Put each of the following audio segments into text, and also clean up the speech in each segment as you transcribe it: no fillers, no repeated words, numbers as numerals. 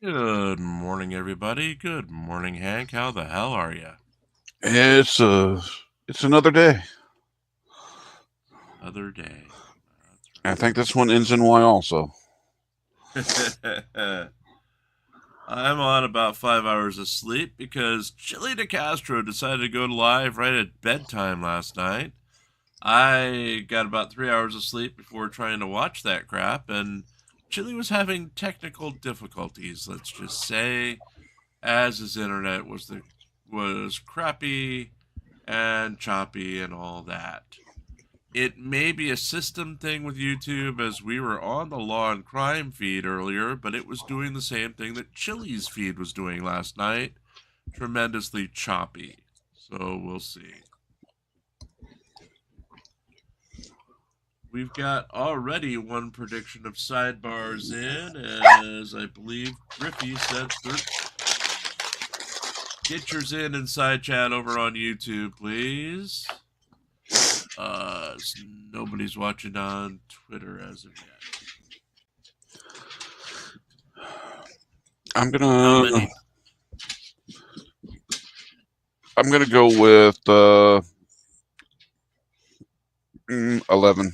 Good morning, everybody. Good morning, Hank. How the hell are you? It's another day. Other day. I think this one ends in Y also. That's right. I'm on about 5 hours of sleep because Chili DeCastro decided to go live right at bedtime last night. I got about 3 hours of sleep before trying to watch that crap, and Chili was having technical difficulties, let's just say, as his internet was crappy and choppy and all that. It may be a system thing with YouTube, as we were on the Law and Crime feed earlier, but it was doing the same thing that Chili's feed was doing last night. Tremendously choppy. So we'll see. We've got already one prediction of sidebars in, as I believe Griffey said 13. Get yours in side chat over on YouTube, please. Nobody's watching on Twitter as of yet. I'm gonna go with 11.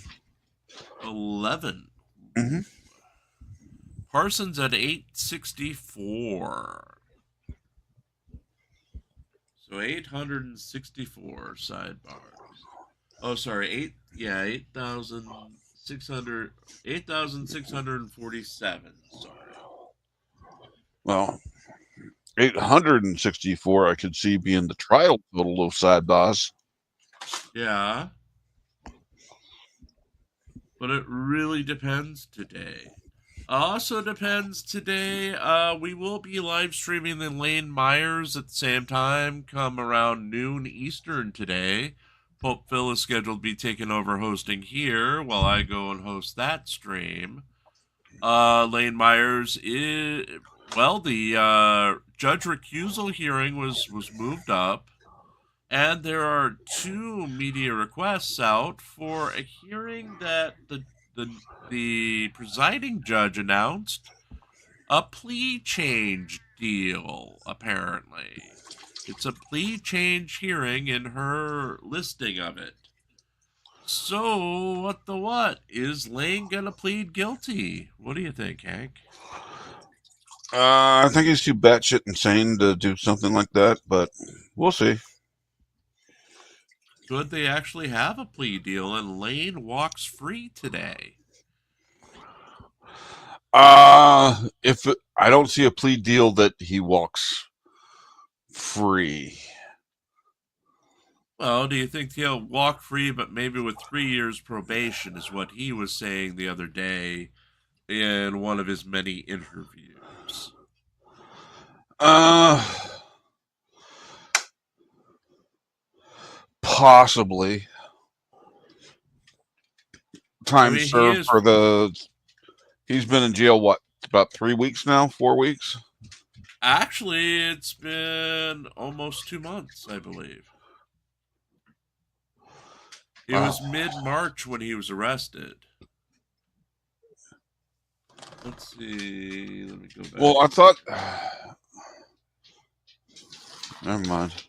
11. Mm-hmm. Parsons at 864. So 864 sidebars. Oh, sorry, 8,647. Sorry. Well, 864 I could see being the trial total of sidebars. Yeah. But it really depends today. Also depends today. We will be live streaming the Lane Myers at the same time, come around noon Eastern today. Pope Phil is scheduled to be taking over hosting here while I go and host that stream. Lane Myers is, well, the judge recusal hearing was moved up, and there are 2 media requests out for a hearing that the presiding judge announced a plea change deal, apparently. It's a plea change hearing in her listing of it. So, what the what? Is Lane gonna plead guilty? What do you think, Hank? I think he's too batshit insane to do something like that, but we'll see. Could they actually have a plea deal and Lane walks free today? If I don't see a plea deal that he walks free. Well, do you think he'll walk free, but maybe with 3 years probation, is what he was saying the other day in one of his many interviews? Possibly. Time served for the. He's been in jail, what, about 3 weeks now? 4 weeks? Actually, it's been almost 2 months, I believe. It was mid-March when he was arrested. Let's see. Let me go back. Well, I thought. Never mind.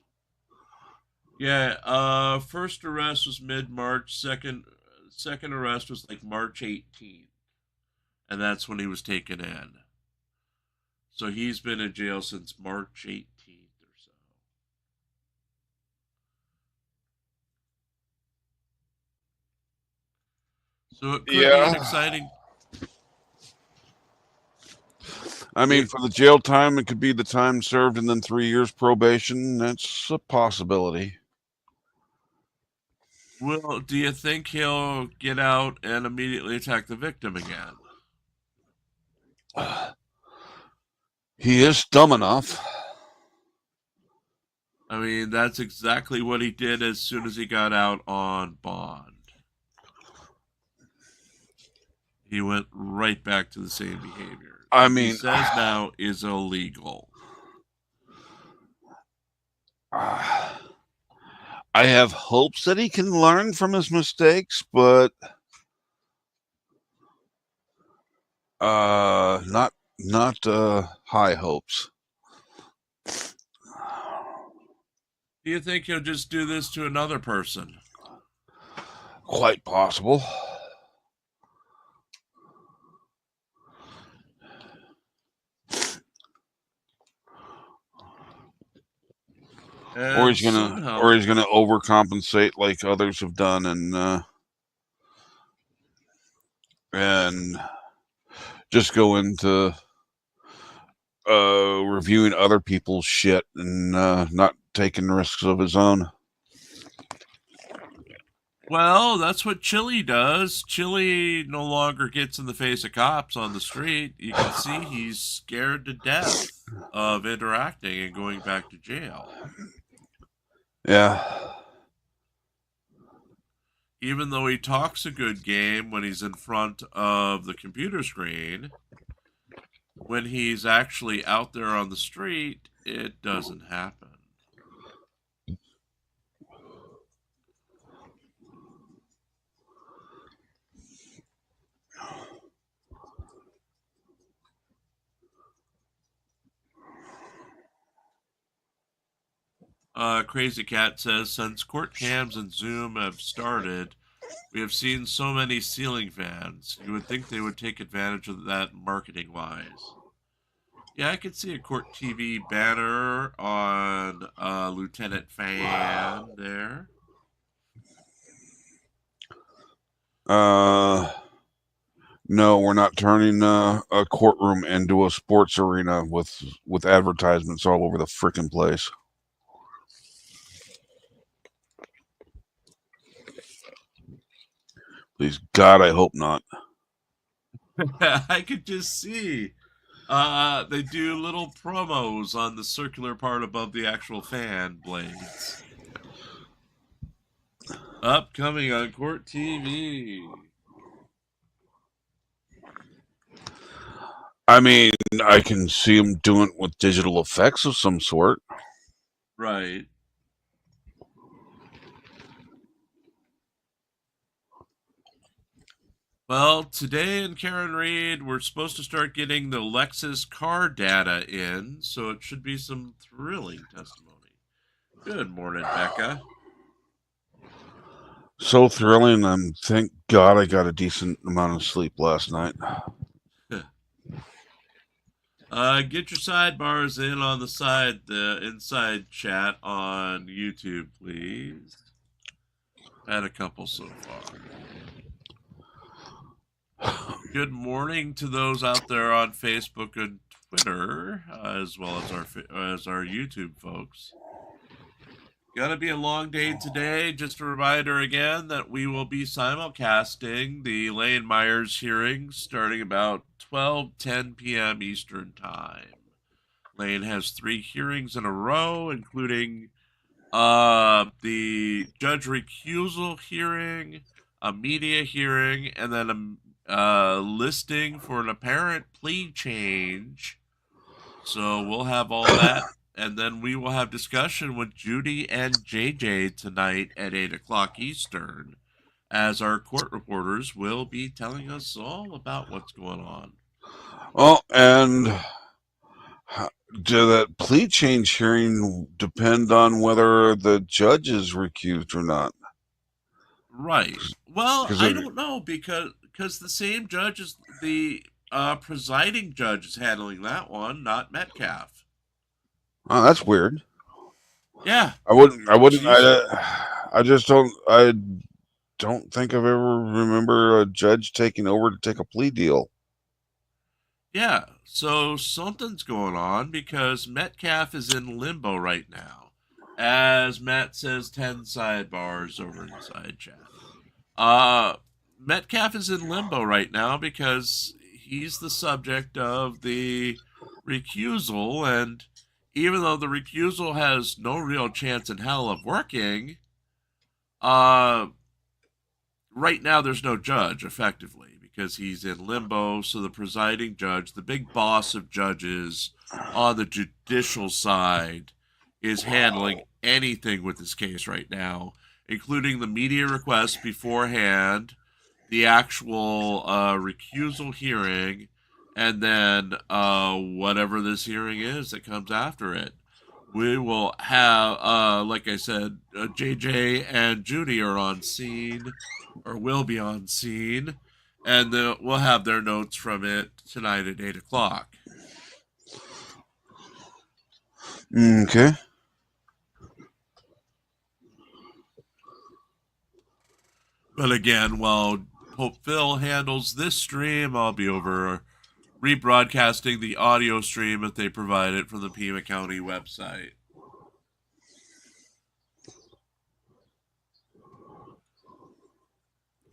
Yeah, first arrest was mid-March. Second arrest was like March 18th. And that's when he was taken in. So he's been in jail since March 18th or so. So it could be an exciting. I mean, for the jail time, it could be the time served and then 3 years probation. That's a possibility. Well, do you think he'll get out and immediately attack the victim again? He is dumb enough. I mean, that's exactly what he did as soon as he got out on bond. He went right back to the same behavior. I mean, he says now is illegal. I have hopes that he can learn from his mistakes, but not not high hopes. Do you think he'll just do this to another person? Quite possible. Or he's gonna overcompensate like others have done and just go into reviewing other people's shit and not taking risks of his own. Well, that's what Chili does. Chili no longer gets in the face of cops on the street. You can see he's scared to death of interacting and going back to jail. Yeah. Even though he talks a good game when he's in front of the computer screen, when he's actually out there on the street, it doesn't happen. Crazy Cat says, since court cams and Zoom have started, we have seen so many ceiling fans. You would think they would take advantage of that marketing-wise. Yeah, I could see a court TV banner on Lieutenant Fan there. No, we're not turning a courtroom into a sports arena with advertisements all over the frickin' place. Please, God, I hope not. I could just see. They do little promos on the circular part above the actual fan blades. Upcoming on Court TV. I mean, I can see them doing it with digital effects of some sort. Right. Well, today in Karen Reed, we're supposed to start getting the Lexus car data in, so it should be some thrilling testimony. Good morning, Becca. So thrilling, and thank God I got a decent amount of sleep last night. Get your sidebars in on the inside chat on YouTube, please. Had a couple so far. Good morning to those out there on Facebook and Twitter, as well as our YouTube folks. Gonna be a long day today. Just a reminder again that we will be simulcasting the Lane Myers hearings starting about 12:10 p.m. Eastern Time. Lane has 3 hearings in a row, including the judge recusal hearing, a media hearing, and then a listing for an apparent plea change. So we'll have all that. And then we will have discussion with Judy and JJ tonight at 8 o'clock Eastern, as our court reporters will be telling us all about what's going on. Well, and do that plea change hearing depend on whether the judge is recused or not? Right. Well, I don't know, because the same judge is the presiding judge is handling that one, not Metcalf. Oh, that's weird. Yeah. I don't think I've ever remember a judge taking over to take a plea deal. Yeah. So something's going on because Metcalf is in limbo right now. As Matt says, 10 sidebars over inside chat. Metcalf is in limbo right now because he's the subject of the recusal, and even though the recusal has no real chance in hell of working, right now there's no judge, effectively, because he's in limbo. So the presiding judge, the big boss of judges on the judicial side, is handling anything with this case right now, including the media requests beforehand, the actual recusal hearing, and then whatever this hearing is that comes after it. We will have, like I said, JJ and Judy are on scene, or will be on scene, and we'll have their notes from it tonight at 8 o'clock. Okay. But again, while Pope Phil handles this stream, I'll be over rebroadcasting the audio stream if they provide it from the Pima County website.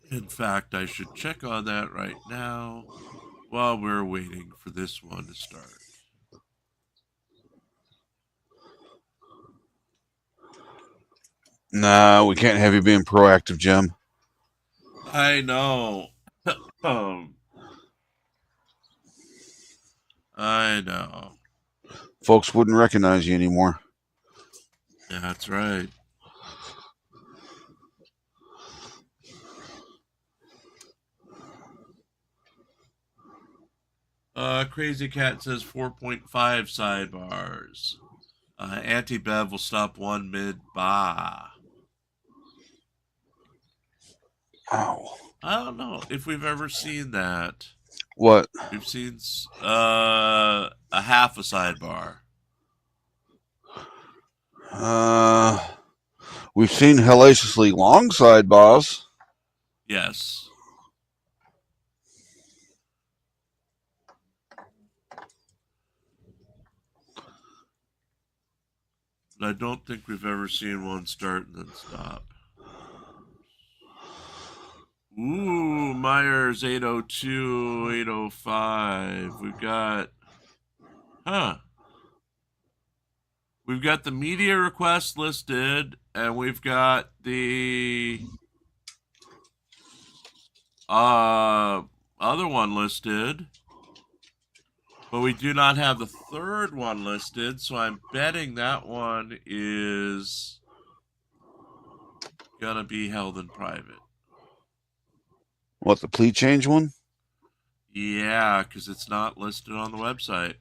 In fact, I should check on that right now while we're waiting for this one to start. Nah, we can't have you being proactive, Jim. I know. I know. Folks wouldn't recognize you anymore. Yeah, that's right. Crazy Cat says 4.5 sidebars. Anti-bev will stop one mid-bar. Ow. I don't know if we've ever seen that. What? We've seen a half a sidebar. We've seen hellaciously long sidebars. Yes. But I don't think we've ever seen one start and then stop. Ooh, Myers 802, 805. We've got, we've got the media request listed, and we've got the other one listed, but we do not have the third one listed, so I'm betting that one is gonna be held in private. What, the plea change one? Yeah, because it's not listed on the website.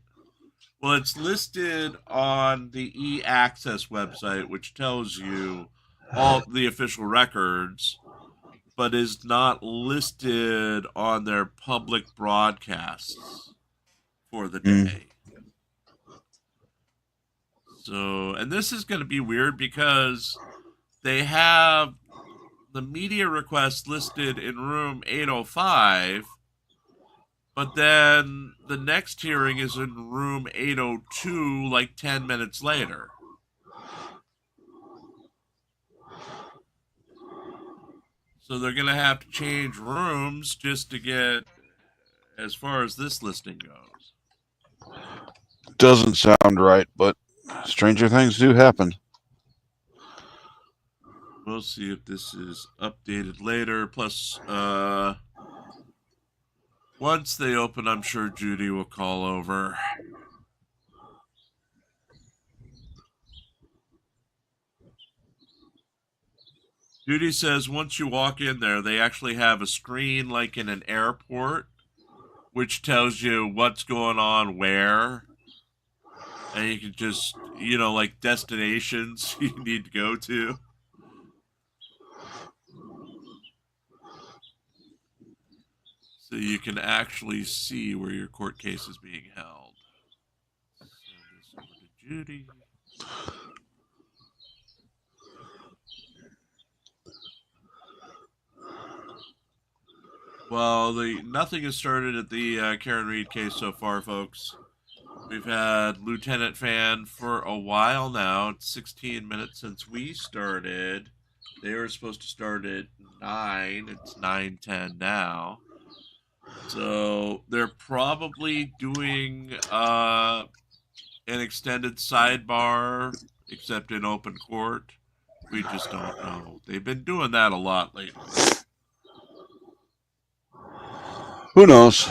Well, it's listed on the e-access website, which tells you all the official records, but is not listed on their public broadcasts for the day. So, and this is going to be weird because they have the media request listed in room 805, but then the next hearing is in room 802, like 10 minutes later. So they're going to have to change rooms just to get as far as this listing goes. Doesn't sound right, but stranger things do happen. We'll see if this is updated later. Plus, once they open, I'm sure Judy will call over. Judy says once you walk in there, they actually have a screen like in an airport, which tells you what's going on where. And you can just, like destinations you need to go to. So you can actually see where your court case is being held. Send this over to Judy. Well, nothing has started at the Karen Reed case so far, folks. We've had Lieutenant Fan for a while now. It's 16 minutes since we started. They were supposed to start at 9. It's 9:10 now. So they're probably doing an extended sidebar, except in open court. We just don't know. They've been doing that a lot lately. Who knows?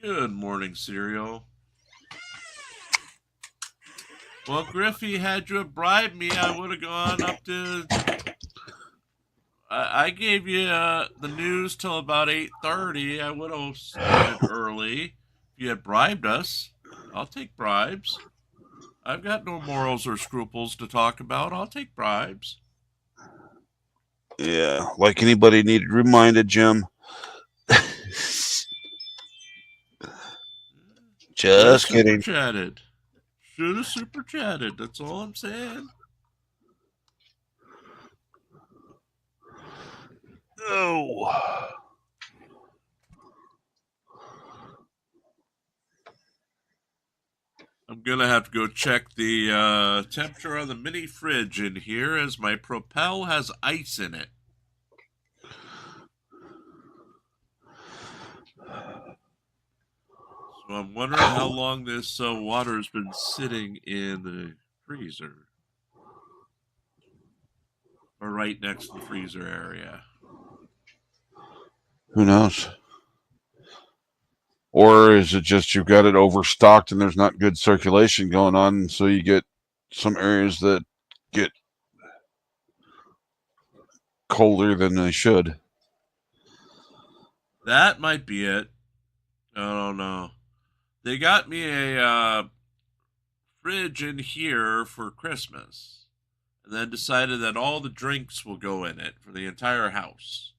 Good morning, Serial. Well, Griffey, had you have bribed me, I would have gone up to... I gave you the news till about 8:30. I would have started early. If you had bribed us, I'll take bribes. I've got no morals or scruples to talk about. I'll take bribes. Yeah, like anybody needed reminded, Jim. Just kidding. Should have super chatted. That's all I'm saying. Oh. I'm going to have to go check the temperature on the mini fridge in here as my Propel has ice in it. So I'm wondering how long this water has been sitting in the freezer. Or right next to the freezer area. Who knows? Or is it just you've got it overstocked and there's not good circulation going on, so you get some areas that get colder than they should? That might be it. I don't know. They got me a fridge in here for Christmas, and then decided that all the drinks will go in it for the entire house.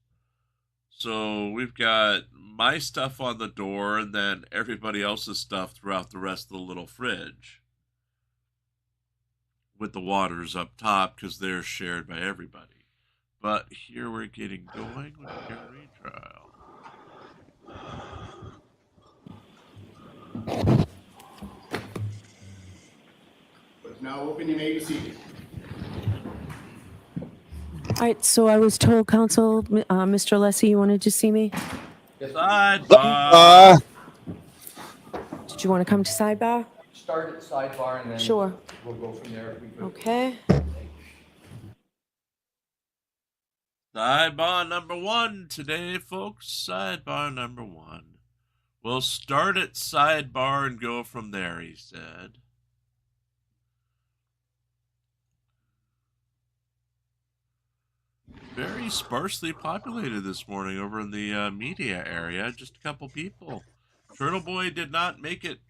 So we've got my stuff on the door and then everybody else's stuff throughout the rest of the little fridge. With the waters up top because they're shared by everybody. But here we're getting going with your retrial. But now open, you may be seated. All right, so I was told, Counsel, Mr. Lessie, you wanted to see me? Sidebar. Did you want to come to sidebar? Start at sidebar and then Sure. we'll go from there. If we could. Okay. Sidebar number 1 today, folks. Sidebar number 1. We'll start at sidebar and go from there, he said. Very sparsely populated this morning over in the media area. Just a couple people. Turtle Boy did not make it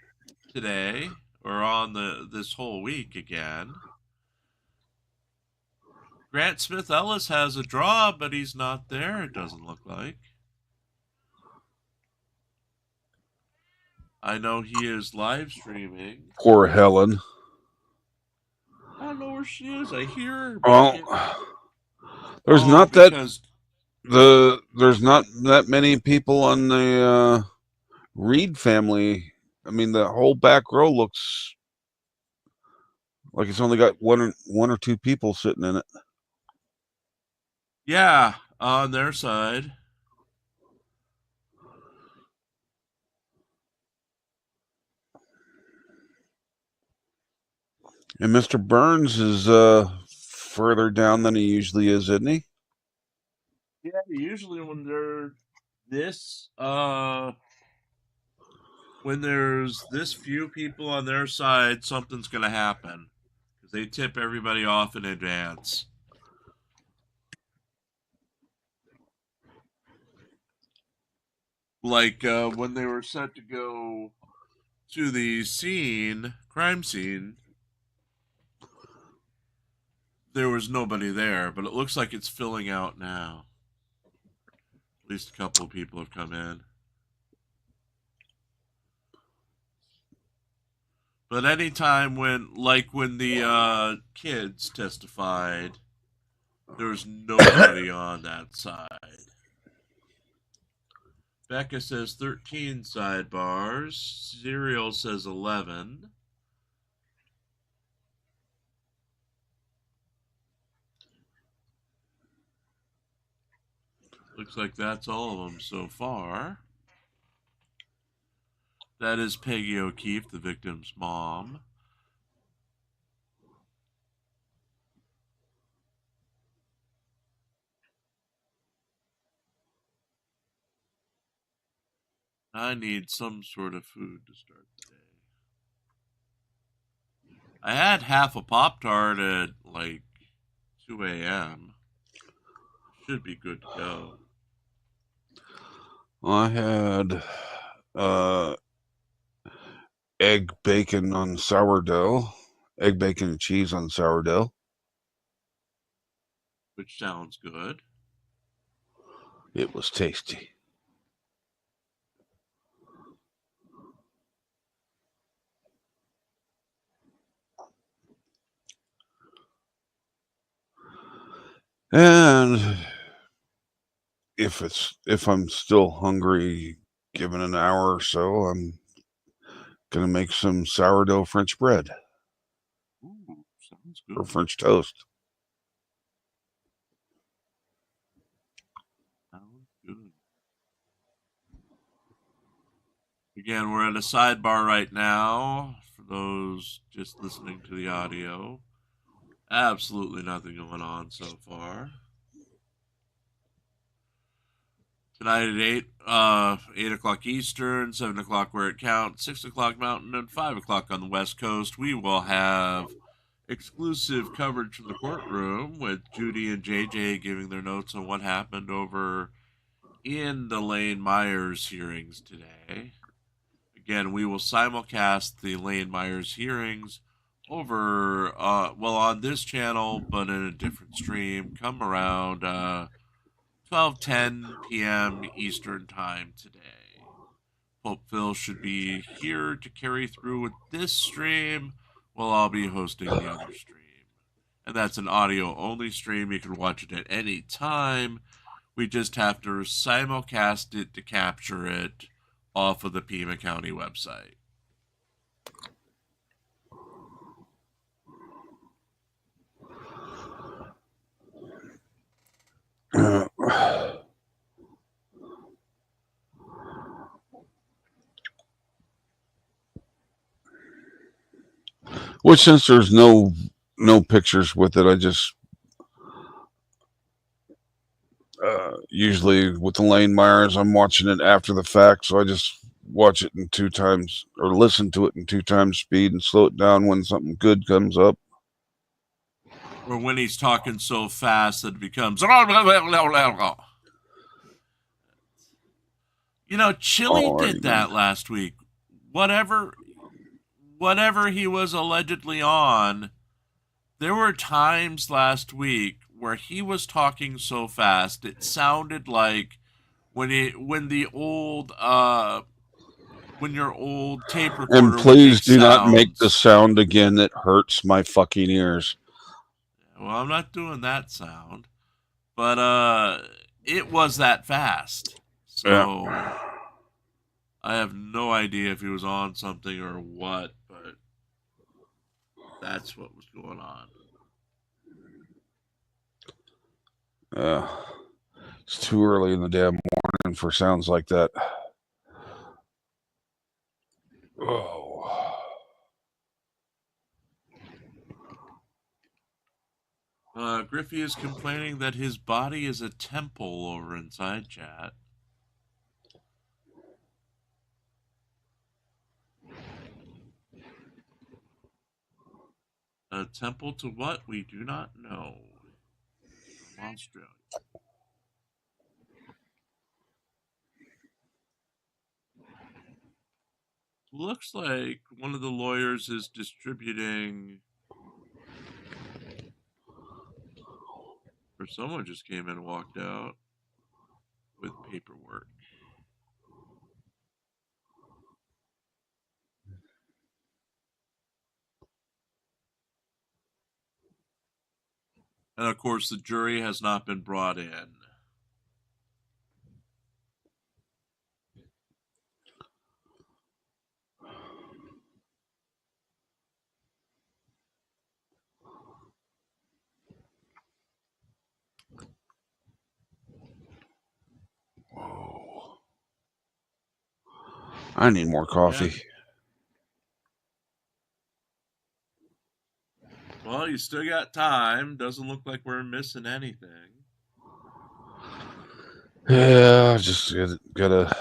today or on this whole week again. Grant Smith Ellis has a draw, but he's not there, it doesn't look like. I know he is live streaming. Poor Helen. I don't know where she is. I hear her. Well, there's not that many people on the Reed family. I mean, the whole back row looks like it's only got one or two people sitting in it. Yeah, on their side. And Mr. Burns is further down than he usually is, isn't he? Yeah, usually when they're this when there's this few people on their side, something's going to happen. Because they tip everybody off in advance. Like when they were set to go to the crime scene, there was nobody there, but it looks like it's filling out now. At least a couple of people have come in. But anytime when the kids testified, there was nobody on that side. Becca says 13 sidebars. Serial says 11. Looks like that's all of them so far. That is Peggy O'Keefe, the victim's mom. I need some sort of food to start the day. I had half a Pop-Tart at like 2 a.m. Should be good to go. I had egg bacon on sourdough, egg bacon and cheese on sourdough. Which sounds good. It was tasty. And if I'm still hungry, given an hour or so, I'm gonna make some sourdough French bread. Ooh, sounds good. Or French toast. Sounds good. Again, we're at a sidebar right now. For those just listening to the audio, absolutely nothing going on so far. Tonight at 8 o'clock Eastern, 7 o'clock where it counts, 6 o'clock Mountain, and 5 o'clock on the West Coast, we will have exclusive coverage from the courtroom with Judy and JJ giving their notes on what happened over in the Lane Myers hearings today. Again, we will simulcast the Lane Myers hearings over, on this channel, but in a different stream, come around 12:10 p.m. Eastern Time today. Pope Phil should be here to carry through with this stream, while I'll be hosting the other stream. And that's an audio-only stream. You can watch it at any time. We just have to simulcast it to capture it off of the Pima County website. Which, since there's no pictures with it, I just usually with the Lane Myers, I'm watching it after the fact, so I just watch it in 2 times or listen to it in 2 times speed and slow it down when something good comes up. Or when he's talking so fast that it becomes... You know, Chili did that last week. Whatever he was allegedly on, there were times last week where he was talking so fast it sounded like when your old tape recorder. And please do not make the sound again. It hurts my fucking ears. Well, I'm not doing that sound, but it was that fast. So yeah. I have no idea if he was on something or what, but that's what was going on. It's too early in the damn morning for sounds like that. Oh. Griffey is complaining that his body is a temple over inside chat. A temple to what? We do not know. From Australia. Looks like one of the lawyers is distributing... Or someone just came in and walked out with paperwork. And of course, the jury has not been brought in. Whoa. I need more coffee. Yeah. Well, you still got time. Doesn't look like we're missing anything. Yeah, just gotta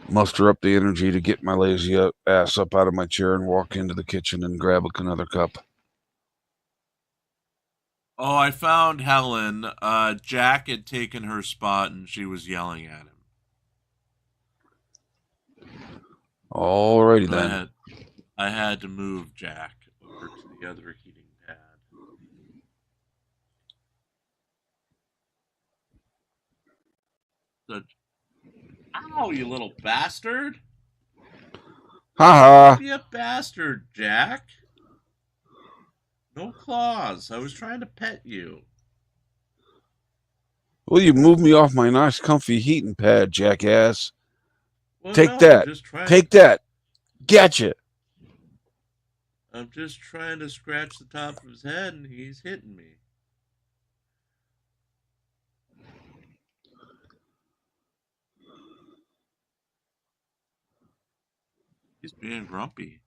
muster up the energy to get my lazy ass up out of my chair and walk into the kitchen and grab another cup. Oh, I found Helen. Jack had taken her spot and she was yelling at him. Alrighty So then. I had to move Jack over to the other heating pad. So, ow, you little bastard! Haha. Don't be a bastard, Jack. No claws. I was trying to pet you. Will you move me off my nice comfy heating pad, jackass? Well, Take no, that. I'm Take that. Gotcha. I'm just trying to scratch the top of his head and he's hitting me. He's being grumpy.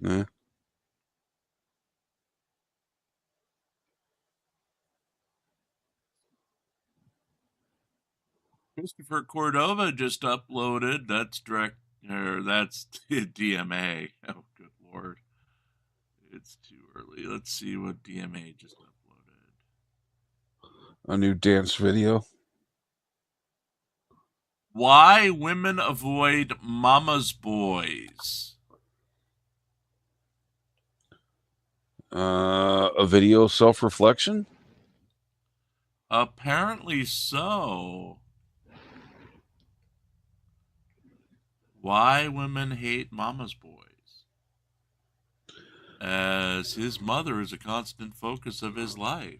Yeah. Christopher Cordova just uploaded. That's that's DMA. Oh, good lord. It's too early. Let's see what DMA just uploaded. A new dance video. Why women avoid mama's boys. A video self-reflection? Apparently so. Why women hate mama's boys. As his mother is a constant focus of his life.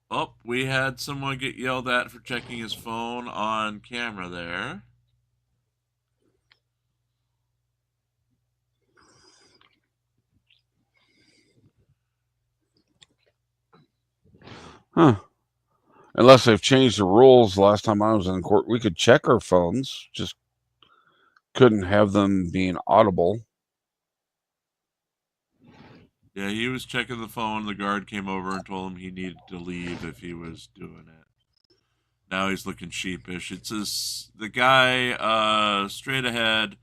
Oh, we had someone get yelled at for checking his phone on camera there. Huh. Unless they've changed the rules. Last time I was in court, we could check our phones, just couldn't have them being audible. Yeah, he was checking the phone. The guard came over and told him he needed to leave if he was doing it. Now he's looking sheepish. It says the guy straight ahead,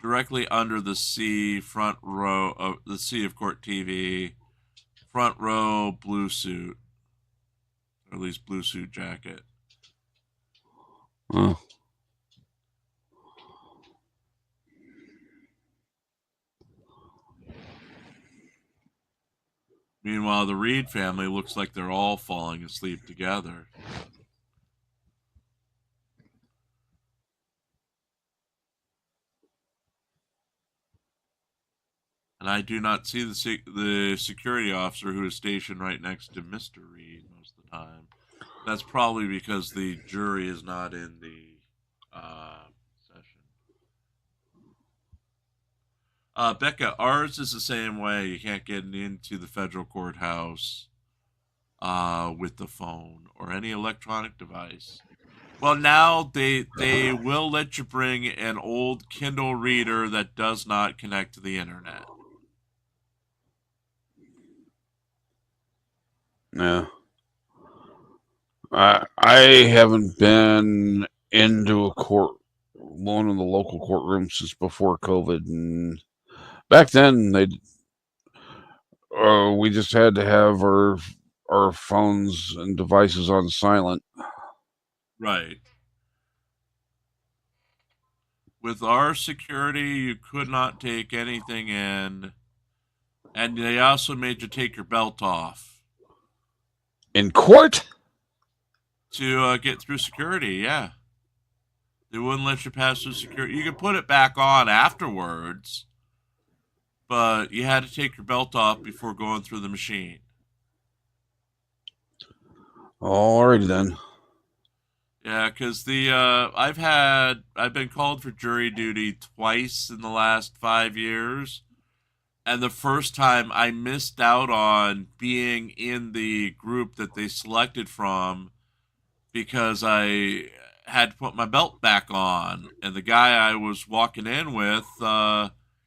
directly under the C, front row of the C of Court TV, front row, blue suit, or at least blue suit jacket. Oh. Meanwhile, the Reed family looks like they're all falling asleep together. And I do not see the security officer who is stationed right next to Mr. Reed most of the time. That's probably because the jury is not in the session. Becca, ours is the same way. You can't get into the federal courthouse with the phone or any electronic device. Well, now they will let you bring an old Kindle reader that does not connect to the internet. Yeah. I haven't been into a court, one of the local courtrooms since before COVID, and back then we just had to have our phones and devices on silent. Right. With our security, you could not take anything in, and they also made you take your belt off In court? to get through security. Yeah, they wouldn't let you pass through security. You could put it back on afterwards, but you had to take your belt off before going through the machine. Alrighty then. Yeah, because I've been called for jury duty twice in the last 5 years, and the first time I missed out on being in the group that they selected from because I had to put my belt back on, and the guy I was walking in with,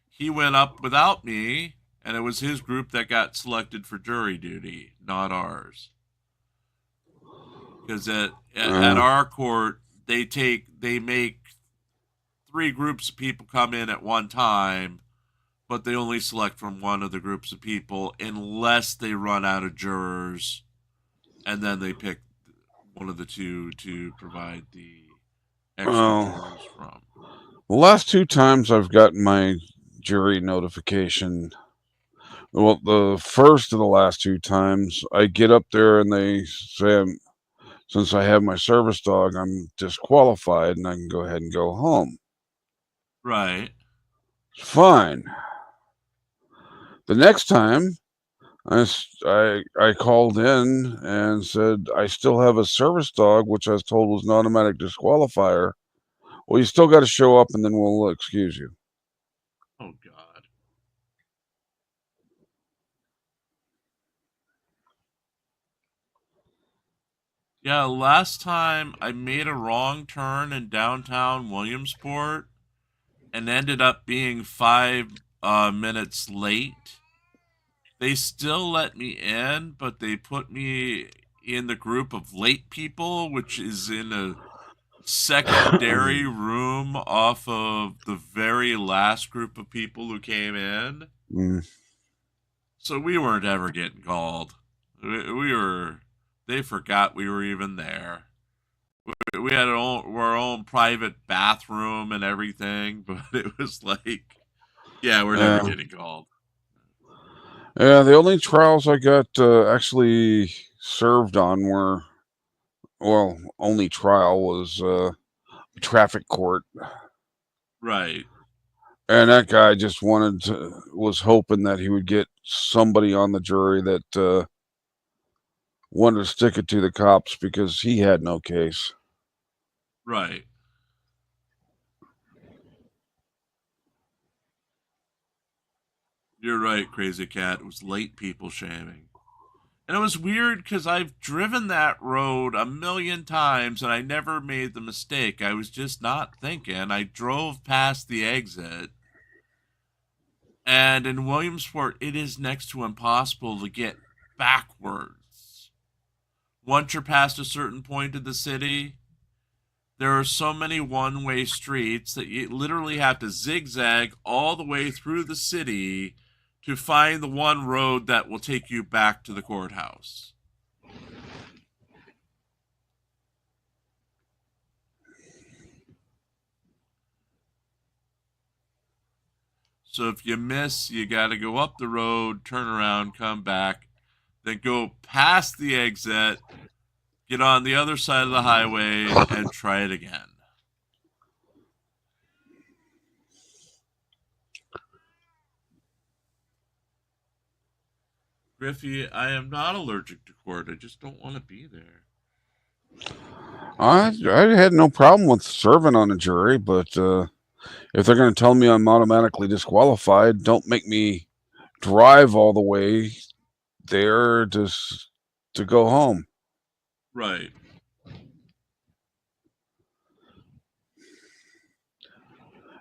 he went up without me, and it was his group that got selected for jury duty, not ours. Because at our court, they make 3 groups of people come in at one time, but they only select from one of the groups of people unless they run out of jurors, and then they pick one of the 2 to provide the extra jurors from. The last 2 times I've gotten my jury notification. Well, the first of the last 2 times, I get up there and they say, since I have my service dog, I'm disqualified and I can go ahead and go home. Right. Fine. The next time, I called in and said, I still have a service dog, which I was told was an automatic disqualifier. Well, you still got to show up and then we'll excuse you. Oh, God. Yeah, last time I made a wrong turn in downtown Williamsport and ended up being 5 minutes late. They still let me in, but they put me in the group of late people, which is in a secondary room off of the very last group of people who came in. So we weren't ever getting called. They forgot we were even there. We had our own private bathroom and everything, but it was like, yeah, we're never getting called. Yeah, the only trials I got actually served on were, well, only trial was traffic court. Right. And that guy just was hoping that he would get somebody on the jury that wanted to stick it to the cops because he had no case. Right. You're right, Crazy Cat. It was late people shaming. And it was weird because I've driven that road a million times and I never made the mistake. I was just not thinking. I drove past the exit. And in Williamsport, it is next to impossible to get backwards. Once you're past a certain point of the city, there are so many one-way streets that you literally have to zigzag all the way through the city to find the one road that will take you back to the courthouse. So if you miss, you got to go up the road, turn around, come back, then go past the exit, get on the other side of the highway, and try it again. Griffey, I am not allergic to court. I just don't want to be there. I had no problem with serving on a jury, but if they're going to tell me I'm automatically disqualified, don't make me drive all the way there to go home. Right.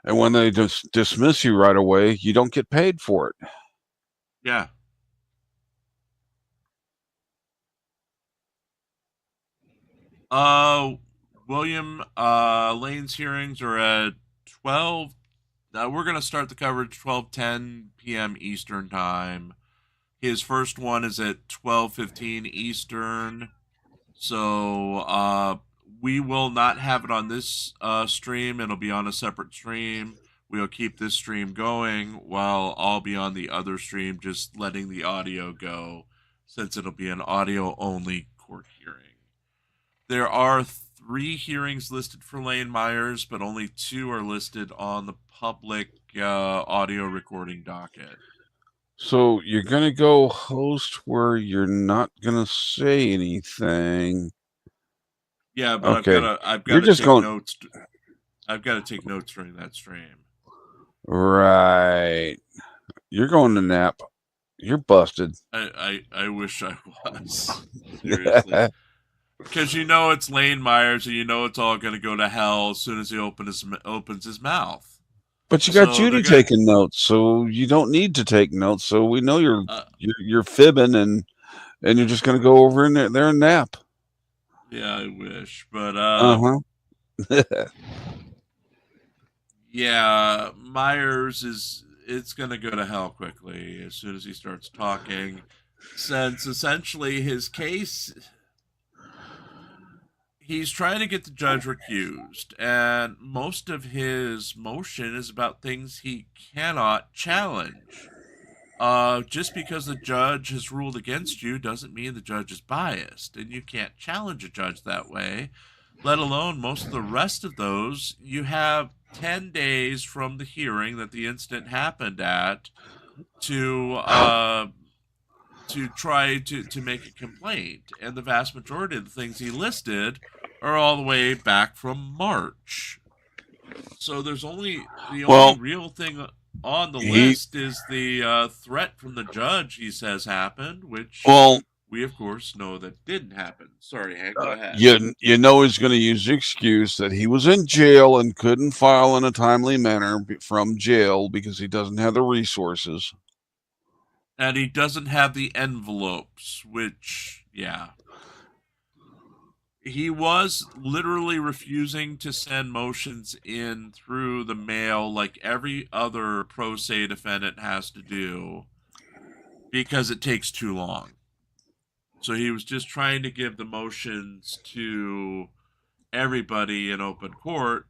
And when they just dismiss you right away, you don't get paid for it. Yeah. William Lane's hearings are at 12. We're going to start the coverage 12:10 p.m. Eastern time. His first one is at 12:15 Eastern. So we will not have it on this stream. It'll be on a separate stream. We'll keep this stream going while I'll be on the other stream, just letting the audio go, since it'll be an audio-only court hearing. There are 3 hearings listed for Lane Myers, but only 2 are listed on the public audio recording docket. So you're going to go host where you're not going to say anything. Yeah, but okay. I've got to take notes. I've got to take notes during that stream. Right. You're going to nap. You're busted. I wish I was. Seriously. Because you know it's Lane Myers, and you know it's all going to go to hell as soon as he opens his mouth. But you got Judy taking notes, so you don't need to take notes. So we know you're fibbing, and you're just going to go over in there and nap. Yeah, I wish, but Yeah, Myers it's going to go to hell quickly as soon as he starts talking, since essentially his case, he's trying to get the judge recused, and most of his motion is about things he cannot challenge. Just because the judge has ruled against you doesn't mean the judge is biased, and you can't challenge a judge that way, let alone most of the rest of those. You have 10 days from the hearing that the incident happened at to try to make a complaint, and the vast majority of the things he listed are all the way back from March. So there's only only real thing on the list is the threat from the judge he says happened, which we of course know that didn't happen. Sorry, Hank, go ahead. You know he's going to use the excuse that he was in jail and couldn't file in a timely manner from jail because he doesn't have the resources. And he doesn't have the envelopes, which, yeah. He was literally refusing to send motions in through the mail like every other pro se defendant has to do because it takes too long. So he was just trying to give the motions to everybody in open court,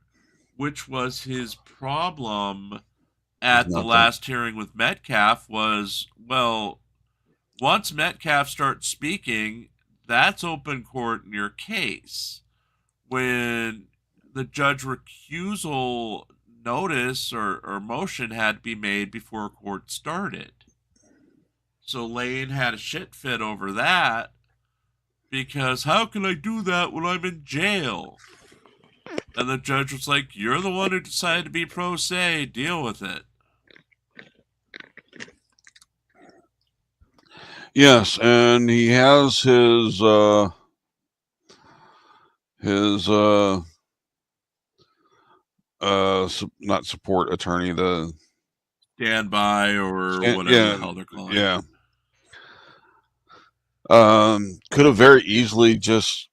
which was his problem at the last hearing with Metcalf was, well, once Metcalf starts speaking, that's open court in your case. When the judge recusal notice or motion had to be made before court started. So Lane had a shit fit over that because how can I do that when I'm in jail? And the judge was like, you're the one who decided to be pro se, deal with it. Yes, and he has his not support attorney, the standby or whatever the hell they're calling it. Could have very easily just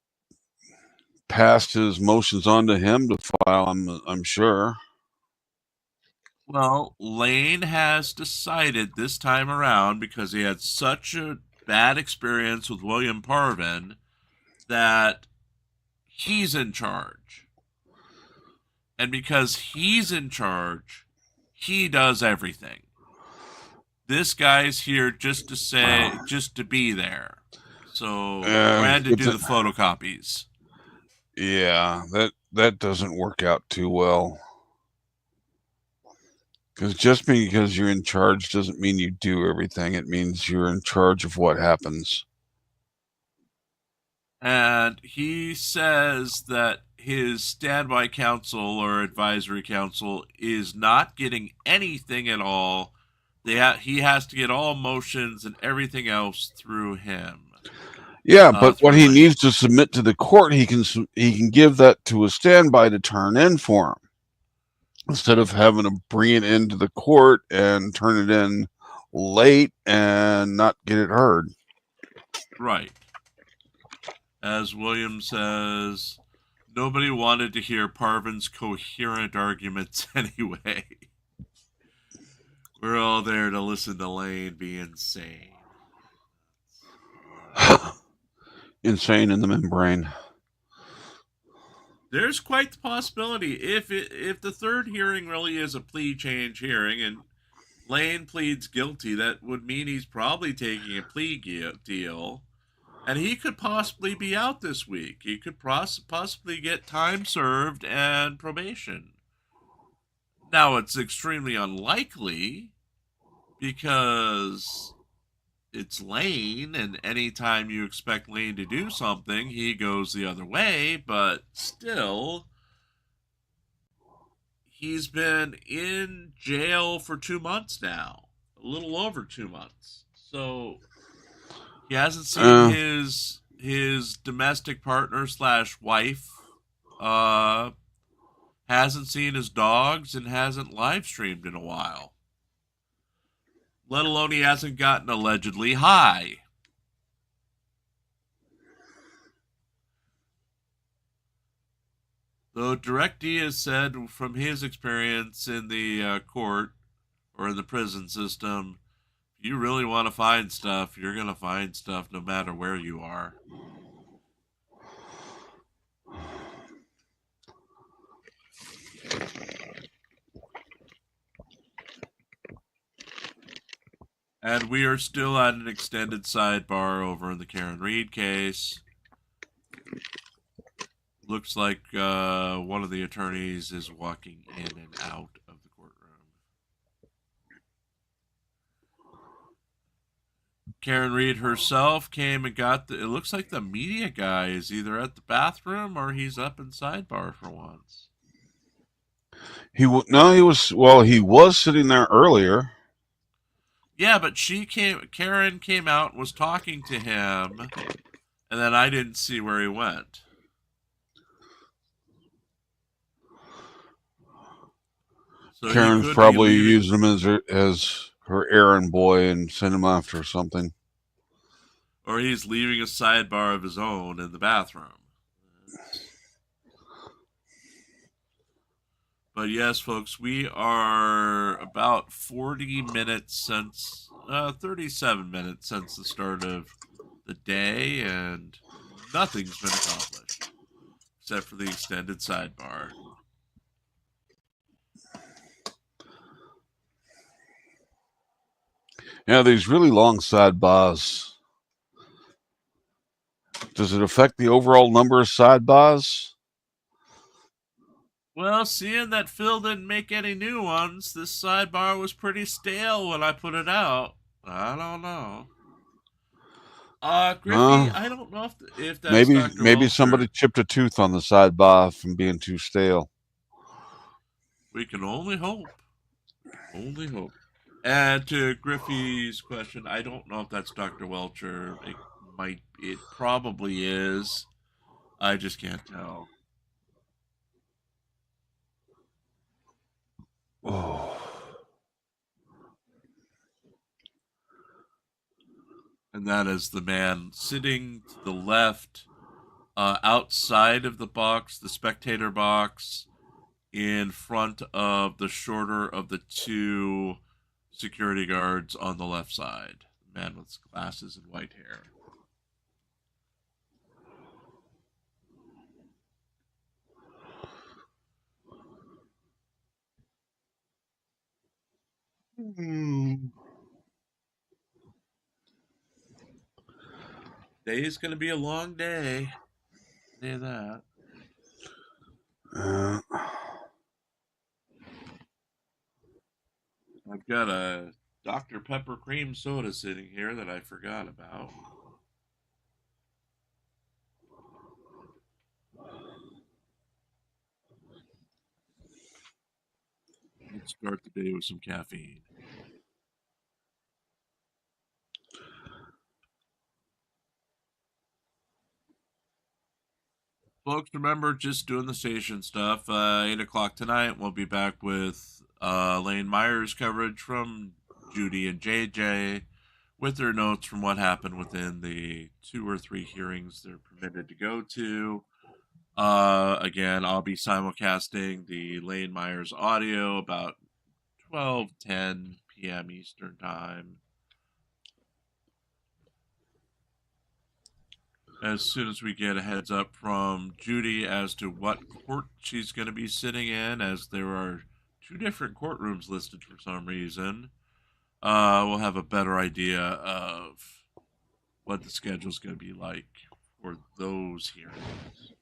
passed his motions on to him to file, I'm sure. Well, Lane has decided this time around, because he had such a bad experience with William Parvin, that he's in charge. And because he's in charge, he does everything. This guy's here just to say, just to be there. So, and to do the photocopies. Yeah, that doesn't work out too well. Because just because you're in charge doesn't mean you do everything. It means you're in charge of what happens. And he says that his standby counsel or advisory counsel is not getting anything at all. He has to get all motions and everything else through him. Yeah, but what he needs to submit to the court, he can give that to a standby to turn in for him, instead of having to bring it into the court and turn it in late and not get it heard. Right. As William says, nobody wanted to hear Parvin's coherent arguments anyway. We're all there to listen to Lane be insane. Insane in the membrane. There's quite the possibility, if the third hearing really is a plea change hearing and Lane pleads guilty, that would mean he's probably taking a plea deal, and he could possibly be out this week. He could possibly get time served and probation. Now, it's extremely unlikely because it's Lane, and anytime you expect Lane to do something, he goes the other way, but still, he's been in jail for 2 months now, a little over 2 months. So he hasn't seen his domestic partner / wife, hasn't seen his dogs, and hasn't live streamed in a while. Let alone he hasn't gotten allegedly high. So DirectD has said from his experience in the court or in the prison system, if you really want to find stuff, you're going to find stuff no matter where you are. And we are still at an extended sidebar over in the Karen Reed case. Looks like one of the attorneys is walking in and out of the courtroom. Karen Reed herself came and got it looks like the media guy is either at the bathroom or he's up in sidebar for once. He was sitting there earlier. Yeah, but Karen came out and was talking to him, and then I didn't see where he went. So Karen's probably using him as her errand boy and sent him after something. Or he's leaving a sidebar of his own in the bathroom. But yes, folks, we are about 40 minutes since, 37 minutes since the start of the day, and nothing's been accomplished except for the extended sidebar. Yeah, these really long sidebars. Does it affect the overall number of sidebars? Well, seeing that Phil didn't make any new ones, this sidebar was pretty stale when I put it out. I don't know. Griffey, I don't know if that's maybe Dr. maybe Welcher. somebody chipped a tooth on the sidebar from being too stale. We can only hope. Only hope. And to Griffey's question, I don't know if that's Dr. Welcher. It probably is. I just can't tell. Oh. And that is the man sitting to the left, outside of the box, the spectator box, in front of the shorter of the two security guards on the left side. The man with glasses and white hair. Today's going to be a long day. Say that. I've got a Dr. Pepper cream soda sitting here that I forgot about. Let's start the day with some caffeine. Folks, remember, just doing the station stuff. 8 o'clock tonight, we'll be back with Lane Myers coverage from Judy and JJ with their notes from what happened within the 2 or 3 hearings they're permitted to go to. Again, I'll be simulcasting the Lane Myers audio about 12:10 p.m. Eastern Time. As soon as we get a heads up from Judy as to what court she's going to be sitting in, as there are 2 different courtrooms listed for some reason, we'll have a better idea of what the schedule is going to be like for those hearings.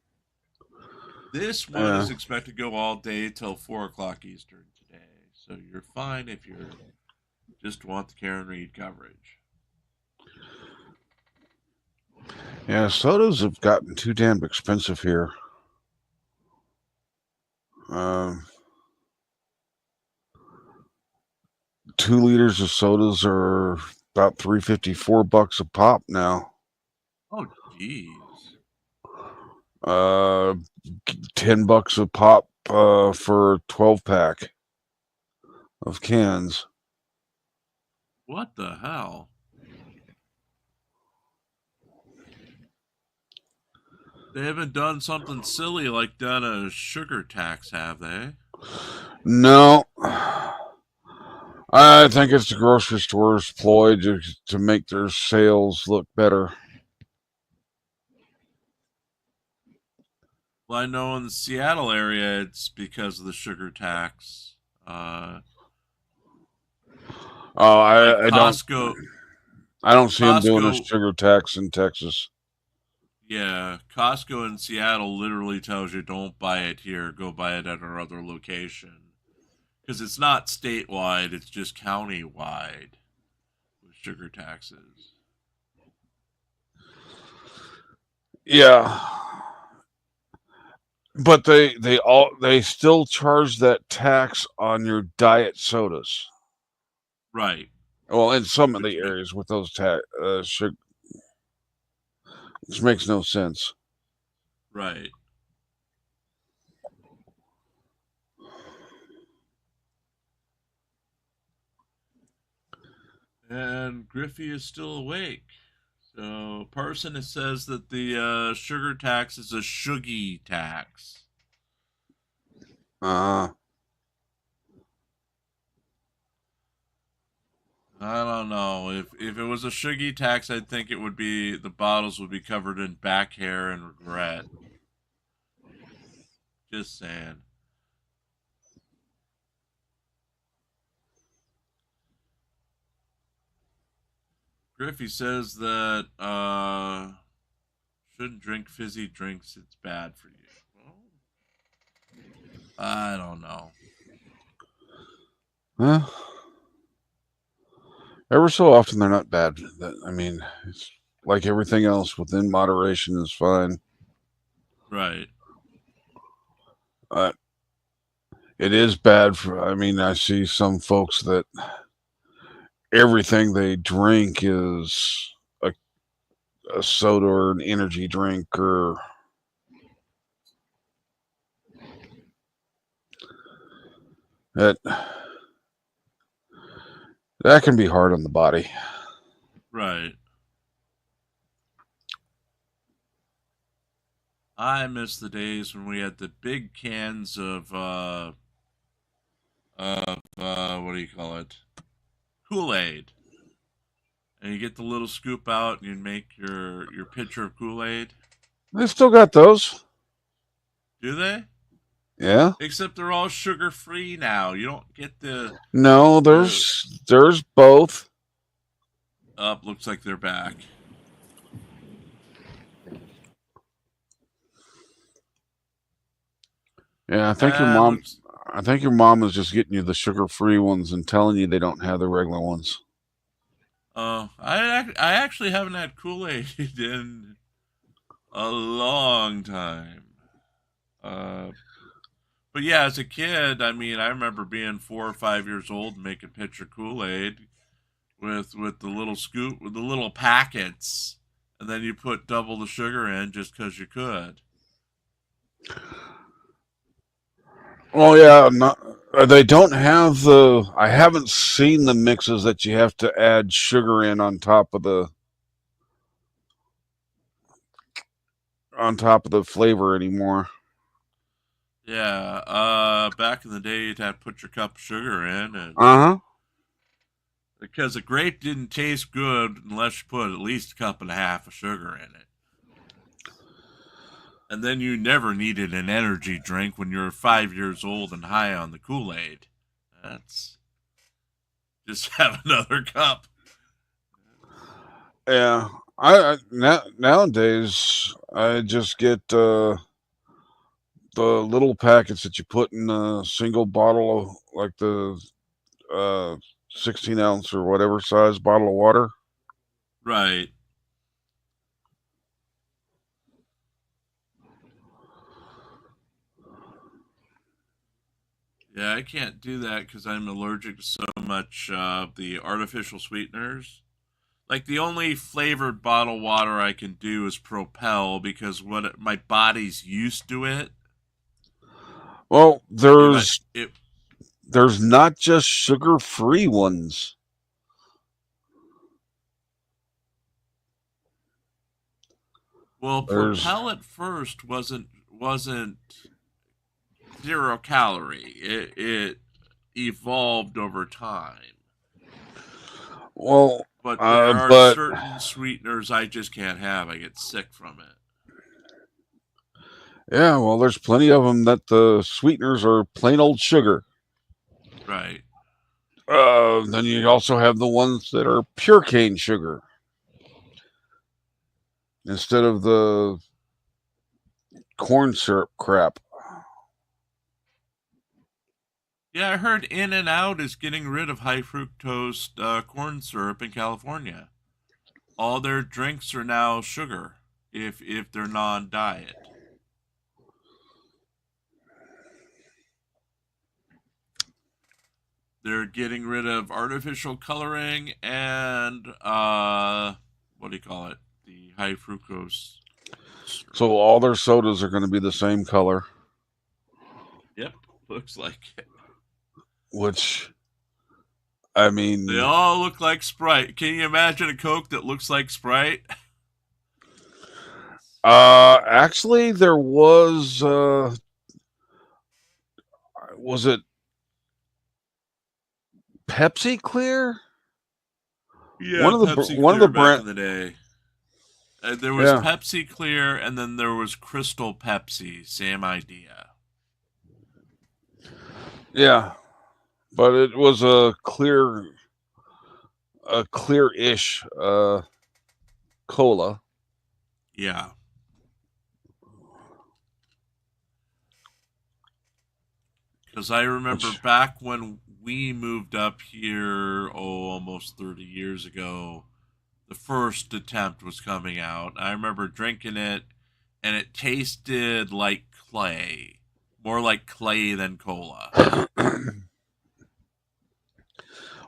This one is expected to go all day till 4 o'clock Eastern today, so you're fine if you just want the Karen Reed coverage. Yeah, sodas have gotten too damn expensive here. 2 liters of sodas are about $3.54 a pop now. Oh, jeez. $10 a pop for a 12-pack of cans. What the hell? They haven't done something silly like done a sugar tax, have they? No. I think it's the grocery store's ploy to make their sales look better. Well, I know in the Seattle area, it's because of the sugar tax. I Costco. I don't see them doing a Costco. sugar tax in Texas. Yeah, Costco in Seattle literally tells you don't buy it here, go buy it at our other location. Because it's not statewide, it's just county-wide with sugar taxes. Yeah. But they still charge that tax on your diet sodas. Right. Well, in some of the areas with those sugar, which makes no sense. Right. And Griffey is still awake. So, person says that the sugar tax is a shuggy tax. I don't know. If it was a shuggy tax, I'd think it would be the bottles would be covered in back hair and regret. Just saying. Griffey says that shouldn't drink fizzy drinks. It's bad for you. Well, I don't know. Huh? Ever so often, they're not bad. I mean, it's like everything else. Within moderation is fine. Right. It is bad for. I mean, I see some folks that everything they drink is a soda or an energy drink or that can be hard on the body. Right. I miss the days when we had the big cans of what do you call it? Kool-Aid. And you get the little scoop out and you make your pitcher of Kool-Aid. They still got those. Do they? Yeah. Except they're all sugar-free now. You don't get the... No, there's both. Looks like they're back. Yeah, I think your mom is just getting you the sugar-free ones and telling you they don't have the regular ones. I actually haven't had Kool-Aid in a long time. But yeah, as a kid, I mean, I remember being 4 or 5 years old and making pitcher Kool-Aid with the little scoop, with the little packets, and then you put double the sugar in just because you could. Oh yeah, they don't have the. I haven't seen the mixes that you have to add sugar in on top of the flavor anymore. Yeah, back in the day, you'd have to put your cup of sugar in, and because a grape didn't taste good unless you put at least a cup and a half of sugar in it. And then you never needed an energy drink when you're 5 years old and high on the Kool-Aid. That's just have another cup. Yeah, nowadays I just get the little packets that you put in a single bottle of, like the 16 ounce or whatever size bottle of water. Right. Yeah, I can't do that because I'm allergic to so much the artificial sweeteners. Like, the only flavored bottled water I can do is Propel because my body's used to it. Well, there's not just sugar-free ones. Well, Propel at first wasn't 0 calorie. It evolved over time. Well, But there are certain sweeteners I just can't have. I get sick from it. Yeah, well, there's plenty of them that the sweeteners are plain old sugar. Right. Then you also have the ones that are pure cane sugar instead of the corn syrup crap. Yeah, I heard In-N-Out is getting rid of high fructose corn syrup in California. All their drinks are now sugar if they're non-diet. They're getting rid of artificial coloring and what do you call it? The high fructose syrup. So all their sodas are going to be the same color. Yep, looks like it. Which, I mean, they all look like Sprite. Can you imagine a Coke that looks like Sprite? Actually, there was it Pepsi Clear? Yeah, one of the back brand in the day. There was Pepsi Clear, and then there was Crystal Pepsi. Same idea. Yeah, but it was a clear-ish cola. Yeah. Because I remember back when we moved up here, almost 30 years ago, the first attempt was coming out. I remember drinking it, and it tasted like clay. More like clay than cola.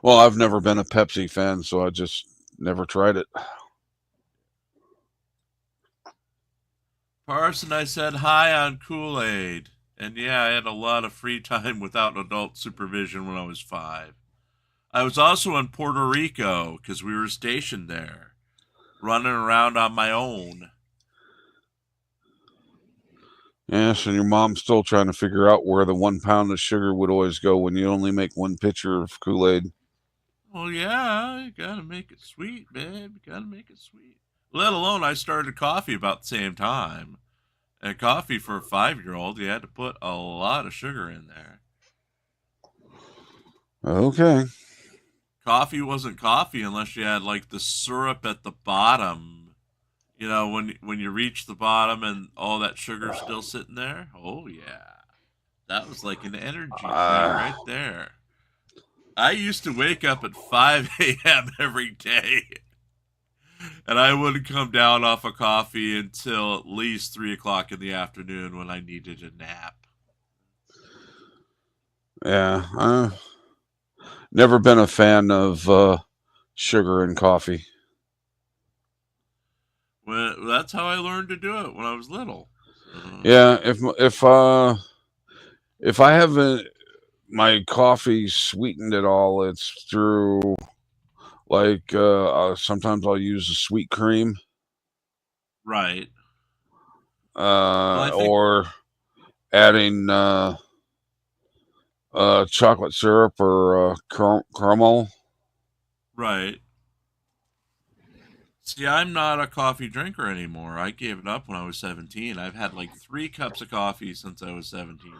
Well, I've never been a Pepsi fan, so I just never tried it. Parson, I said hi on Kool-Aid. And yeah, I had a lot of free time without adult supervision when I was 5. I was also in Puerto Rico because we were stationed there, running around on my own. Yes, and your mom's still trying to figure out where the 1 pound of sugar would always go when you only make 1 pitcher of Kool-Aid. Well, yeah, you gotta make it sweet, babe. You gotta make it sweet. Let alone I started coffee about the same time. And coffee for a 5-year-old, you had to put a lot of sugar in there. Okay. Coffee wasn't coffee unless you had like the syrup at the bottom. You know, when you reach the bottom and all that sugar's still sitting there. Oh yeah, that was like an energy drink right there. I used to wake up at 5 a.m. every day. And I wouldn't come down off of coffee until at least 3 o'clock in the afternoon when I needed a nap. Yeah, never been a fan of sugar in coffee. Well, that's how I learned to do it when I was little. Yeah, if I have my coffee sweetened at all, it's through like sometimes I'll use a sweet cream. Right. Or adding chocolate syrup or caramel. Right. See, I'm not a coffee drinker anymore. I gave it up when I was 17. I've had like 3 cups of coffee since I was 17.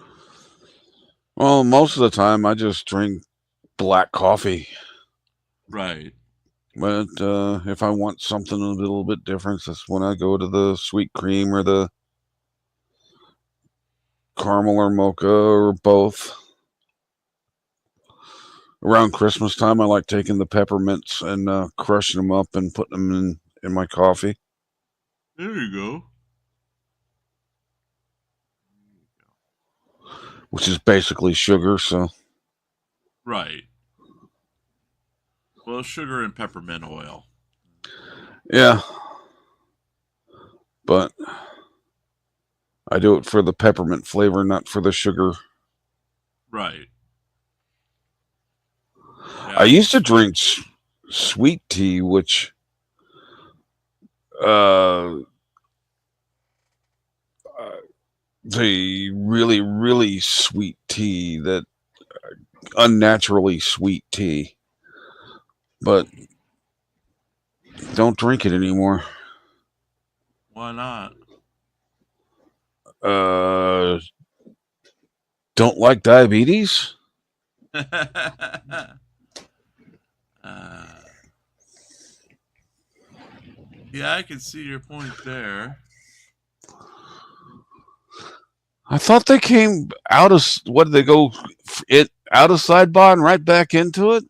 Well, most of the time I just drink black coffee. Right. But if I want something a little bit different, that's when I go to the sweet cream or the caramel or mocha or both. Around Christmas time, I like taking the peppermints and crushing them up and putting them in my coffee. There you go. Which is basically sugar, so. Right. Well, sugar and peppermint oil. Yeah. But I do it for the peppermint flavor, not for the sugar. Right. Yeah, I used to drink sweet tea, which the really, really sweet tea, that unnaturally sweet tea. But don't drink it anymore. Why not? Don't like diabetes? Yeah, I can see your point there. I thought they came out of, what did they go out of sidebar and right back into it?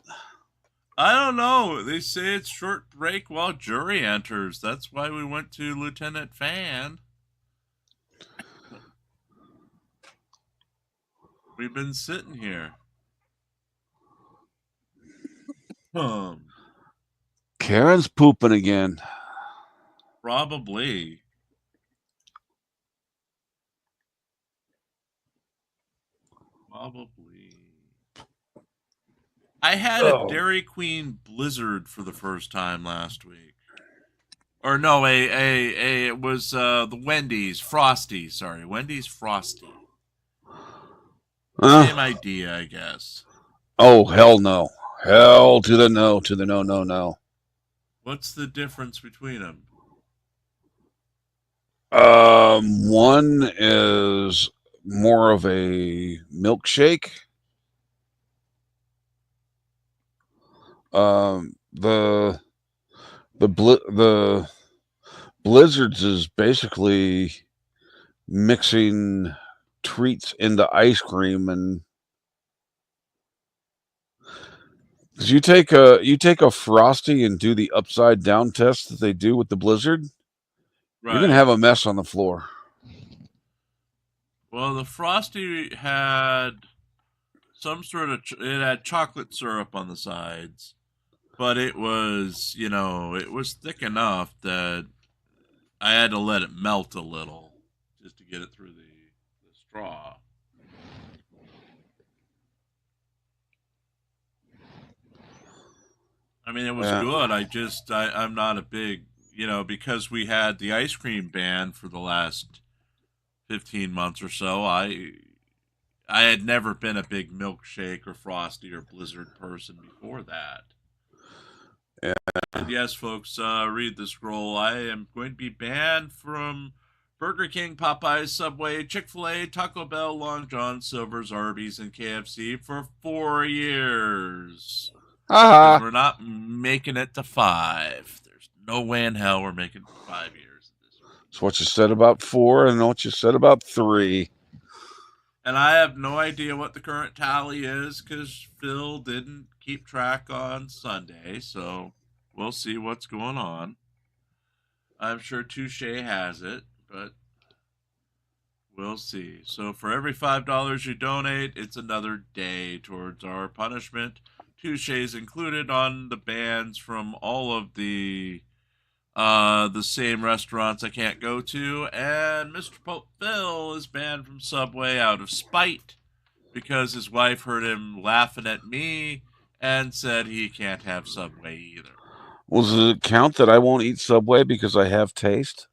I don't know. They say it's short break while jury enters. That's why we went to Lieutenant Fan. We've been sitting here. Karen's pooping again. Probably. I had a Dairy Queen Blizzard for the first time last week. Or no, it was the Wendy's Frosty. Sorry, Wendy's Frosty. Same idea, I guess. Oh, hell no. Hell to the no, to the no, no, no. What's the difference between them? One is more of a milkshake. The Blizzards is basically mixing treats into ice cream, and because you take a Frosty and do the upside down test that they do with the Blizzard, Right. You're gonna have a mess on the floor. Well, the Frosty had some sort of it had chocolate syrup on the sides, but it was, you know, it was thick enough that I had to let it melt a little just to get it through the straw. I mean, it was good. I'm not a big, you know, because we had the ice cream ban for the last 15 months or so. I had never been a big milkshake or Frosty or Blizzard person before that. Yeah. And yes, folks, read the scroll. I am going to be banned from Burger King, Popeyes, Subway, Chick-fil-A, Taco Bell, Long John, Silver's, Arby's, and KFC for 4 years. Because we're not making it to 5. There's no way in hell we're making it to 5 years. It's what you said about 4 and what you said about 3. And I have no idea what the current tally is because Phil didn't keep track on Sunday. So we'll see what's going on. I'm sure Touche has it, but we'll see. So for every $5 you donate, it's another day towards our punishment. Touche's included on the bans from all of the same restaurants I can't go to, and Mr. Pope Phil is banned from Subway out of spite because his wife heard him laughing at me and said he can't have Subway either. Well, does it count that I won't eat Subway because I have taste?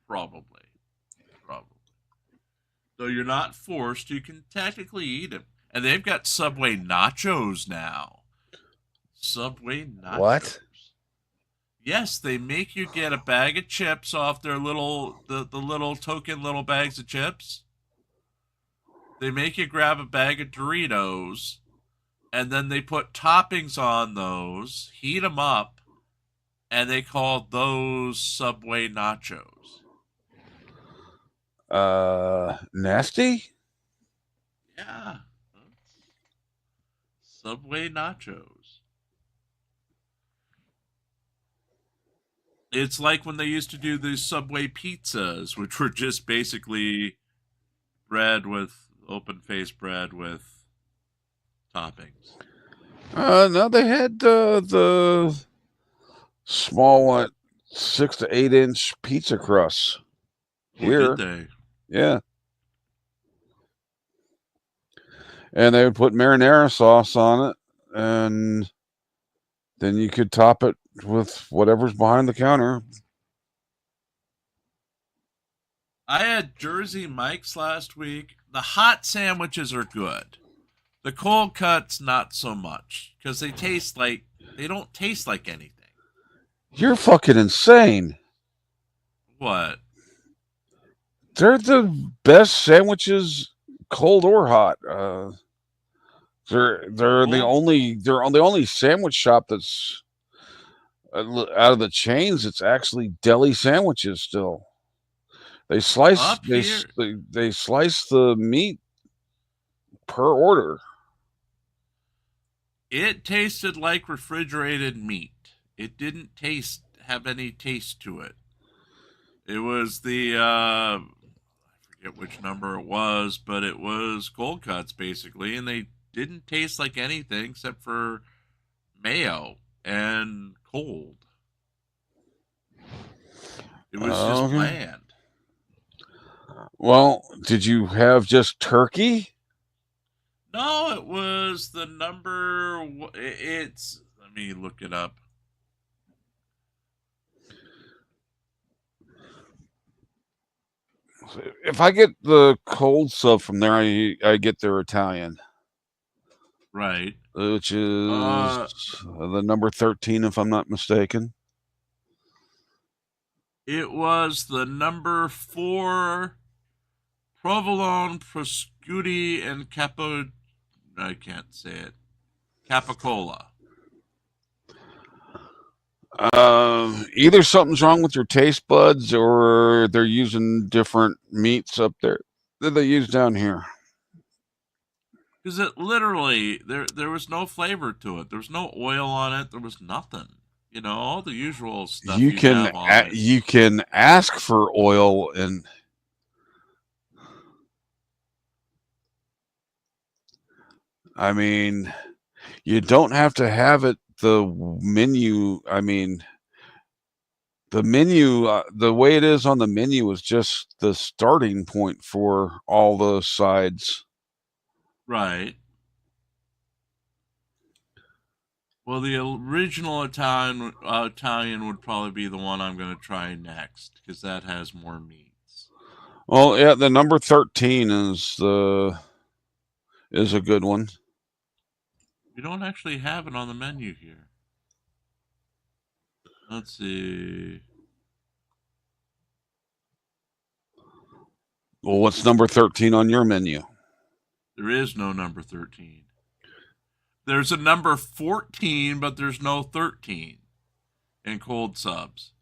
Probably. Though you're not forced, you can technically eat them. And they've got Subway nachos now. Subway nachos. What? Yes, they make you get a bag of chips off their little the little token little bags of chips. They make you grab a bag of Doritos, and then they put toppings on those, heat them up, and they call those Subway nachos. Nasty? Yeah. Subway nachos. It's like when they used to do the Subway pizzas, which were just basically open-faced bread with toppings. No, they had the small 6 to 8 inch pizza crusts here. Well, did they? Yeah. And they would put marinara sauce on it, and then you could top it with whatever's behind the counter. I had Jersey Mike's last week. The hot sandwiches are good. The cold cuts, not so much, because they don't taste like anything. You're fucking insane. What? They're the best sandwiches, cold or hot. They're the only sandwich shop that's out of the chains. It's actually deli sandwiches still. They slice they slice the meat per order. It tasted like refrigerated meat. It didn't have any taste to it. It was the I forget which number it was, but it was cold cuts basically, and they didn't taste like anything except for mayo and cold. It was just bland. Well, did you have just turkey? No, it was the number. Let me look it up. If I get the cold sub from there, I get their Italian. Right. Which is the number 13, if I'm not mistaken. It was the number 4 provolone, prosciutto, and I can't say it. Capicola. Either something's wrong with your taste buds or they're using different meats up there that they use down here. Because it literally, there was no flavor to it. There was no oil on it. There was nothing. You know, all the usual stuff you can ask for oil and I mean, you don't have to have it. The menu, I mean, the menu, the way it is on the menu is just the starting point for all the sides. Right. Well, the original Italian would probably be the one I'm going to try next because that has more meats. Well, yeah, the number 13 is a good one. We don't actually have it on the menu here. Let's see. Well, what's number 13 on your menu? There is no number 13. There's a number 14, but there's no 13 in cold subs.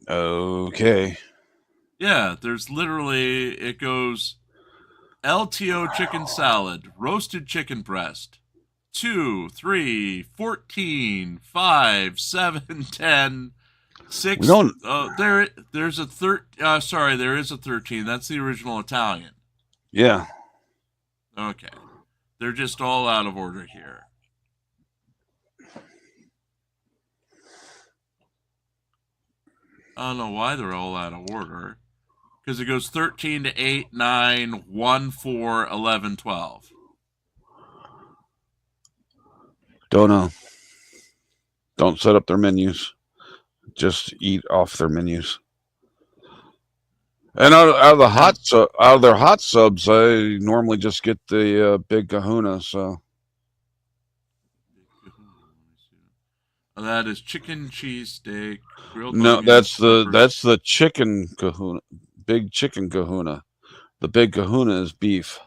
Okay. Yeah, there's literally, it goes LTO chicken salad, roasted chicken breast, 2, 3, 14, 5, 7, 10, 6. There's a there is a 13. That's the original Italian. Yeah. Okay. They're just all out of order here. I don't know why they're all out of order. Because it goes 13 to 8, 9, 1, 4, 11, 12. Don't know. Don't set up their menus. Just eat off their menus. And out of their hot subs, I normally just get the Big Kahuna. So that is chicken cheesesteak. No, that's the chicken Kahuna, Big Chicken Kahuna. The Big Kahuna is beef.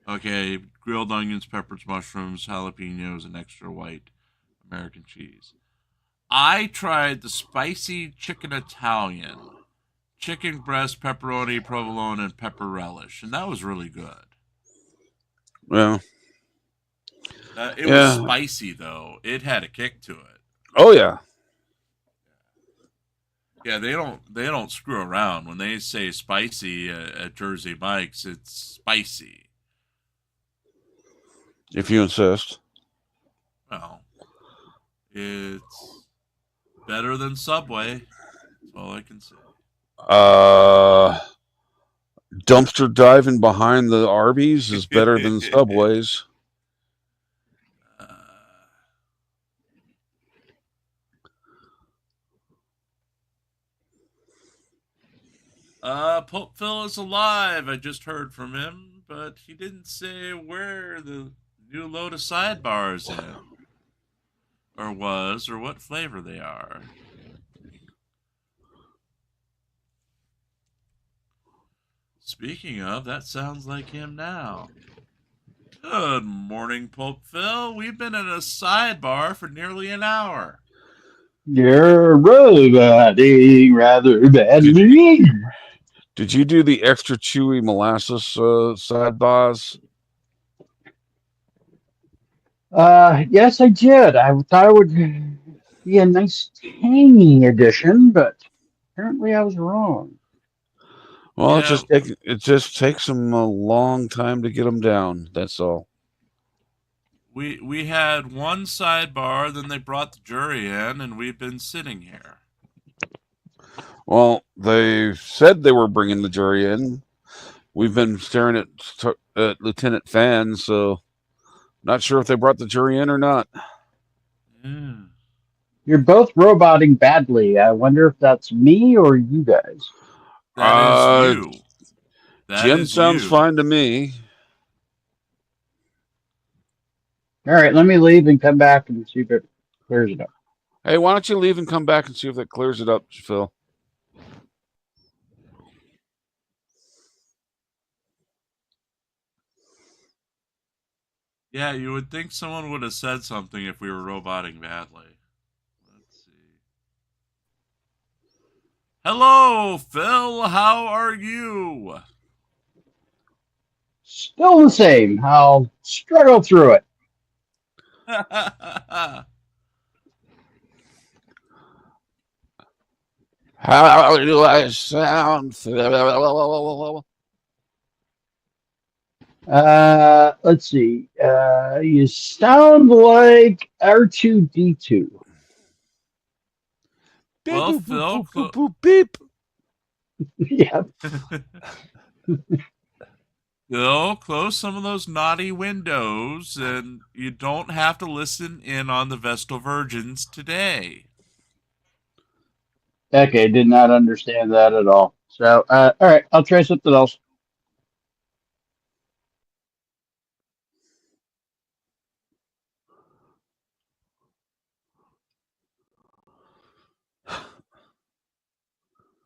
Okay, grilled onions, peppers, mushrooms, jalapenos, and extra white American cheese. I tried the spicy chicken Italian. Chicken breast, pepperoni, provolone, and pepper relish. And that was really good. Well, it was spicy, though. It had a kick to it. Oh, yeah. Yeah, they don't screw around. When they say spicy at Jersey Mike's, it's spicy. If you insist. Well, it's better than Subway. That's all I can say. Dumpster diving behind the Arby's is better than Subway's. Pope Phil is alive. I just heard from him, but he didn't say where the new load of sidebars in, or was, or what flavor they are. Speaking of, that sounds like him now. Good morning, Pope Phil. We've been in a sidebar for nearly an hour. You're roboting rather badly. Did you do the extra chewy molasses sidebars? Yes, I did. I thought it would be a nice tangy addition, but apparently I was wrong. Well, Yeah. it just takes them a long time to get them down. That's all. We had one sidebar, then they brought the jury in, and we've been sitting here. Well, they said they were bringing the jury in. We've been staring at Lieutenant Fan, so not sure if they brought the jury in or not. Yeah. You're both roboting badly. I wonder if that's me or you guys. That is you. Jim sounds fine to me. All right, let me leave and come back and see if it clears it up. Hey, why don't you leave and come back and see if that clears it up, Phil? Yeah, you would think someone would have said something if we were roboting badly. Let's see. Hello, Phil. How are you? Still the same. I'll struggle through it. How do I sound, Phil? Let's see. You sound like R2D2. Well, Phil, beep. Yeah. Phil, close some of those naughty windows, and you don't have to listen in on the Vestal Virgins today. Okay, did not understand that at all. So, all right, I'll try something else.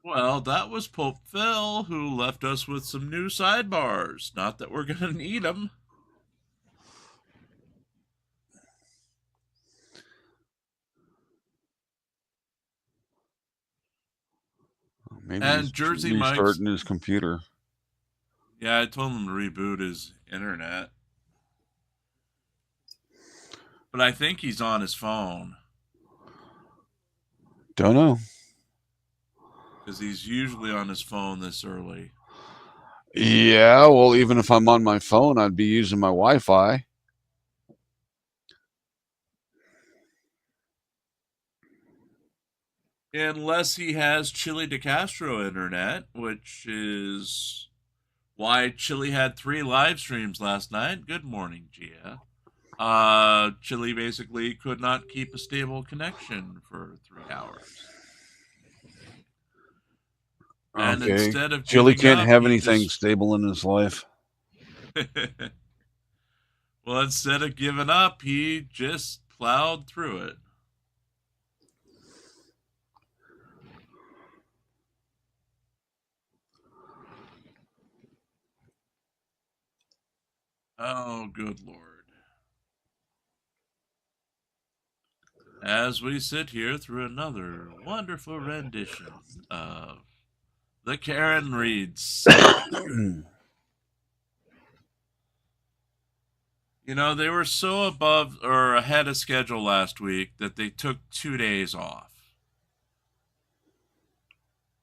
Well, that was Pope Phil, who left us with some new sidebars. Not that we're going to need them. Maybe And he's Jersey Mike's restarting his computer. Yeah, I told him to reboot his internet. But I think he's on his phone. Don't know. Because he's usually on his phone this early. Yeah, well, even if I'm on my phone, I'd be using my Wi-Fi. Unless he has Chili DeCastro internet, which is why Chili had 3 live streams last night. Good morning, Gia. Chili basically could not keep a stable connection for 3 hours. And Okay. instead of Chili giving can't up, have he anything just... stable in his life. Well, instead of giving up, he just plowed through it. Oh, good Lord. As we sit here through another wonderful rendition of the Karen Reads. You know, they were so above or ahead of schedule last week that they took 2 days off.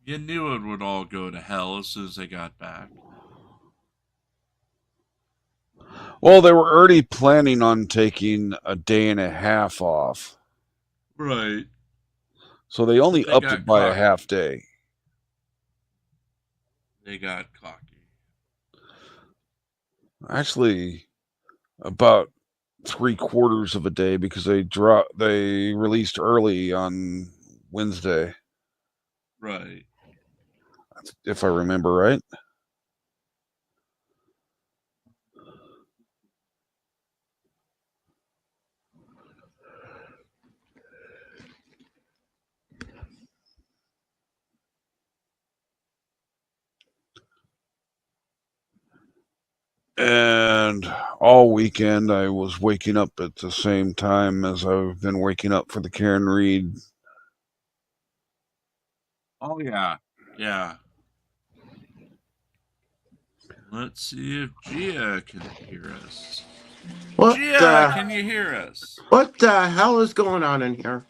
You knew it would all go to hell as soon as they got back. Well, they were already planning on taking a day and a half off. Right. So they only upped it by a half day. They got cocky. Actually, about 3/4 of a day because they released early on Wednesday. Right. I if I remember right. And all weekend I was waking up at the same time as I've been waking up for the Karen Reed. Oh, yeah. Yeah. Let's see if Gia can hear us. What Gia, can you hear us? what the hell is going on in here?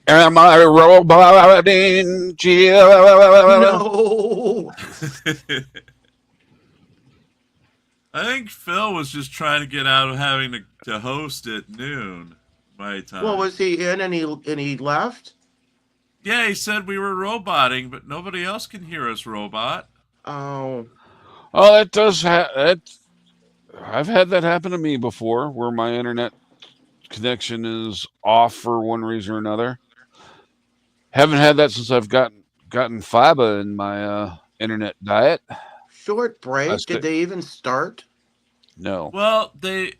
Am I roboting? No. I think Phil was just trying to get out of having to host at noon my time. Well, was he in and he left? Yeah, he said we were roboting, but nobody else can hear us, robot. Oh. Oh, that does I've had that happen to me before, where my internet connection is off for one reason or another. Haven't had that since I've gotten fiber in my internet diet. Short break? Did they even start? No. Well, they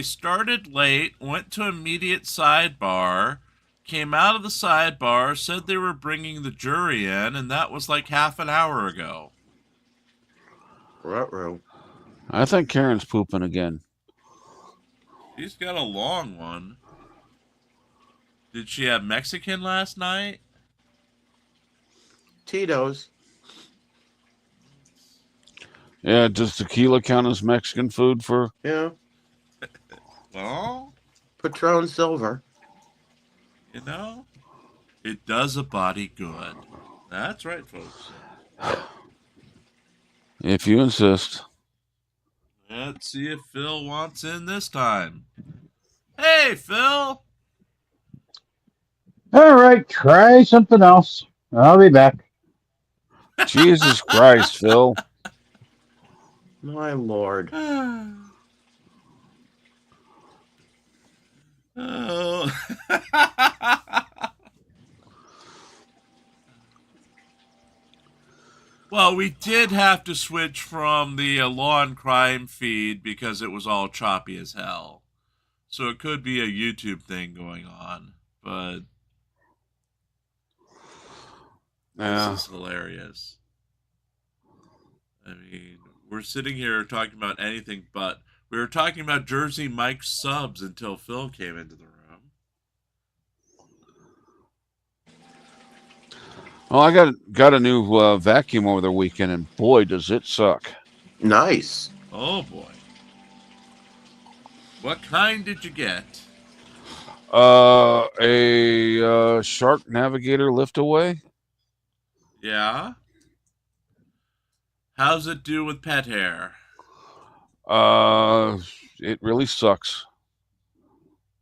started late, went to immediate sidebar, came out of the sidebar, said they were bringing the jury in, and that was like half an hour ago. Ruh-roh. I think Karen's pooping again. She's got a long one. Did she have Mexican last night? Tito's. Yeah, does tequila count as Mexican food for? Yeah. Well, Patron Silver. you know, it does a body good. That's right, folks. If you insist. Let's see if Phil wants in this time. Hey, Phil! All right, try something else. I'll be back. Jesus Christ, Phil. My lord. Oh. Well, we did have to switch from the law and crime feed because it was all choppy as hell. So it could be a YouTube thing going on, but Yeah. this is hilarious. I mean, we're sitting here talking about anything but. We were talking about Jersey Mike's subs until Phil came into the room. Well, I got a new vacuum over the weekend, and boy, does it suck. Nice. Oh boy. What kind did you get? A Shark Navigator lift away. Yeah? How's it do with pet hair? It really sucks.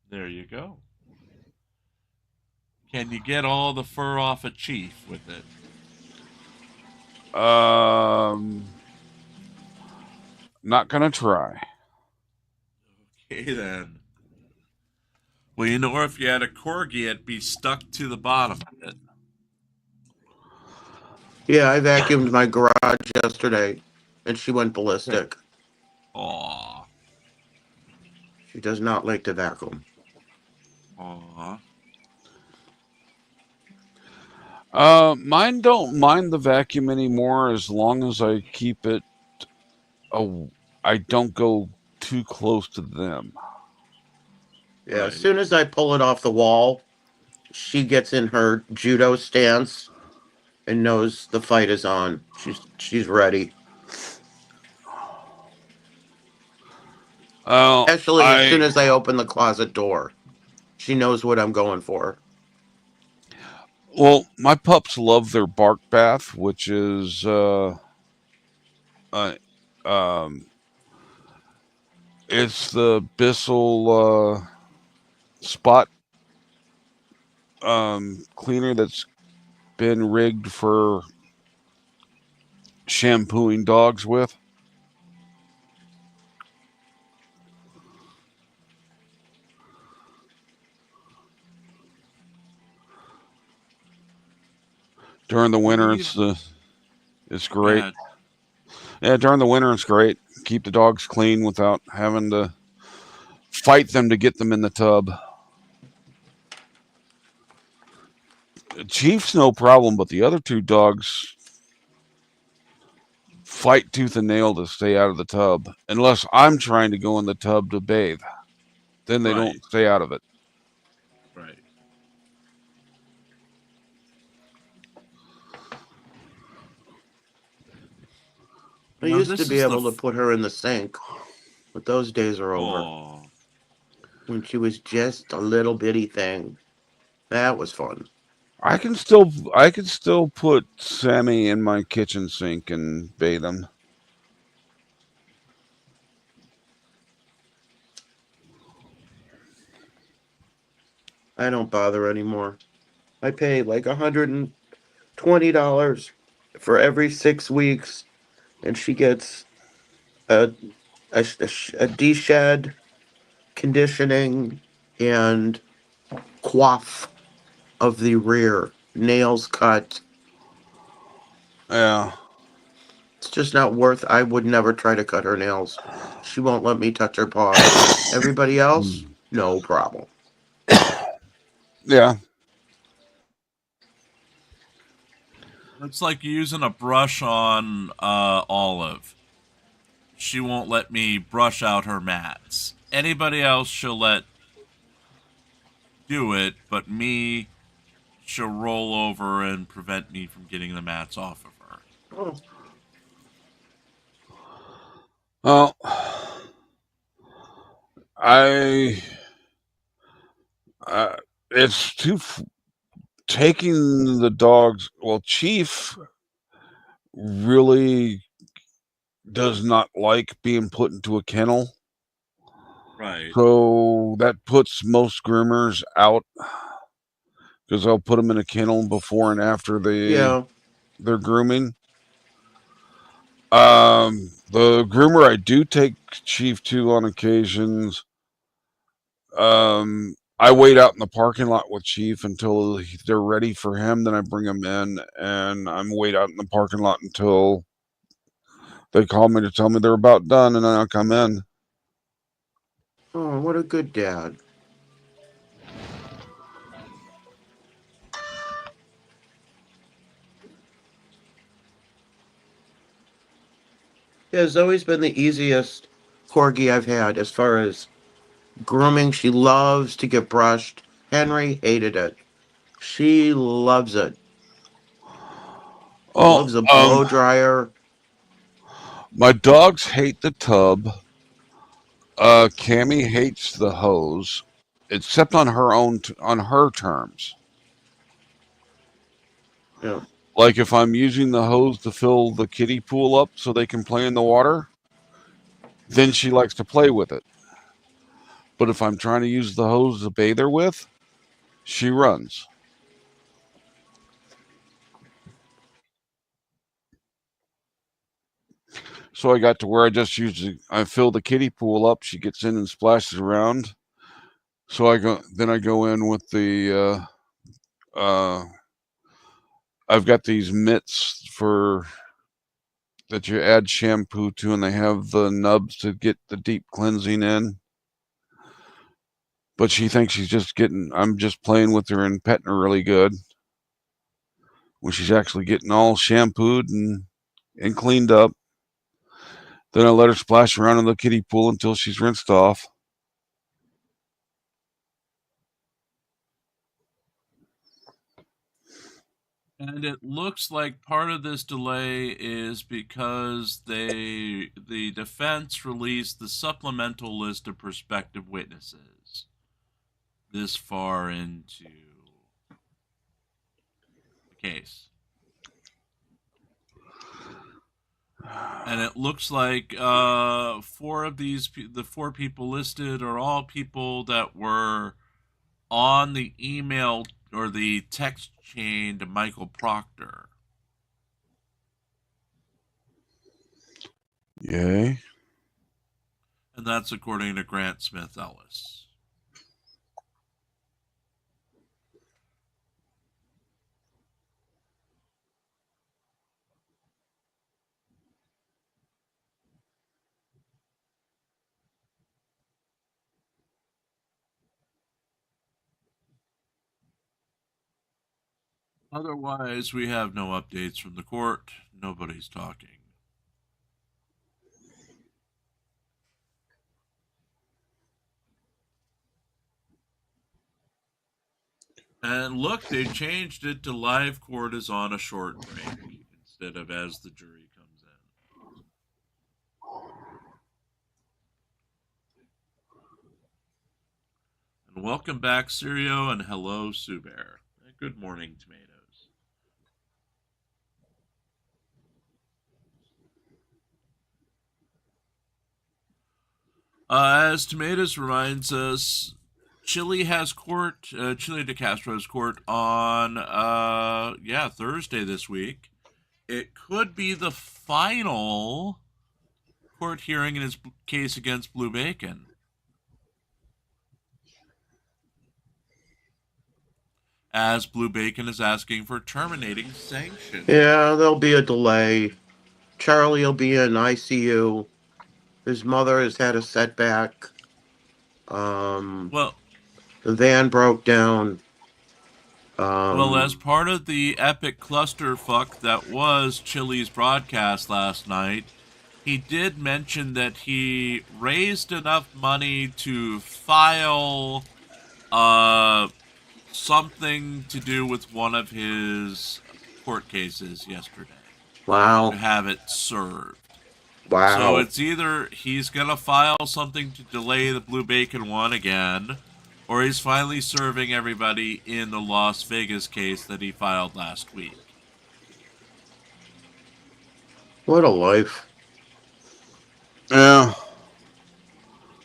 There you go. Can you get all the fur off a chief with it? Not gonna try. Okay, then. Well, you know, if you had a corgi, it'd be stuck to the bottom of it. Yeah, I vacuumed my garage yesterday, and she went ballistic. Aw. She does not like to vacuum. Aw. Mine don't mind the vacuum anymore as long as I keep it. I don't go too close to them. Yeah, Right. as soon as I pull it off the wall, she gets in her judo stance and knows the fight is on. She's ready. Actually, as soon as I open the closet door, she knows what I'm going for. Well, my pups love their bark bath, which is it's the Bissell spot cleaner that's been rigged for shampooing dogs with. During the winter, believe- it's great. Yeah, Yeah, during the winter, it's great. Keep the dogs clean without having to fight them to get them in the tub. Chief's no problem, but the other two dogs fight tooth and nail to stay out of the tub. Unless I'm trying to go in the tub to bathe. Then they don't stay out of it. right. I Now, used this to be is the able to put her in the sink, but those days are over. Oh, When she was just a little bitty thing. That was fun. I can still put Sammy in my kitchen sink and bathe him. I don't bother anymore. I pay like $120 for every 6 weeks, and she gets a de-shed, conditioning, and coif of the rear, nails cut. Yeah. It's just not worth. I would never try to cut her nails. She won't let me touch her paws. Everybody else, no problem. Yeah. it's like using a brush on Olive. She won't let me brush out her mats. Anybody else she'll let do it, but me, she'll roll over and prevent me from getting the mats off of her. Oh, Well, it's taking the dogs. Well, Chief really does not like being put into a kennel. Right. So that puts most groomers out because they'll put them in a kennel before and after yeah. they're grooming. The groomer I do take Chief to on occasions. I wait out in the parking lot with Chief until they're ready for him. Then I bring him in, and I'm wait out in the parking lot until they call me to tell me they're about done, and then I'll come in. Oh, what a good dad. Yeah, Zoe's been the easiest corgi I've had as far as grooming. She loves to get brushed. Henry hated it. She loves it. Oh, Loves a blow dryer. my dogs hate the tub. Cammy hates the hose, except on her terms. Yeah. Like if I'm using the hose to fill the kiddie pool up so they can play in the water, then she likes to play with it. But if I'm trying to use the hose to bathe her with, she runs. So I got to where I fill the kiddie pool up. She gets in and splashes around. So I go in with the I've got these mitts that you add shampoo to, and they have the nubs to get the deep cleansing in. But she thinks I'm just playing with her and petting her really good, when she's actually getting all shampooed and cleaned up. Then I let her splash around in the kiddie pool until she's rinsed off. And it looks like part of this delay is because the defense released the supplemental list of prospective witnesses this far into the case. And it looks like the 4 people listed are all people that were on the email or the text chain to Michael Proctor. Yay. And that's according to Grant Smith Ellis. Otherwise, we have no updates from the court. Nobody's talking. And look, they changed it to live court is on a short break instead of as the jury comes in. And welcome back, Sirio, and hello, Sue Bear. Good morning, Tomatoes. As Tomatoes reminds us, Chile has court, Chile de Castro's court on, Thursday this week. It could be the final court hearing in his case against Blue Bacon. As Blue Bacon is asking for terminating sanctions. Yeah, there'll be a delay. Charlie will be in ICU. His mother has had a setback. Well, the van broke down. Well, as part of the epic clusterfuck that was Chili's broadcast last night, he did mention that he raised enough money to file something to do with one of his court cases yesterday. Wow. To have it served. Wow. So it's either he's going to file something to delay the Blue Bacon one again, or he's finally serving everybody in the Las Vegas case that he filed last week. What a life. Yeah.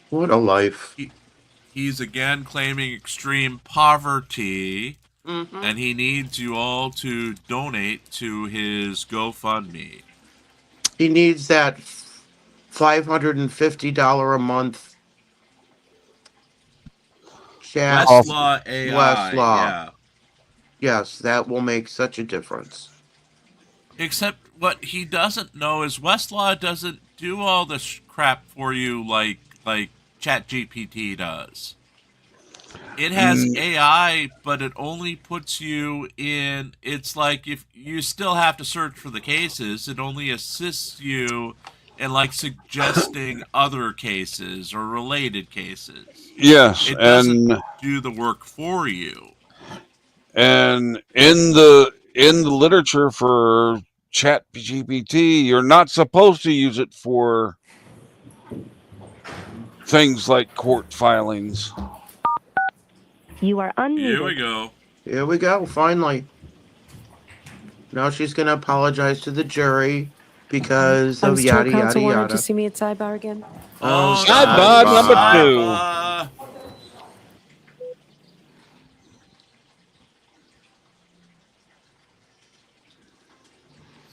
What a life. He's again claiming extreme poverty, Mm-hmm. and he needs you all to donate to his GoFundMe. He needs that $550 a month chat. Westlaw AI. Westlaw. Yeah. Yes, that will make such a difference. Except what he doesn't know is Westlaw doesn't do all this crap for you like ChatGPT does. It has AI, but it only puts you in. It's like if you still have to search for the cases, it only assists you in like suggesting other cases or related cases. Yes, it doesn't do the work for you. And in the literature for ChatGPT, you're not supposed to use it for things like court filings. You are unmuted. Here we go. Here we go, finally. Now she's going to apologize to the jury because of yada, yada, counsel yada. wanted to see me at sidebar again. Oh, sidebar number sidebar.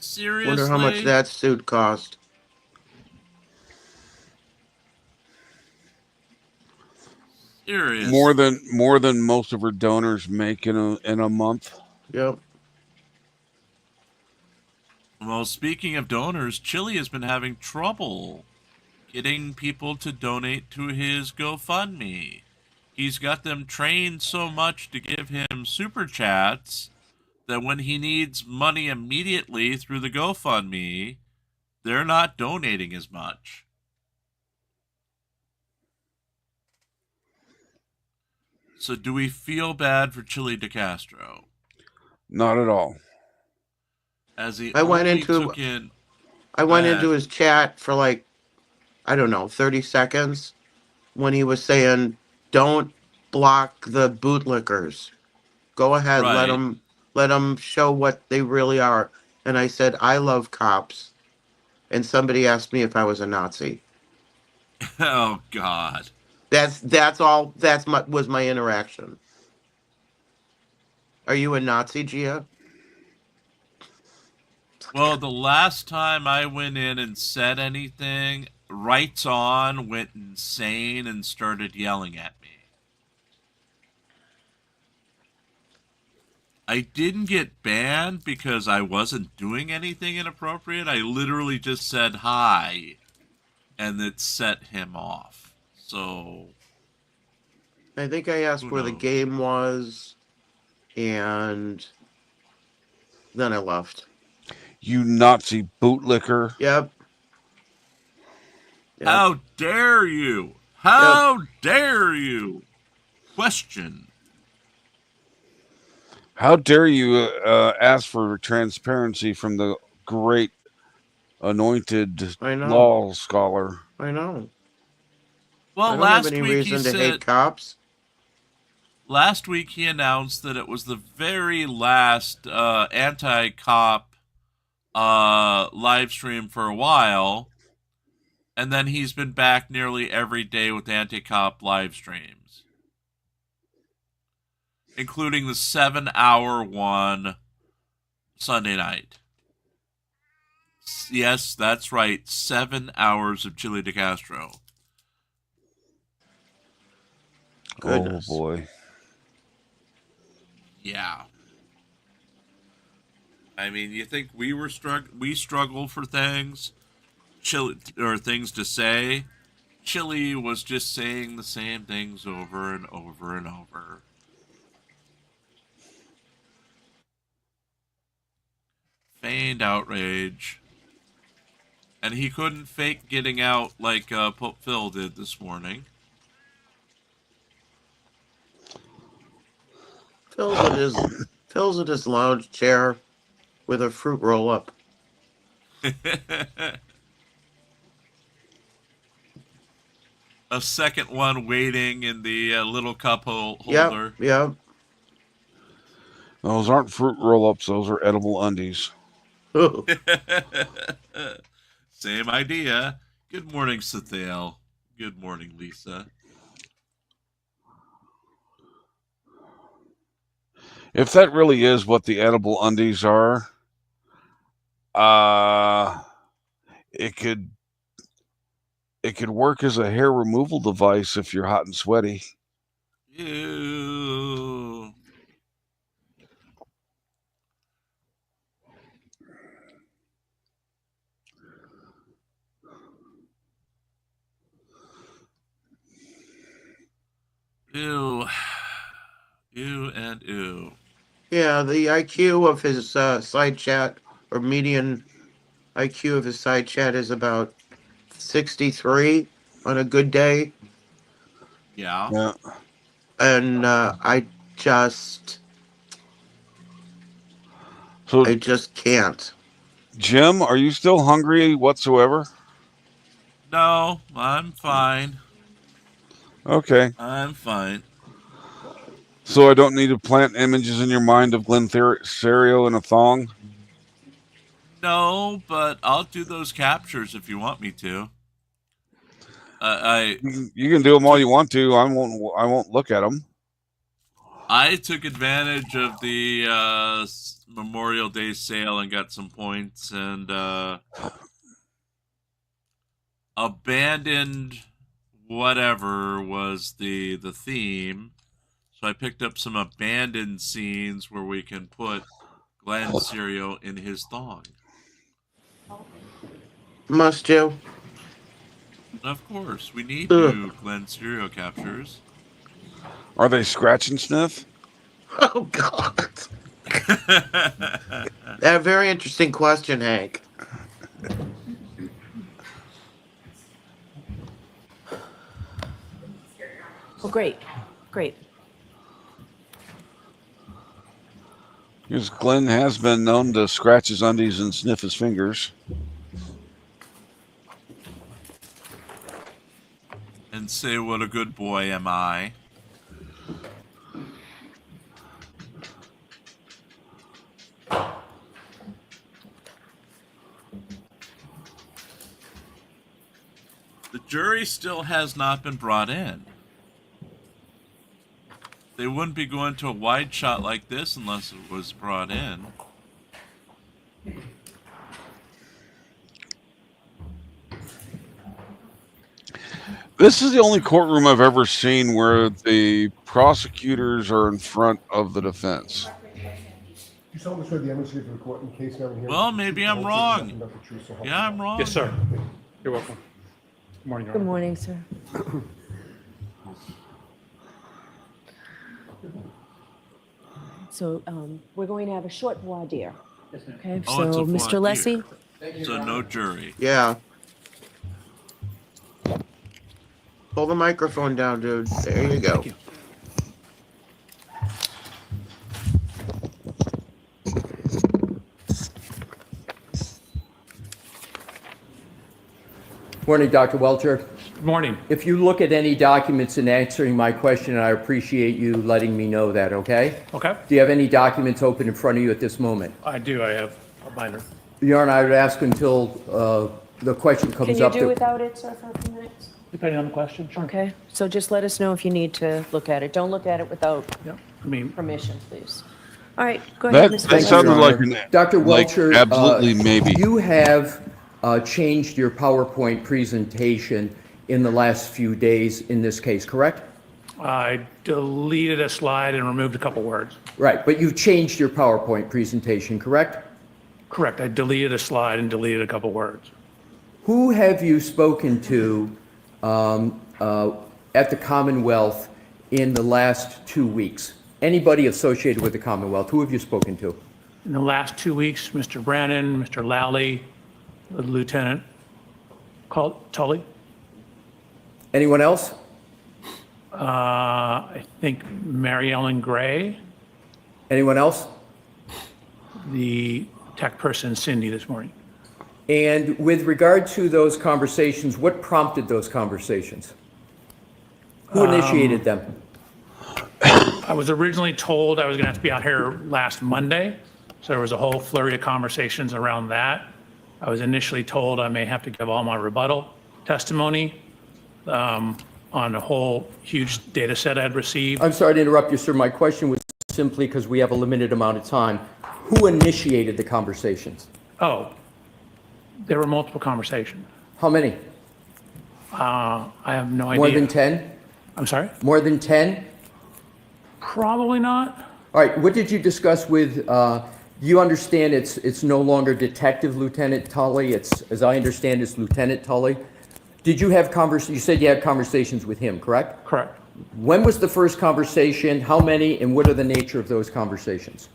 2. Seriously? Wonder how much that suit cost. Seriously? More than most of her donors make in a month. Yep. Well, speaking of donors, Chili has been having trouble getting people to donate to his GoFundMe. He's got them trained so much to give him super chats that when he needs money immediately through the GoFundMe, they're not donating as much. So do we feel bad for Chili de Castro? Not at all. As he I went only into took in... I went into his chat for like, I don't know, 30 seconds when he was saying, don't block the bootlickers. Go ahead, Right. let them show what they really are. And I said, I love cops. And somebody asked me if I was a Nazi. Oh, God. That's all. Was my interaction. Are you a Nazi, Gia? Well, the last time I went in and said anything, Rights On went insane and started yelling at me. I didn't get banned because I wasn't doing anything inappropriate. I literally just said hi, and it set him off. So... I think I asked where the game was, and Then I left. You Nazi bootlicker. Yep. Yep. How dare you? How dare you? Question. How dare you ask for transparency from the great anointed I know. law scholar? I know. Well, I don't last have any week reason he to hate said. cops. Last week he announced that it was the very last anti-cop live stream for a while, and then he's been back nearly every day with anti-cop live streams, including the 7-hour one Sunday night. Yes, that's right, 7 hours of Chili De Castro. Goodness. Oh boy. Yeah. I mean, you think we struggle for things, Chili, or things to say. Chili was just saying the same things over and over and over. Feigned outrage. And he couldn't fake getting out like Pope Phil did this morning. Phil's at his lounge chair with a fruit roll up. A second one waiting in the little cup holder. Yep. Those aren't fruit roll-ups. Those are edible undies. Same idea. Good morning, Sathale. Good morning, Lisa. If that really is what the edible undies are, it could work as a hair removal device if you're hot and sweaty. Ew. Ew. Ew and ew. Yeah, the IQ of his side chat, or median IQ of his side chat, is about 63 on a good day. Yeah. Yeah. And I just can't. Jim, are you still hungry whatsoever? No, I'm fine. Okay. I'm fine. So I don't need to plant images in your mind of Glenn Serio in a thong? No, but I'll do those captures if you want me to. You can do them all you want to. I won't look at them. I took advantage of the Memorial Day sale and got some points, and abandoned whatever was the theme. So I picked up some abandoned scenes where we can put Glenn Serio in his thong. Must you? Of course, we need new Glenn Serio captures. Are they scratch and sniff? Oh, God. A very interesting question, Hank. Oh, great. Great. Because Glenn has been known to scratch his undies and sniff his fingers. And say, what a good boy am I. The jury still has not been brought in. They wouldn't be going to a wide shot like this unless it was brought in. This is the only courtroom I've ever seen where the prosecutors are in front of the defense. Well, maybe I'm wrong. Yeah, I'm wrong. Yes, sir. You're welcome. Good morning, Your Good Honor. morning, sir. So we're going to have a short voir dire. Okay, Oh, it's a so Mr. voir Lessie? dire. So no jury. Yeah. Pull the microphone down, dude. There you go. Morning, Dr. Welcher. Good morning. If you look at any documents in answering my question, I appreciate you letting me know that, okay? Okay, Do you have any documents open in front of you at this moment? I do. I have a binder. Your Honor, I would ask until the question Can comes you up. do to- without it, sir, for a few minutes? Depending on the question, sure. Okay, so just let us know if you need to look at it. Don't look at it without Yeah, I mean, permission, please. All right, go ahead, That, Mr. that Lessie. sounded like an Dr. like Welcher, absolutely maybe. You have changed your PowerPoint presentation in the last few days in this case, correct? I deleted a slide and removed a couple words. Right, but you've changed your PowerPoint presentation, correct? Correct, I deleted a slide and deleted a couple words. Who have you spoken to at the Commonwealth in the last 2 weeks? Anybody associated with the Commonwealth, who have you spoken to? In the last 2 weeks, Mr. Brannon, Mr. Lally, Lieutenant Tully, Anyone else? I think Mary Ellen Gray, Anyone else? the tech person Cindy this morning. And with regard to those conversations, what prompted those conversations? Who initiated them? I was originally told I was going to have to be out here last Monday, so there was a whole flurry of conversations around that. I was initially told I may have to give all my rebuttal testimony on a whole huge data set I'd received. I'm sorry to interrupt you, sir. My question was simply because we have a limited amount of time. Who initiated the conversations? Oh, there were multiple conversations. How many? I have no idea. More than 10? I'm sorry? More than 10? Probably not. All right, what did you discuss with, you understand it's no longer Detective Lieutenant Tully, it's, as I understand, it's Lieutenant Tully. Did you have you said you had conversations with him, correct? Correct. When was the first conversation, how many, and what are the nature of those conversations?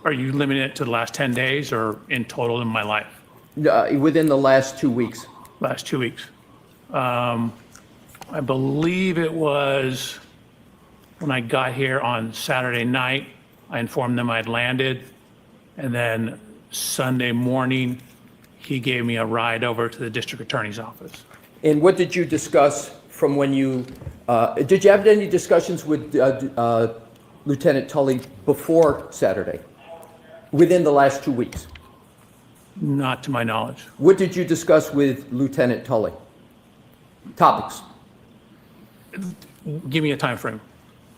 Are you limiting it to the last 10 days or in total in my life? Within the last 2 weeks. Last 2 weeks. I believe it was when I got here on Saturday night, I informed them I'd landed. And then Sunday morning, he gave me a ride over to the district attorney's office. And what did you discuss from when you, did you have any discussions with Lieutenant Tully before Saturday? Within the last 2 weeks? Not to my knowledge. What did you discuss with Lieutenant Tully? Topics? Give me a time frame.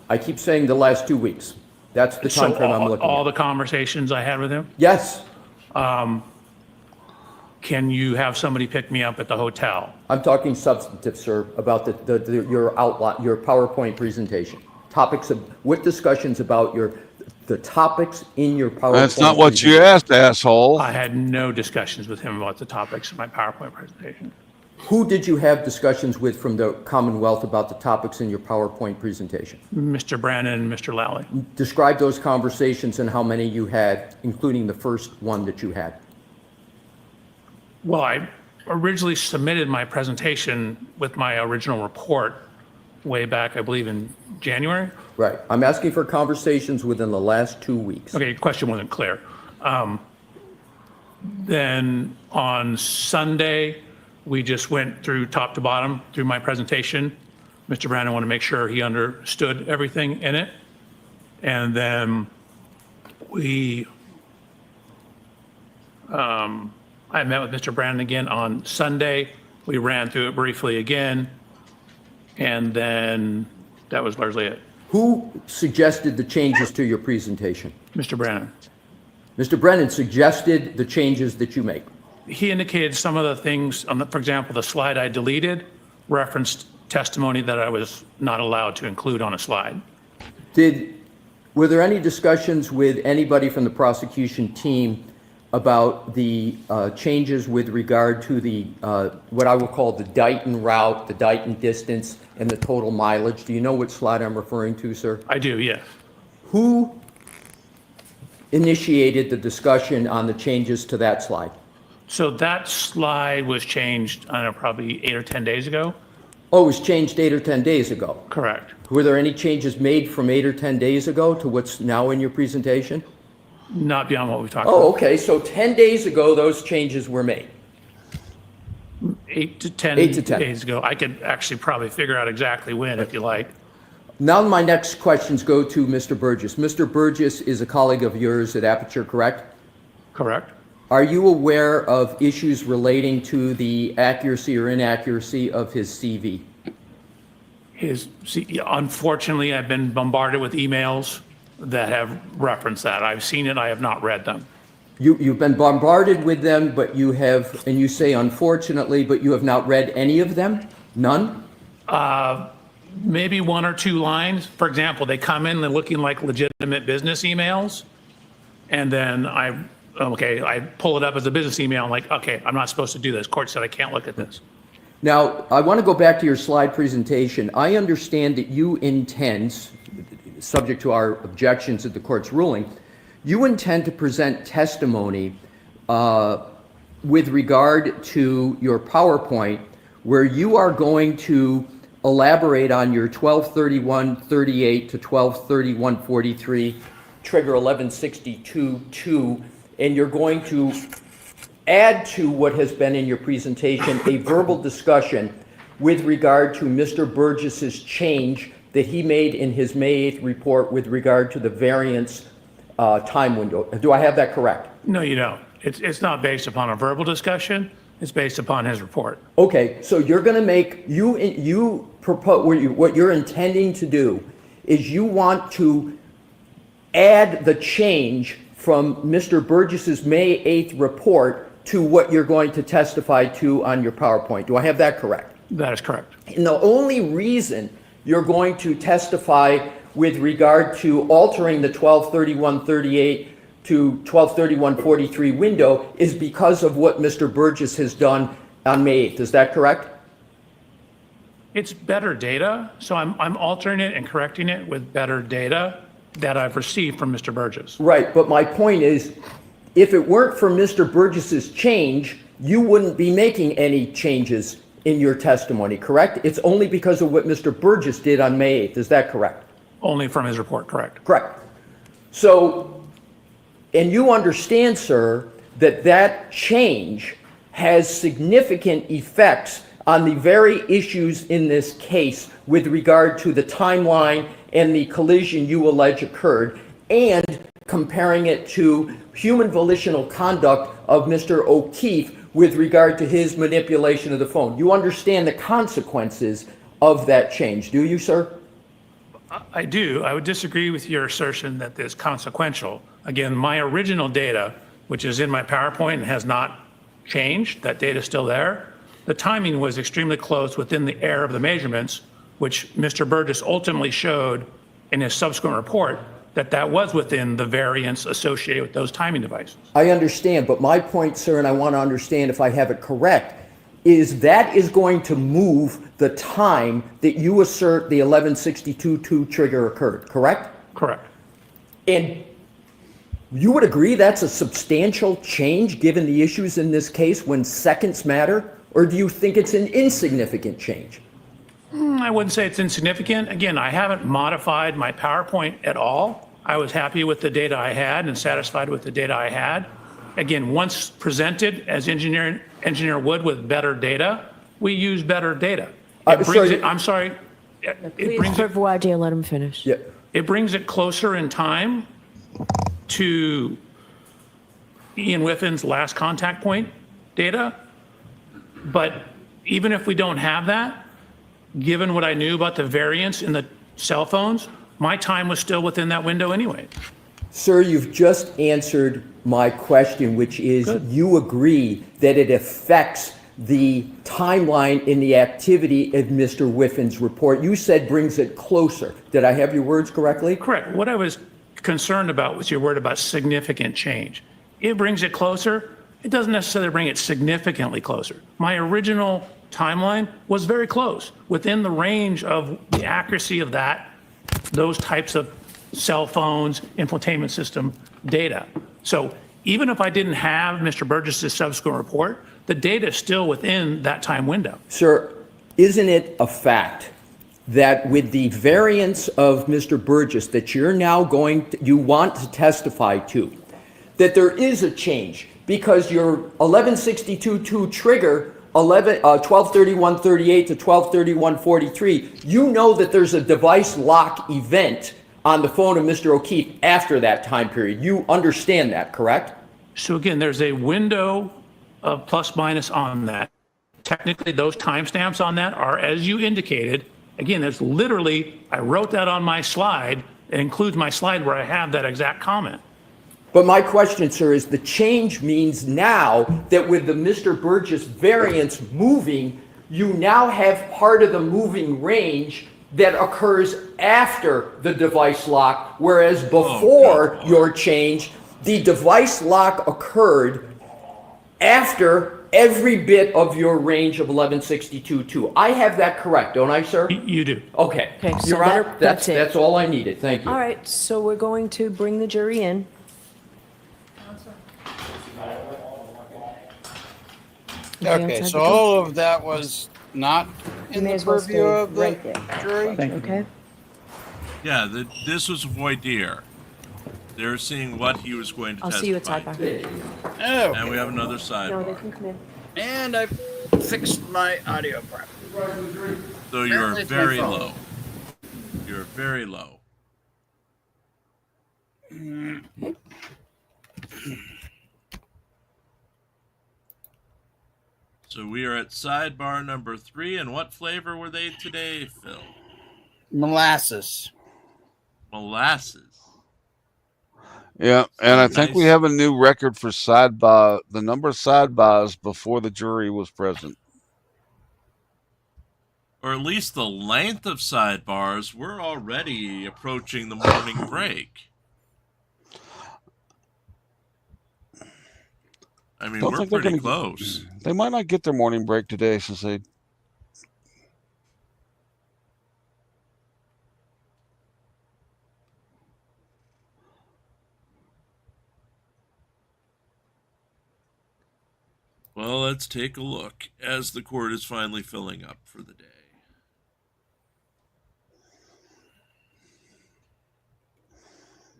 I keep saying the last 2 weeks. That's the time frame I'm looking all at. the conversations I had with him, Yes, can you have somebody pick me up at the hotel? I'm talking substantive, sir, about your outline, your PowerPoint presentation. Topics of, what discussions about the topics in your PowerPoint? That's not what you asked, asshole. I had no discussions with him about the topics of my PowerPoint presentation. Who did you have discussions with from the Commonwealth about the topics in your PowerPoint presentation? Mr. Brannon and Mr. Lally. Describe those conversations and how many you had, including the first one that you had. Well, I originally submitted my presentation with my original report way back, I believe, in January. Right. I'm asking for conversations within the last 2 weeks. Okay, your question wasn't clear. Then on Sunday, we just went through top to bottom through my presentation. Mr. Brandon wanted to make sure he understood everything in it. And then I met with Mr. Brandon again on Sunday. We ran through it briefly again. And then that was largely it. Who suggested the changes to your presentation? Mr. Brandon. Mr. Brennan suggested the changes that you make. He indicated some of the things, for example, the slide I deleted referenced testimony that I was not allowed to include on a slide. Were there any discussions with anybody from the prosecution team about the changes with regard to the, what I will call the Dighton route, the Dighton distance, and the total mileage? Do you know what slide I'm referring to, sir? I do, yes. Who initiated the discussion on the changes to that slide? So that slide was changed, I don't know, probably 8 or 10 days ago. Oh, it was changed 8 or 10 days ago. Correct. Were there any changes made from 8 or 10 days ago to what's now in your presentation? Not beyond what we talked Oh, about. okay, so 10 days ago, those changes were made. 8 to 10 8 to 10. days ago. I could actually probably figure out exactly when if you like. Now my next questions go to Mr. Burgess. Mr. Burgess is a colleague of yours at Aperture, correct? Correct. Are you aware of issues relating to the accuracy or inaccuracy of his CV? Unfortunately, I've been bombarded with emails that have referenced that. I've seen it, I have not read them. You've been bombarded with them, but you have, and you say unfortunately, but you have not read any of them? None? Maybe 1 or 2 lines. For example, they come in, they're looking like legitimate business emails. And then I pull it up as a business email. I'm like, okay, I'm not supposed to do this. Court said I can't look at this. Now, I want to go back to your slide presentation. I understand that you intend, subject to our objections at the court's ruling, you intend to present testimony with regard to your PowerPoint where you are going to elaborate on your 1231.38 to 1231.43 trigger 1162.2, and you're going to add to what has been in your presentation a verbal discussion with regard to Mr. Burgess's change that he made in his May 8th report with regard to the variance time window. Do I have that correct? No, you don't. It's not based upon a verbal discussion. It's based upon his report. Okay, so you're going to make, you propose, what you're intending to do is you want to add the change from Mr. Burgess's May 8th report to what you're going to testify to on your PowerPoint. Do I have that correct? That is correct. And the only reason you're going to testify with regard to altering the 1231.38 to 1231.43 window is because of what Mr. Burgess has done on May 8th. Is that correct? It's better data, so I'm altering it and correcting it with better data that I've received from Mr. Burgess. Right, but my point is, if it weren't for Mr. Burgess's change, you wouldn't be making any changes in your testimony, correct? It's only because of what Mr. Burgess did on May 8th. Is that correct? Only from his report, correct. Correct. So, and you understand, sir, that that change has significant effects on the very issues in this case with regard to the timeline and the collision you allege occurred, and comparing it to human volitional conduct of Mr. O'Keefe with regard to his manipulation of the phone. You understand the consequences of that change, do you, sir? I do. I would disagree with your assertion that it's consequential. Again, my original data, which is in my PowerPoint and has not changed, that data is still there. The timing was extremely close within the error of the measurements, which Mr. Burgess ultimately showed in his subsequent report that was within the variance associated with those timing devices. I understand, but my point, sir, and I want to understand if I have it correct, is that is going to move the time that you assert the 1162.2 trigger occurred, correct? Correct. And you would agree that's a substantial change given the issues in this case when seconds matter? Or do you think it's an insignificant change? I wouldn't say it's insignificant. Again, I haven't modified my PowerPoint at all. I was happy with the data I had and satisfied with the data I had. Again, once presented as engineer would with better data, we use better data. I'm sorry. Please, for Vawadja, let him finish. Yeah. It brings it closer in time to Ian Whiffin's last contact point data. But even if we don't have that, given what I knew about the variance in the cell phones, my time was still within that window anyway. Sir, you've just answered my question, which is you agree that it affects the timeline in the activity of Mr. Whiffin's report. You said brings it closer. Did I have your words correctly? Correct. What I was concerned about was your word about significant change. It brings it closer. It doesn't necessarily bring it significantly closer. My original timeline was very close, within the range of the accuracy of those types of cell phones, infotainment system data. So even if I didn't have Mr. Burgess's subsequent report, the data is still within that time window. Sir, isn't it a fact that with the variance of Mr. Burgess that you're now you want to testify to, that there is a change because your 1162.2 trigger 1231.38 to 1231.43, you know that there's a device lock event on the phone of Mr. O'Keefe after that time period. You understand that, correct? So again, there's a window of plus minus on that. Technically, those timestamps on that are, as you indicated, again, there's literally, I wrote that on my slide. It includes my slide where I have that exact comment. But my question, sir, is the change means now that with the Mr. Burgess variance moving, you now have part of the moving range that occurs after the device lock, whereas before your change, the device lock occurred after every bit of your range of 1162.2. I have that correct, don't I, sir? You do. Okay. Okay, so Your Honor, that's it. that's all I needed. Thank you. All right, so we're going to bring the jury in. Okay, so all of that was not You in may the as well purview stay of the right there. jury? Okay? Yeah, this was voir dire. They're seeing what he was going to I'll testify see you at sidebar. Okay. And we have another No, they sidebar. can come in. And I fixed my audio problem. So you're Apparently it's my very phone. low. You're very low. So we are at sidebar number 3, and what flavor were they today, Phil? Molasses. Molasses. Yeah, and I think we Nice. have a new record for sidebar, the number of sidebars before the jury was present. Or at least the length of sidebars. We're already approaching the morning break. I mean, Don't we're think they're pretty gonna- close. They might not get their morning break today since they. Well, let's take a look as the court is finally filling up for the day.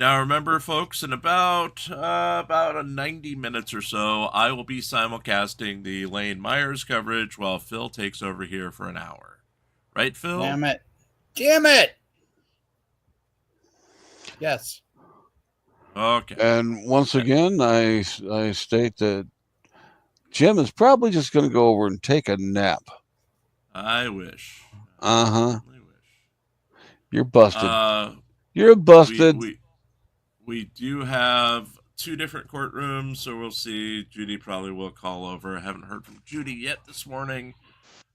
Now, remember, folks, in about 90 minutes or so, I will be simulcasting the Lane Myers coverage while Phil takes over here for an hour. Right, Phil? Damn it. Damn it! Yes. Okay. And once again, I state that Jim is probably just going to go over and take a nap. I wish. Uh-huh. I wish. You're busted. You're busted. We do have 2 different courtrooms, so we'll see. Judy probably will call over. I haven't heard from Judy yet this morning.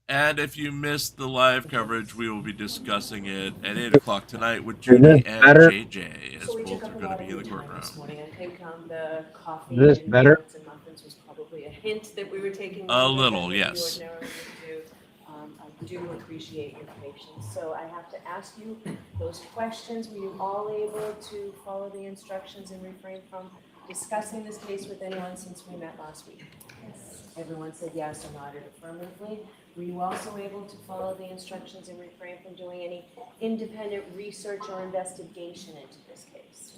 And if you missed the live coverage, we will be discussing it at 8 o'clock tonight with Judy and JJ, as both are going to be in the courtroom. This morning, I think the coffee Is this and better? donuts and muffins was probably a hint that we were taking A longer little, than we yes. ordinarily do. I do appreciate your patience. So I have to ask you those questions. Were you all able to follow the instructions and refrain from discussing this case with anyone since we met last week? Yes. Everyone said yes or nodded affirmatively. Were you also able to follow the instructions and refrain from doing any independent research or investigation into this case?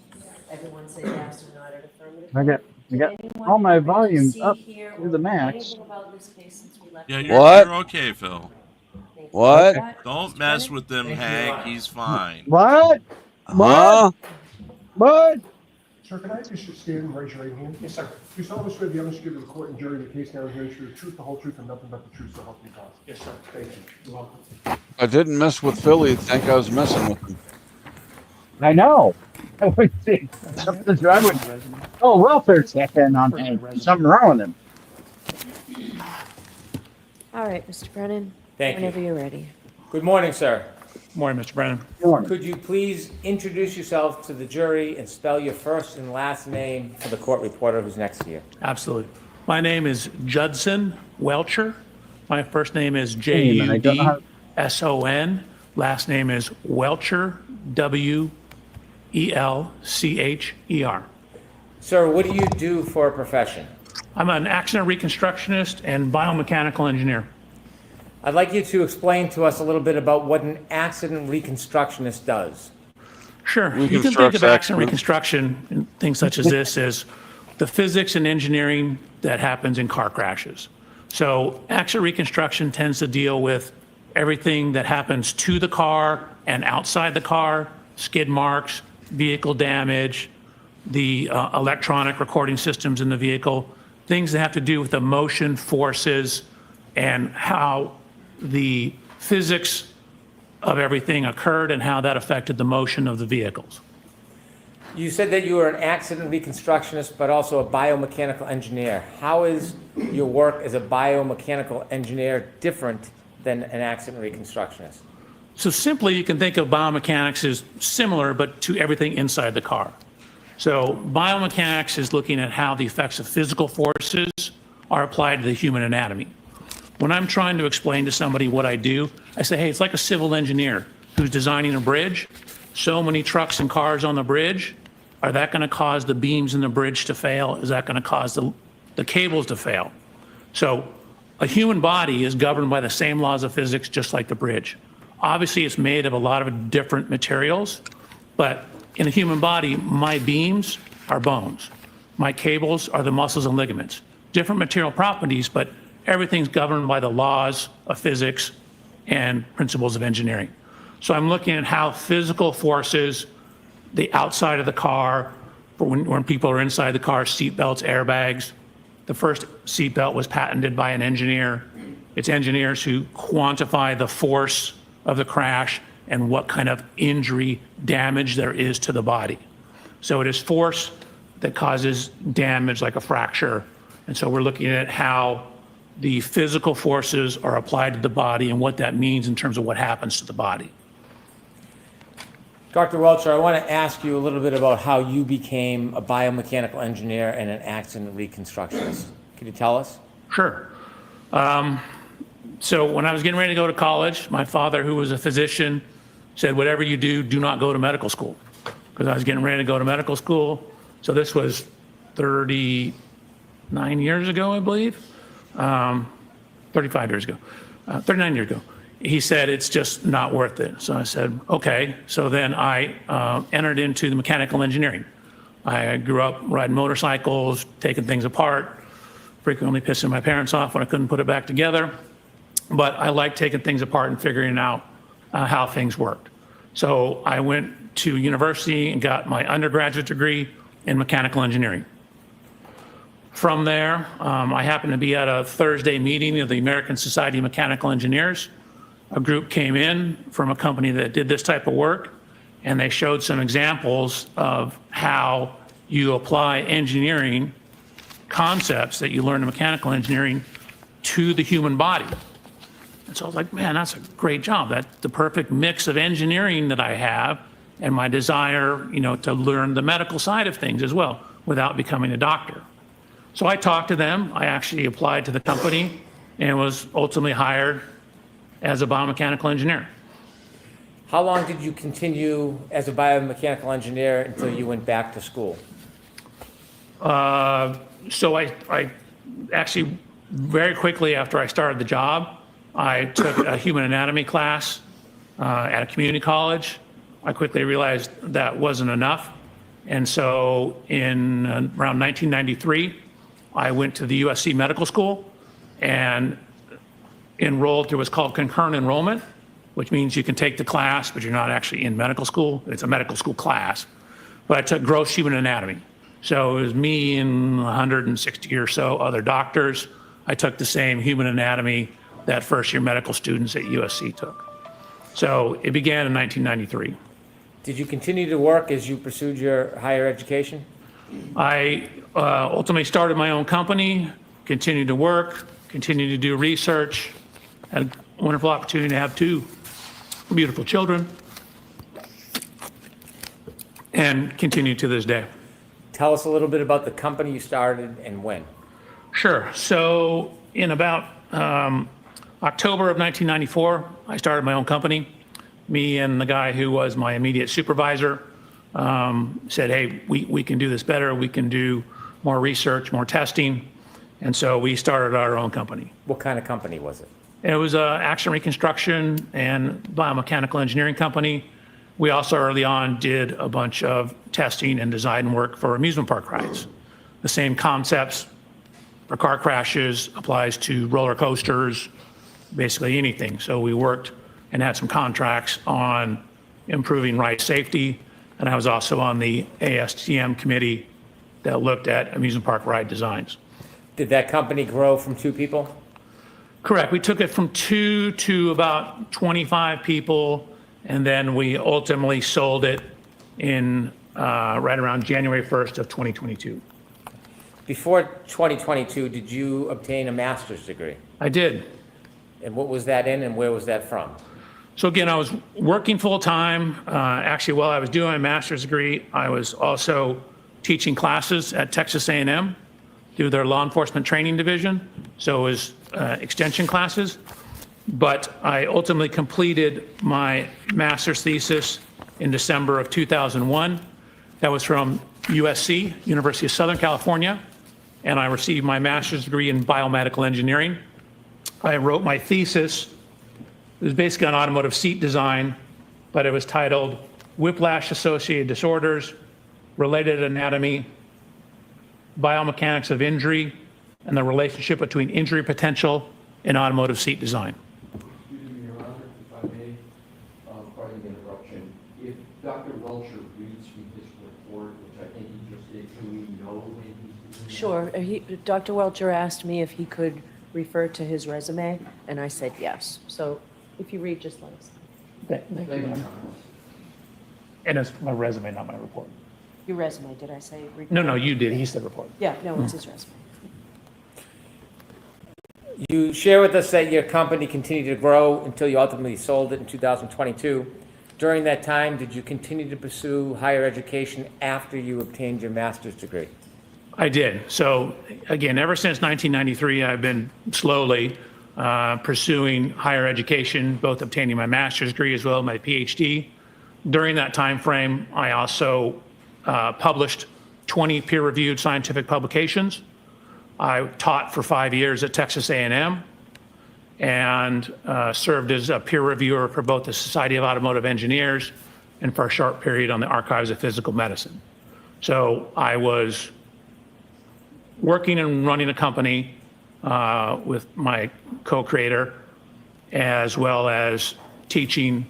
Everyone said yes or nodded affirmatively. I got all my volumes up to the max. Anything about this case since we left? Yeah, you're, What? you're okay, Phil. Thank you. What? Don't mess with them, Hank. He's fine. What? Huh? What? Sir, can I ask you to stand and raise your right hand? Yes, sir. Do you solemnly swear the evidence you give to the court and jury in the case now is going to be the truth, the whole truth, and nothing but the truth, so help you God? Yes, sir. Thank you. You're welcome. I didn't mess with Philly. You'd think I was messing with him. I know. I would think something's wrong with him. Oh, welfare check in on him. Something wrong with him. All right, Mr. Brennan. Thank you. Whenever you're ready. Good morning, sir. Morning, Mr. Brennan. Could you please introduce yourself to the jury and spell your first and last name for the court reporter who's next to you? Absolutely. My name is Judson Welcher. My first name is and I don't know how- Judson. Last name is Welcher, ELCHER. Sir, what do you do for a profession? I'm an accident reconstructionist and biomechanical engineer. I'd like you to explain to us a little bit about what an accident reconstructionist does. Sure. You can think of accident reconstruction and things such as this as the physics and engineering that happens in car crashes. So accident reconstruction tends to deal with everything that happens to the car and outside the car, skid marks, vehicle damage, the electronic recording systems in the vehicle, things that have to do with the motion forces and how the physics of everything occurred and how that affected the motion of the vehicles. You said that you were an accident reconstructionist, but also a biomechanical engineer. How is your work as a biomechanical engineer different than an accident reconstructionist? So simply, you can think of biomechanics as similar, but to everything inside the car. So biomechanics is looking at how the effects of physical forces are applied to the human anatomy. When I'm trying to explain to somebody what I do, I say, hey, it's like a civil engineer who's designing a bridge. So many trucks and cars on the bridge. Are that going to cause the beams in the bridge to fail? Is that going to cause the cables to fail? So a human body is governed by the same laws of physics, just like the bridge. Obviously, it's made of a lot of different materials, but in a human body, my beams are bones. My cables are the muscles and ligaments. Different material properties, but everything's governed by the laws of physics and principles of engineering. So I'm looking at how physical forces, the outside of the car, when people are inside the car, seat belts, airbags. The first seat belt was patented by an engineer. It's engineers who quantify the force of the crash and what kind of injury damage there is to the body. So it is force that causes damage like a fracture. And so we're looking at how the physical forces are applied to the body and what that means in terms of what happens to the body. Dr. Welcher, I want to ask you a little bit about how you became a biomechanical engineer and an accident reconstructionist. Can you tell us? Sure. So when I was getting ready to go to college, my father, who was a physician, said, whatever you do, do not go to medical school. Because I was getting ready to go to medical school. So this was 39 years ago, I believe. 35 years ago, 39 years ago. He said, it's just not worth it. So I said, okay. So then I entered into the mechanical engineering. I grew up riding motorcycles, taking things apart, frequently pissing my parents off when I couldn't put it back together. But I liked taking things apart and figuring out how things worked. So I went to university and got my undergraduate degree in mechanical engineering. From there, I happened to be at a Thursday meeting of the American Society of Mechanical Engineers. A group came in from a company that did this type of work, and they showed some examples of how you apply engineering concepts that you learn in mechanical engineering to the human body. And so I was like, man, that's a great job. That's the perfect mix of engineering that I have and my desire, to learn the medical side of things as well without becoming a doctor. So I talked to them. I actually applied to the company and was ultimately hired as a biomechanical engineer. How long did you continue as a biomechanical engineer until you went back to school? So I actually, very quickly after I started the job, I took a human anatomy class at a community college. I quickly realized that wasn't enough. And so in around 1993, I went to the USC Medical School and enrolled through what's called concurrent enrollment, which means you can take the class, but you're not actually in medical school. It's a medical school class. But I took gross human anatomy. So it was me and 160 or so other doctors. I took the same human anatomy that first year medical students at USC took. So it began in 1993. Did you continue to work as you pursued your higher education? I ultimately started my own company, continued to work, continued to do research, had a wonderful opportunity to have 2 beautiful children, and continue to this day. Tell us a little bit about the company you started and when. Sure. So in about October of 1994, I started my own company. Me and the guy who was my immediate supervisor said, hey, we can do this better. We can do more research, more testing. And so we started our own company. What kind of company was it? It was an action reconstruction and biomechanical engineering company. We also early on did a bunch of testing and design work for amusement park rides. The same concepts for car crashes applies to roller coasters, basically anything. So we worked and had some contracts on improving ride safety. And I was also on the ASTM committee that looked at amusement park ride designs. Did that company grow from 2 people? Correct. We took it from 2 to about 25 people, and then we ultimately sold it in right around January 1st of 2022. Before 2022, did you obtain a master's degree? I did. And what was that in, and where was that from? So again, I was working full-time. Actually, while I was doing my master's degree, I was also teaching classes at Texas A&M through their law enforcement training division. So it was extension classes. But I ultimately completed my master's thesis in December of 2001. That was from USC, University of Southern California. And I received my master's degree in biomedical engineering. I wrote my thesis. It was basically on automotive seat design, but it was titled Whiplash-Associated Disorders, Related Anatomy, Biomechanics of Injury, and the relationship between injury potential and automotive seat design. Excuse me, Your Honor, if I may, pardon the interruption. If Dr. Welcher reads me his report, which I think he just did, can we know when he's doing that? Sure. Dr. Welcher asked me if he could refer to his resume, and I said yes. So if you read, just let us know. Thank you. And it's my resume, not my report. Your resume, did I say? No, you did. He said report. Yeah, no, it's his resume. You share with us that your company continued to grow until you ultimately sold it in 2022. During that time, did you continue to pursue higher education after you obtained your master's degree? I did. So again, ever since 1993, I've been slowly pursuing higher education, both obtaining my master's degree as well as my PhD. During that time frame, I also published 20 peer-reviewed scientific publications. I taught for 5 years at Texas A&M and served as a peer reviewer for both the Society of Automotive Engineers and for a short period on the Archives of Physical Medicine. So I was working and running a company with my co-creator, as well as teaching,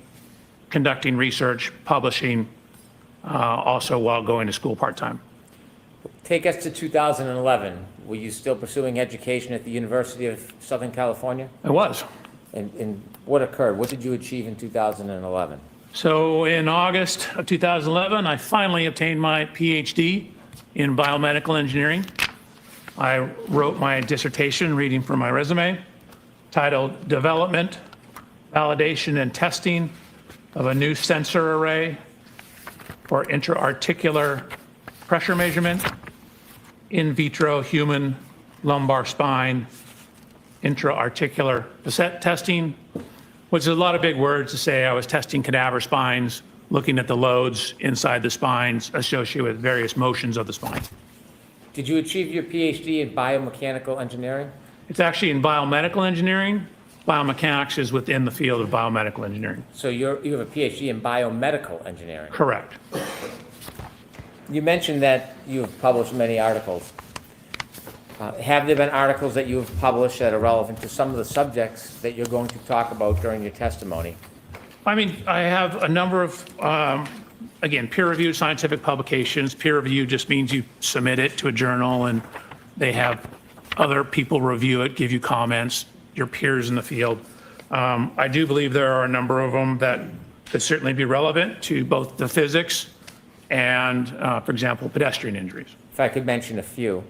conducting research, publishing, also while going to school part-time. Take us to 2011. Were you still pursuing education at the University of Southern California? I was. And what occurred? What did you achieve in 2011? So in August of 2011, I finally obtained my PhD in biomedical engineering. I wrote my dissertation, reading from my resume, titled Development, Validation, and Testing of a New Sensor Array for Intra-Articular Pressure Measurement, In Vitro Human Lumbar Spine, Intra-Articular Facet Testing, which is a lot of big words to say. I was testing cadaver spines, looking at the loads inside the spines associated with various motions of the spine. Did you achieve your PhD in biomechanical engineering? It's actually in biomedical engineering. Biomechanics is within the field of biomedical engineering. So you have a PhD in biomedical engineering? Correct. You mentioned that you have published many articles. Have there been articles that you have published that are relevant to some of the subjects that you're going to talk about during your testimony? I mean, I have a number of, again, peer-reviewed scientific publications. Peer review just means you submit it to a journal and they have other people review it, give you comments, your peers in the field. I do believe there are a number of them that could certainly be relevant to both the physics and, for example, pedestrian injuries. If I could mention a few.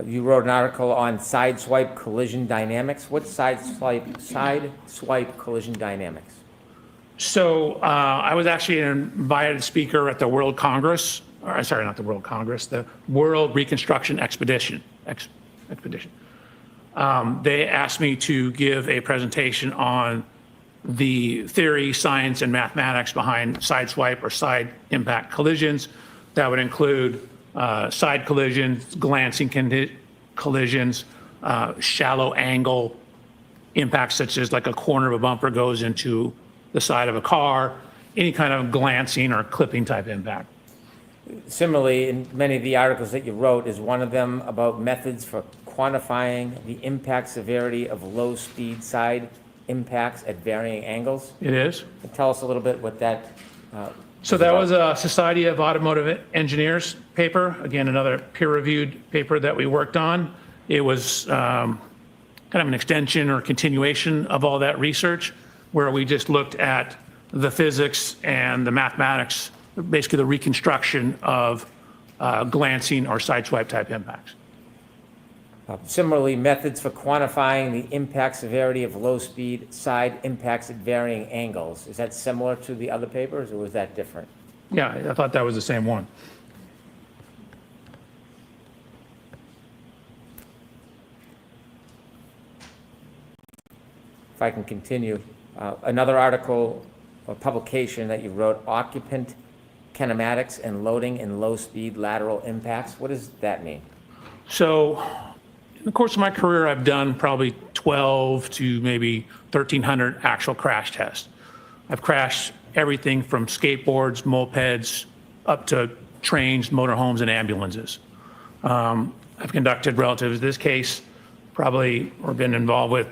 You wrote an article on sideswipe collision dynamics. What's sideswipe collision dynamics? So I was actually an invited speaker at the World Congress, or sorry, not the World Congress, the World Reconstruction Expedition. They asked me to give a presentation on the theory, science, and mathematics behind side swipe or side impact collisions. That would include side collisions, glancing collisions, shallow angle impacts such as like a corner of a bumper goes into the side of a car, any kind of glancing or clipping type impact. Similarly, in many of the articles that you wrote, is one of them about methods for quantifying the impact severity of low-speed side impacts at varying angles? It is. Tell us a little bit what that. So that was a Society of Automotive Engineers paper, again, another peer-reviewed paper that we worked on. It was kind of an extension or continuation of all that research, where we just looked at the physics and the mathematics, basically the reconstruction of glancing or side swipe type impacts. Similarly, methods for quantifying the impact severity of low-speed side impacts at varying angles. Is that similar to the other papers, or was that different? Yeah, I thought that was the same one. If I can continue, another article or publication that you wrote, occupant kinematics and loading in low-speed lateral impacts. What does that mean? So in the course of my career, I've done probably 12 to maybe 1,300 actual crash tests. I've crashed everything from skateboards, mopeds, up to trains, motorhomes, and ambulances. I've conducted, relative to this case, probably or been involved with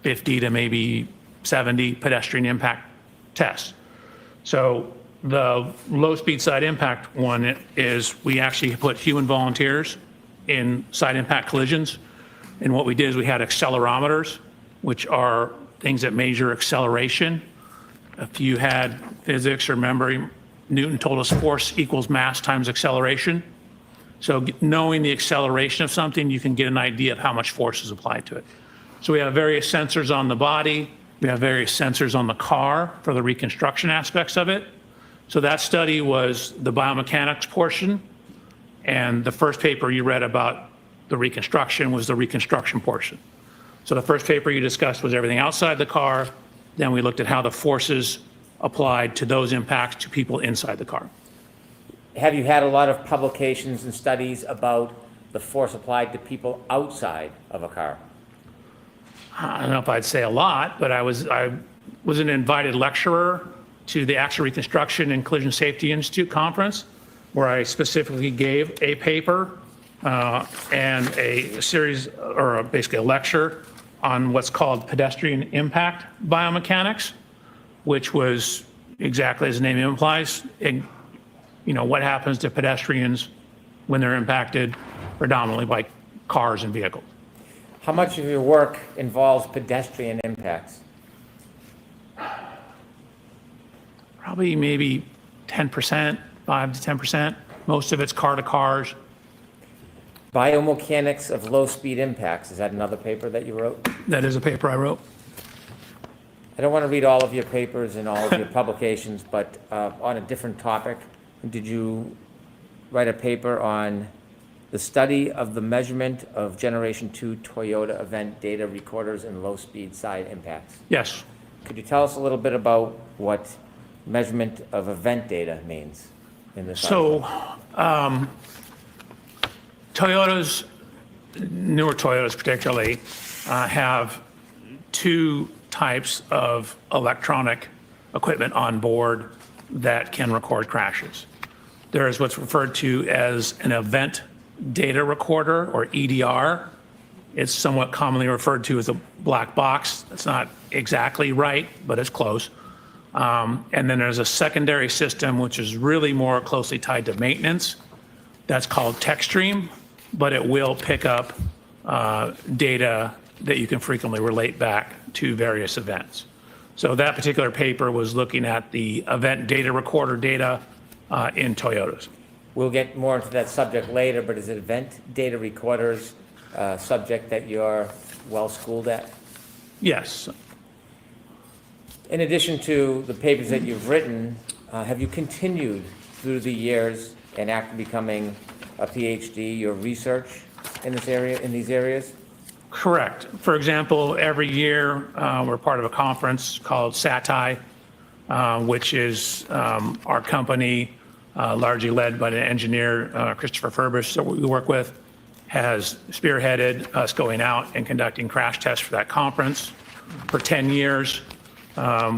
50 to maybe 70 pedestrian impact tests. So the low-speed side impact one is we actually put human volunteers in side impact collisions. And what we did is we had accelerometers, which are things that measure acceleration. If you had physics or memory, Newton told us force equals mass times acceleration. So knowing the acceleration of something, you can get an idea of how much force is applied to it. So we have various sensors on the body. We have various sensors on the car for the reconstruction aspects of it. So that study was the biomechanics portion. And the first paper you read about the reconstruction was the reconstruction portion. So the first paper you discussed was everything outside the car. Then we looked at how the forces applied to those impacts to people inside the car. Have you had a lot of publications and studies about the force applied to people outside of a car? I don't know if I'd say a lot, but I was an invited lecturer to the Accident Reconstruction and Collision Safety Institute conference, where I specifically gave a paper and a series, or basically a lecture on what's called pedestrian impact biomechanics, which was exactly as the name implies, what happens to pedestrians when they're impacted predominantly by cars and vehicles. How much of your work involves pedestrian impacts? Probably maybe 10%, 5 to 10%. Most of it's car to cars. Biomechanics of low-speed impacts. Is that another paper that you wrote? That is a paper I wrote. I don't want to read all of your papers and all of your publications, but on a different topic, did you write a paper on the study of the measurement of Generation 2 Toyota event data recorders and low-speed side impacts? Yes. Could you tell us a little bit about what measurement of event data means in this article? So Toyotas, newer Toyotas particularly, have two types of electronic equipment on board that can record crashes. There is what's referred to as an event data recorder, or EDR. It's somewhat commonly referred to as a black box. That's not exactly right, but it's close. And then there's a secondary system, which is really more closely tied to maintenance. That's called TechStream, but it will pick up data that you can frequently relate back to various events. So that particular paper was looking at the event data recorder data in Toyotas. We'll get more into that subject later, but is it event data recorders subject that you're well-schooled at? Yes. In addition to the papers that you've written, have you continued through the years and after becoming a PhD, your research in this area, in these areas? Correct. For example, every year, we're part of a conference called SATI, which is our company, largely led by the engineer, Christopher Furbus, that we work with, has spearheaded us going out and conducting crash tests for that conference. For 10 years,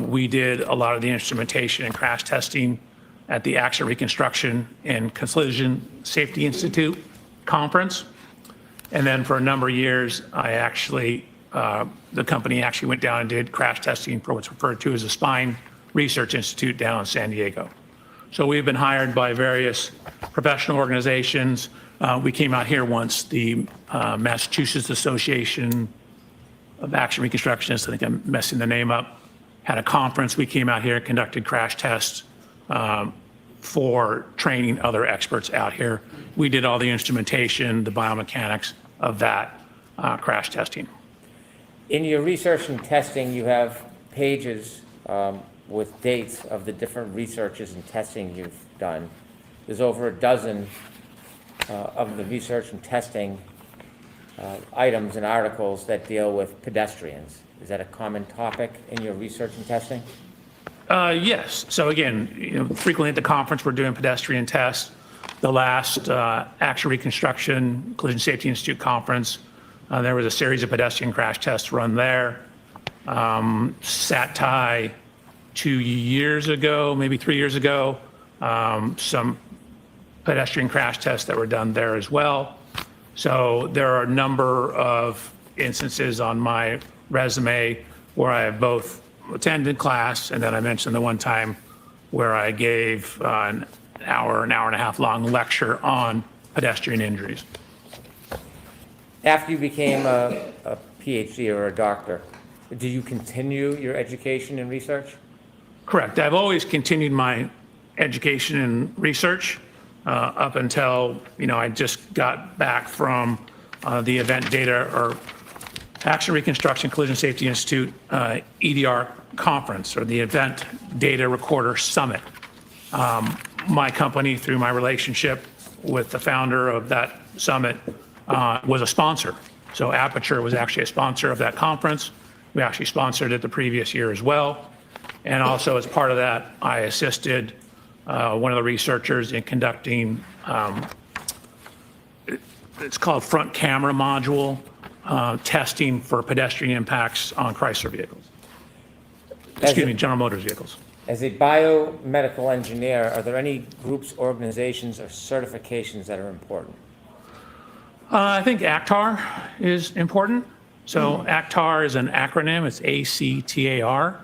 we did a lot of the instrumentation and crash testing at the Accident Reconstruction and Collision Safety Institute conference. And then for a number of years, the company actually went down and did crash testing for what's referred to as the Spine Research Institute down in San Diego. So we've been hired by various professional organizations. We came out here once, the Massachusetts Association of Accident Reconstructionists, I think I'm messing the name up, had a conference. We came out here, conducted crash tests for training other experts out here. We did all the instrumentation, the biomechanics of that crash testing. In your research and testing, you have pages with dates of the different researches and testing you've done. There's over a dozen of the research and testing items and articles that deal with pedestrians. Is that a common topic in your research and testing? Yes. So again, frequently at the conference, we're doing pedestrian tests. The last Accident Reconstruction Collision Safety Institute conference, there was a series of pedestrian crash tests run there. SATI 2 years ago, maybe 3 years ago, some pedestrian crash tests that were done there as well. So there are a number of instances on my resume where I have both attended class, and then I mentioned the one time where I gave an hour and a half long lecture on pedestrian injuries. After you became a PhD or a doctor, did you continue your education and research? Correct. I've always continued my education and research up until, I just got back from the event data or Accident Reconstruction Collision Safety Institute EDR conference, or the Event Data Recorder Summit. My company, through my relationship with the founder of that summit, was a sponsor. So Aperture was actually a sponsor of that conference. We actually sponsored it the previous year as well. And also as part of that, I assisted one of the researchers in conducting, it's called front camera module testing for pedestrian impacts on Chrysler vehicles. Excuse me, General Motors vehicles. As a biomedical engineer, are there any groups, organizations, or certifications that are important? I think ACTAR is important. So ACTAR is an acronym. It's ACTAR,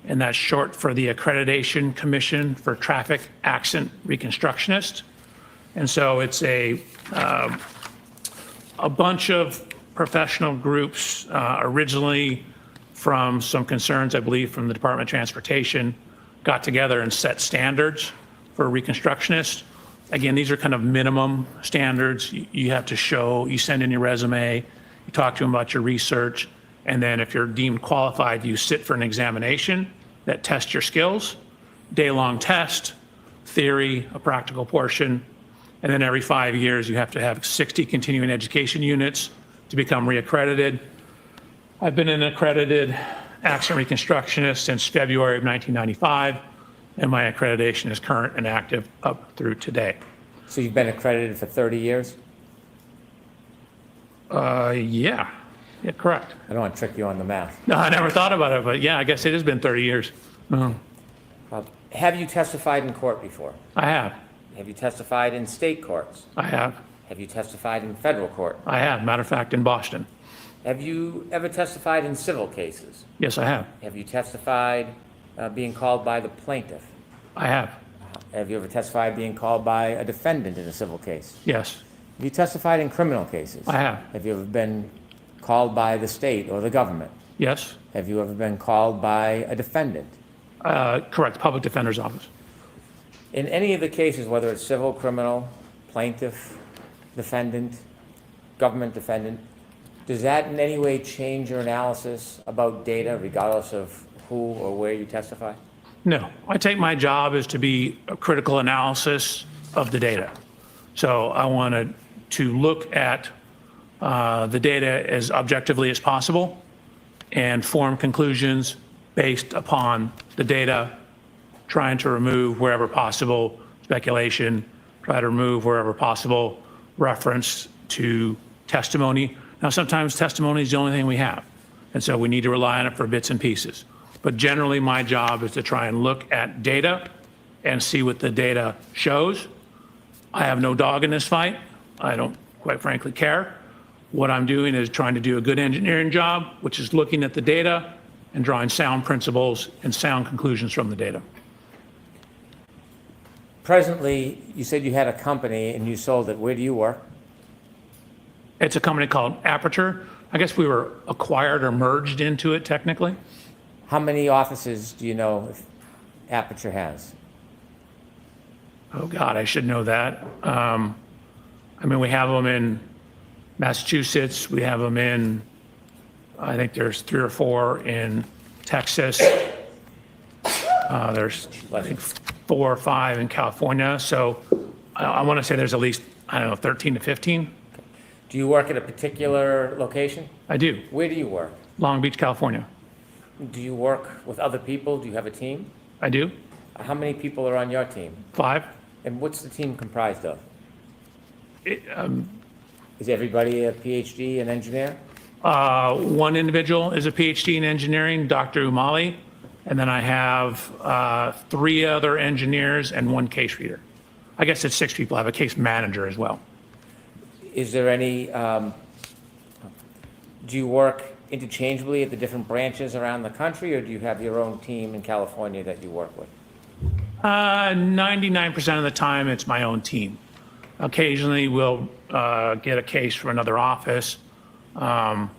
and that's short for the Accreditation Commission for Traffic Accident Reconstructionists. And so it's a bunch of professional groups, originally from some concerns, I believe, from the Department of Transportation, got together and set standards for reconstructionists. Again, these are kind of minimum standards. You have to show, you send in your resume, you talk to them about your research, and then if you're deemed qualified, you sit for an examination that tests your skills, day-long test, theory, a practical portion, and then every 5 years you have to have 60 continuing education units to become reaccredited. I've been an accredited accident reconstructionist since February of 1995, and my accreditation is current and active up through today. So you've been accredited for 30 years? Yeah, correct. I don't want to trick you on the math. No, I never thought about it, but yeah, I guess it has been 30 years. Have you testified in court before? I have. Have you testified in state courts? I have. Have you testified in federal court? I have. Matter of fact, in Boston. Have you ever testified in civil cases? Yes, I have. Have you testified being called by the plaintiff? I have. Have you ever testified being called by a defendant in a civil case? Yes. Have you testified in criminal cases? I have. Have you ever been called by the state or the government? Yes. Have you ever been called by a defendant? Correct. Public Defender's Office. In any of the cases, whether it's civil, criminal, plaintiff, defendant, government defendant, does that in any way change your analysis about data, regardless of who or where you testify? No. I take my job as to be a critical analysis of the data. So I wanted to look at the data as objectively as possible and form conclusions based upon the data, trying to remove wherever possible speculation, try to remove wherever possible reference to testimony. Now, sometimes testimony is the only thing we have, and so we need to rely on it for bits and pieces. But generally, my job is to try and look at data and see what the data shows. I have no dog in this fight. I don't, quite frankly, care. What I'm doing is trying to do a good engineering job, which is looking at the data and drawing sound principles and sound conclusions from the data. Presently, you said you had a company and you sold it. Where do you work? It's a company called Aperture. I guess we were acquired or merged into it technically. How many offices do you know if Aperture has? Oh God, I should know that. I mean, we have them in Massachusetts. We have them in, I think there's 3 or 4 in Texas. There's, I think, 4 or 5 in California. So I want to say there's at least, I don't know, 13 to 15. Do you work at a particular location? I do. Where do you work? Long Beach, California. Do you work with other people? Do you have a team? I do. How many people are on your team? 5. And what's the team comprised of? Is everybody a PhD, an engineer? One individual is a PhD in engineering, Dr. Umali, and then I have 3 other engineers and 1 case reader. I guess it's 6 people. I have a case manager as well. Is there any, do you work interchangeably at the different branches around the country, or do you have your own team in California that you work with? 99% of the time, it's my own team. Occasionally, we'll get a case from another office. I've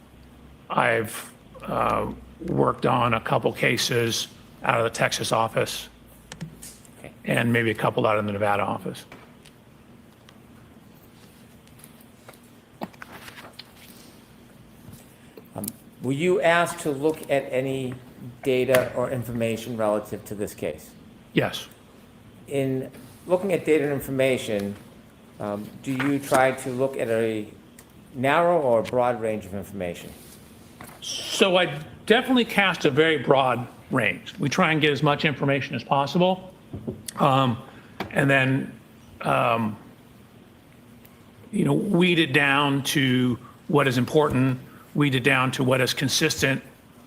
worked on a couple cases out of the Texas office, Okay. and maybe a couple out of the Nevada office. Were you asked to look at any data or information relative to this case? Yes. In looking at data and information, do you try to look at a narrow or broad range of information? So I definitely cast a very broad range. We try and get as much information as possible. And then, weed it down to what is important, weed it down to what is consistent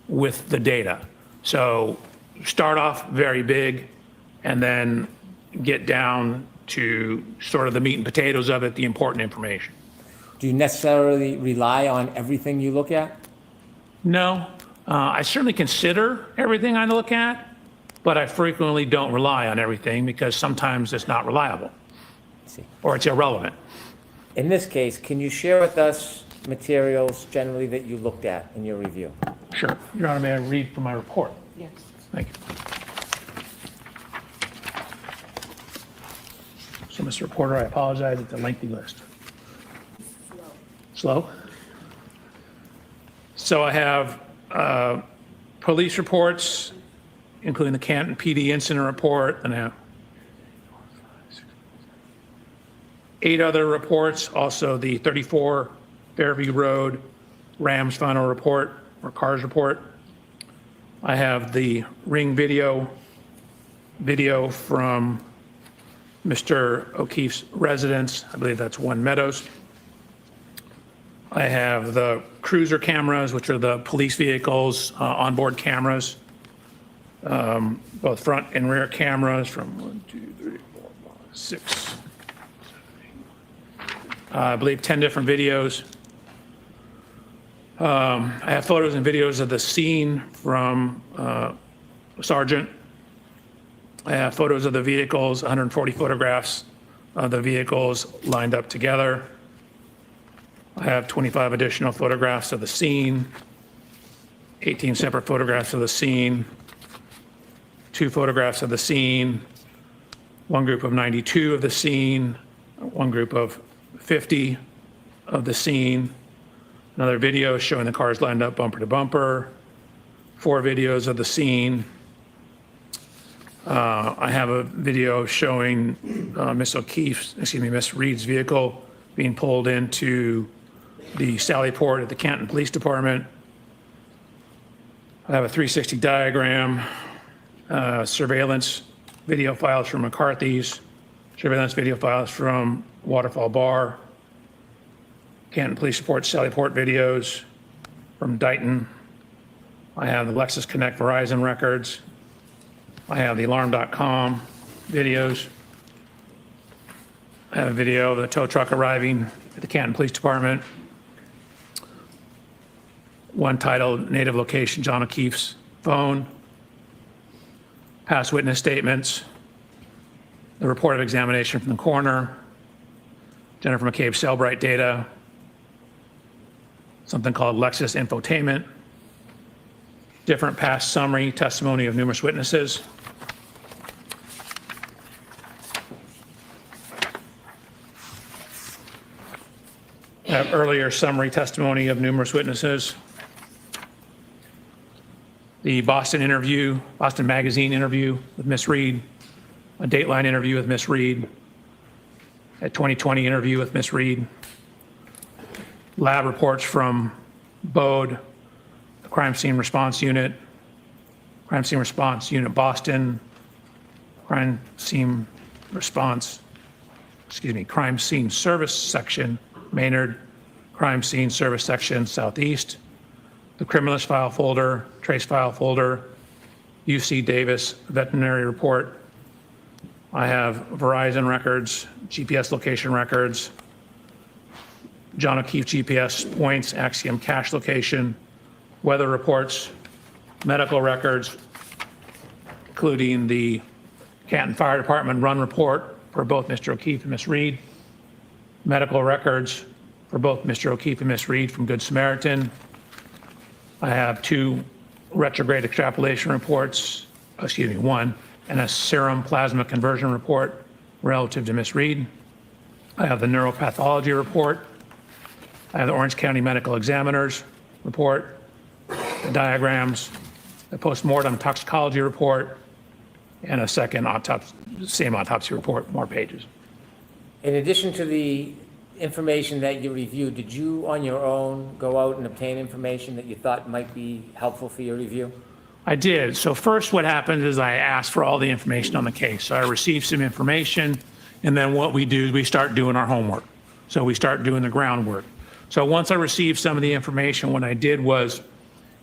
with the data. So start off very big and then get down to sort of the meat and potatoes of it, the important information. Do you necessarily rely on everything you look at? No, I certainly consider everything I look at, but I frequently don't rely on everything because sometimes it's not reliable or it's irrelevant. In this case, can you share with us materials generally that you looked at in your review? Sure. Your Honor, may I read from my report? Yes. Thank you. So, Mr. Reporter, I apologize, it's a lengthy list. Slow? So I have police reports, including the Canton PD incident report, and I have 8 other reports, also the 34 Fairview Road Rams final report, or CARS report. I have the ring video from Mr. O'Keefe's residence. I believe that's One Meadows. I have the cruiser cameras, which are the police vehicles, onboard cameras, both front and rear cameras from 1, 2, 3, 4, 5, 6, 7, 8. I believe 10 different videos. I have photos and videos of the scene from Sergeant. I have photos of the vehicles, 140 photographs of the vehicles lined up together. I have 25 additional photographs of the scene, 18 separate photographs of the scene, 2 photographs of the scene, 1 group of 92 of the scene, 1 group of 50 of the scene, another video showing the cars lined up bumper to bumper, 4 videos of the scene. I have a video showing Miss Reed's vehicle being pulled into the Sally Port at the Canton Police Department. I have a 360 diagram, surveillance video files from McCarthy's, surveillance video files from Waterfall Bar, Canton Police Report, Sally Port videos from Dighton. I have the Lexus Connect Verizon records. I have the Alarm.com videos. I have a video of the tow truck arriving at the Canton Police Department. One titled Native Location, John O'Keefe's Phone. Past witness statements. The report of examination from the coroner. Jennifer McCabe's Cellbrite data. Something called Lexus Infotainment. Different past summary testimony of numerous witnesses. Earlier summary testimony of numerous witnesses. The Boston Magazine interview with Miss Reed, a Dateline interview with Miss Reed, a 2020 interview with Miss Reed, lab reports from BODE, the Crime Scene Response Unit Boston, Crime Scene Service Section Maynard, Crime Scene Service Section Southeast, the Criminalist File Folder, Trace File Folder, UC Davis Veterinary Report. I have Verizon records, GPS location records, John O'Keefe GPS points, Axiom cache location, weather reports, medical records, including the Canton Fire Department run report for both Mr. O'Keefe and Miss Reed, medical records for both Mr. O'Keefe and Miss Reed from Good Samaritan. I have 2 retrograde extrapolation reports, one, and a serum plasma conversion report relative to Miss Reed. I have the neuropathology report. I have the Orange County Medical Examiner's report, the diagrams, the postmortem toxicology report, and a second same autopsy report, more pages. In addition to the information that you reviewed, did you on your own go out and obtain information that you thought might be helpful for your review? I did. So first what happened is I asked for all the information on the case. So I received some information, and then what we do is we start doing our homework. So we start doing the groundwork. So once I received some of the information, what I did was,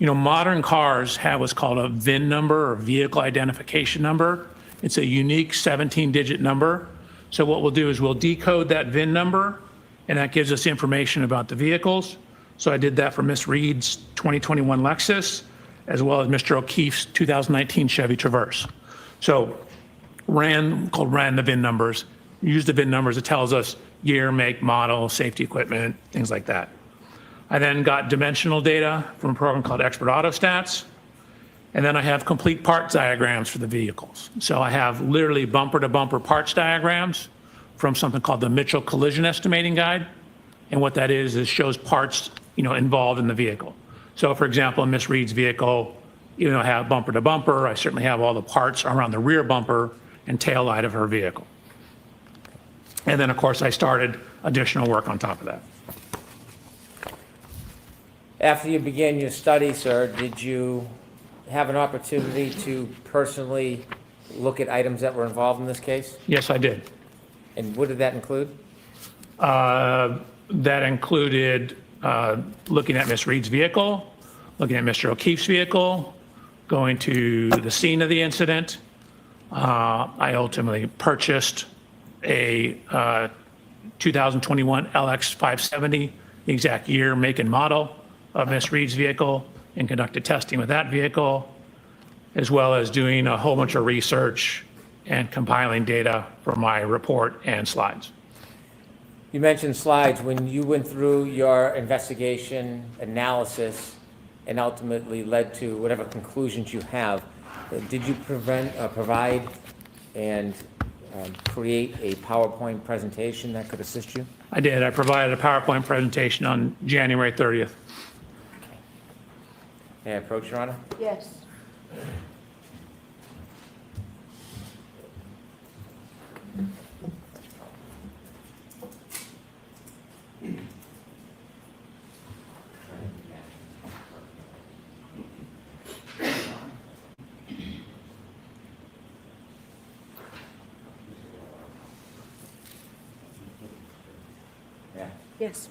modern cars have what's called a VIN number or vehicle identification number. It's a unique 17-digit number. So what we'll do is we'll decode that VIN number, and that gives us information about the vehicles. So I did that for Miss Reed's 2021 Lexus, as well as Mr. O'Keefe's 2019 Chevy Traverse. So ran the VIN numbers, use the VIN numbers, it tells us year, make, model, safety equipment, things like that. I then got dimensional data from a program called Expert Autostats, and then I have complete parts diagrams for the vehicles. So I have literally bumper-to-bumper parts diagrams from something called the Mitchell Collision Estimating Guide, and what that is shows parts involved in the vehicle. So for example, in Miss Reed's vehicle, I have bumper-to-bumper. I certainly have all the parts around the rear bumper and tail light of her vehicle. And then, of course, I started additional work on top of that. After you began your study, sir, did you have an opportunity to personally look at items that were involved in this case? Yes, I did. And what did that include? That included looking at Miss Reed's vehicle, looking at Mr. O'Keefe's vehicle, going to the scene of the incident. I ultimately purchased a 2021 LX570, the exact year, make, and model of Miss Reed's vehicle, and conducted testing with that vehicle, as well as doing a whole bunch of research and compiling data for my report and slides. You mentioned slides. When you went through your investigation analysis and ultimately led to whatever conclusions you have, did you provide and create a PowerPoint presentation that could assist you? I did. I provided a PowerPoint presentation on January 30th. May I approach, Your Honor? Yes. Yes.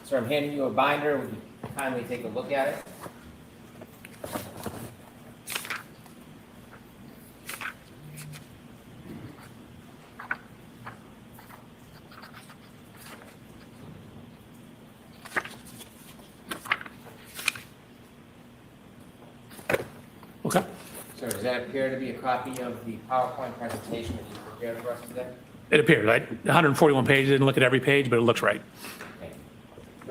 Sir, I'm handing you a binder. Would you kindly take a look at it? Okay. Sir, does that appear to be a copy of the PowerPoint presentation that you prepared for us today? It appears, right? 141 pages, didn't look at every page, but it looks right. Okay.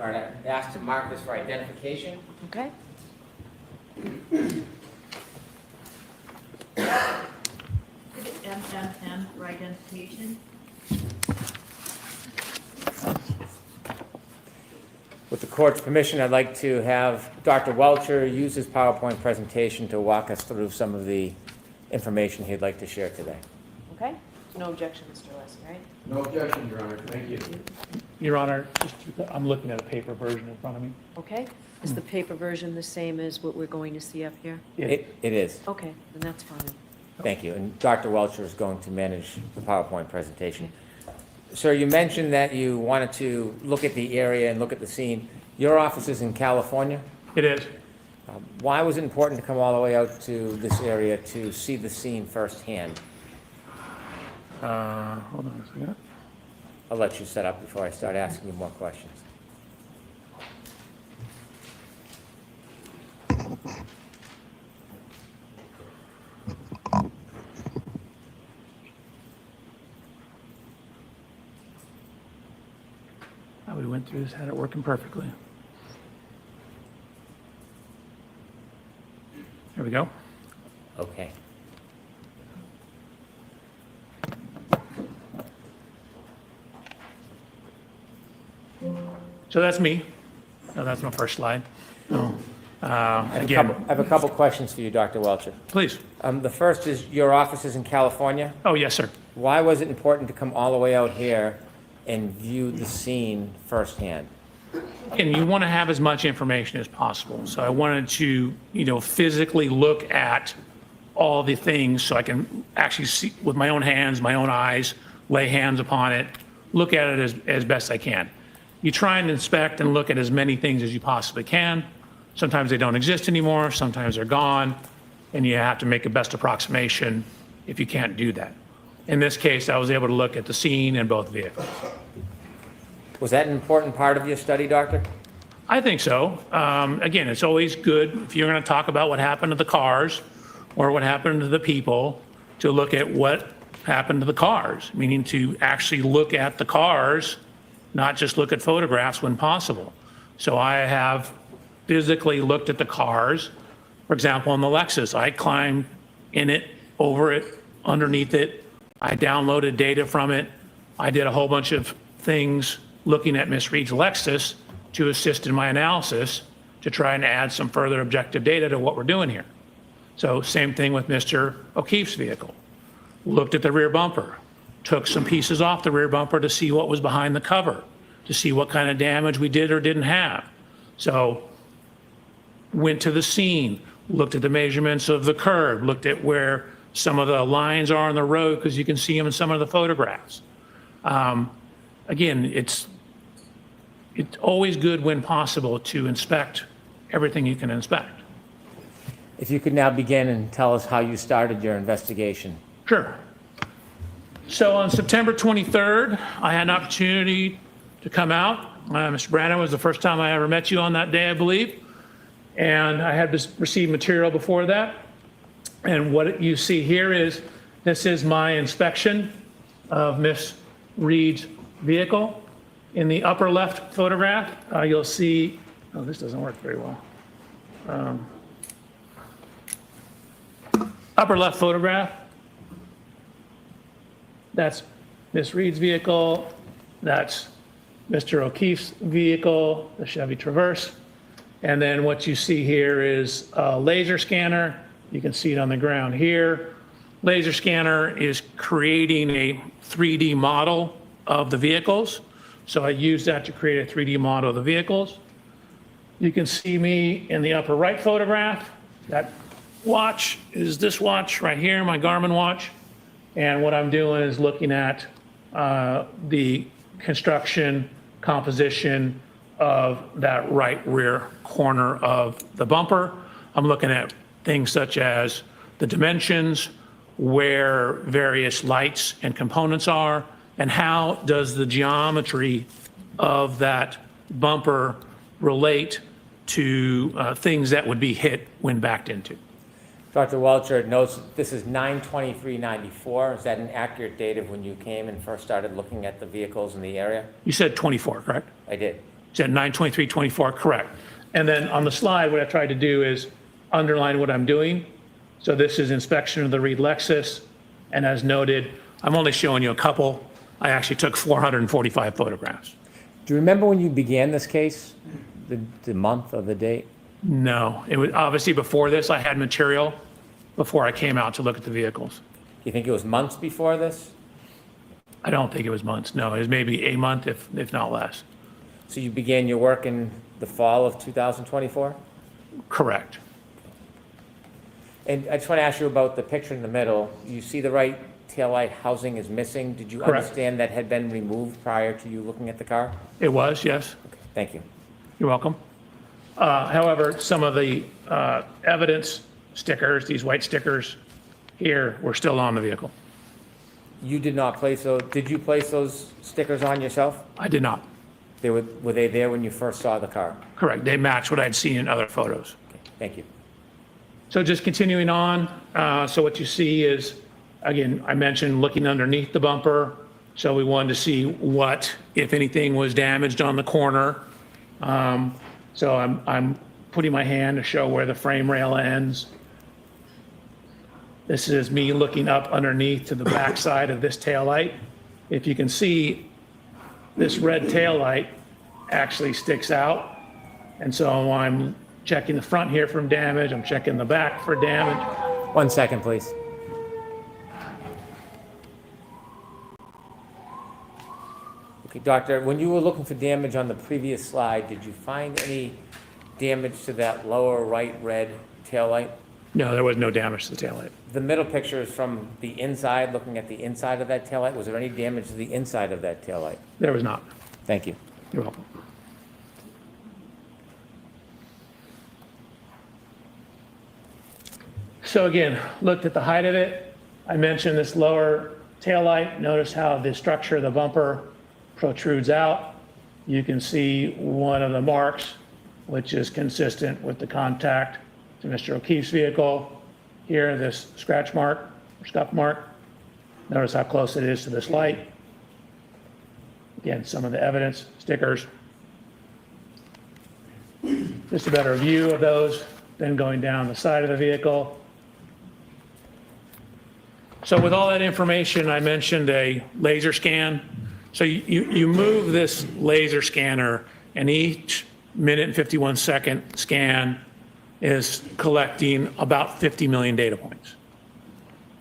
All right, I asked to mark this for identification. Okay. MMM for identification. With the court's permission, I'd like to have Dr. Welcher use his PowerPoint presentation to walk us through some of the information he'd like to share today. Okay. No objection, Mr. Lessie, right? No objection, Your Honor. Thank you. Your Honor, I'm looking at a paper version in front of me. Okay. Is the paper version the same as what we're going to see up here? It is. Okay, then that's fine. Thank you. And Dr. Welcher is going to manage the PowerPoint presentation. Sir, you mentioned that you wanted to look at the area and look at the scene. Your office is in California. It is. Why was it important to come all the way out to this area to see the scene firsthand? Hold on a second. I'll let you set up before I start asking you more questions. We went through this, had it working perfectly. There we go. Okay. So that's me. No, that's my first slide. I Again, have a couple questions for you, Dr. Welcher. please. The first is, your office is in California. Oh, yes, sir. Why was it important to come all the way out here and view the scene firsthand? And you want to have as much information as possible. So I wanted to, physically look at all the things so I can actually see with my own hands, my own eyes, lay hands upon it, look at it as best I can. You try and inspect and look at as many things as you possibly can. Sometimes they don't exist anymore, sometimes they're gone, and you have to make a best approximation if you can't do that. In this case, I was able to look at the scene in both vehicles. Was that an important part of your study, Doctor? I think so. Again, it's always good if you're going to talk about what happened to the cars or what happened to the people to look at what happened to the cars, meaning to actually look at the cars, not just look at photographs when possible. So I have physically looked at the cars. For example, in the Lexus, I climbed in it, over it, underneath it. I downloaded data from it. I did a whole bunch of things looking at Miss Reed's Lexus to assist in my analysis to try and add some further objective data to what we're doing here. So same thing with Mr. O'Keefe's vehicle. Looked at the rear bumper, took some pieces off the rear bumper to see what was behind the cover, to see what kind of damage we did or didn't have. So went to the scene, looked at the measurements of the curb, looked at where some of the lines are on the road because you can see them in some of the photographs. Again, it's always good when possible to inspect everything you can inspect. If you could now begin and tell us how you started your investigation. Sure. So on September 23rd, I had an opportunity to come out. Mr. Brandon, was the first time I ever met you on that day, I believe. And I had received material before that. And what you see here is, this is my inspection of Miss Reed's vehicle. In the upper left photograph, you'll see, oh, this doesn't work very well. Upper left photograph, that's Miss Reed's vehicle, that's Mr. O'Keefe's vehicle, the Chevy Traverse. And then what you see here is a laser scanner. You can see it on the ground here. Laser scanner is creating a 3D model of the vehicles. So I used that to create a 3D model of the vehicles. You can see me in the upper right photograph. That watch is this watch right here, my Garmin watch. And what I'm doing is looking at the construction, composition of that right rear corner of the bumper. I'm looking at things such as the dimensions, where various lights and components are, and how does the geometry of that bumper relate to things that would be hit when backed into. Dr. Welcher notes this is 9/23/94. Is that an accurate date of when you came and first started looking at the vehicles in the area? You said 24, correct? I did. You said 9/23/24, correct. And then on the slide, what I tried to do is underline what I'm doing. So this is inspection of the Reed Lexus. And as noted, I'm only showing you a couple. I actually took 445 photographs. Do you remember when you began this case? The month or the date? No, it was obviously before this, I had material before I came out to look at the vehicles. You think it was months before this? I don't think it was months. No, it was maybe a month, if not less. So you began your work in the fall of 2024? Correct. And I just want to ask you about the picture in the middle. You see the right taillight housing is missing. Did you Correct. understand that had been removed prior to you looking at the car? It was, yes. Thank you. You're welcome. However, some of the evidence stickers, these white stickers here, were still on the vehicle. You did not place those. Did you place those stickers on yourself? I did not. Were they there when you first saw the car? Correct. They match what I'd seen in other photos. Okay, thank you. So just continuing on, so what you see is, again, I mentioned looking underneath the bumper. So we wanted to see what, if anything, was damaged on the corner. So I'm putting my hand to show where the frame rail ends. This is me looking up underneath to the back side of this taillight. If you can see, this red taillight actually sticks out. And so I'm checking the front here for damage. I'm checking the back for damage. 1 second, please. Okay, Doctor, when you were looking for damage on the previous slide, did you find any damage to that lower right red taillight? No, there was no damage to the taillight. The middle picture is from the inside, looking at the inside of that taillight. Was there any damage to the inside of that taillight? There was not. Thank you. You're welcome. So again, looked at the height of it. I mentioned this lower taillight. Notice how the structure of the bumper protrudes out. You can see one of the marks, which is consistent with the contact to Mr. O'Keefe's vehicle. Here, this scratch mark or scuff mark. Notice how close it is to this light. Again, some of the evidence, stickers. Just a better view of those, then going down the side of the vehicle. So with all that information, I mentioned a laser scan. So you move this laser scanner, and each minute and 51 second scan is collecting about 50 million data points.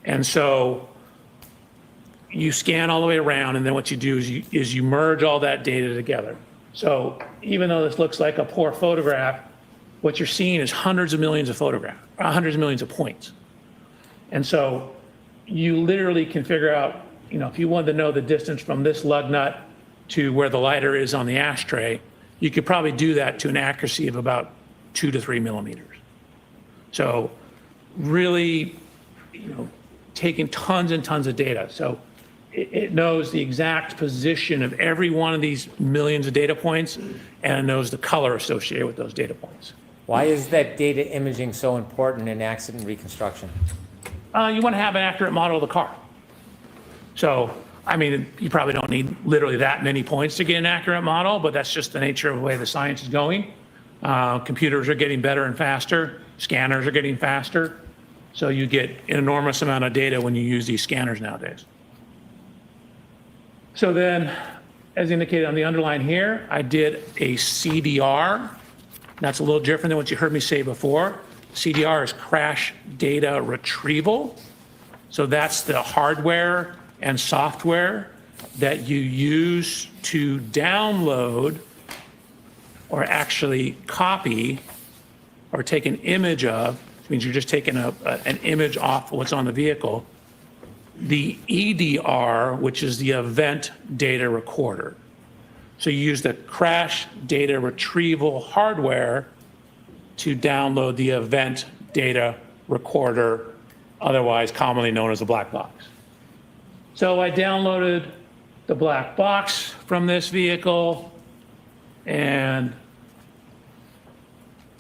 And so you scan all the way around, and then what you do is you merge all that data together. So even though this looks like a poor photograph, what you're seeing is hundreds of millions of photographs, hundreds of millions of points. And so you literally can figure out, if you wanted to know the distance from this lug nut to where the lighter is on the ashtray, you could probably do that to an accuracy of about 2 to 3 millimeters. So really, taking tons and tons of data. So it knows the exact position of every one of these millions of data points, and it knows the color associated with those data points. Why is that data imaging so important in accident reconstruction? You want to have an accurate model of the car. So, you probably don't need literally that many points to get an accurate model, but that's just the nature of the way the science is going. Computers are getting better and faster. Scanners are getting faster. So you get an enormous amount of data when you use these scanners nowadays. So then, as indicated on the underline here, I did a CDR. That's a little different than what you heard me say before. CDR is crash data retrieval. So that's the hardware and software that you use to download or actually copy or take an image of, which means you're just taking an image off what's on the vehicle, the EDR, which is the event data recorder. So you use the crash data retrieval hardware to download the event data recorder, otherwise commonly known as a black box. So I downloaded the black box from this vehicle, and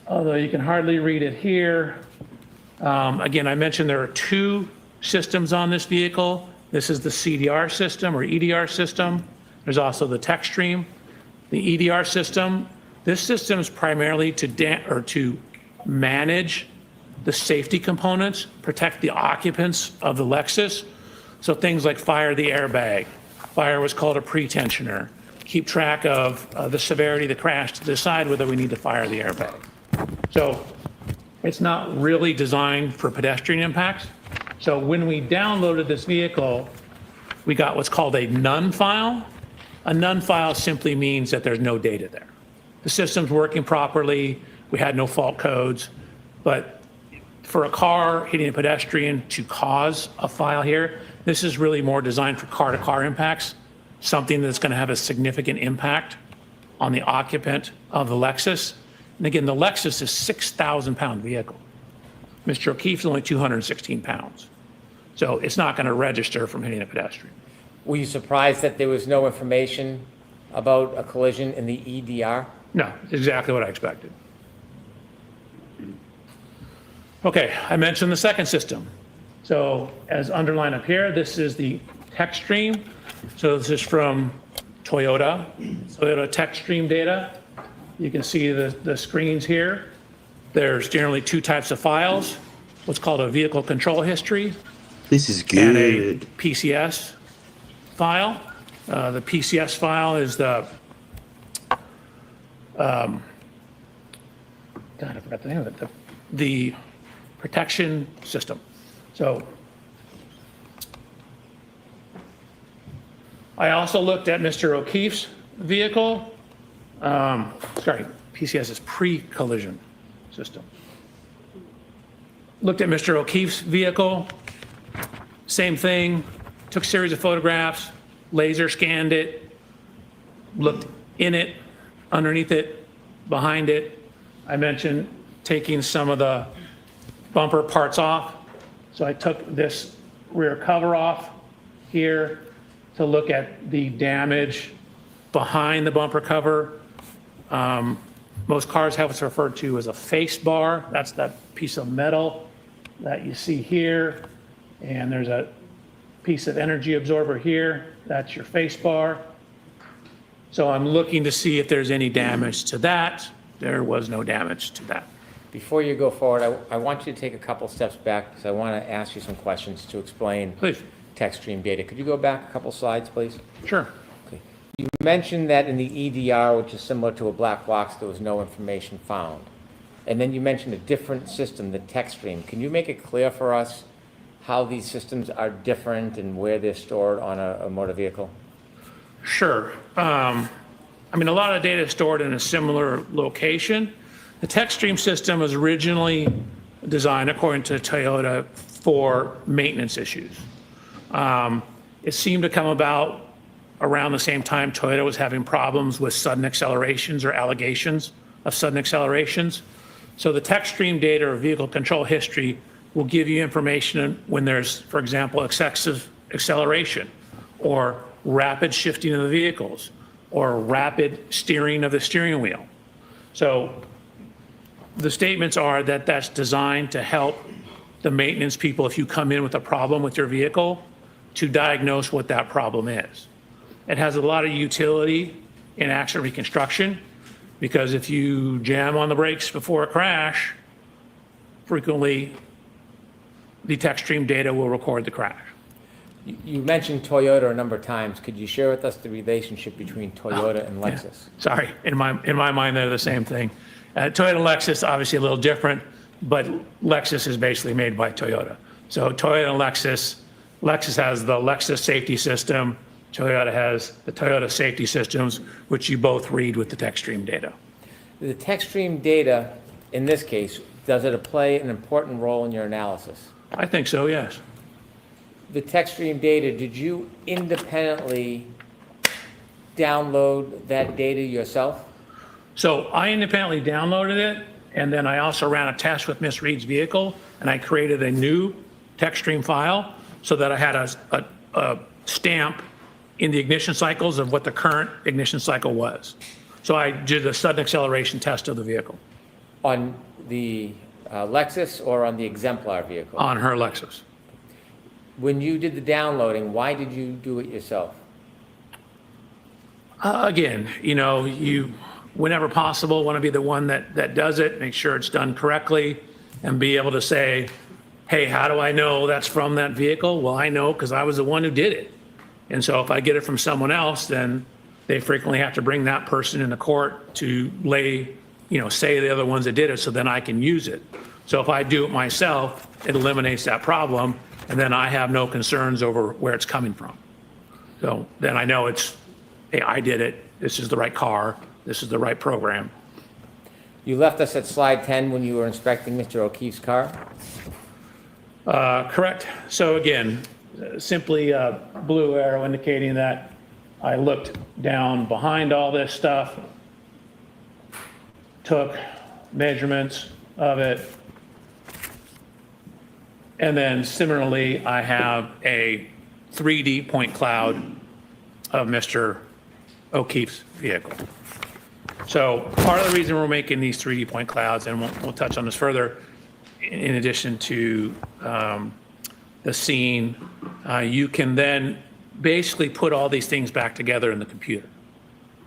although you can hardly read it here, again, I mentioned there are two systems on this vehicle. This is the CDR system or EDR system. There's also the text stream. The EDR system, this system is primarily to manage the safety components, protect the occupants of the Lexus. So things like fire the airbag, fire what's called a pretensioner, keep track of the severity of the crash to decide whether we need to fire the airbag. So it's not really designed for pedestrian impacts. So when we downloaded this vehicle, we got what's called a none file. A none file simply means that there's no data there. The system's working properly, we had no fault codes, but for a car hitting a pedestrian to cause a file here, this is really more designed for car-to-car impacts, something that's going to have a significant impact on the occupant of the Lexus. And again, the Lexus is a 6,000-pound vehicle. Mr. O'Keefe's only 216 pounds. So it's not going to register from hitting a pedestrian. Were you surprised that there was no information about a collision in the EDR? No, exactly what I expected. Okay, I mentioned the second system. So as underlined up here, this is the text stream. So this is from Toyota text stream data. You can see the screens here. There's generally two types of files, what's called a vehicle control history. This is And a good. PCS file. The PCS file is the, God, I forgot the name of it, the protection system. So I also looked at Mr. O'Keefe's vehicle. Sorry, PCS is pre-collision system. Looked at Mr. O'Keefe's vehicle, same thing, took a series of photographs, laser scanned it, looked in it, underneath it, behind it. I mentioned taking some of the bumper parts off. So I took this rear cover off here to look at the damage behind the bumper cover. Most cars have what's referred to as a face bar. That's that piece of metal that you see here. And there's a piece of energy absorber here. That's your face bar. So I'm looking to see if there's any damage to that. There was no damage to that. Before you go forward, I want you to take a couple steps back because I want to ask you some questions to explain Please. text stream data. Could you go back a couple slides, please? Sure. Okay. You mentioned that in the EDR, which is similar to a black box, there was no information found. And then you mentioned a different system, the text stream. Can you make it clear for us how these systems are different and where they're stored on a motor vehicle? Sure. I mean, a lot of data is stored in a similar location. The text stream system was originally designed, according to Toyota, for maintenance issues. It seemed to come about around the same time Toyota was having problems with sudden accelerations or allegations of sudden accelerations. So the text stream data or vehicle control history will give you information when there's, for example, excessive acceleration or rapid shifting of the vehicles or rapid steering of the steering wheel. So the statements are that that's designed to help the maintenance people, if you come in with a problem with your vehicle, to diagnose what that problem is. It has a lot of utility in accident reconstruction because if you jam on the brakes before a crash, frequently the text stream data will record the crash. You mentioned Toyota a number of times. Could you share with us the relationship between Toyota and Lexus? Yeah. Sorry, in my mind, they're the same thing. Toyota and Lexus, obviously a little different, but Lexus is basically made by Toyota. So Toyota and Lexus has the Lexus safety system, Toyota has the Toyota safety systems, which you both read with the text stream data. The text stream data, in this case, does it play an important role in your analysis? I think so, yes. The text stream data, did you independently download that data yourself? So I independently downloaded it, and then I also ran a test with Miss Reed's vehicle, and I created a new text stream file so that I had a stamp in the ignition cycles of what the current ignition cycle was. So I did a sudden acceleration test of the vehicle. On the Lexus or on the exemplar vehicle? On her Lexus. When you did the downloading, why did you do it yourself? Again, you, whenever possible, want to be the one that does it, make sure it's done correctly, and be able to say, hey, how do I know that's from that vehicle? Well, I know because I was the one who did it. And so if I get it from someone else, then they frequently have to bring that person into court to say the other ones that did it, so then I can use it. So if I do it myself, it eliminates that problem, and then I have no concerns over where it's coming from. So then I know hey, I did it. This is the right car. This is the right program. You left us at slide 10 when you were inspecting Mr. O'Keefe's car? Correct. So again, simply a blue arrow indicating that I looked down behind all this stuff, took measurements of it, and then similarly, I have a 3D point cloud of Mr. O'Keefe's vehicle. So part of the reason we're making these 3D point clouds, and we'll touch on this further, in addition to the scene, you can then basically put all these things back together in the computer.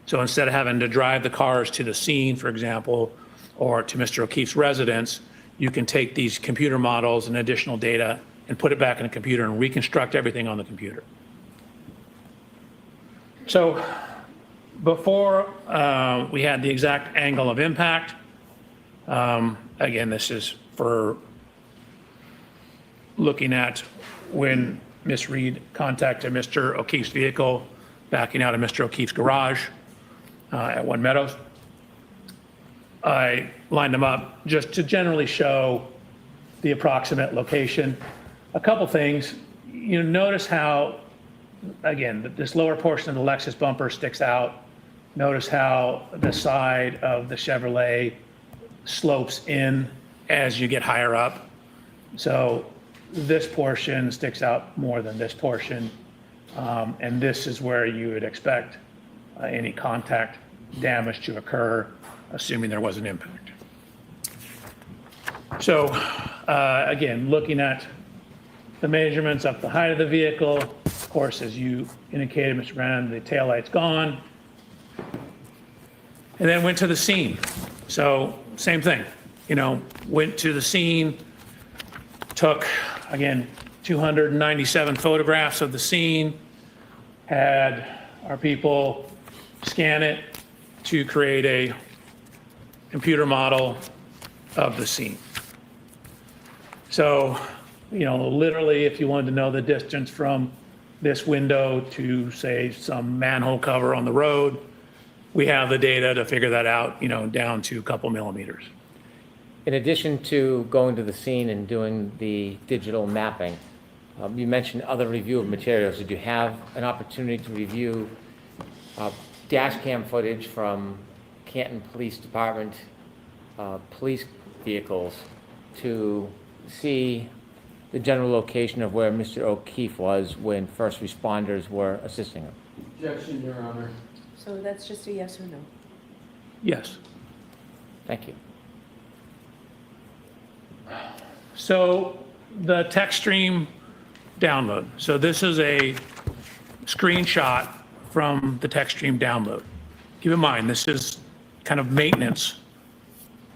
So instead of having to drive the cars to the scene, for example, or to Mr. O'Keefe's residence, you can take these computer models and additional data and put it back in the computer and reconstruct everything on the computer. So before we had the exact angle of impact, again, this is for looking at when Ms. Reed contacted Mr. O'Keefe's vehicle backing out of Mr. O'Keefe's garage at One Meadows. I lined them up just to generally show the approximate location. A couple things. Notice how, again, this lower portion of the Lexus bumper sticks out. Notice how the side of the Chevrolet slopes in as you get higher up. So this portion sticks out more than this portion. And this is where you would expect any contact damage to occur, assuming there was an impact. So again, looking at the measurements up the height of the vehicle, of course, as you indicated, Mr. Brand, the taillight's gone. And then went to the scene. So same thing, went to the scene, took, again, 297 photographs of the scene, had our people scan it to create a computer model of the scene. So, literally, if you wanted to know the distance from this window to, say, some manhole cover on the road, we have the data to figure that out, down to a couple millimeters. In addition to going to the scene and doing the digital mapping, you mentioned other review of materials. Did you have an opportunity to review dash cam footage from Canton Police Department police vehicles to see the general location of where Mr. O'Keefe was when first responders were assisting him? Objection, Your Honor. So that's just a yes or no? Yes. Thank you. So the text stream download. So this is a screenshot from the text stream download. Keep in mind, this is kind of maintenance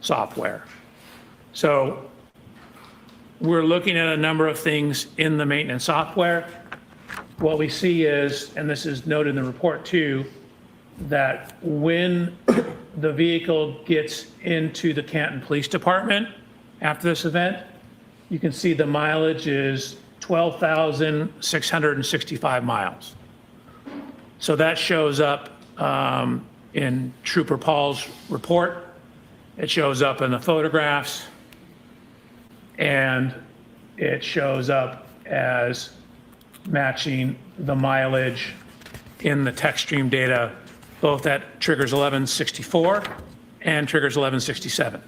software. So we're looking at a number of things in the maintenance software. What we see is, and this is noted in the report too, that when the vehicle gets into the Canton Police Department after this event, you can see the mileage is 12,665 miles. So that shows up in Trooper Paul's report. It shows up in the photographs, and it shows up as matching the mileage in the text stream data, both at triggers 1164 and triggers 1167.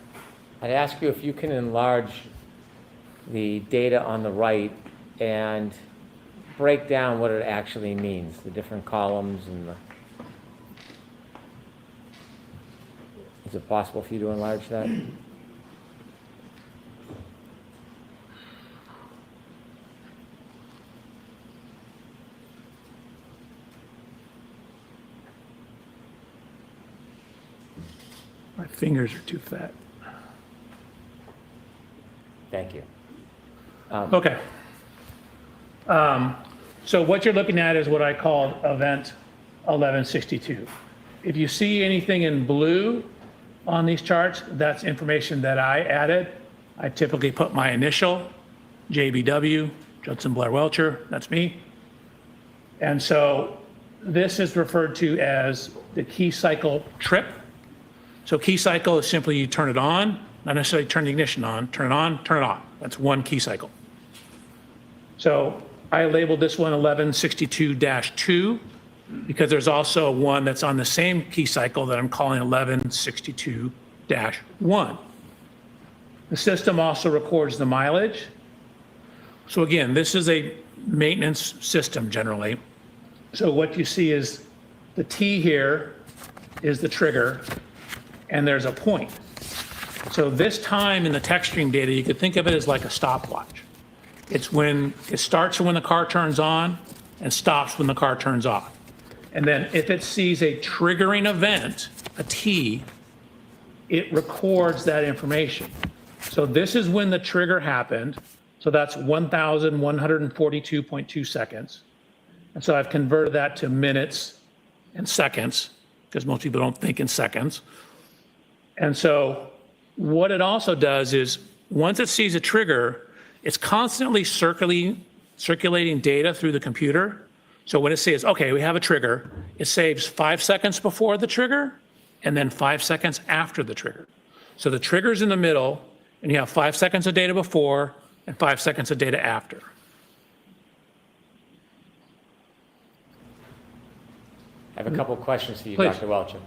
I'd ask you if you can enlarge the data on the right and break down what it actually means, the different columns and the... Is it possible for you to enlarge that? My fingers are too fat. Thank you. Okay. So what you're looking at is what I called event 1162. If you see anything in blue on these charts, that's information that I added. I typically put my initial, JBW, Judson Blair Welcher, that's me. And so this is referred to as the key cycle trip. So key cycle is simply you turn it on, not necessarily turn the ignition on, turn it on, turn it off. That's one key cycle. So I labeled this one 1162-2 because there's also one that's on the same key cycle that I'm calling 1162-1. The system also records the mileage. So again, this is a maintenance system generally. So what you see is the T here is the trigger, and there's a point. So this time in the text stream data, you could think of it as like a stopwatch. It's when it starts when the car turns on and stops when the car turns off. And then if it sees a triggering event, a T, it records that information. So this is when the trigger happened. So that's 1,142.2 seconds. And so I've converted that to minutes and seconds because most people don't think in seconds. And so what it also does is once it sees a trigger, it's constantly circulating data through the computer. So when it says, okay, we have a trigger, it saves 5 seconds before the trigger and then 5 seconds after the trigger. So the trigger's in the middle and you have 5 seconds of data before and 5 seconds of data after. I have a couple of questions for you, Please. Dr. Welcher.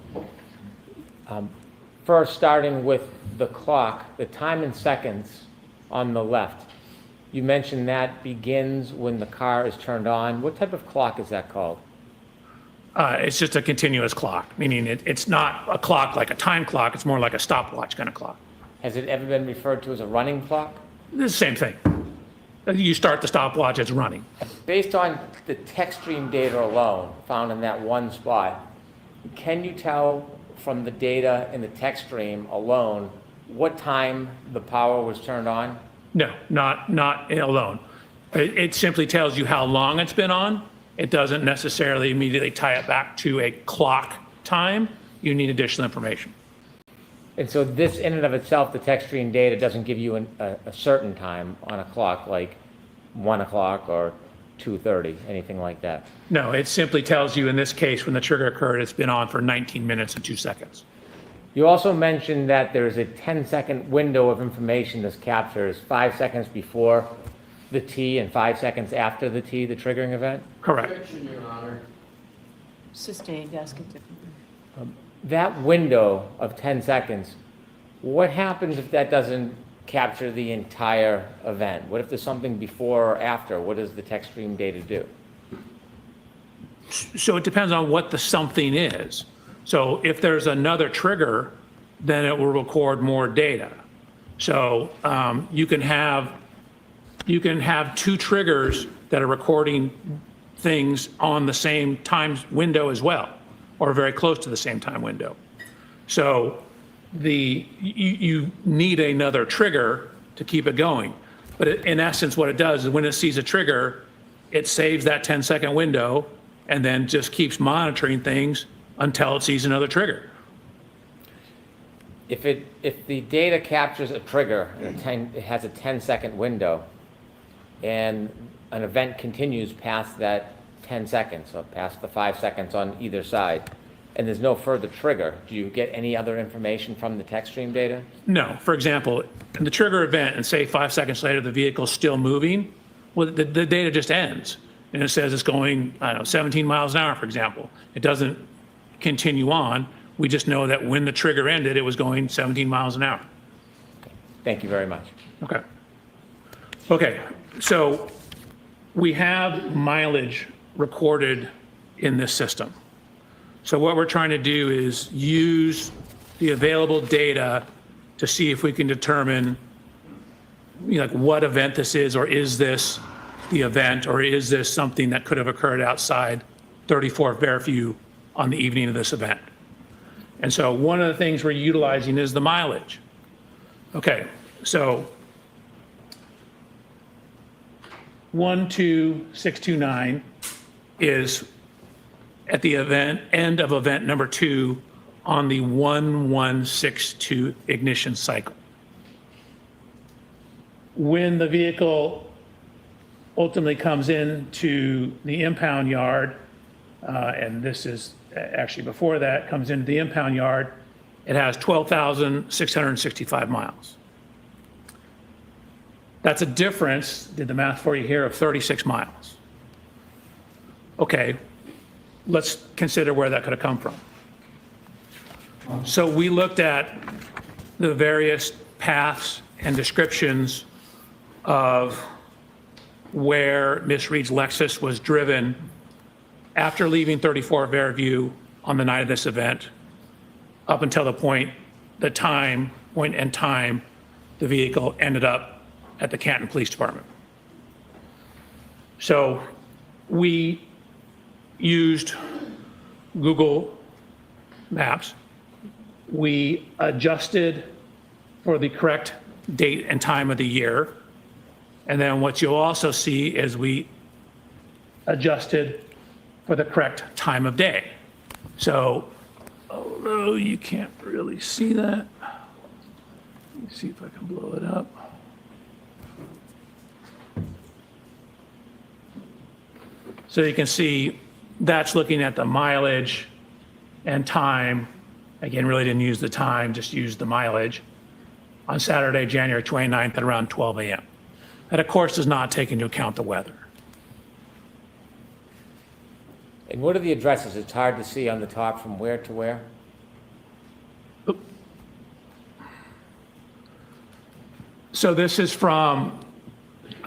First, starting with the clock, the time in seconds on the left. You mentioned that begins when the car is turned on. What type of clock is that called? It's just a continuous clock, meaning it's not a clock like a time clock. It's more like a stopwatch kind of clock. Has it ever been referred to as a running clock? It's the same thing. You start the stopwatch, it's running. Based on the text stream data alone found in that one spot, can you tell from the data in the text stream alone what time the power was turned on? No, not alone. It simply tells you how long it's been on. It doesn't necessarily immediately tie it back to a clock time. You need additional information. And so this in and of itself, the text stream data doesn't give you a certain time on a clock, like 1 o'clock or 2:30, anything like that? No, it simply tells you in this case when the trigger occurred, it's been on for 19 minutes and 2 seconds. You also mentioned that there's a 10-second window of information this captures, 5 seconds before the T and 5 seconds after the T, the triggering event? Correct. Sustained, ask it differently. That window of 10 seconds, what happens if that doesn't capture the entire event? What if there's something before or after? What does the text stream data do? So it depends on what the something is. So if there's another trigger, then it will record more data. So you can have 2 triggers that are recording things on the same time window as well, or very close to the same time window. So you need another trigger to keep it going. But in essence, what it does is when it sees a trigger, it saves that 10-second window and then just keeps monitoring things until it sees another trigger. If the data captures a trigger, and it has a 10-second window, and an event continues past that 10 seconds, so past the 5 seconds on either side, and there's no further trigger, do you get any other information from the text stream data? No. For example, in the trigger event, and say 5 seconds later the vehicle's still moving, well, the data just ends. and it says it's going, I don't know, 17 miles an hour, for example. It doesn't continue on. We just know that when the trigger ended, it was going 17 miles an hour. Thank you very much. Okay. Okay, so we have mileage recorded in this system. So what we're trying to do is use the available data to see if we can determine, you know, like what event this is, or is this the event, or is this something that could have occurred outside 34 Fairview on the evening of this event. And so one of the things we're utilizing is the mileage. Okay, so 12629 is at the end of event number 2 on the 1162 ignition cycle. When the vehicle ultimately comes into the impound yard, and this is actually before that, comes into the impound yard, it has 12,665 miles. That's a difference, did the math for you here, of 36 miles. Okay, let's consider where that could have come from. So we looked at the various paths and descriptions of where Miss Reed's Lexus was driven after leaving 34 Fairview on the night of this event, up until the point in time the vehicle ended up at the Canton Police Department. So we used Google Maps. We adjusted for the correct date and time of the year. And then what you'll also see is we adjusted for the correct time of day. So, although you can't really see that, let me see if I can blow it up. So you can see that's looking at the mileage and time. Again, really didn't use the time, just used the mileage on Saturday, January 29th at around 12 a.m. That, of course, does not take into account the weather. And what are the addresses? It's hard to see on the top from where to where? So this is from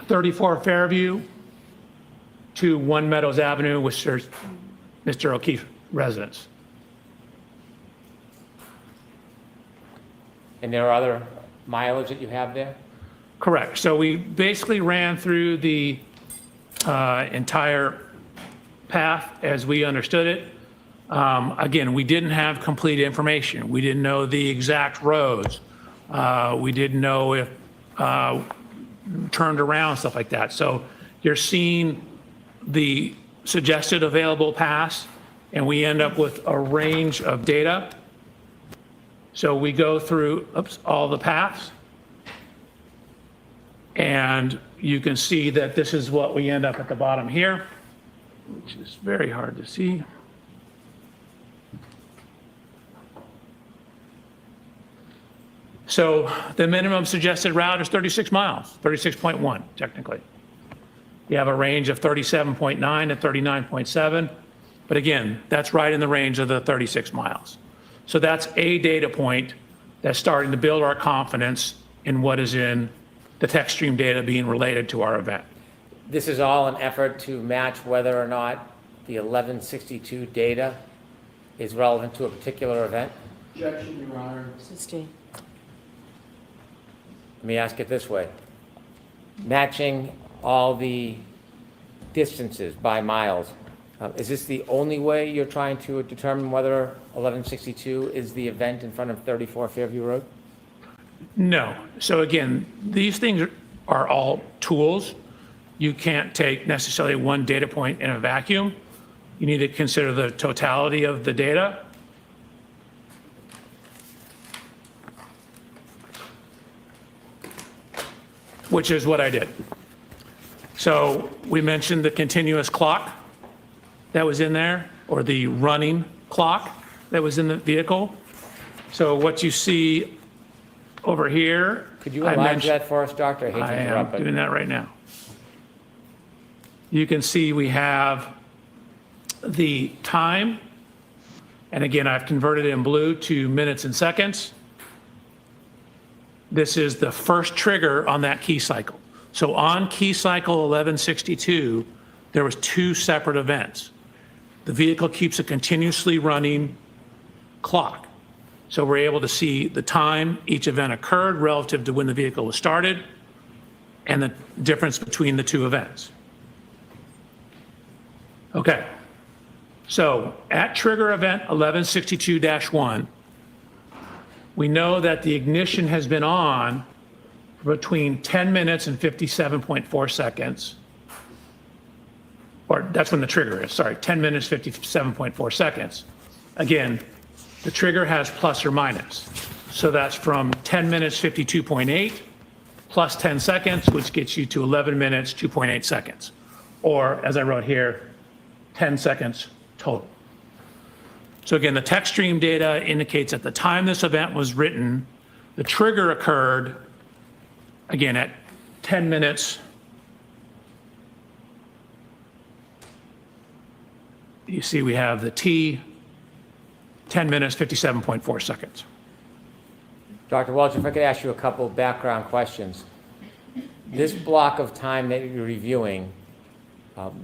34 Fairview to 1 Meadows Avenue, which is Mr. O'Keefe's residence. And there are other mileage that you have there? Correct. So we basically ran through the entire path as we understood it. Again, we didn't have complete information. We didn't know the exact roads. We didn't know if turned around, stuff like that. So you're seeing the suggested available paths, and we end up with a range of data. So we go through all the paths, and you can see that this is what we end up at the bottom here, which is very hard to see. So the minimum suggested route is 36 miles, 36.1 technically. You have a range of 37.9 to 39.7, but again, that's right in the range of the 36 miles. So that's a data point that's starting to build our confidence in what is in the text stream data being related to our event. This is all an effort to match whether or not the 1162 data is relevant to a particular event? Objection, Your Honor. Sustain. Let me ask it this way. Matching all the distances by miles, is this the only way you're trying to determine whether 1162 is the event in front of 34 Fairview Road? No. So again, these things are all tools. You can't take necessarily one data point in a vacuum. You need to consider the totality of the data. Which is what I did. So we mentioned the continuous clock that was in there, or the running clock that was in the vehicle. So what you see over here. Could you enlarge that for us, Doctor? I hate to I am interrupt, but doing that right now. you can see we have the time. And again, I've converted it in blue to minutes and seconds. This is the first trigger on that key cycle. So on key cycle 1162, there was 2 separate events. The vehicle keeps a continuously running clock. So we're able to see the time each event occurred relative to when the vehicle was started and the difference between the 2 events. Okay. So at trigger event 1162-1, we know that the ignition has been on for between 10 minutes and 57.4 seconds. Or that's when the trigger is, sorry, 10 minutes, 57.4 seconds. Again, the trigger has plus or minus. So that's from 10 minutes, 52.8 plus 10 seconds, which gets you to 11 minutes, 2.8 seconds. Or as I wrote here, 10 seconds total. So again, the text stream data indicates at the time this event was written, the trigger occurred, again, at 10 minutes. You see we have the T, 10 minutes, 57.4 seconds. Dr. Welch, if I could ask you a couple of background questions. This block of time that you're reviewing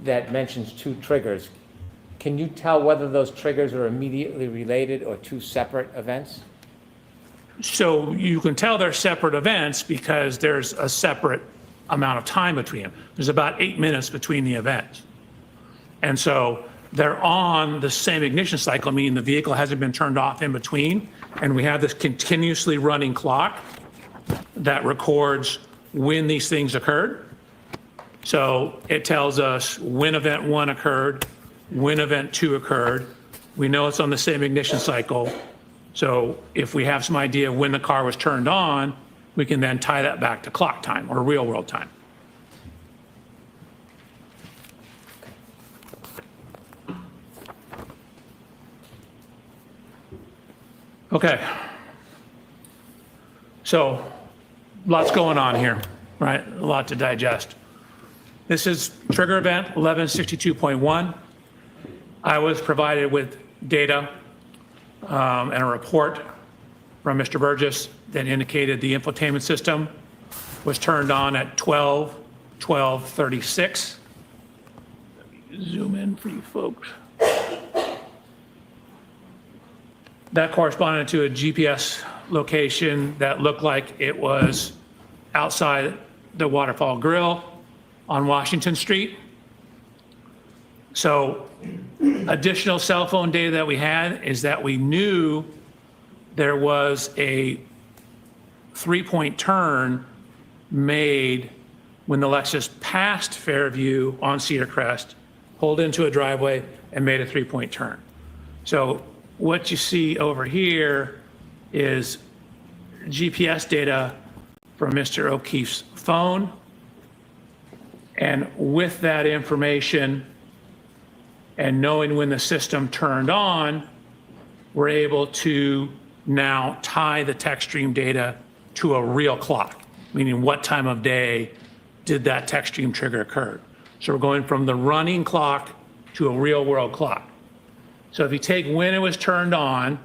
that mentions 2 triggers, can you tell whether those triggers are immediately related or 2 separate events? So you can tell they're separate events because there's a separate amount of time between them. There's about 8 minutes between the events. And so they're on the same ignition cycle, meaning the vehicle hasn't been turned off in between. And we have this continuously running clock that records when these things occurred. So it tells us when event 1 occurred, when event 2 occurred. We know it's on the same ignition cycle. So if we have some idea of when the car was turned on, we can then tie that back to clock time or real world time. Okay. So lots going on here, right? A lot to digest. This is trigger event 1162.1. I was provided with data and a report from Mr. Burgess that indicated the infotainment system was turned on at 12:36. Let me zoom in for you folks. That corresponded to a GPS location that looked like it was outside the Waterfall Grill on Washington Street. So additional cell phone data that we had is that we knew there was a 3-point turn made when the Lexus passed Fairview on Cedar Crest, pulled into a driveway and made a 3-point turn. So what you see over here is GPS data from Mr. O'Keefe's phone. And with that information and knowing when the system turned on, we're able to now tie the text stream data to a real clock, meaning what time of day did that text stream trigger occur. So we're going from the running clock to a real world clock. So if you take when it was turned on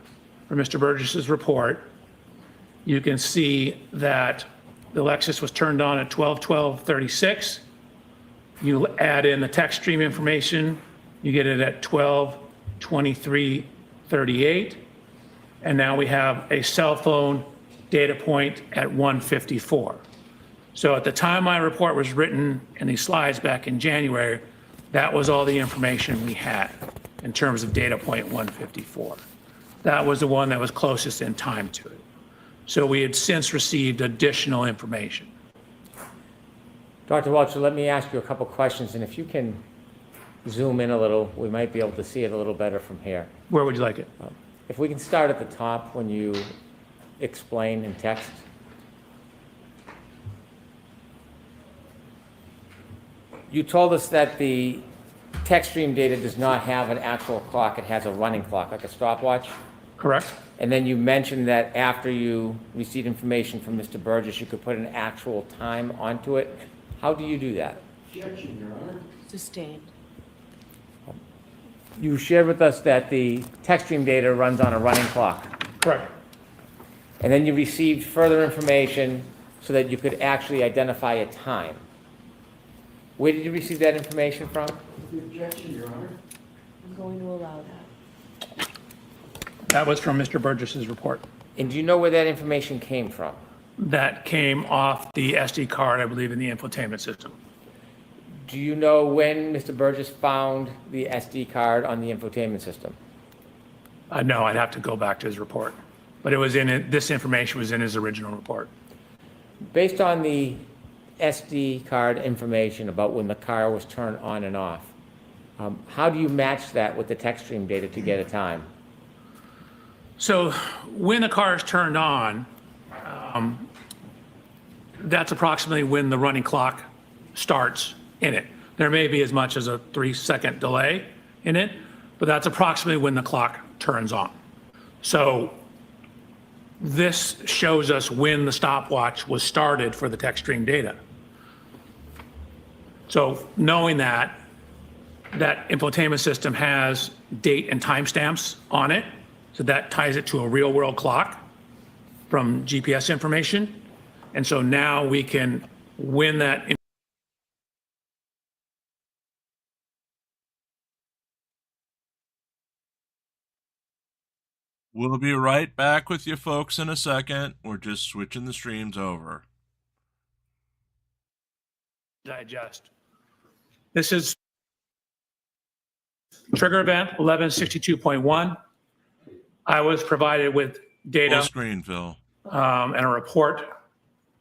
from Mr. Burgess's report, you can see that the Lexus was turned on at 12:36. You add in the text stream information, you get it at 12:23:38. And now we have a cell phone data point at 1:54. So at the time my report was written in these slides back in January, that was all the information we had in terms of data point 154. That was the one that was closest in time to it. So we had since received additional information. Dr. Welch, let me ask you a couple questions, and if you can zoom in a little, we might be able to see it a little better from here. Where would you like it? If we can start at the top when you explain in text. You told us that the text stream data does not have an actual clock, it has a running clock, like a stopwatch. Correct. And then you mentioned that after you received information from Mr. Burgess, you could put an actual time onto it. How do you do that? Objection, Your Honor. Sustained. You shared with us that the text stream data runs on a running clock. Correct. And then you received further information so that you could actually identify a time. Where did you receive that information from? Objection, Your Honor. I'm going to allow that. That was from Mr. Burgess's report. And do you know where that information came from? That came off the SD card, I believe, in the infotainment system. Do you know when Mr. Burgess found the SD card on the infotainment system? No, I'd have to go back to his report. But it was in it, this information was in his original report. Based on the SD card information about when the car was turned on and off, how do you match that with the text stream data to get a time? So when the car is turned on, that's approximately when the running clock starts in it. There may be as much as a 3-second delay in it, but that's approximately when the clock turns on. So this shows us when the stopwatch was started for the text stream data. So knowing that infotainment system has date and timestamps on it, so that ties it to a real world clock from GPS information. And so now we can, when that We'll be right back with you folks in a second. We're just switching the streams over. digest. This is trigger event 1162.1. I was provided with data Full screen, Phil. and a report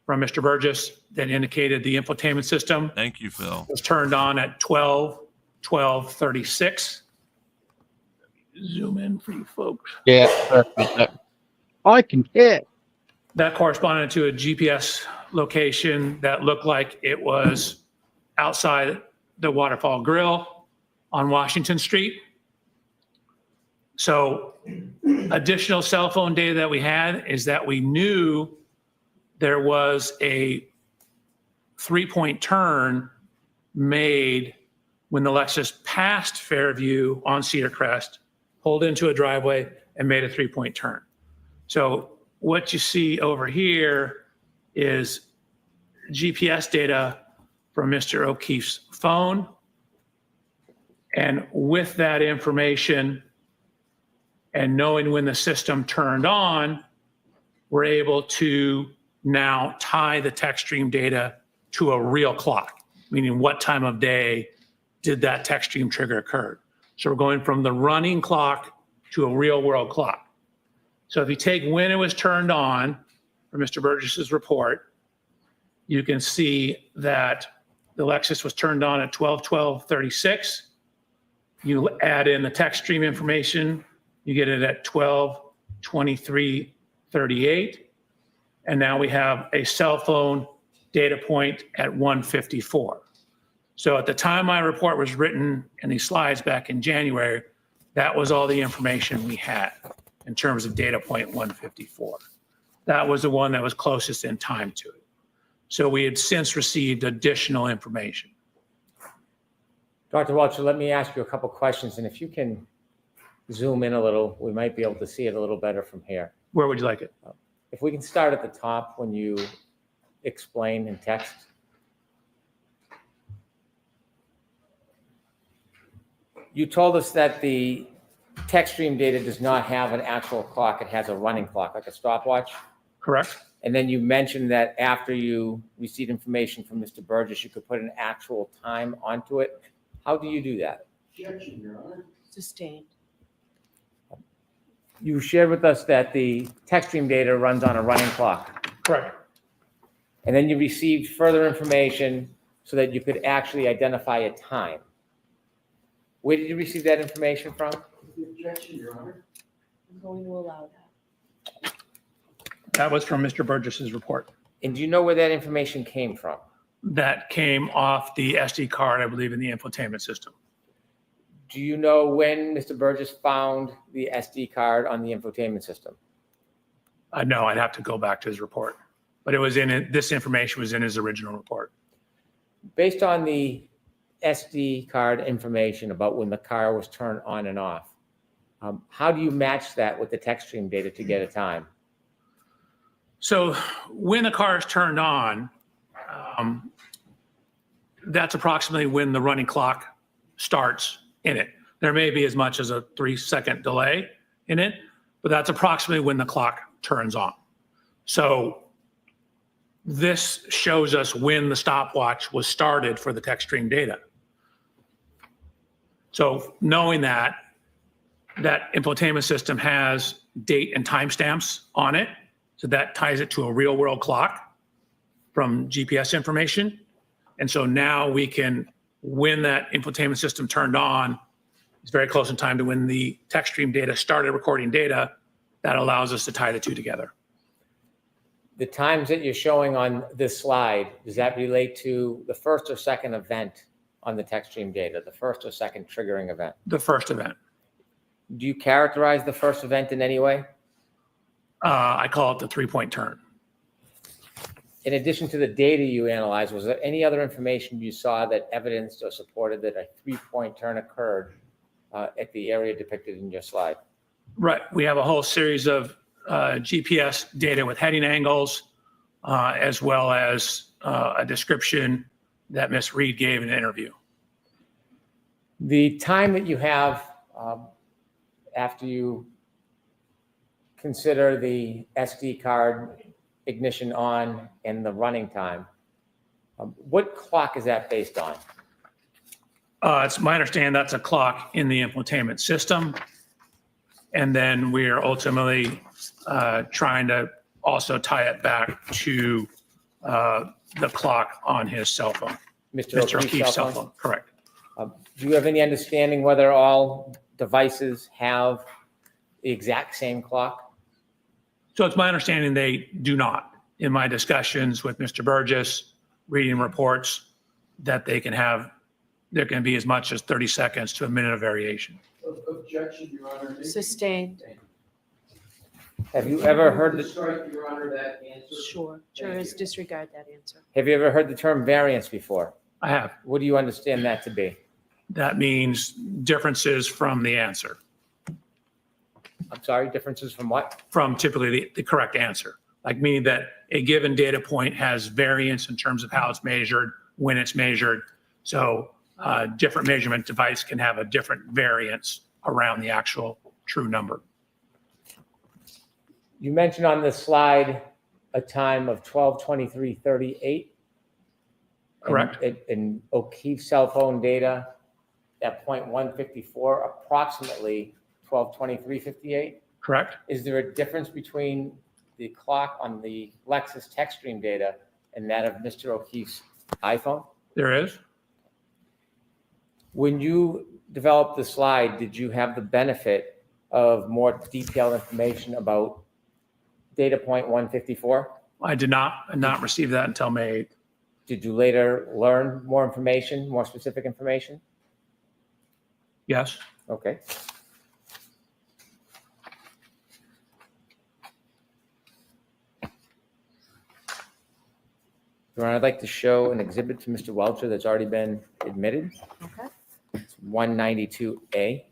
from Mr. Burgess that indicated the infotainment system Thank you, Phil. was turned on at 12:36. Zoom in for you folks. Yeah. I can hit. That corresponded to a GPS location that looked like it was outside the Waterfall Grill on Washington Street. So additional cell phone data that we had is that we knew there was a 3-point turn made when the Lexus passed Fairview on Cedar Crest, pulled into a driveway and made a 3-point turn. So what you see over here is GPS data from Mr. O'Keefe's phone. And with that information and knowing when the system turned on, we're able to now tie the text stream data to a real clock, meaning what time of day did that text stream trigger occur. So we're going from the running clock to a real world clock. So if you take when it was turned on for Mr. Burgess's report, you can see that the Lexus was turned on at 12:36. You add in the text stream information, you get it at 12:23:38. And now we have a cell phone data point at 1:54. So at the time my report was written in these slides back in January, that was all the information we had in terms of data point 154. That was the one that was closest in time to it. So we had since received additional information. Dr. Welcher, let me ask you a couple questions, and if you can zoom in a little, we might be able to see it a little better from here. Where would you like it? If we can start at the top when you explain in text. You told us that the text stream data does not have an actual clock. It has a running clock, like a stopwatch. Correct. And then you mentioned that after you received information from Mr. Burgess, you could put an actual time onto it. How do you do that? Objection, Your Honor. Sustained. You shared with us that the text stream data runs on a running clock. Correct. And then you received further information so that you could actually identify a time. Where did you receive that information from? Objection, Your Honor. I'm going to allow that. That was from Mr. Burgess's report. And do you know where that information came from? That came off the SD card, I believe, in the infotainment system. Do you know when Mr. Burgess found the SD card on the infotainment system? No, I'd have to go back to his report. But it was in it, this information was in his original report. Based on the SD card information about when the car was turned on and off. How do you match that with the text stream data to get a time? So when the car is turned on, that's approximately when the running clock starts in it. There may be as much as a 3-second delay in it, but that's approximately when the clock turns on. So this shows us when the stopwatch was started for the text stream data. So knowing that infotainment system has date and timestamps on it, so that ties it to a real world clock from GPS information. And so now we can, when that infotainment system turned on, it's very close in time to when the text stream data started recording data. That allows us to tie the two together. The times that you're showing on this slide, does that relate to the first or second event on the text stream data, the first or second triggering event? The first event. Do you characterize the first event in any way? I call it the 3-point turn. In addition to the data you analyzed, was there any other information you saw that evidenced or supported that a 3-point turn occurred at the area depicted in your slide? Right. We have a whole series of GPS data with heading angles, as well as a description that Ms. Reed gave in an interview. The time that you have after you consider the SD card ignition on and the running time, what clock is that based on? It's my understanding that's a clock in the infotainment system. And then we're ultimately trying to also tie it back to the clock on his cell phone. Mr. O'Keefe's cell phone, correct. Do you have any understanding whether all devices have the exact same clock? So it's my understanding they do not. In my discussions with Mr. Burgess, reading reports, that they can have, there can be as much as 30 seconds to a minute of variation. Objection, Your Honor. Sustained. Have you ever heard the, Strike, Your Honor, that answer. Sure. Jurors disregard that answer. have you ever heard the term variance before? I have. What do you understand that to be? That means differences from the answer, I'm sorry, differences from what? from typically the correct answer. Like meaning that a given data point has variance in terms of how it's measured, when it's measured. So different measurement device can have a different variance around the actual true number. You mentioned on this slide a time of 12:23:38. Correct. In O'Keefe's cell phone data, at 0.154, approximately 12:23:58. Correct. Is there a difference between the clock on the Lexus text stream data and that of Mr. O'Keefe's iPhone? There is. When you developed the slide, did you have the benefit of more detailed information about data point 154? I did not receive that until May 8th. Did you later learn more information, more specific information? Yes. Okay. Your Honor, I'd like to show an exhibit to Mr. Welcher that's already been admitted. Okay. It's 192A.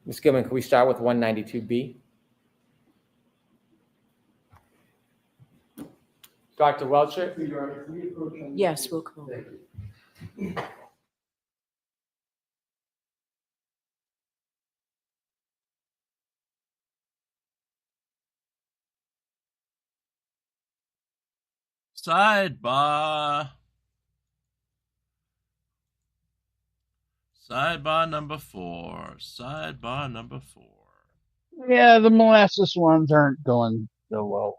Ms. Gilman, can we start with 192B? Dr. Welcher? Yes, we'll come over. Sidebar. Sidebar number 4. Sidebar number 4. Yeah, the molasses ones aren't going so well.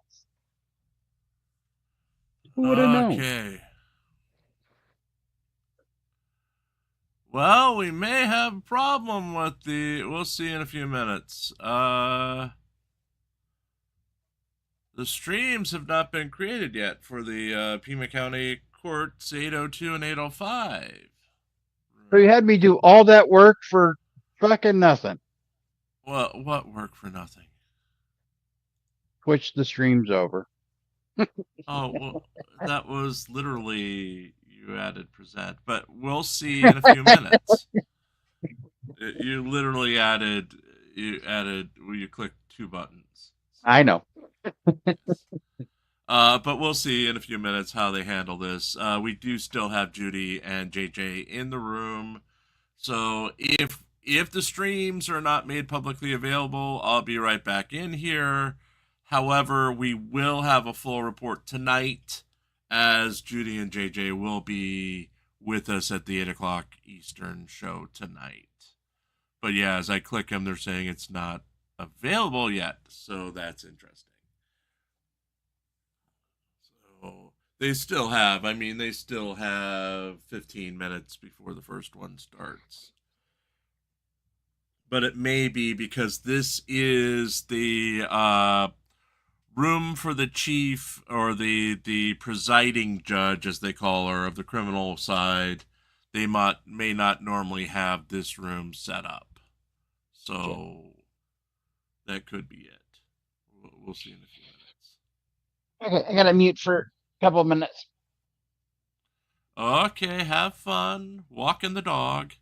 Who would have known? Okay. Well, we may have a problem with the... We'll see in a few minutes. The streams have not been created yet for the Pima County Courts 802 and 805. So you had me do all that work for fucking nothing. What work for nothing? Switch the streams over. Oh, well, that was literally you added present, but we'll see in a few minutes. You literally added, well, you clicked 2 buttons. I know. But we'll see in a few minutes how they handle this. We do still have Judy and JJ in the room. So if the streams are not made publicly available, I'll be right back in here. However, we will have a full report tonight, as Judy and JJ will be with us at the 8 o'clock Eastern show tonight. But yeah, as I click them, they're saying it's not available yet, so that's interesting. So they still have 15 minutes before the first one starts. But it may be because this is the room for the chief, or the presiding judge, as they call her, of the criminal side. They may not normally have this room set up. So that could be it. We'll see in a few minutes. Okay, I gotta mute for a couple of minutes. Okay, have fun walking the dog.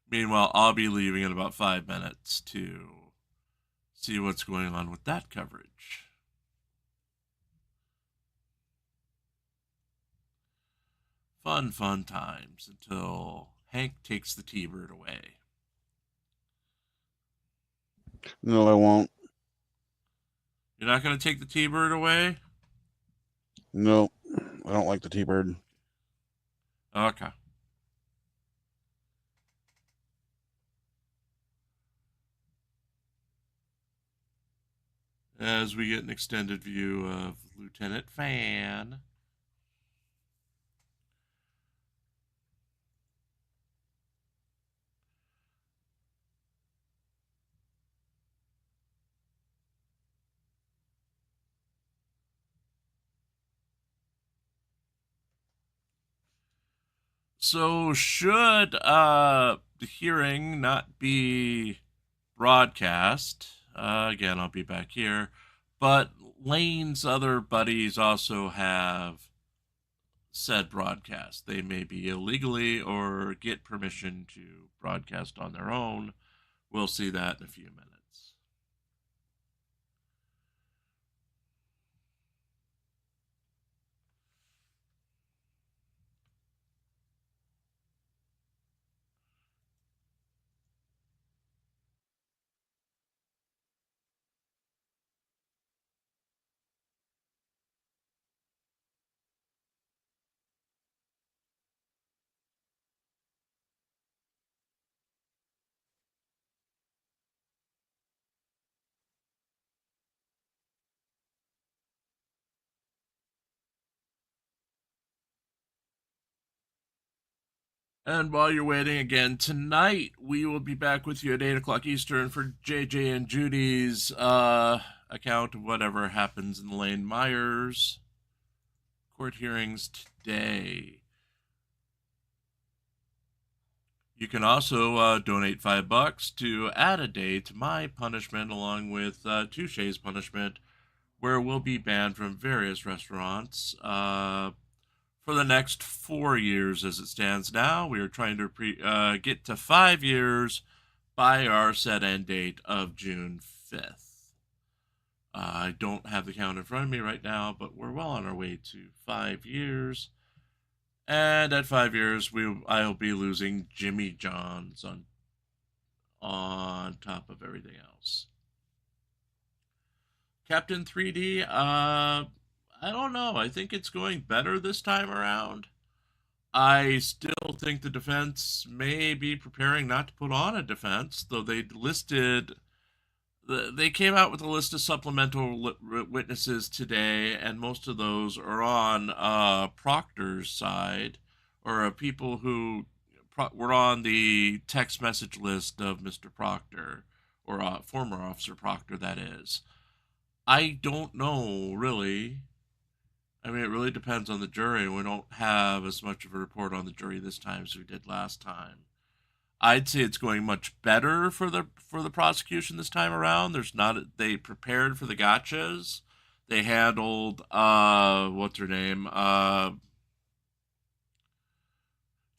Meanwhile, I'll be leaving in about 5 minutes to see what's going on with that coverage. Fun times until Hank takes the T-Bird away. No, I won't. You're not going to take the T-Bird away? No, I don't like the T-Bird. Okay. As we get an extended view of Lieutenant Fan. So should the hearing not be broadcast, again, I'll be back here, but Lane's other buddies also have said broadcast. They may be illegally or get permission to broadcast on their own. We'll see that in a few minutes. And while you're waiting, again, tonight we will be back with you at 8 o'clock Eastern for JJ and Judy's account of whatever happens in the Lane Myers court hearings today. You can also donate $5 to add a day to my punishment, along with Touche's punishment, where we'll be banned from various restaurants for the next 4 years as it stands now. We are trying to get to 5 years by our set end date of June 5th. I don't have the count in front of me right now, but we're well on our way to 5 years. And at 5 years, I'll be losing Jimmy John's on top of everything else. Captain 3D, I don't know. I think it's going better this time around. I still think the defense may be preparing not to put on a defense, though they came out with a list of supplemental witnesses today, and most of those are on Proctor's side, or people who were on the text message list of Mr. Proctor, or former Officer Proctor, that is. I don't know, really, I mean, it really depends on the jury. We don't have as much of a report on the jury this time as we did last time. I'd say it's going much better for the prosecution this time around. They prepared for the gotchas. They handled what's her name?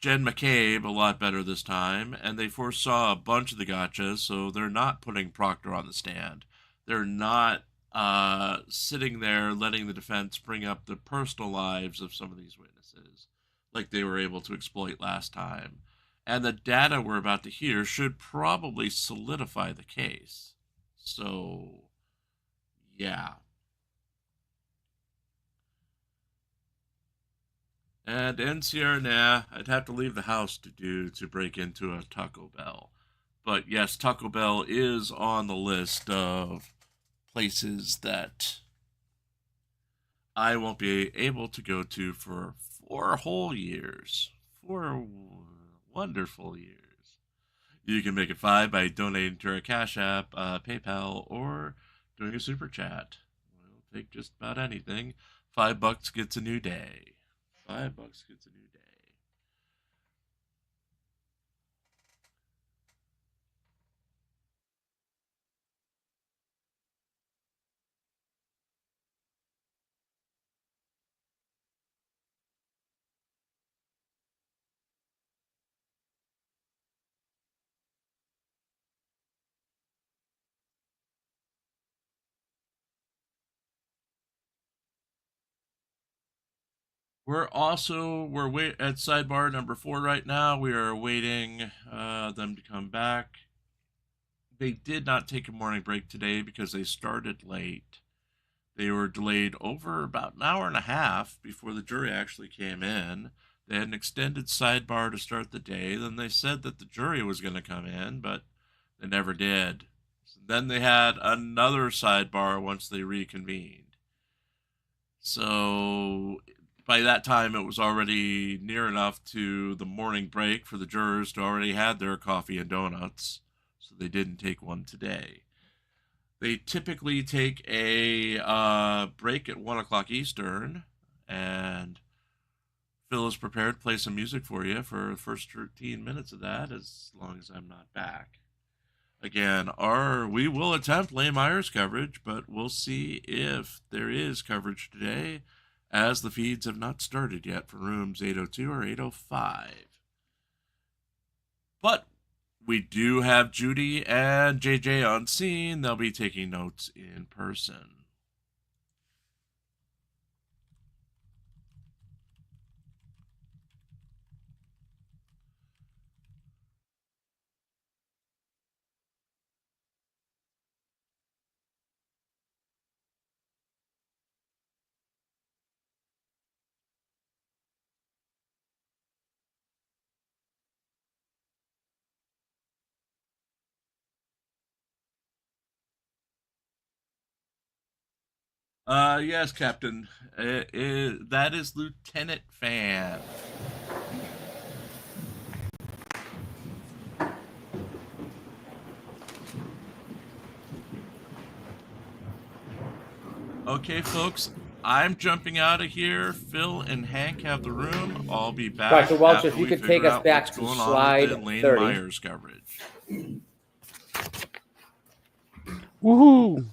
Jen McCabe a lot better this time, and they foresaw a bunch of the gotchas, so they're not putting Proctor on the stand. They're not sitting there letting the defense bring up the personal lives of some of these witnesses like they were able to exploit last time. And the data we're about to hear should probably solidify the case. So, yeah. And NCR, nah, I'd have to leave the house to break into a Taco Bell. But yes, Taco Bell is on the list of places that I won't be able to go to for 4 whole years. 4 wonderful years. You can make it 5 by donating to our Cash App, PayPal, or doing a super chat. We'll take just about anything. $5 gets a new day. $5 gets a new day. We're at sidebar number 4 right now. We are waiting them to come back. They did not take a morning break today because they started late. They were delayed over about an hour and a half before the jury actually came in. They had an extended sidebar to start the day. Then they said that the jury was going to come in, but they never did. Then they had another sidebar once they reconvened. So by that time, it was already near enough to the morning break for the jurors to already had their coffee and donuts, so they didn't take one today. They typically take a break at 1 o'clock Eastern, and Phil is prepared to play some music for you for the first 13 minutes of that, as long as I'm not back. Again, we will attempt Leigh Myers coverage, but we'll see if there is coverage today, as the feeds have not started yet for rooms 802 or 805. But we do have Judy and JJ on scene. They'll be taking notes in person. Yes, Captain. That is Lieutenant Fan. Okay, folks, I'm jumping out of here. Phil and Hank have the room. I'll be back. Dr. Welch, if you could take us back to slide 30. 30. Myers coverage. Woohoo!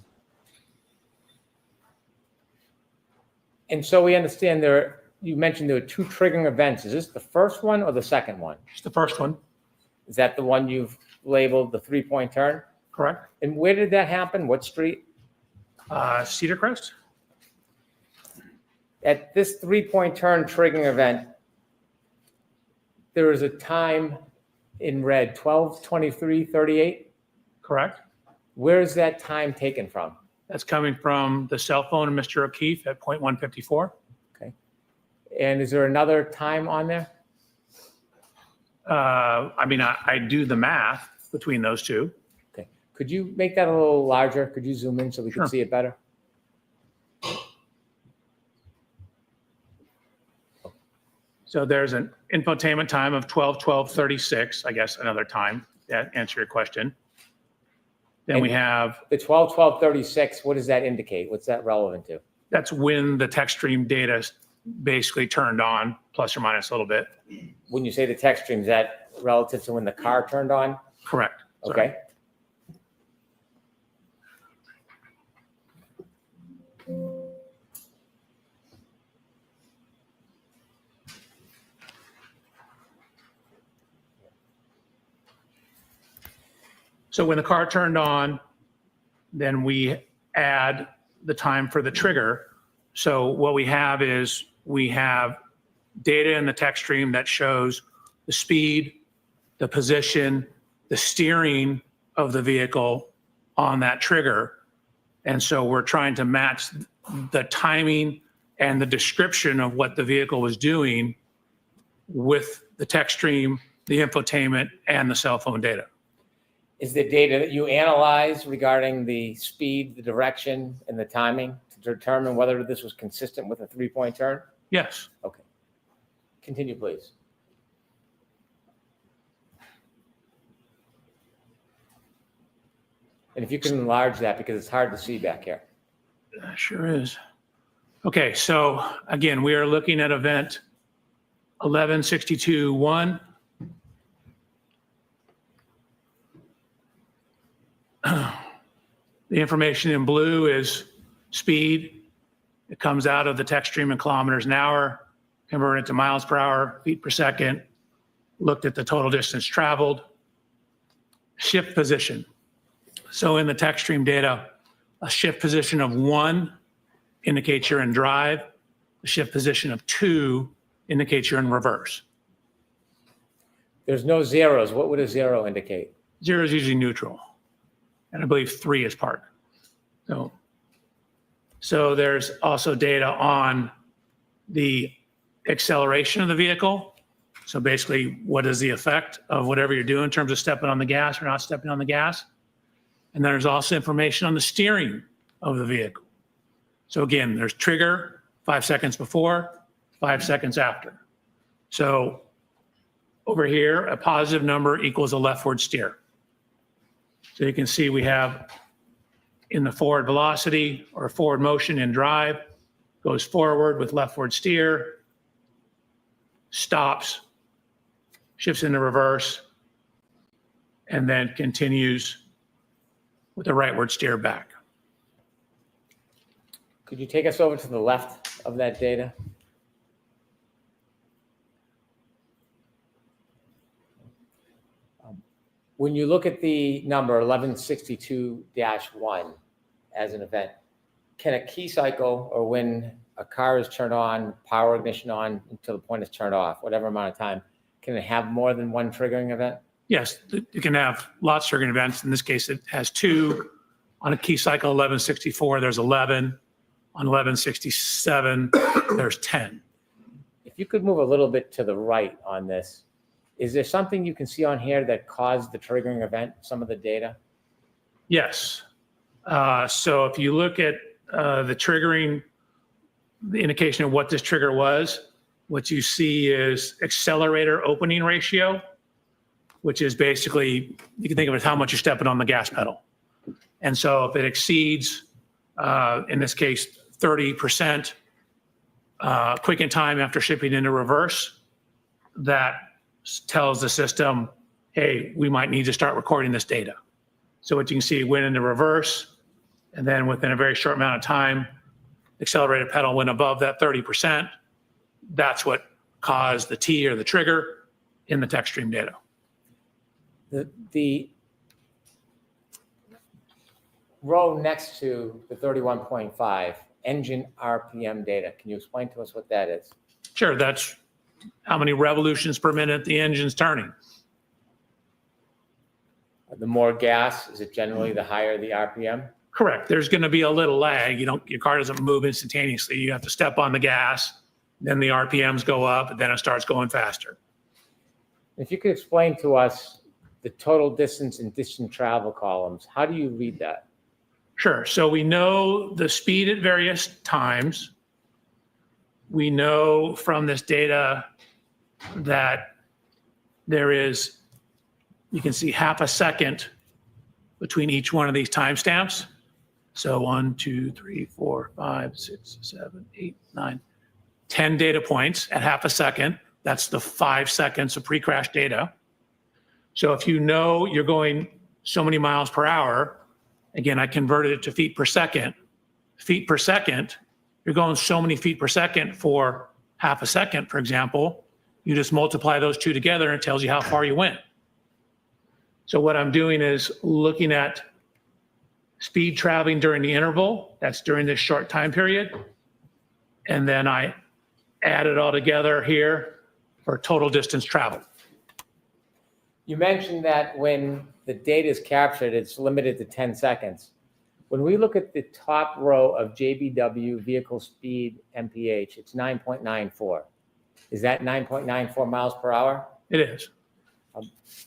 And so we understand you mentioned there were 2 triggering events. Is this the first one or the second one? It's the first one, Is that the one you've labeled the 3-point turn? correct? And where did that happen? What street? Cedar Crest? At this 3-point turn triggering event, there is a time in red, 12:23:38. Correct. Where is that time taken from? That's coming from the cell phone of Mr. O'Keefe at 0.154. Okay. And is there another time on there? I mean, I do the math between those two. Okay. Could you make that a little larger? Could you zoom in so we Sure. can see it better? So there's an infotainment time of 12:12:36, I guess, another time. That answer your question. Then we have The 12:12:36, what does that indicate? What's that relevant to? That's when the text stream data basically turned on, plus or minus a little bit. When you say the text stream, is that relative to when the car turned on? Correct. Okay. So when the car turned on, then we add the time for the trigger. So what we have is we have data in the text stream that shows the speed, the position, the steering of the vehicle on that trigger. And so we're trying to match the timing and the description of what the vehicle was doing with the text stream, the infotainment, and the cell phone data. Is the data that you analyze regarding the speed, the direction, and the timing to determine whether this was consistent with a three-point turn? Yes. Okay. Continue, please. And if you can enlarge that, because it's hard to see back here. Sure is. Okay, so again, we are looking at event 1162.1. The information in blue is speed. It comes out of the text stream in kilometers an hour, converted to miles per hour, feet per second, looked at the total distance traveled, shift position. So in the text stream data, a shift position of 1 indicates you're in drive. A shift position of 2 indicates you're in reverse. There's no zeros. What would a zero indicate? 0 is usually neutral. And I believe 3 is park. So there's also data on the acceleration of the vehicle. So basically, what is the effect of whatever you're doing in terms of stepping on the gas or not stepping on the gas? And then there's also information on the steering of the vehicle. So again, there's trigger 5 seconds before, 5 seconds after. So over here, a positive number equals a leftward steer. So you can see we have in the forward velocity or forward motion in drive, goes forward with leftward steer, stops, shifts into reverse, and then continues with a rightward steer back. Could you take us over to the left of that data? When you look at the number 1162-1 as an event, can a key cycle, or when a car is turned on, power ignition on until the point it's turned off, whatever amount of time, can it have more than one triggering event? Yes, it can have lots of triggering events. In this case, it has 2. On a key cycle 1164, there's 11. On 1167, there's 10. If you could move a little bit to the right on this, is there something you can see on here that caused the triggering event, some of the data? Yes. So if you look at the triggering, the indication of what this trigger was, what you see is accelerator opening ratio, which is basically, you can think of it as how much you're stepping on the gas pedal. And so if it exceeds, in this case, 30% quicken time after shipping into reverse, that tells the system, hey, we might need to start recording this data. So what you can see, it went into reverse, and then within a very short amount of time, accelerated pedal went above that 30%. That's what caused the T or the trigger in the text stream data. The row next to the 31.5, engine RPM data, can you explain to us what that is? Sure, that's how many revolutions per minute the engine's turning. The more gas, is it generally the higher the RPM? Correct. There's going to be a little lag. Your car doesn't move instantaneously. You have to step on the gas, then the RPMs go up, and then it starts going faster. If you could explain to us the total distance and distance travel columns, how do you read that? Sure. So we know the speed at various times. We know from this data that there is, you can see half a second between each one of these timestamps. So 1, 2, 3, 4, 5, 6, 7, 8, 9, 10 data points at half a second. That's the 5 seconds of pre-crash data. So if you know you're going so many miles per hour, again, I converted it to feet per second. Feet per second, you're going so many feet per second for half a second, for example. You just multiply those two together and it tells you how far you went. So what I'm doing is looking at speed traveling during the interval, that's during this short time period. And then I add it all together here for total distance traveled. You mentioned that when the data is captured, it's limited to 10 seconds. When we look at the top row of JBW vehicle speed MPH, it's 9.94. Is that 9.94 miles per hour? It is.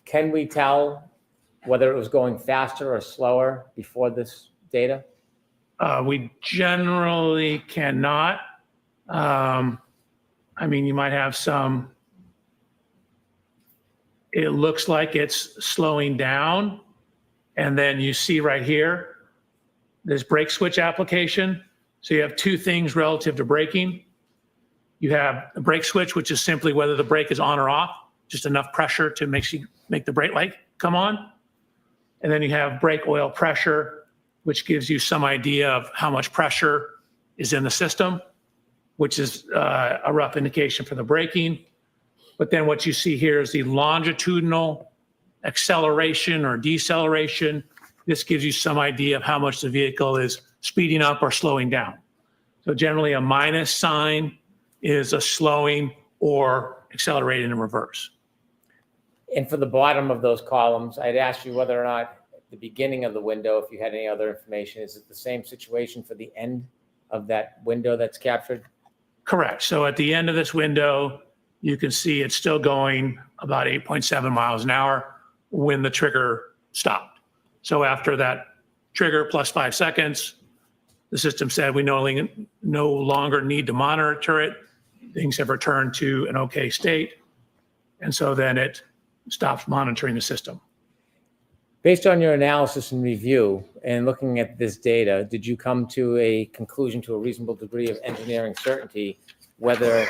Can we tell whether it was going faster or slower before this data? We generally cannot. I mean, you might have some, it looks like it's slowing down. And then you see right here, this brake switch application. So you have two things relative to braking. You have the brake switch, which is simply whether the brake is on or off, just enough pressure to make the brake light come on. And then you have brake oil pressure, which gives you some idea of how much pressure is in the system, which is a rough indication for the braking. But then what you see here is the longitudinal acceleration or deceleration. This gives you some idea of how much the vehicle is speeding up or slowing down. So generally a minus sign is a slowing or accelerating in reverse. And for the bottom of those columns, I'd ask you whether or not at the beginning of the window, if you had any other information, is it the same situation for the end of that window that's captured? Correct. So at the end of this window, you can see it's still going about 8.7 miles an hour when the trigger stopped. So after that trigger plus 5 seconds, the system said we no longer need to monitor it. Things have returned to an okay state. And so then it stops monitoring the system. Based on your analysis and review and looking at this data, did you come to a conclusion to a reasonable degree of engineering certainty whether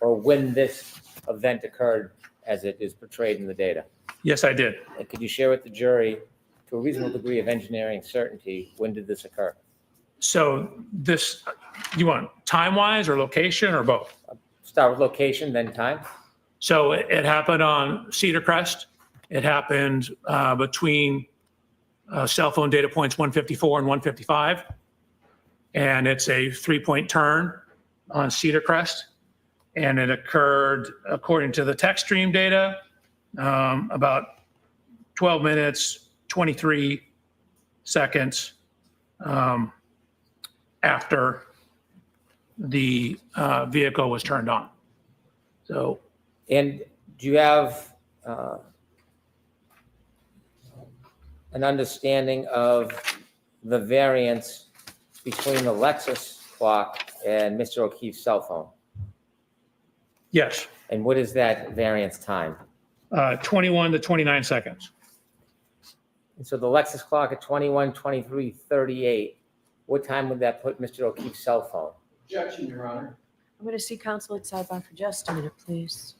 or when this event occurred as it is portrayed in the data? Yes, I did. And could you share with the jury, to a reasonable degree of engineering certainty, when did this occur? So this, you want time-wise or location or both? Start with location, then time. So it happened on Cedar Crest. It happened between cell phone data points 154 and 155. And it's a 3-point turn on Cedar Crest. And it occurred, according to the text stream data, about 12 minutes, 23 seconds after the vehicle was turned on. So. And do you have an understanding of the variance between the Lexus clock and Mr. O'Keefe's cell phone? Yes. And what is that variance time? 21 to 29 seconds. And so the Lexus clock at 21, 23, 38, what time would that put Mr. O'Keefe's cell phone? Objection, Your Honor. I'm going to see counsel at sidebar for just a minute, please.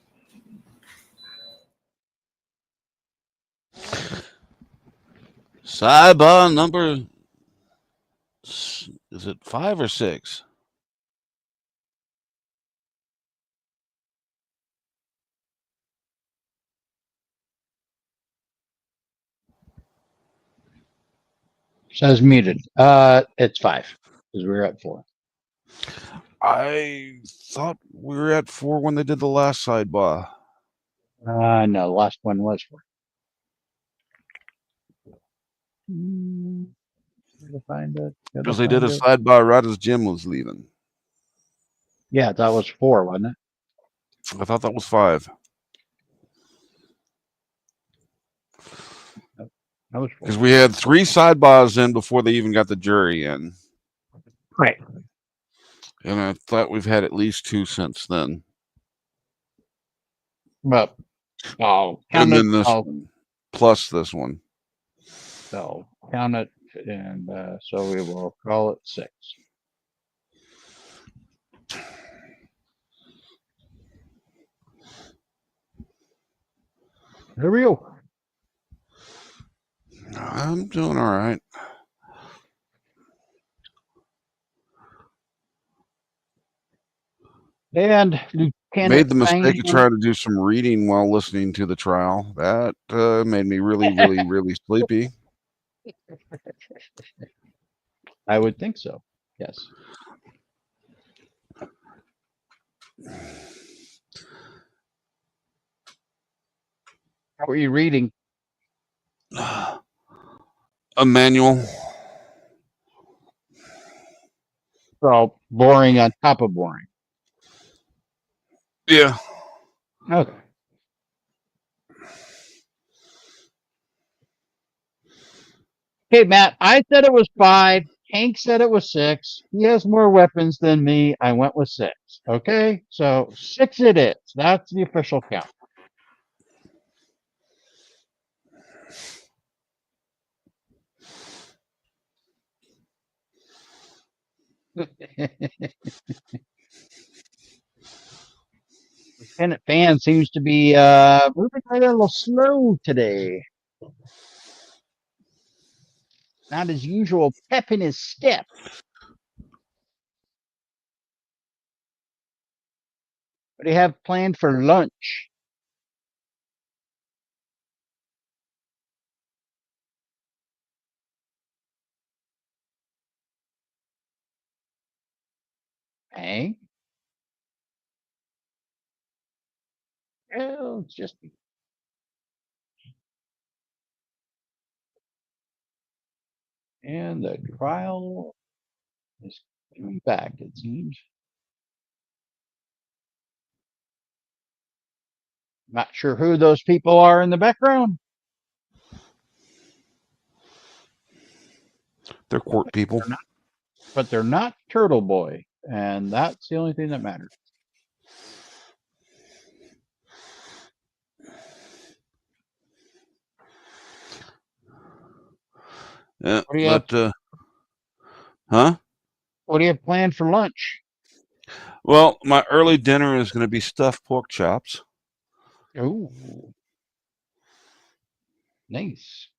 Sidebar number, is it 5 or 6? Says muted. It's 5 because we were at 4. I thought we were at 4 when they did the last sidebar. No, the last one was 4. Gotta find it. Because they did a sidebar right as Jim was leaving. Yeah, that was 4, wasn't it? I thought that was 5. That was 4. Because we had 3 sidebars in before they even got the jury in. Right. And I thought we've had at least 2 since then. But and then this one, plus this one. So count it And so we will call it 6. Here we go. I'm doing all right. And Lieutenant Made the mistake of Fang- trying to do some reading while listening to the trial. That made me really, really, really sleepy. I would think so. Yes. How are you reading? A manual. So boring on top of boring. Yeah. Okay. Okay, Matt, I said it was 5. Hank said it was 6. He has more weapons than me. I went with 6. Okay, so 6 it is. That's the official count. Lieutenant Fan seems to be moving right a little slow today. Not his usual pep in his step. What do you have planned for lunch? Hank? Well, it's just and the trial is coming back, it seems. Not sure who those people are in the background. They're court people. But they're not Turtle Boy, and that's the only thing that matters. Yeah, What do you but huh? What do you have planned for lunch? Well, my early dinner is going to be stuffed pork chops. Oh, nice.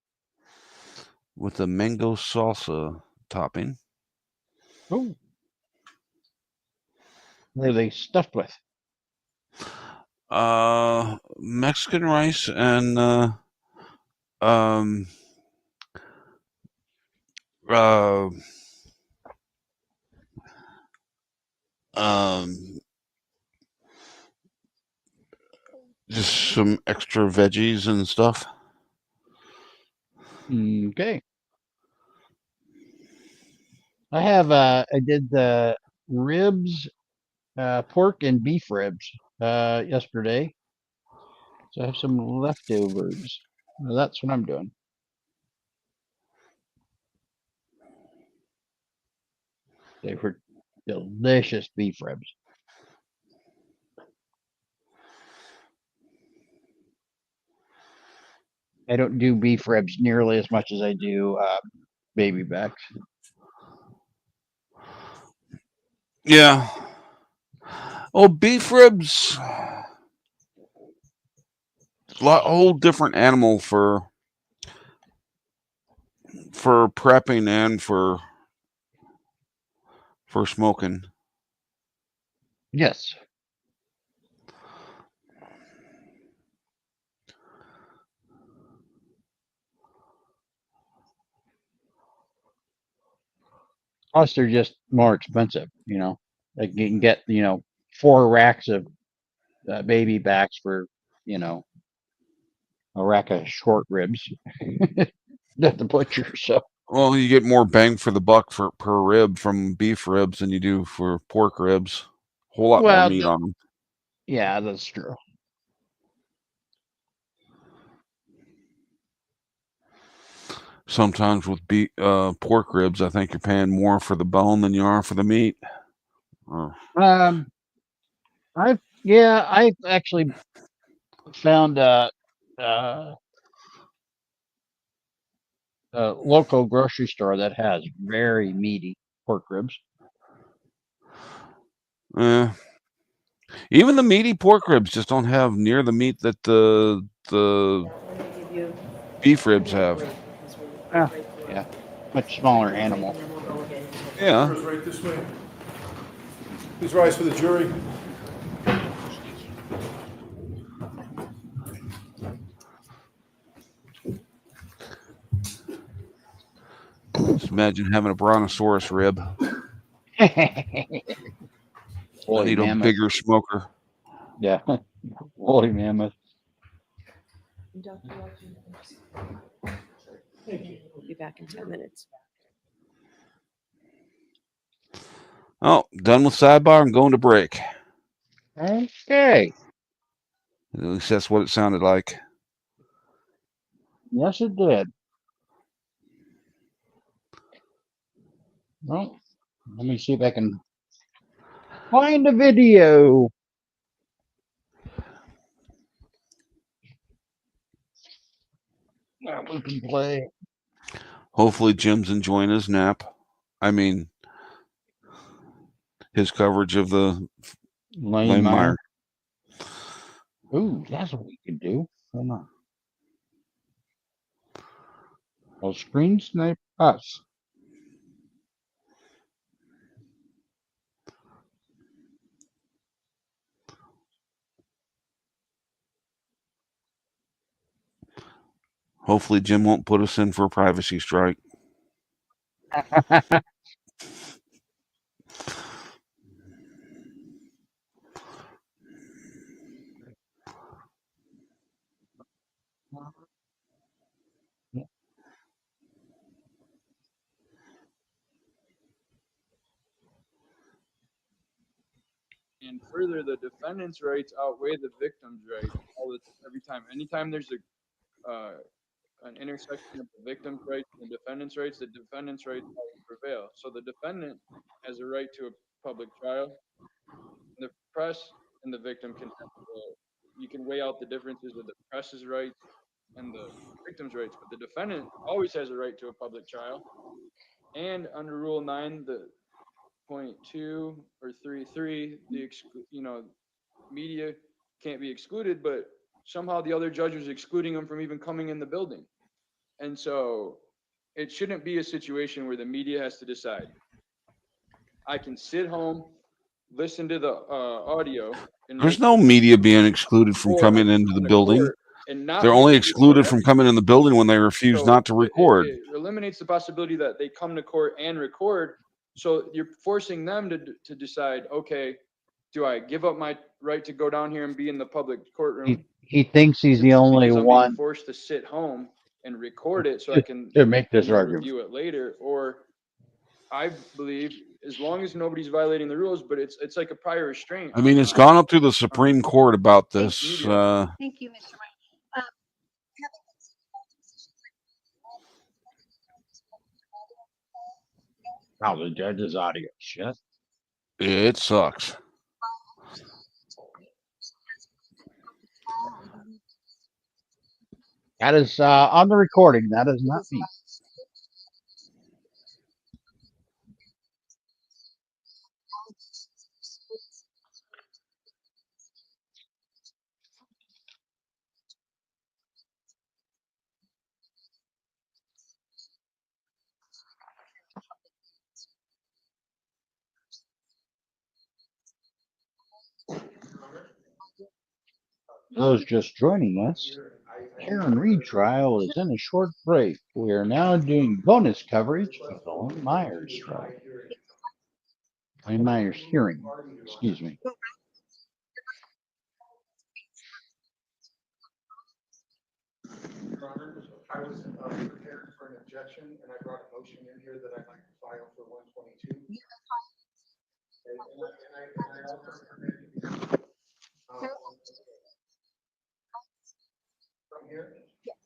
With a mango salsa topping. Oh, what are they stuffed with? Mexican rice and just some extra veggies and stuff. Okay. I did the ribs, pork and beef ribs, yesterday. So I have some leftovers. Well, that's what I'm doing. They were delicious beef ribs. I don't do beef ribs nearly as much as I do baby backs. Yeah. Oh, beef ribs. A whole different animal for prepping and for smoking. Yes. Plus, they're just more expensive, you know. Like you can get, 4 racks of baby backs for, a rack of short ribs at the butcher. So, Well, you get more bang for the buck per rib from beef ribs than you do for pork ribs. A whole lot more meat on them. Yeah, that's true. Sometimes with pork ribs, I think you're paying more for the bone than you are for the meat. I've actually found a local grocery store that has very meaty pork ribs. Yeah. Even the meaty pork ribs just don't have near the meat that the beef ribs have. Yeah, much smaller animal. Yeah. Right this way. Please rise for the jury. Just imagine having a brontosaurus rib. I need a bigger smoker. Yeah, woolly mammoth. We'll be back in 10 minutes. Oh, done with sidebar and going to break. Okay. At least that's what it sounded like. Yes, it did. Well, let me see if I can find a video. That we can play. Hopefully Jim's enjoying his nap. I mean, his coverage of the Lane Meyer. Ooh, that's what we can do. Hold on. I'll screen snipe us. Hopefully Jim won't put us in for a privacy strike. And further, the defendant's rights outweigh the victim's rights every time. Anytime there's an intersection of the victim's rights and the defendant's rights always prevail. So the defendant has a right to a public trial. The press and the victim you can weigh out the differences of the press's rights and the victim's rights, but the defendant always has a right to a public trial. And under Rule 9, the .2 or 3.3, media can't be excluded, but somehow the other judge was excluding them from even coming in the building. And so it shouldn't be a situation where the media has to decide. I can sit home, listen to the audio. There's no media being excluded from coming into the building. They're only excluded from coming in the building when they refuse not to record. It eliminates the possibility that they come to court and record. So you're forcing them to decide, okay, do I give up my right to go down here and be in the public courtroom? He thinks he's the only one being forced to sit home and record it so I can make this argument. review it later. Or I believe as long as nobody's violating the rules, but it's like a prior restraint. I mean, it's gone up to the Supreme Court about this. Thank you, Mr. White. Oh, the judge's audio. Shit. It sucks. That is on the recording. That is not me. Those just joining us, Karen Reed trial is in a short break. We are now doing bonus coverage of the Lane Myers trial. Lane Myers hearing, excuse me. I was prepared for an objection, and I brought a motion in here that I'd like to file for 122. And I also from here? Yes.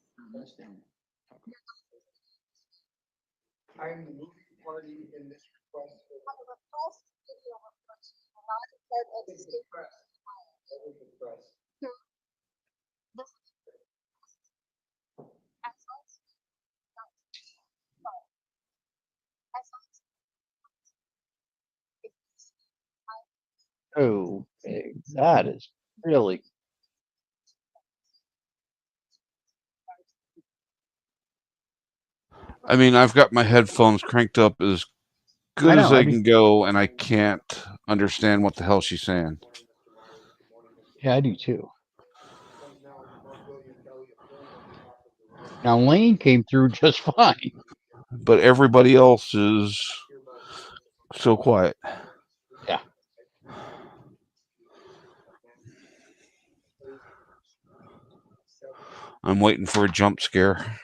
I'm the moving party in this request. Oh, that is really. I mean, I've got my headphones cranked up as good I as know, they can go, and I can't understand what the hell she's saying. Yeah, I do too. Now Lane came through just fine. But everybody else is so quiet. Yeah. I'm waiting for a jump scare.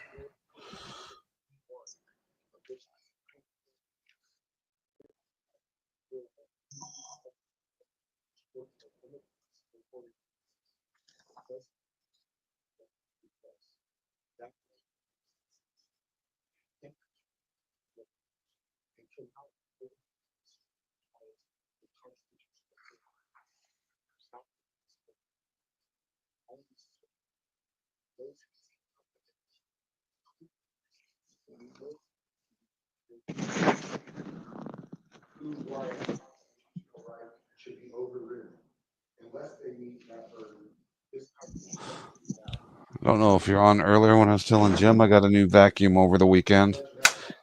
I don't know if you're on earlier when I was telling Jim I got a new vacuum over the weekend.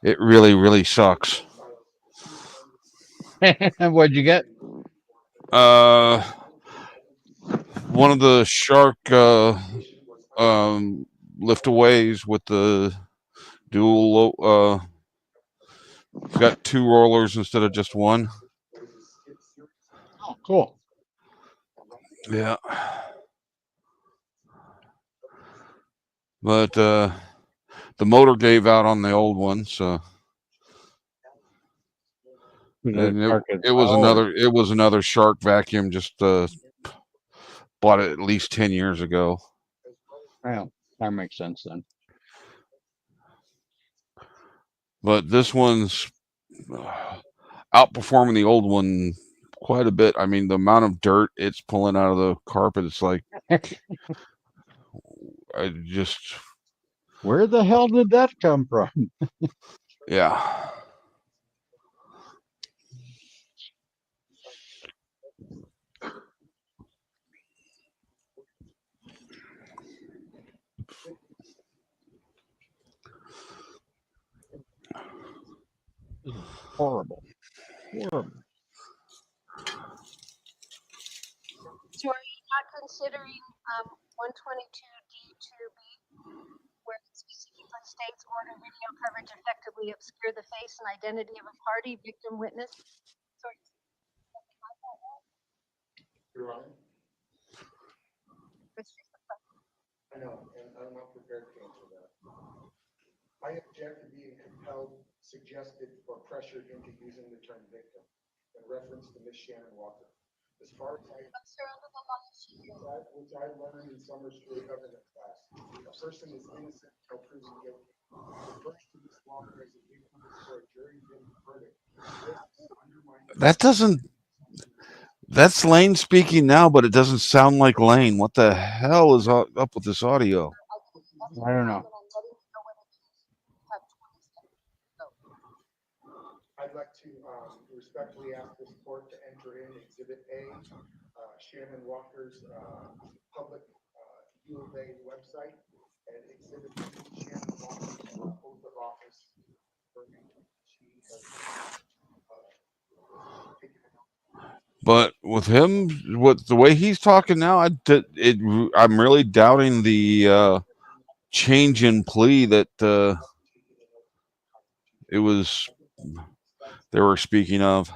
It really, really sucks. What'd you get? One of the Shark lift-aways with the dual. It's got 2 rollers instead of just 1. Oh, cool. Yeah. But the motor gave out on the old one, so. And it was another Shark vacuum, just bought it at least 10 years ago. Well, that makes sense then. But this one's outperforming the old one quite a bit. I mean, the amount of dirt it's pulling out of the carpet, it's like, I just. Where the hell did that come from? Yeah. This is horrible. Horrible. So are you not considering 122D2B, where it specifically states order video coverage effectively obscure the face and identity of a party, victim, witness? So You're on. I know, and I'm not prepared to answer that. I object to being compelled, suggested, or pressured into using the term victim in reference to Ms. Shannon Walker. As far as which I learned in summer school government class, a person is innocent until proven guilty. Referring to Ms. Walker as a victim for a jury verdict. That doesn't. That's Lane speaking now, but it doesn't sound like Lane. What the hell is up with this audio? I don't know. I'd like to respectfully ask this court to enter in Exhibit A, Shannon Walker's public U of A website, and Exhibit B, Shannon Walker's oath of office. But with him, with the way he's talking now, I'm really doubting the change in plea that they were speaking of.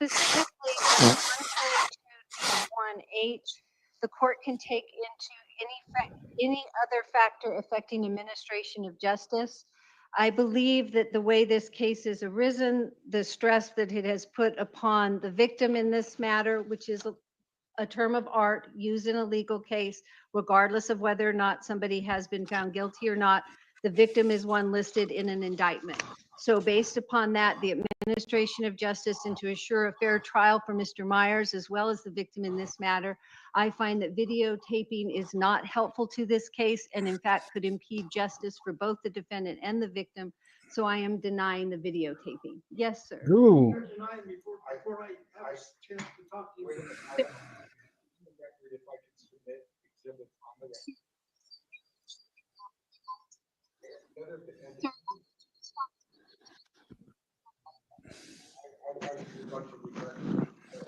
specifically 122D1H, the court can take into any other factor affecting administration of justice. I believe that the way this case has arisen, the stress that it has put upon the victim in this matter, which is a term of art used in a legal case, regardless of whether or not somebody has been found guilty or not, the victim is one listed in an indictment. So based upon that, the administration of justice and to assure a fair trial for Mr. Myers as well as the victim in this matter, I find that videotaping is not helpful to this case and in fact could impede justice for both the defendant and the victim. So I am denying the videotaping. Yes, sir. Ooh. You're denying me before I have a chance to talk to you. If I could submit exhibits on the record.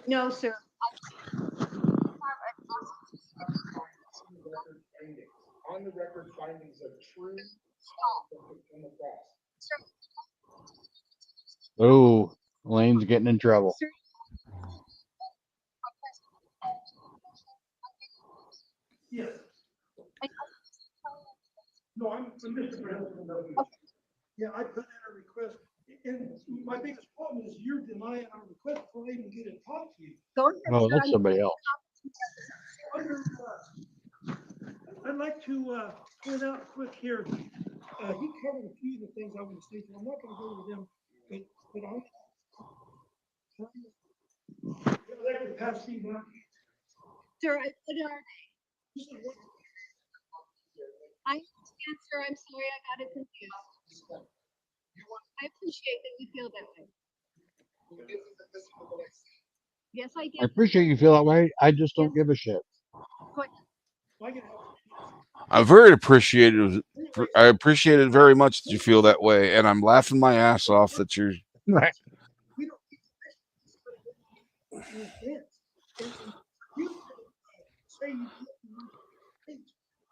No, sir. On the record findings of true in the past. Oh, Lane's getting in trouble. Yes. No, I'm Mr. President. Yeah, I put in a request, and my biggest problem is you're denying our request before I even get to talk to you. Oh, that's somebody else. I'd like to point out quick here. He covered a few of the things I want to say, so I'm not going to go over them, but I'm. Pass these on. Sir, I put it on. I understand, sir. I'm sorry I got it confused. I appreciate that you feel that way. Yes, I I did. appreciate you feel that way. I just don't give a shit. I'm very appreciative. I appreciate it very much that you feel that way, and I'm laughing my ass off that you're. Right.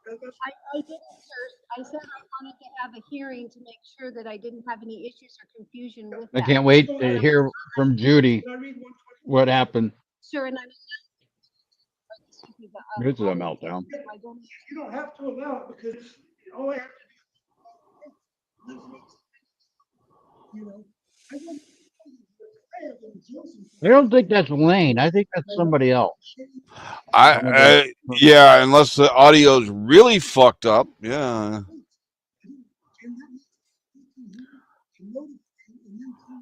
I didn't, sir. I said I wanted to have a hearing to make sure that I didn't have any issues or confusion with I that. can't wait to hear from Judy what happened. Sir, and I'm. This is a meltdown. You don't have to allow it because all I have to do. You know, I don't think that's Lane. I think that's somebody else. Yeah, unless the audio's really fucked up. Yeah.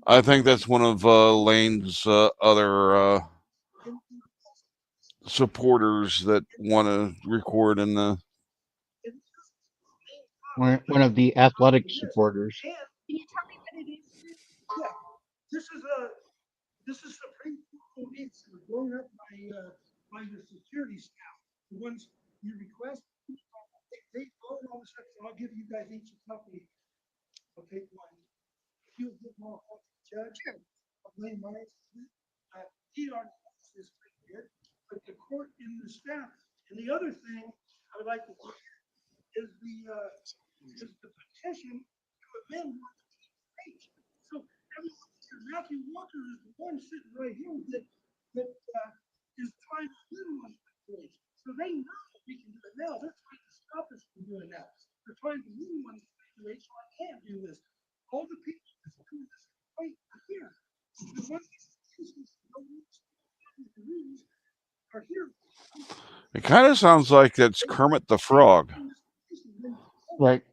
I think that's one of Lane's other supporters that want to record in the. One of the athletic supporters. Can you tell me what it is? Yeah, this is Supreme Court needs going up by your security staff. The ones you request, they vote on the stuff. So I'll give you guys each a copy. I'll take one. You'll get more judge. Lane Myers. He already is pretty good, but the court and the staff. And the other thing I would like to hear is the petition to amend H. So Matthew Walker is the one sitting right here that is trying to minimize speculation. So they know we can do it now. They're trying to stop us from doing that. They're trying to minimize speculation. So I can't do this. All the people that's doing this right here. The ones are here. It kind of sounds like that's Kermit the Frog. Right.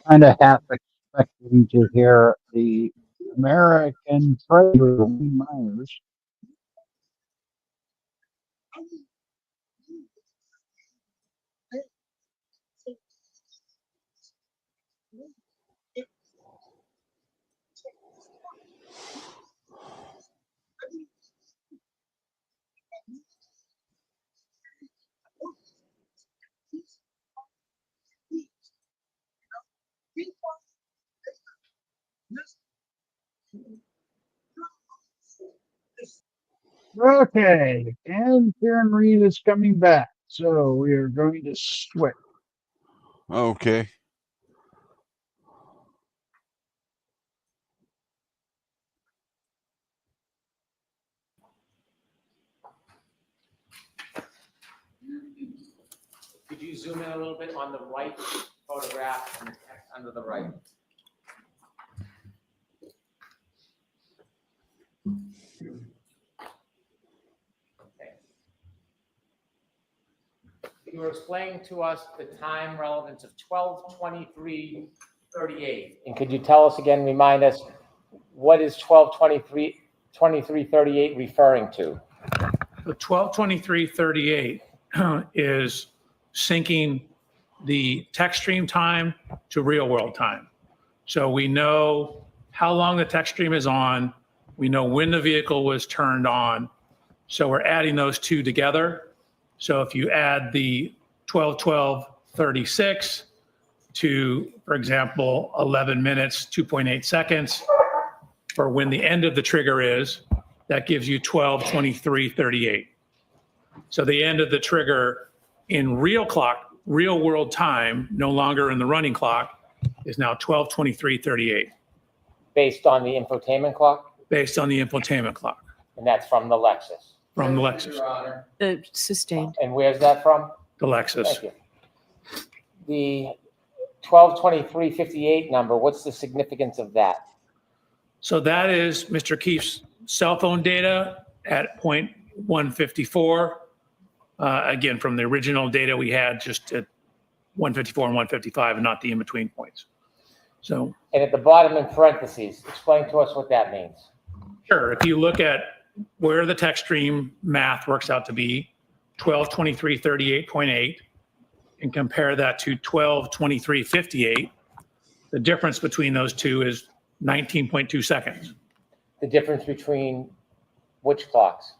kind of half expecting to hear the American Treasurer Myers. Okay, and Karen Reed is coming back, so we are going to switch. Okay. Could you zoom in a little bit on the right photograph and the text under the right? Okay. You were explaining to us the time relevance of 12:23:38. And could you tell us again, remind us, what is 12:23:38 referring to? The 12:23:38 is syncing the text stream time to real world time. So we know how long the text stream is on. We know when the vehicle was turned on. So we're adding those two together. So if you add the 12:12:36 to, for example, 11 minutes, 2.8 seconds for when the end of the trigger is, that gives you 12:23:38. So the end of the trigger in real world time, no longer in the running clock, is now 12:23:38. Based on the infotainment clock? Based on the infotainment clock. And that's from the Lexus? From the Lexus. Your Honor. Sustained. And where's that from? The Lexus. Thank you. The 12:23:58 number, what's the significance of that? So that is Mr. Keefe's cell phone data at point 154. Again, from the original data we had just at 154 and 155 and not the in-between points. So. And at the bottom in parentheses, explain to us what that means. Sure. If you look at where the text stream math works out to be, 12:23:38.8, and compare that to 12:23:58, the difference between those two is 19.2 seconds. The difference between which clocks?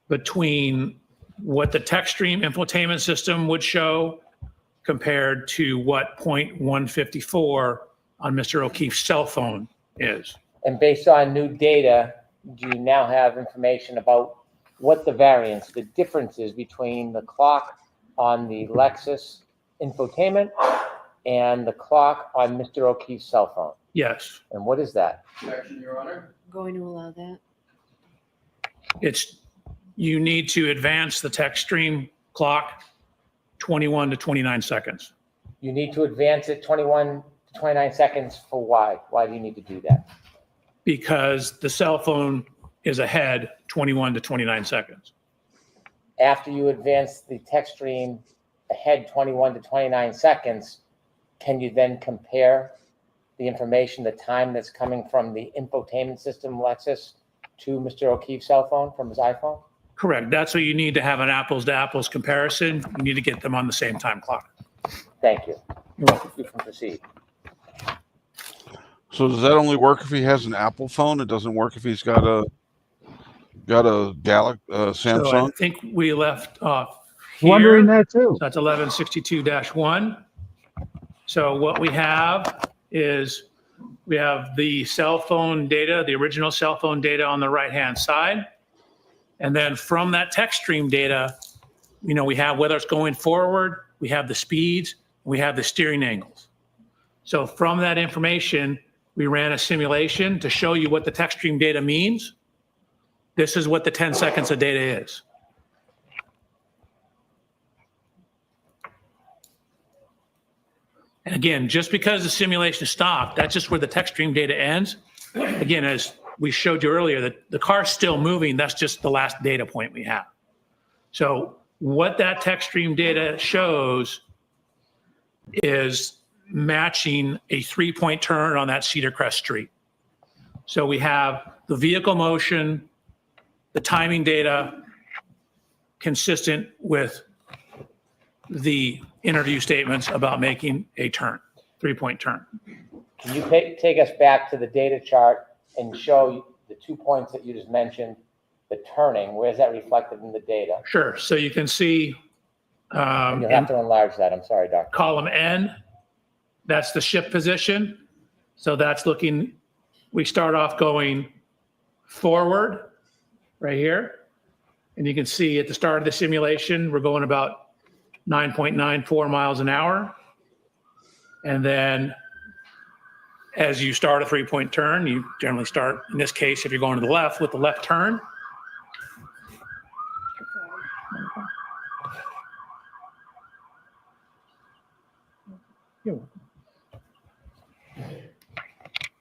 Between what the text stream infotainment system would show compared to what point 154 on Mr. O'Keefe's cell phone is. And based on new data, do you now have information about what the variance, the difference is between the clock on the Lexus infotainment and the clock on Mr. O'Keefe's cell phone? Yes. And what is that? Objection, Your Honor. Going to allow that. It's, you need to advance the text stream clock 21 to 29 seconds. You need to advance it 21 to 29 seconds for why? Why do you need to do that? Because the cell phone is ahead 21 to 29 seconds. After you advance the text stream ahead 21 to 29 seconds, can you then compare the information, the time that's coming from the infotainment system Lexus to Mr. O'Keefe's cell phone from his iPhone? Correct. That's what you need to have an apples to apples comparison. You need to get them on the same time clock. Thank you. You're welcome. You can proceed. So does that only work if he has an Apple phone? It doesn't work if he's got a Samsung? So I think we left off here. Wondering that too. So that's 1162-1. So what we have is we have the cell phone data, the original cell phone data on the right-hand side. And then from that text stream data, you know, we have whether it's going forward, we have the speeds, we have the steering angles. So from that information, we ran a simulation to show you what the text stream data means. This is what the 10 seconds of data is. And again, just because the simulation stopped, that's just where the text stream data ends. Again, as we showed you earlier, that the car's still moving. That's just the last data point we have. So what that text stream data shows is matching a 3-point turn on that Cedar Crest Street. So we have the vehicle motion, the timing data consistent with the interview statements about making a turn, 3-point turn. Can you take us back to the data chart and show the 2 points that you just mentioned, the turning? Where's that reflected in the data? Sure. So you can see And you'll have to enlarge that. I'm sorry, Doctor. column N, that's the shift position. So that's looking, we start off going forward right here. And you can see at the start of the simulation, we're going about 9.94 miles an hour. And then as you start a 3-point turn, you generally start, in this case, if you're going to the left, with the left turn.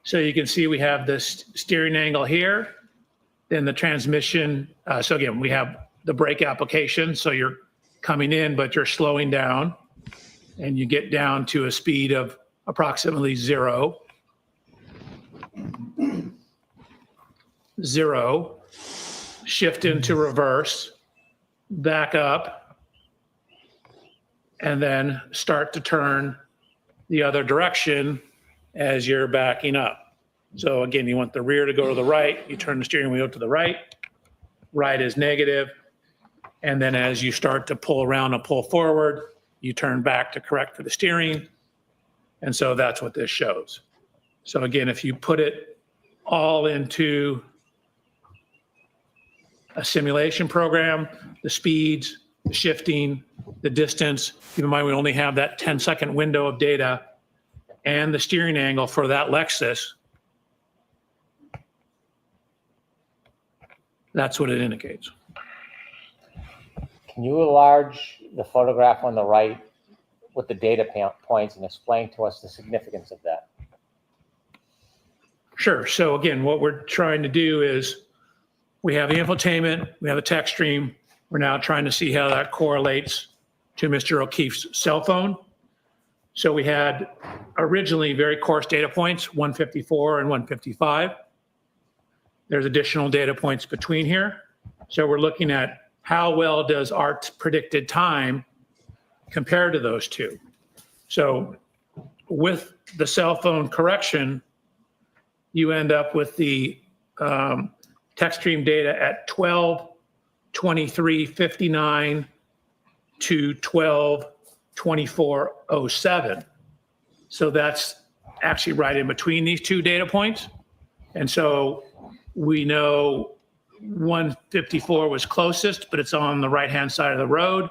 So you can see we have this steering angle here, then the transmission. So again, we have the brake application. So you're coming in, but you're slowing down and you get down to a speed of approximately 0. Shift into reverse, back up, and then start to turn the other direction as you're backing up. So again, you want the rear to go to the right, you turn the steering wheel to the right, right is negative, and then as you start to pull around and pull forward, you turn back to correct for the steering, and so that's what this shows. So again, if you put it all into a simulation program, the speeds, the shifting, the distance, keep in mind we only have that 10-second window of data, and the steering angle for that Lexus, that's what it indicates. Can you enlarge the photograph on the right with the data points and explain to us the significance of that? Sure. So again, what we're trying to do is we have the infotainment, we have a text stream. We're now trying to see how that correlates to Mr. O'Keefe's cell phone. So we had originally very coarse data points, 154 and 155. There's additional data points between here. So we're looking at how well does our predicted time compare to those two. So with the cell phone correction, you end up with the text stream data at 12:23:59 to 12:24:07. So that's actually right in between these two data points. And so we know 154 was closest, but it's on the right-hand side of the road.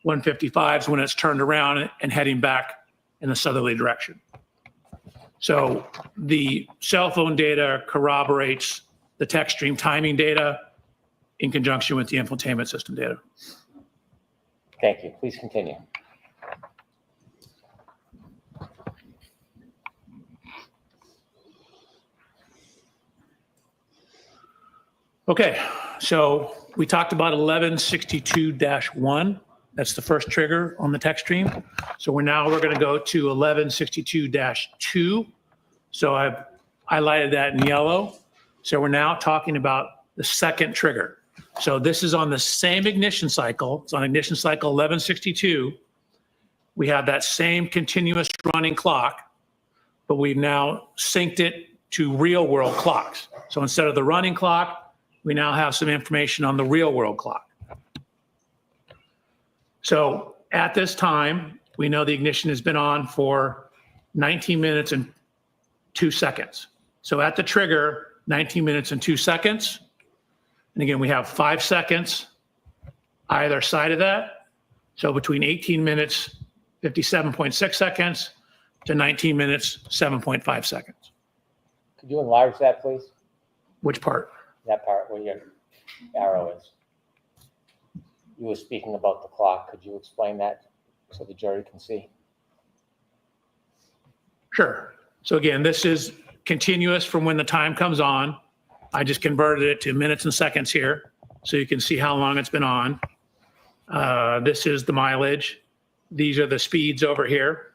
155 is when it's turned around and heading back in the southerly direction. So the cell phone data corroborates the text stream timing data in conjunction with the infotainment system data. Thank you. Please continue. Okay, so we talked about 1162-1. That's the first trigger on the text stream. So we're going to go to 1162-2. So I've highlighted that in yellow. So we're now talking about the second trigger. So this is on the same ignition cycle. It's on ignition cycle 1162. We have that same continuous running clock, but we've now synced it to real world clocks. So instead of the running clock, we now have some information on the real world clock. So at this time, we know the ignition has been on for 19 minutes and 2 seconds. So at the trigger, 19 minutes and 2 seconds. And again, we have 5 seconds either side of that. So between 18 minutes, 57.6 seconds to 19 minutes, 7.5 seconds. Could you enlarge that, please? Which part? That part where your arrow is. You were speaking about the clock. Could you explain that so the jury can see? Sure. So again, this is continuous from when the time comes on. I just converted it to minutes and seconds here so you can see how long it's been on. This is the mileage. These are the speeds over here.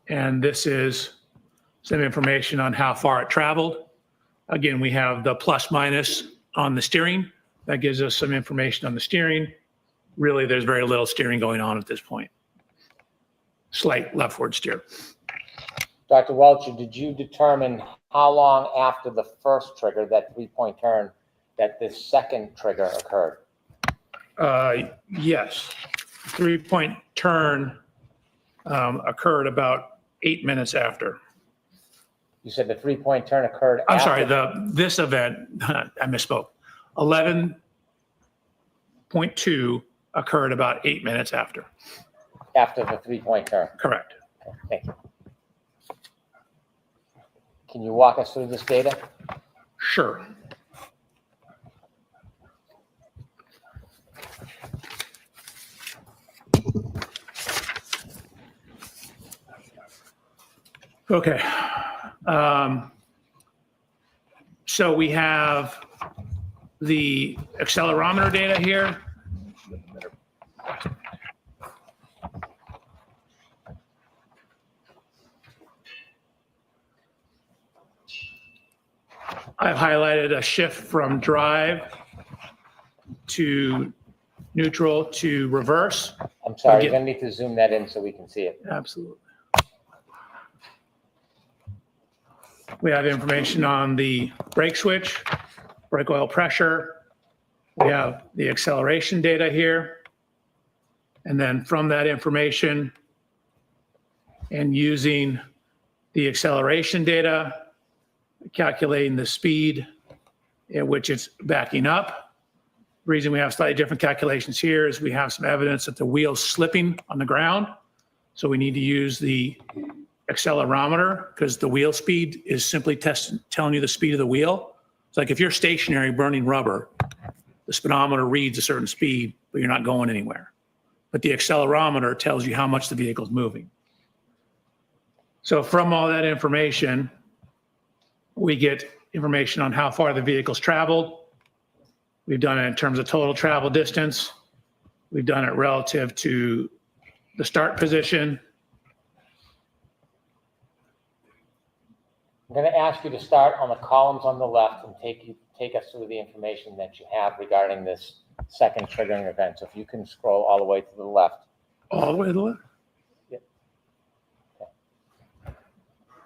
And this is some information on how far it traveled. Again, we have the plus minus on the steering. That gives us some information on the steering. Really, there's very little steering going on at this point. Slight leftward steer. Dr. Welcher, did you determine how long after the first trigger, that 3-point turn, that this second trigger occurred? Yes. 3-point turn occurred about 8 minutes after. You said the 3-point turn occurred I'm after? sorry, this event, I misspoke. 11.2 occurred about 8 minutes after. After the 3-point turn? Correct. Okay, thank you. Can you walk us through this data? Sure. Okay. So we have the accelerometer data here. I've highlighted a shift from drive to neutral to reverse. I'm sorry, Again- you're gonna need to zoom that in so we can see it. Absolutely. We have information on the brake switch, brake oil pressure. We have the acceleration data here. And then from that information and using the acceleration data, calculating the speed at which it's backing up. The reason we have slightly different calculations here is we have some evidence that the wheel's slipping on the ground. So we need to use the accelerometer because the wheel speed is simply telling you the speed of the wheel. It's like if you're stationary burning rubber, the speedometer reads a certain speed, but you're not going anywhere. But the accelerometer tells you how much the vehicle's moving. So from all that information, we get information on how far the vehicle's traveled. We've done it in terms of total travel distance. We've done it relative to the start position. I'm going to ask you to start on the columns on the left and take us through the information that you have regarding this second triggering event. So if you can scroll all the way to the left. All the way to the left? Yep. Okay.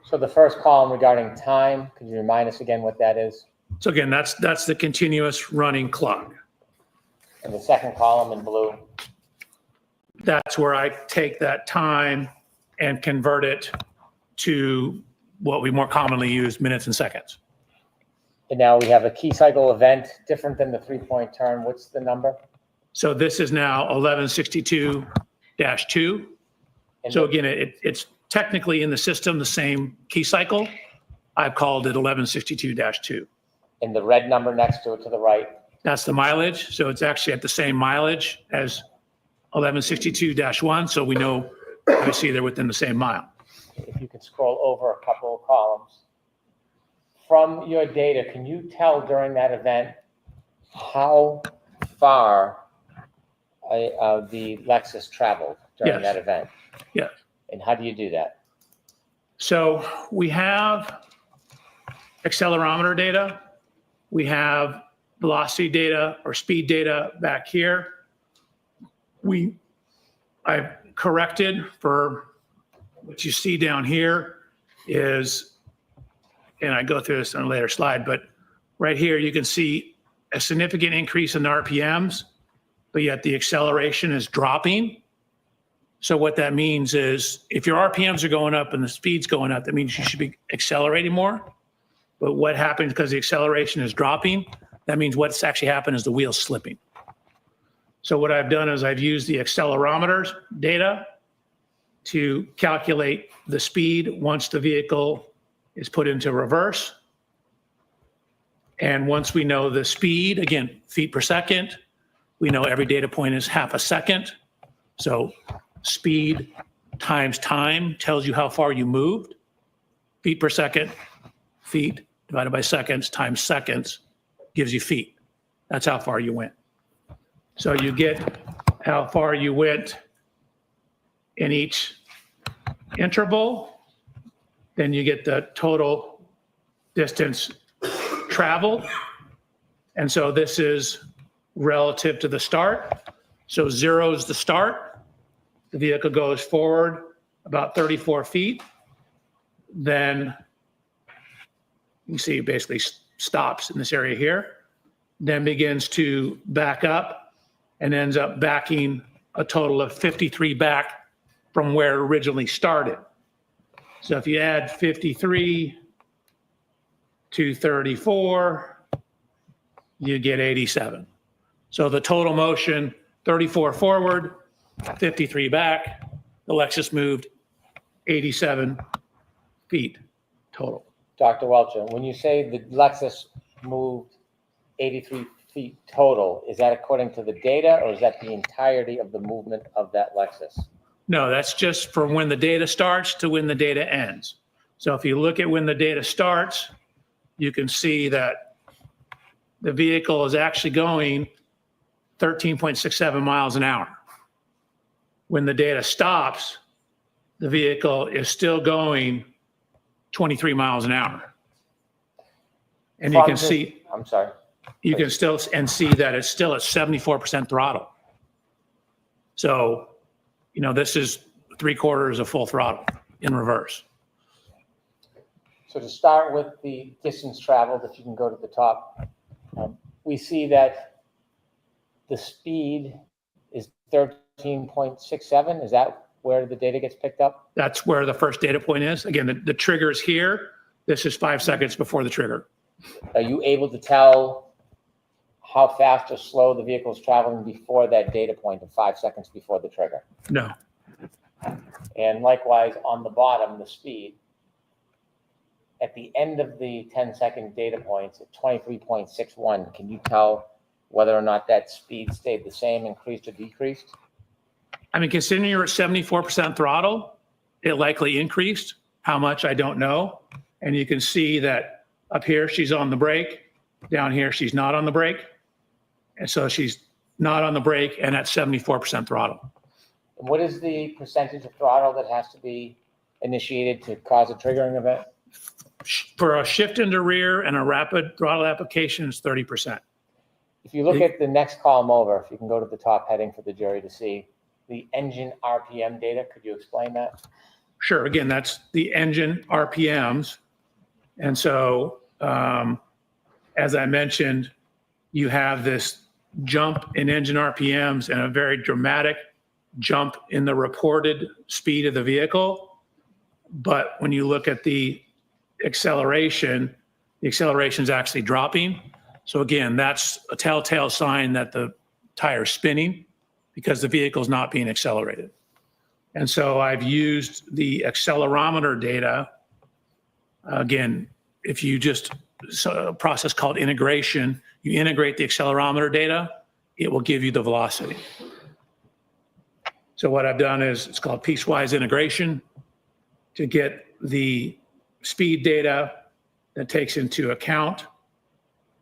So the first column regarding time, could you remind us again what that is? So again, that's the continuous running clock. And the second column in blue? That's where I take that time and convert it to what we more commonly use, minutes and seconds. And now we have a key cycle event different than the 3-point turn. What's the number? So this is now 1162-2. So again, it's technically in the system the same key cycle. I've called it 1162-2. And the red number next to it to the right? That's the mileage. So it's actually at the same mileage as 1162-1. So we know, obviously, they're within the same mile. If you could scroll over a couple of columns. From your data, can you tell during that event how far the Lexus traveled during Yes. that event? Yes. And how do you do that? So we have accelerometer data. We have velocity data or speed data back here. I've corrected for what you see down here is, and I go through this on a later slide, but right here you can see a significant increase in the RPMs, but yet the acceleration is dropping. So what that means is if your RPMs are going up and the speed's going up, that means you should be accelerating more. But what happens because the acceleration is dropping, that means what's actually happened is the wheel's slipping. So what I've done is I've used the accelerometers data to calculate the speed once the vehicle is put into reverse. And once we know the speed, again, feet per second, we know every data point is half a second. So speed times time tells you how far you moved. Feet per second, feet divided by seconds times seconds gives you feet. That's how far you went. So you get how far you went in each interval, then you get the total distance traveled. And so this is relative to the start. So 0 is the start. The vehicle goes forward about 34 feet. Then you see it basically stops in this area here, then begins to back up and ends up backing a total of 53 back from where it originally started. So if you add 53 to 34, you get 87. So the total motion, 34 forward, 53 back, the Lexus moved 87 feet total. Dr. Welcher, when you say the Lexus moved 83 feet total, is that according to the data or is that the entirety of the movement of that Lexus? No, that's just from when the data starts to when the data ends. So if you look at when the data starts, you can see that the vehicle is actually going 13.67 miles an hour. When the data stops, the vehicle is still going 23 miles an hour. And you can see, I'm sorry. you can still see that it's still at 74% throttle. So, you know, this is 3/4 of full throttle in reverse. So to start with the distance traveled, if you can go to the top, we see that the speed is 13.67. Is that where the data gets picked up? That's where the first data point is. Again, the trigger is here. This is 5 seconds before the trigger. Are you able to tell how fast or slow the vehicle is traveling before that data point of 5 seconds before the trigger? No. And likewise, on the bottom, the speed. At the end of the 10-second data points at 23.61, can you tell whether or not that speed stayed the same, increased, or decreased? I mean, considering you're at 74% throttle, it likely increased. How much, I don't know. And you can see that up here, she's on the brake. Down here, she's not on the brake. And so she's not on the brake and at 74% throttle. And what is the percentage of throttle that has to be initiated to cause a triggering event? For a shift into rear and a rapid throttle application, it's 30%. If you look at the next column over, if you can go to the top heading for the jury to see the engine RPM data, could you explain that? Sure. Again, that's the engine RPMs. And so, as I mentioned, you have this jump in engine RPMs and a very dramatic jump in the reported speed of the vehicle. But when you look at the acceleration is actually dropping. So again, that's a telltale sign that the tire is spinning because the vehicle is not being accelerated. And so I've used the accelerometer data. Again, if you just, a process called integration, you integrate the accelerometer data, it will give you the velocity. So what I've done is, it's called piecewise integration to get the speed data that takes into account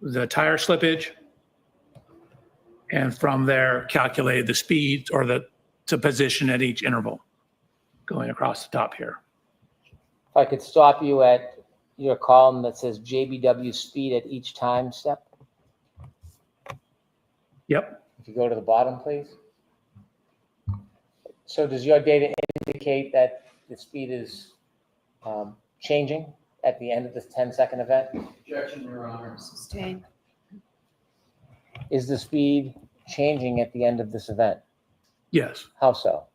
the tire slippage, and from there calculated the speed or to position at each interval going across the top here. If I could stop you at your column that says JBW speed at each time step. Yep. If you go to the bottom, please. So does your data indicate that the speed is changing at the end of this 10-second event? Objection, Your Honor. Sustained. Is the speed changing at the end of this event? Yes. How so?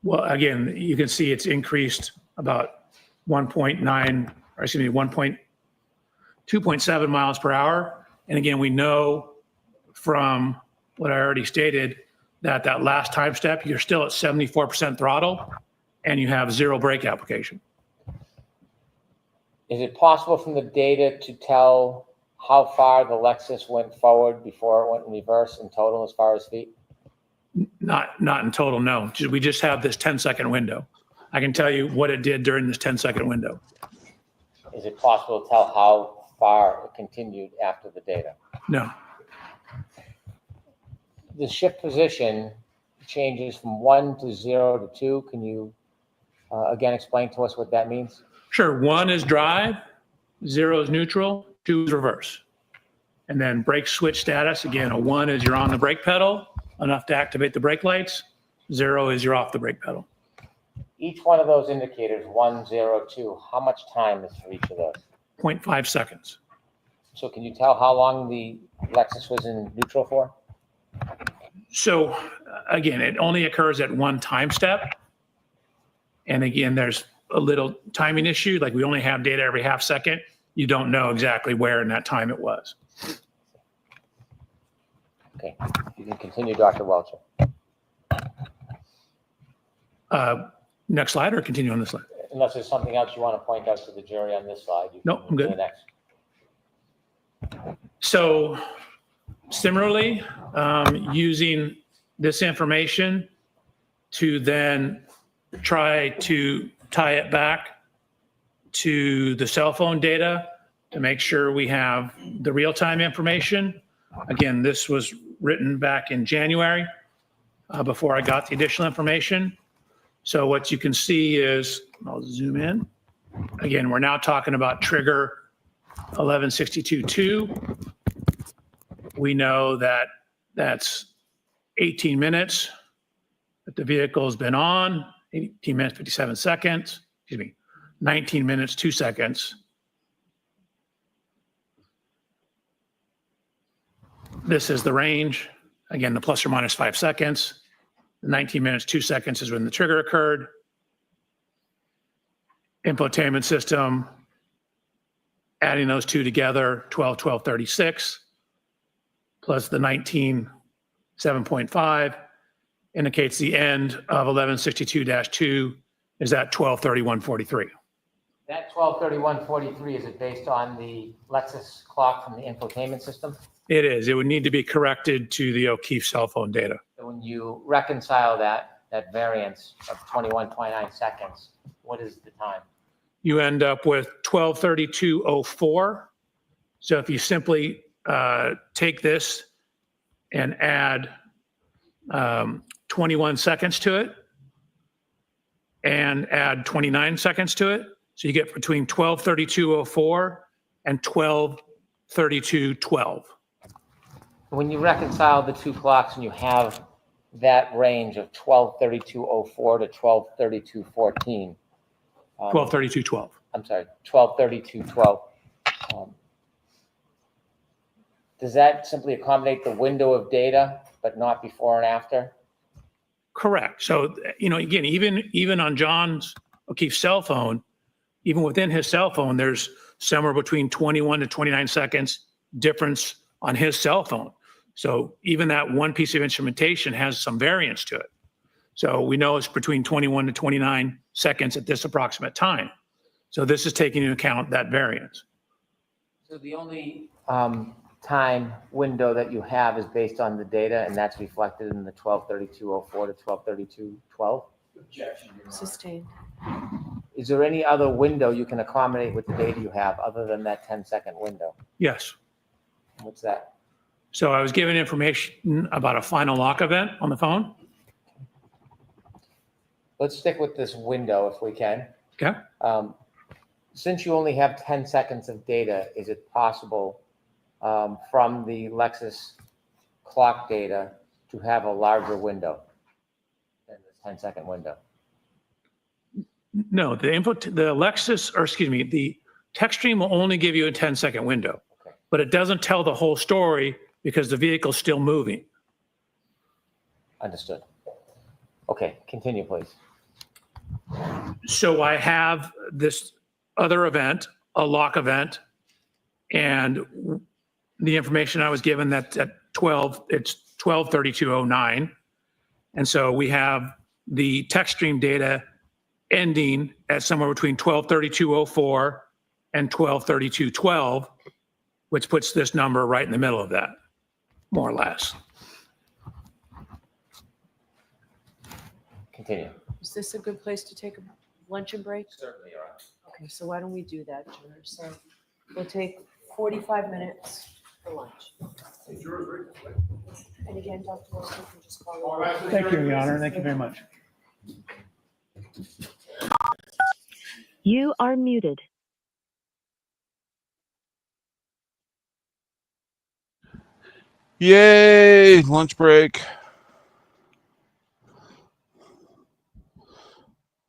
Well, again, you can see it's increased about 2.7 miles per hour. And again, we know from what I already stated that that last time step, you're still at 74% throttle and you have 0 brake application. Is it possible from the data to tell how far the Lexus went forward before it went in reverse in total as far as feet? Not in total, no. We just have this 10-second window. I can tell you what it did during this 10-second window. Is it possible to tell how far it continued after the data? No. The shift position changes from 1 to 0 to 2. Can you Again, explain to us what that means. Sure. 1 is drive, 0 is neutral, 2 is reverse. And then brake switch status, again, a 1 is you're on the brake pedal, enough to activate the brake lights. 0 is you're off the brake pedal. Each one of those indicators, 1, 0, 2, how much time is for each of those? 0.5 seconds. So can you tell how long the Lexus was in neutral for? So again, it only occurs at one time step. And again, there's a little timing issue. Like we only have data every half second. You don't know exactly where in that time it was. Okay, you can continue, Dr. Welcher. Next slide or continue on this slide? Unless there's something else you want to point out to the jury on this slide. You No, can I'm move to good. the next. So similarly, using this information to then try to tie it back to the cell phone data to make sure we have the real-time information. Again, this was written back in January before I got the additional information. So what you can see is, I'll zoom in. Again, we're now talking about trigger 1162.2. We know that that's 18 minutes that the vehicle has been on, 18 minutes, 57 seconds, 19 minutes, 2 seconds. This is the range. Again, the plus or minus 5 seconds. The 19 minutes, 2 seconds is when the trigger occurred. Infotainment system, adding those two together, 12:36, plus the 19:7.5 indicates the end of 1162-2 is at 12:31:43. That 12:31:43, is it based on the Lexus clock from the infotainment system? It is. It would need to be corrected to the O'Keefe cell phone data. So when you reconcile that variance of 21.9 seconds, what is the time? You end up with 12:32:04. So if you simply take this and add 21 seconds to it and add 29 seconds to it, so you get between 12:32:04 and 12:32:12. When you reconcile the two clocks and you have that range of 12:32:04 to 12:32:14. 12:32:12. I'm sorry, 12:32:12. Does that simply accommodate the window of data, but not before and after? Correct. So, again, even on John's O'Keefe cell phone, even within his cell phone, there's somewhere between 21 to 29 seconds difference on his cell phone. So even that one piece of instrumentation has some variance to it. So we know it's between 21 to 29 seconds at this approximate time. So this is taking into account that variance. So the only time window that you have is based on the data, and that's reflected in the 12:32:04 to 12:32:12? Sustained. Is there any other window you can accommodate with the data you have other than that 10-second window? Yes. What's that? So I was given information about a final lock event on the phone. Let's stick with this window if we can. Okay. Since you only have 10 seconds of data, is it possible from the Lexus clock data to have a larger window than this 10-second window? No, the text stream will only give you a 10-second window, Okay. but it doesn't tell the whole story because the vehicle's still moving. Understood. Okay, continue, please. So I have this other event, a lock event, and the information I was given that at 12:32:09. And so we have the text stream data ending at somewhere between 12:32:04 and 12:32:12, which puts this number right in the middle of that, more or less. Continue. Is this a good place to take a luncheon break? Certainly, Your Honor. Okay, so why don't we do that, Jenner? So we'll take 45 minutes for lunch. And again, Dr. Wilson, you can just call it. Thank you, Your Honor. Thank you very much. You are muted. Yay, lunch break.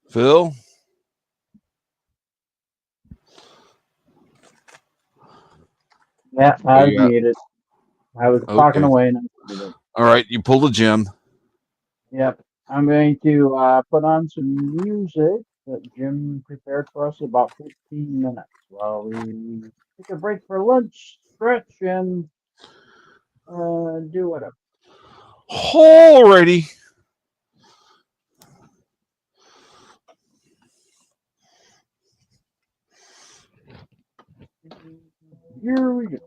Phil? Yeah, I was muted. I was talking away and I muted. All right, you pulled a Jim. Yep. I'm going to put on some music that Jim prepared for us about 15 minutes while we take a break for lunch, stretch, and do whatever. Alrighty. Here we go.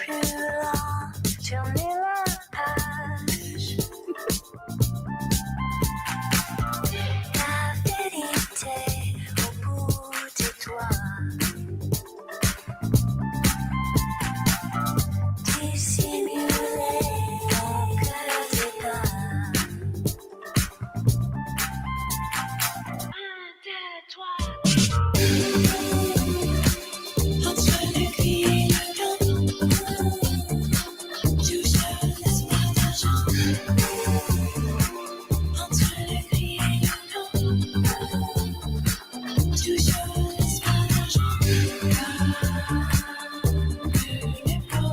plus lent, tournez la page. La vérité au bout de toi. Dissimuler quelques débats. Entre le gris et le blanc, toujours l'espoir d'argent. Entre le gris et le blanc, toujours l'espoir d'argent. Comme une épopée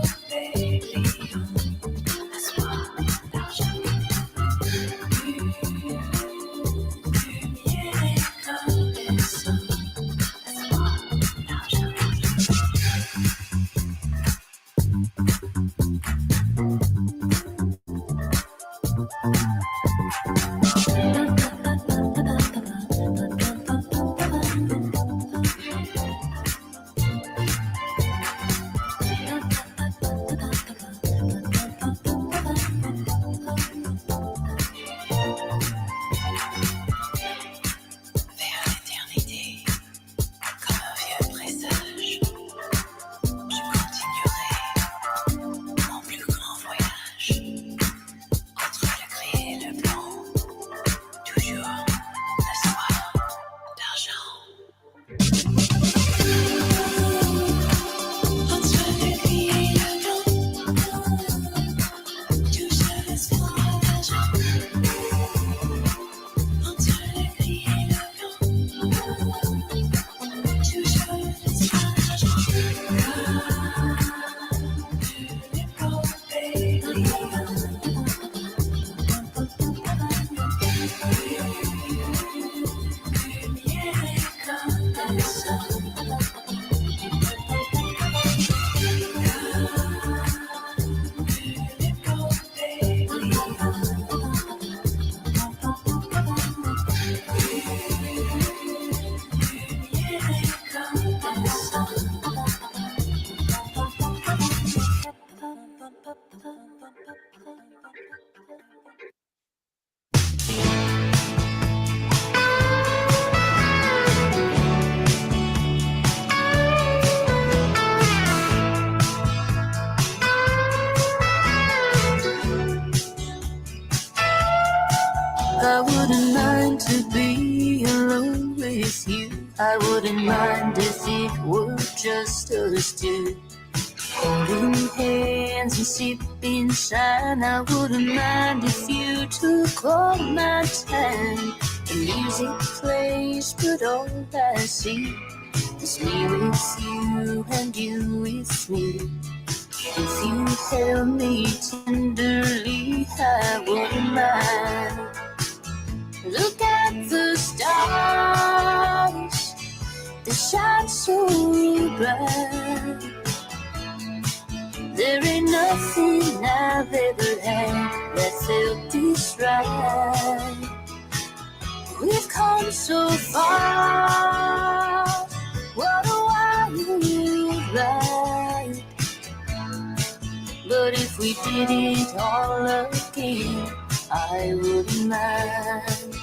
brillante, l'espoir d'argent. Lumière incandescente. I wouldn't mind to be alone with you. I wouldn't mind if it were just us two, holding hands and sipping shine. I wouldn't mind if you took all my time. The music plays, but all I see is me with you and you with me. If you held me tenderly, I wouldn't mind. Look at the stars, they shine so bright. There ain't nothing I've ever had that felt this right. We've come so far, what a wild ride. But if we did it all again, I wouldn't mind.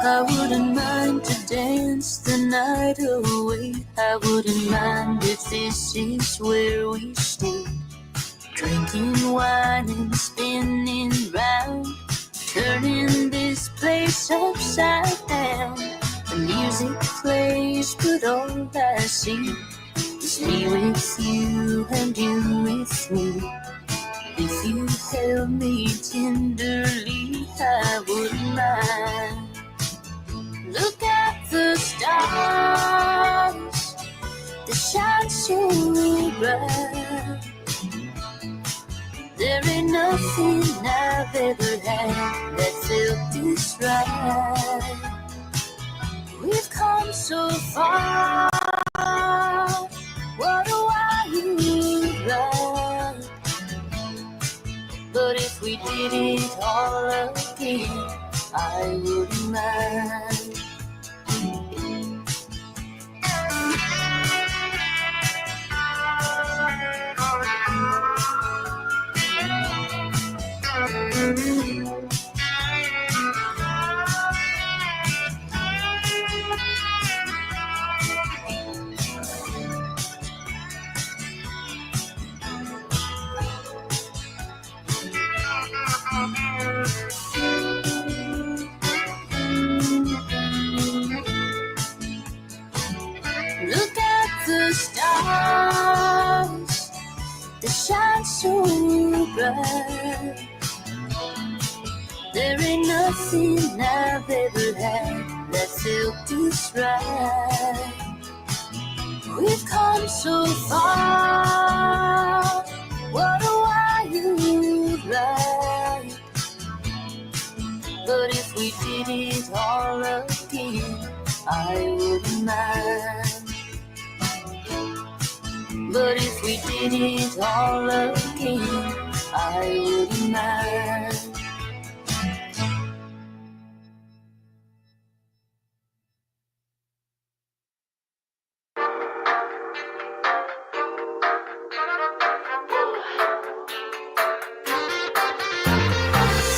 I wouldn't mind to dance the night away. I wouldn't mind if this is where we stay, drinking wine and spinning round, turning this place upside down. The music plays, but all I see is me with you and you with me. If you held me tenderly, I wouldn't mind. Look at the stars, they shine so bright. There ain't nothing I've ever had that felt this right. We've come so far, what a we did it all again, I wouldn't mind. Look at the stars, they shine so bright. There ain't nothing I've ever had that felt this right. We've come so far, what a wild ride. But if we did it all again, I wouldn't mind. But if we did it all again, I wouldn't mind.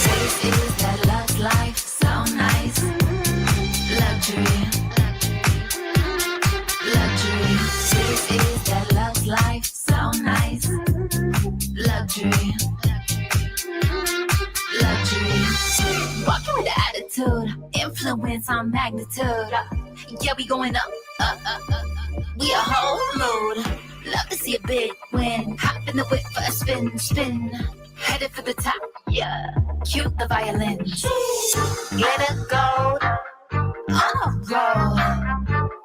This is that love life, so nice. Luxury. Luxury. This is that love life, so nice. Luxury. Luxury. Walking with attitude, influence on magnitude. Yeah, we going up, up, up, up. We a whole mood. Love to see a big win. Hop in the whip for a spin, spin. Headed for the top, yeah. Cute the violins. Glitter gold on a roll.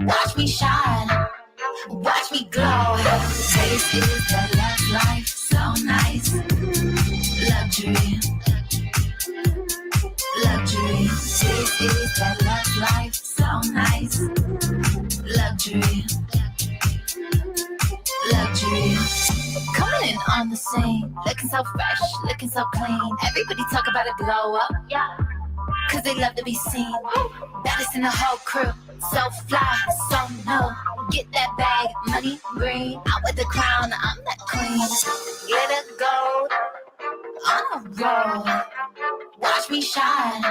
Watch me shine, watch me glow. This is that love life, so nice. Luxury. Luxury. This is that love life, so nice. Luxury. Luxury. Coming in on the scene, looking so fresh, looking so clean. Everybody talk about a glow up, yeah. Cause they love to be seen. Baddest in the whole crew, so fly, so new. Get that bag, money green. I'm with the crown, I'm that queen. Glitter gold on a roll. Watch me shine,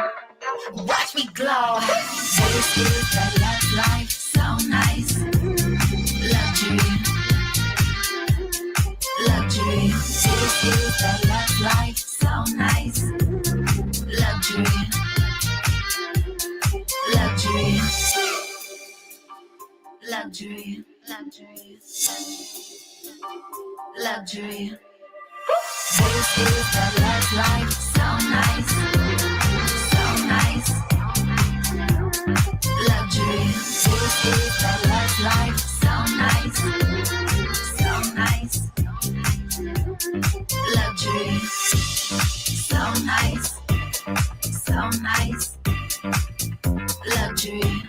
watch me glow. This is that love life, so nice. Luxury. Luxury. This is that love life, so nice. Luxury. Luxury. Luxury. Luxury. Luxury. This is that love life, so nice. So nice. Luxury. This is that love life, so nice. So nice. Luxury. So nice. So nice. Luxury.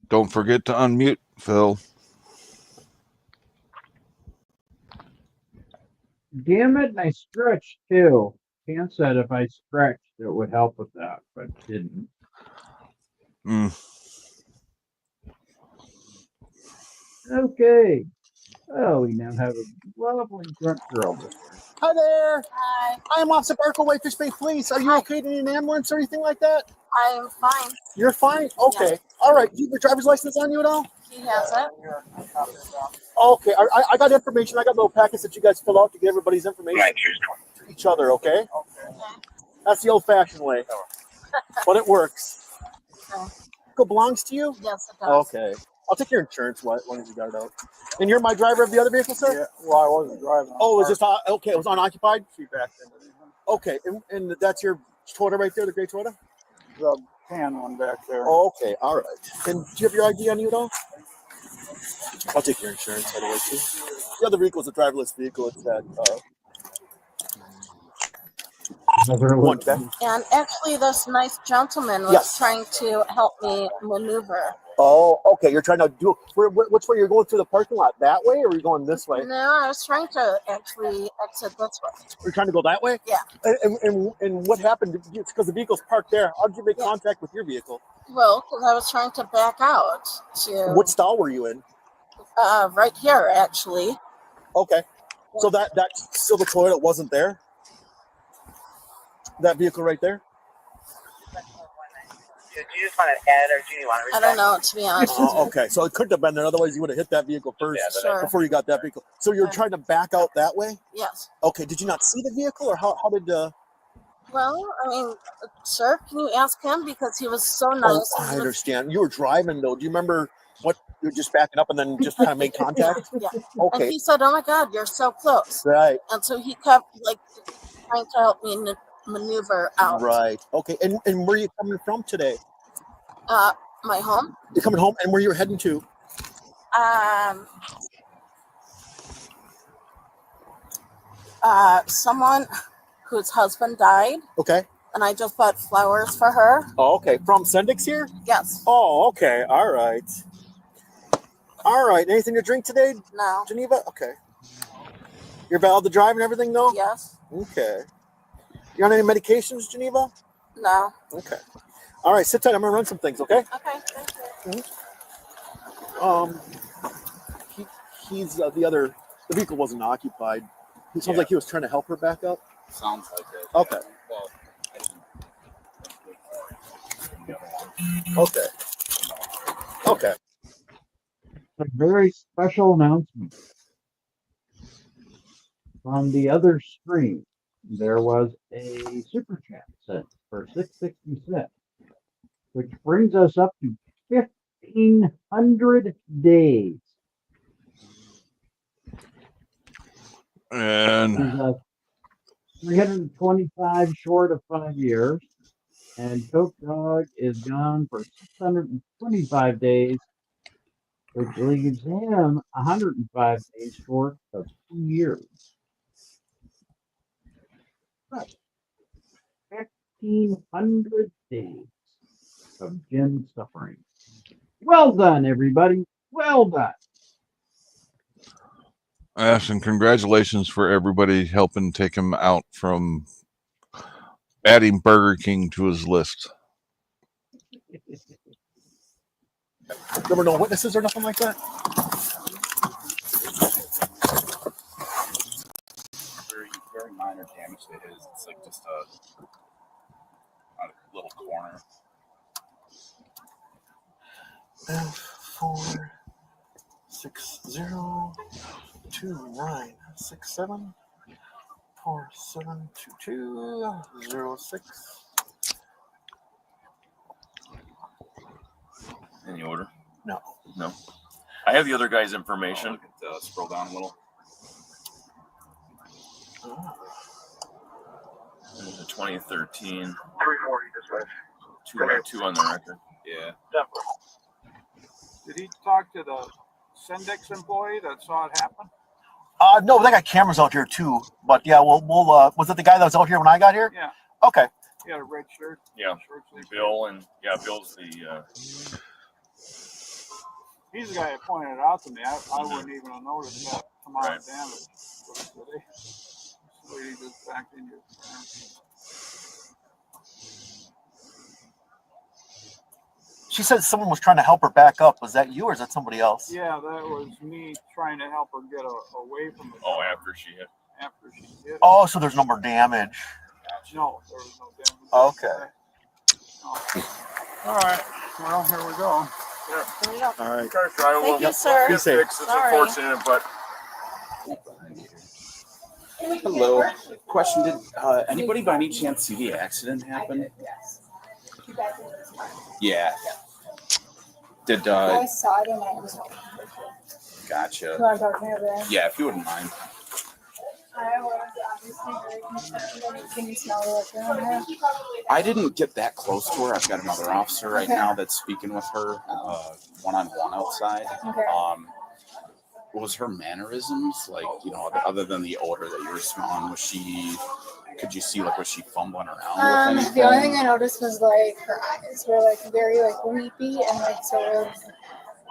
Don't forget to unmute, Phil. Damn it, I stretched too. Ken said if I stretched, it would help with that, but didn't. Okay. Oh, we now have a lovely drunk girl this time. Hi there. Hi. I am Officer Barco, Whitefish Bay Police. Are you okay to need an ambulance or anything like that? I am fine. You're fine? Okay. Yes. All right. Do you have your driver's license on you at all? He has it. Okay. I got information. I got little packets that you guys fill out to get everybody's information to each other, okay? Okay. That's the old-fashioned way. But it works. Okay. It belongs to you? Yes, it does. Okay. I'll take your insurance as long as you got it out. And you're my driver of the other vehicle, sir? Yeah, well, I wasn't driving. Oh, was this okay? It was unoccupied. She backed into it. Okay, and that's your Toyota right there, the gray Toyota. The tan one back there. Oh, okay, all right. And do you have your ID on you at all? I'll take your insurance anyway too. The other vehicle is a driverless vehicle. It's that One today. And actually, this nice gentleman was Yes. trying to help me maneuver. Oh, okay. You're trying to do which way? You're going through the parking lot that way, or are you going this way? No, I was trying to actually exit this way. You're trying to go that way? Yeah. And what happened? It's because the vehicle's parked there. How did you make contact with your vehicle? Well, because I was trying to back out to What stall were you in? right here, actually. Okay. So that silver Toyota wasn't there? That vehicle right there? Do you just want to add or do you want to I don't know, to be honest. Oh, okay. So it couldn't have been there. Otherwise, you would have hit that vehicle first before you got that vehicle. So you're trying to back out that way? Yes. Okay. Did you not see the vehicle, or how did? Well, I mean, sir, can you ask him? Because he was so Oh, nice. I understand. You were driving though. Do you remember what? You're just backing up and then just kind of made contact. Yeah. Okay. And he said, "Oh my God, you're so close." Right. And so he kept like trying to help me maneuver out. Right. Okay. And where are you coming from today? My home. You're coming home, and where you're heading to? Someone whose husband died. Okay. And I just bought flowers for her. Oh, okay. From Sendix here? Yes. Oh, okay. All right. All right. Anything to drink today? No. Geneva? Okay. You're valid to drive and everything, though? Yes. Okay. You on any medications, Geneva? No. Okay. All right. Sit tight. I'm going to run some things, okay? Okay. Thank you. He's the vehicle wasn't occupied. He sounds like he was trying to help her back up. Sounds like it. Okay. Well, Okay. Okay. A very special announcement. On the other screen, there was a super chat sent for 666, which brings us up to 1,500 days. And 325 short of 5 years. And Coke Dog is gone for 625 days, which leaves him 105 days short of 2 years. Right. 1,500 days of Jim suffering. Well done, everybody. Well done. and congratulations for everybody helping take him out from adding Burger King to his list. There were no witnesses or nothing like that? very minor damage to his. It's like just a little corner. 4 6 0 2 9 6 7 4 7 2 2 0 6. Any order? No. No. I have the other guy's information. Scroll down a little. There's a 2013. 340 dispatch. 2 on the record. Yeah. Did he talk to the Sendix employee that saw it happen? No, they got cameras out here too. But yeah, we'll was it the guy that was out here when I got here? Yeah. Okay. He had a red shirt. Yeah. Bill and Bill's the. He's the guy that pointed it out to me. I wouldn't even have noticed that amount of damage. So he just backed into your car. She said someone was trying to help her back up. Was that you or is that somebody else? Yeah, that was me trying to help her get away from the car. Oh, after she hit. After she hit. Oh, so there's no more damage. No, there was no damage. Okay. All right. Well, here we go. Yeah. All right. Thank you, sir. Be safe. It's unfortunate, but. Hello. Question: did anybody by any chance see the accident happen? Yeah. Did I saw it and I was Gotcha. You want to talk to me over there? Yeah, if you wouldn't mind. I was obviously very concerned. Can you smell the liquor on her? I didn't get that close to her. I've got another officer right now that's speaking with her, one-on-one outside. Okay. What was her mannerisms like? You know, other than the odor that you were smelling, was she could you see, like, was she fumbling around with anything? The only thing I noticed was like her eyes were like very like weepy and like sort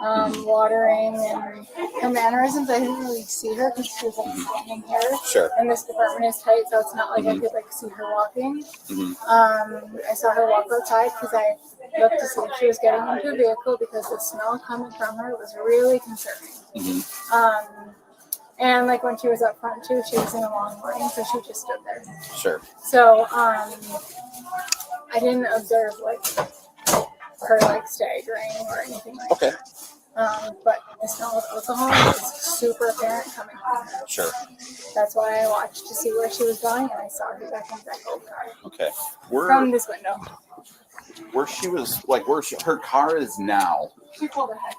of watering, and her mannerisms. I didn't really see her because she was like standing here. Sure. And this department is tight, so it's not like I could like see her walking. Mhm. I saw her walk outside because I looked to see if she was getting into a vehicle because the smell coming from her was really concerning. Mhm. And like when she was up front too, she was in a long line, so she just stood there. Sure. So I didn't observe like her like staggering or anything like Okay. that. But the smell of alcohol is super apparent coming from her. Sure. That's why I watched to see where she was going, and I saw her back in that old car Okay. from this window. Where she was, like, her car is now. She pulled ahead.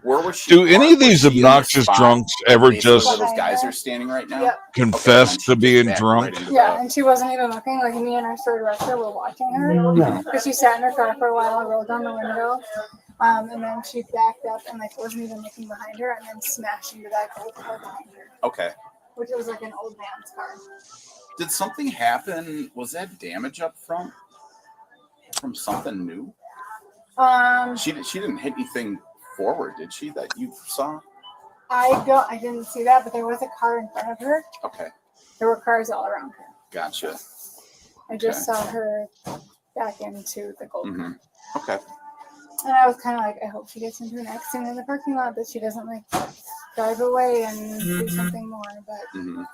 Where was she? Do any of these Was she in the obnoxious spot drunks ever basically just where those guys are standing right now? Yep. confess to being backed drunk? right into Yeah, and she wasn't even looking. Like me and our store director were watching her No. because she sat in her car for a while, rolled down the window, and then she backed up and like wasn't even looking behind her, and then smashed into that gold car behind her, Okay. which was like an old man's car. Did something happen? Was that damage up front from something new? She didn't hit anything forward, did she? That you saw? I didn't see that, but there was a car in front of her. Okay. There were cars all around her. Gotcha. I just saw her back into the gold car. Okay. And I was kind of like, I hope she gets into an accident in the parking lot, that she doesn't like drive away and do something more. But yeah.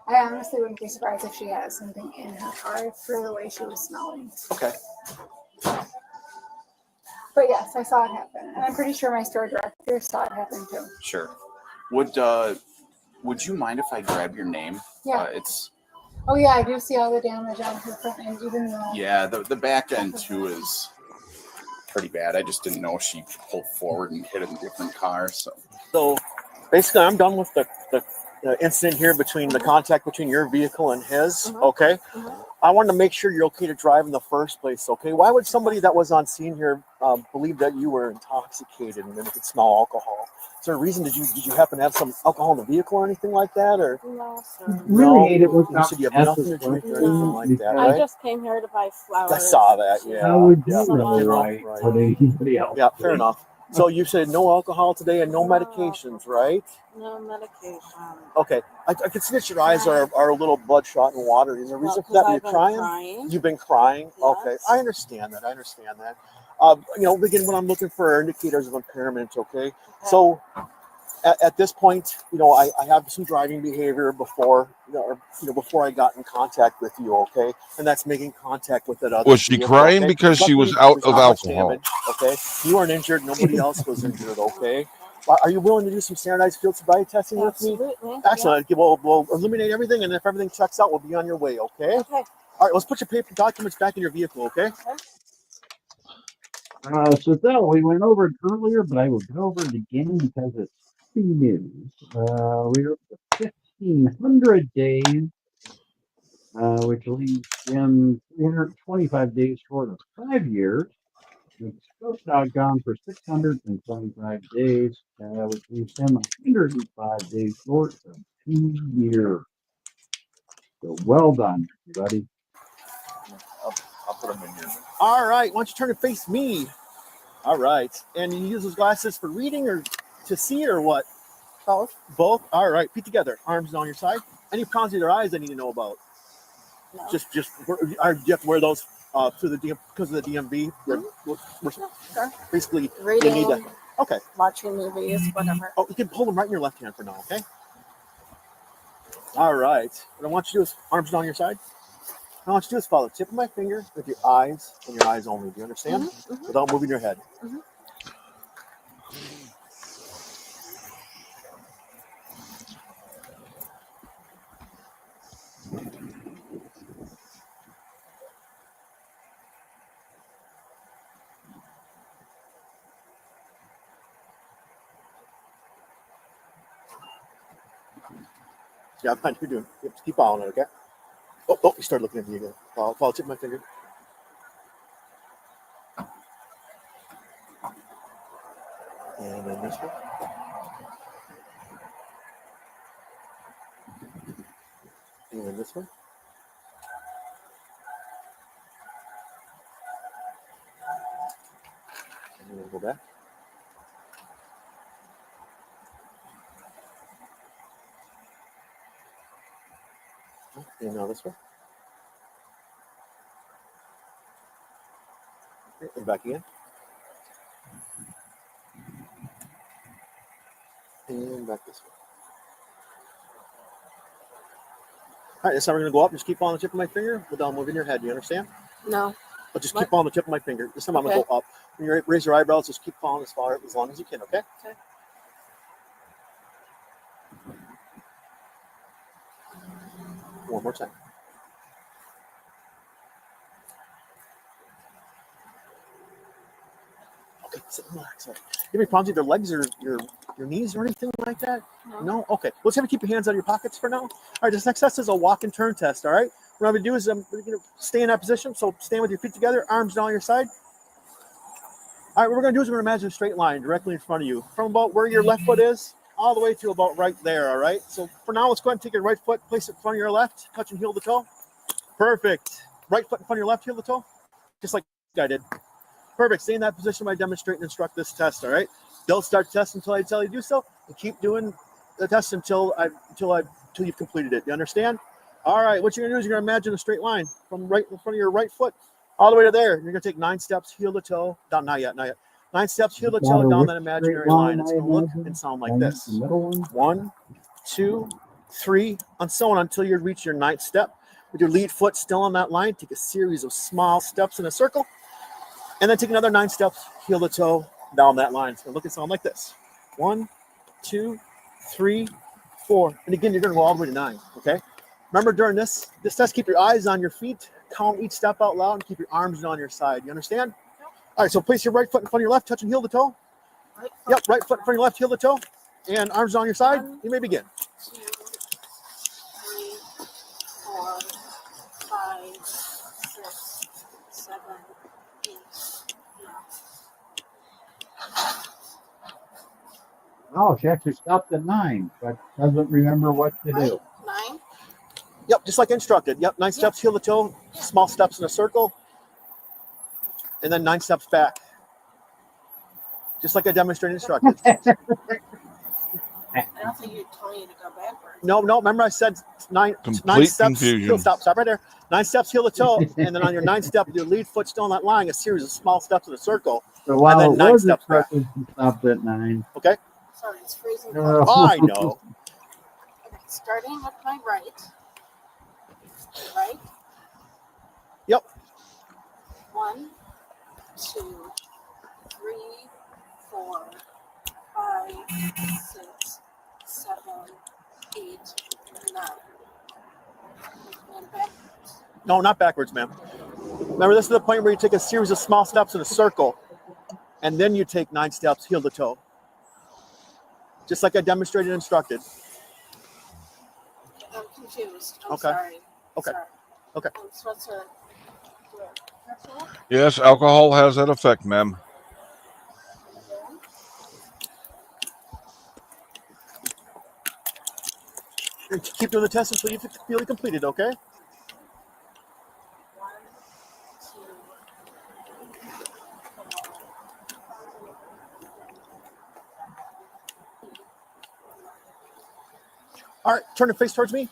I honestly wouldn't be surprised if she has something in her car for the way she was smelling. Okay. But yes, I saw it happen, and I'm pretty sure my store director saw it happen too. Sure. Would you mind if I grab your name? Yeah. It's Oh yeah, I do see all the damage on her front end, even though. yeah. The back end too is pretty bad. I just didn't know if she pulled forward and hit a different car. So basically, I'm done with the incident here between the contact between your vehicle and his. Okay. I wanted to make sure you're okay to drive in the first place. Okay. Why would somebody that was on scene here believe that you were intoxicated and then it could smell alcohol? Is there a reason? Did you happen to have some alcohol in the vehicle or anything like that? Or No, no? it was You not said you have nothing to drink or anything like that, I right? just came here to buy flowers. I saw that. Yeah. How would you Yeah. know, right? What anybody else? Yeah, fair enough. So you said no alcohol today and no medications, right? No medication. Okay. I can see that your eyes are a little bloodshot and watery. Is there a reason for that? You're crying? You've been crying? Yes. Okay. I understand that. Again, when I'm looking for indicators of impairment, okay? So at this point, I have some driving behavior before I got in contact with you, okay? And that's making contact with that other Was she vehicle, crying okay? because she was Luckily, out there's of not much alcohol? damage, okay? You weren't injured. Nobody else was injured, okay? Are you willing to do some standardized field sobriety testing with me? Absolutely. Excellent. Okay, we'll eliminate everything, and if everything checks out, we'll be on your way, okay? Okay. All right, let's put your paper documents back in your vehicle, okay? So that we went over it earlier, but I will go over it again because it's free news. We're 1,500 days, which leaves Jim 325 days short of 5 years. It's Scope gone for 625 days, which leaves him 105 days short of 2 years. So well done, everybody. I'll put them in here. All right, why don't you turn and face me? All right, and you use those glasses for reading or to see or what? Both. Both? All right, feet together, arms on your side. Any problems with your eyes I need to know about? No. Do you have to wear those because of the DMV? Sure. Basically, Reading, you need to. Okay. watching movies, whatever. Oh, you can pull them right in your left hand for now, okay? All right. What I want you to do is arms down your side. What I want you to do is follow the tip of my finger with your eyes and your eyes only. Do you understand? Without moving your head. Yeah, I'm you're doing. You have to keep following it, okay? Oh, you started looking at me again. Follow the tip of my finger. And then this one. And this one. And then go back. And now this one. Okay, and back again. And back this way. All right, this time we're going to go up. Just keep on the tip of my finger without moving your head. You understand? No. But just keep on the tip of my finger. This time I'm going to go up. When you raise your eyebrows, just keep following as far as long as you can, okay? Okay. One more time. Okay, sit and relax. You have any problems with your legs or your knees or anything like that? No? Okay. Let's have you keep your hands out of your pockets for now. All right, this next test is a walk and turn test, all right? What I'm going to do is I'm going to stay in that position. So stand with your feet together, arms down your side. All right, what we're going to do is we're going to imagine a straight line directly in front of you from about where your left foot is all the way to about right there, all right? So for now, let's go ahead and take your right foot, place it in front of your left, touching heel to toe. Perfect. Right foot in front of your left, heel to toe, just like I did. Perfect. Stay in that position while I demonstrate and instruct this test, all right? Don't start the test until I tell you to do so, and keep doing the test until you've completed it. You understand? All right, what you're going to do is you're going to imagine a straight line from right in front of your right foot all the way to there. You're going to take 9 steps, heel to toe, down, not yet. 9 steps, heel to toe, down that imaginary line. It's going to look and sound like this. 1, 2, 3, and so on until you reach your 9th step. With your lead foot still on that line, take a series of small steps in a circle, and then take another 9 steps, heel to toe, down that line. It's going to look and sound like this. 1, 2, 3, 4. And again, you're going to go all the way to 9, okay? Remember, during this test, keep your eyes on your feet, count each step out loud, and keep your arms on your side. You understand? All right, so place your right foot in front of your left, touching heel to toe. Yep, right foot in front of your left, heel to toe, and arms on your side. You may begin. 2, 3, 4, 5, 6, 7, 8, 9. Oh, she actually stopped at 9, but doesn't remember what to do. 9. Yep, just like instructed. Yep, 9 steps, heel to toe, small steps in a circle, and then 9 steps back. Just like I demonstrated and instructed. I don't think you told me to go backwards. No, remember I said 9 steps, confusion. heel, stop right there. 9 steps, heel to toe, and then on your 9th step, your lead foot still on that line, a series of small steps in a circle, So while and then it 9 was steps back. instructed, she stopped at 9. Okay? Sorry, it's freezing. No. Oh, I know. Okay, starting with my right. Right? Yep. 1, 2, 3, 4, 5, 6, 7, 8, 9. And backwards. No, not backwards, ma'am. Remember, this is the point where you take a series of small steps in a circle, and then you take 9 steps, heel to toe. Just like I demonstrated and instructed. I'm confused. I'm Okay. sorry. Okay. Sorry. Okay. I'm supposed to do it. Careful. Yes, alcohol has that effect, ma'am. And keep doing the test until you feel it completed, okay? 1, 2, 3. All right, turn your face towards me.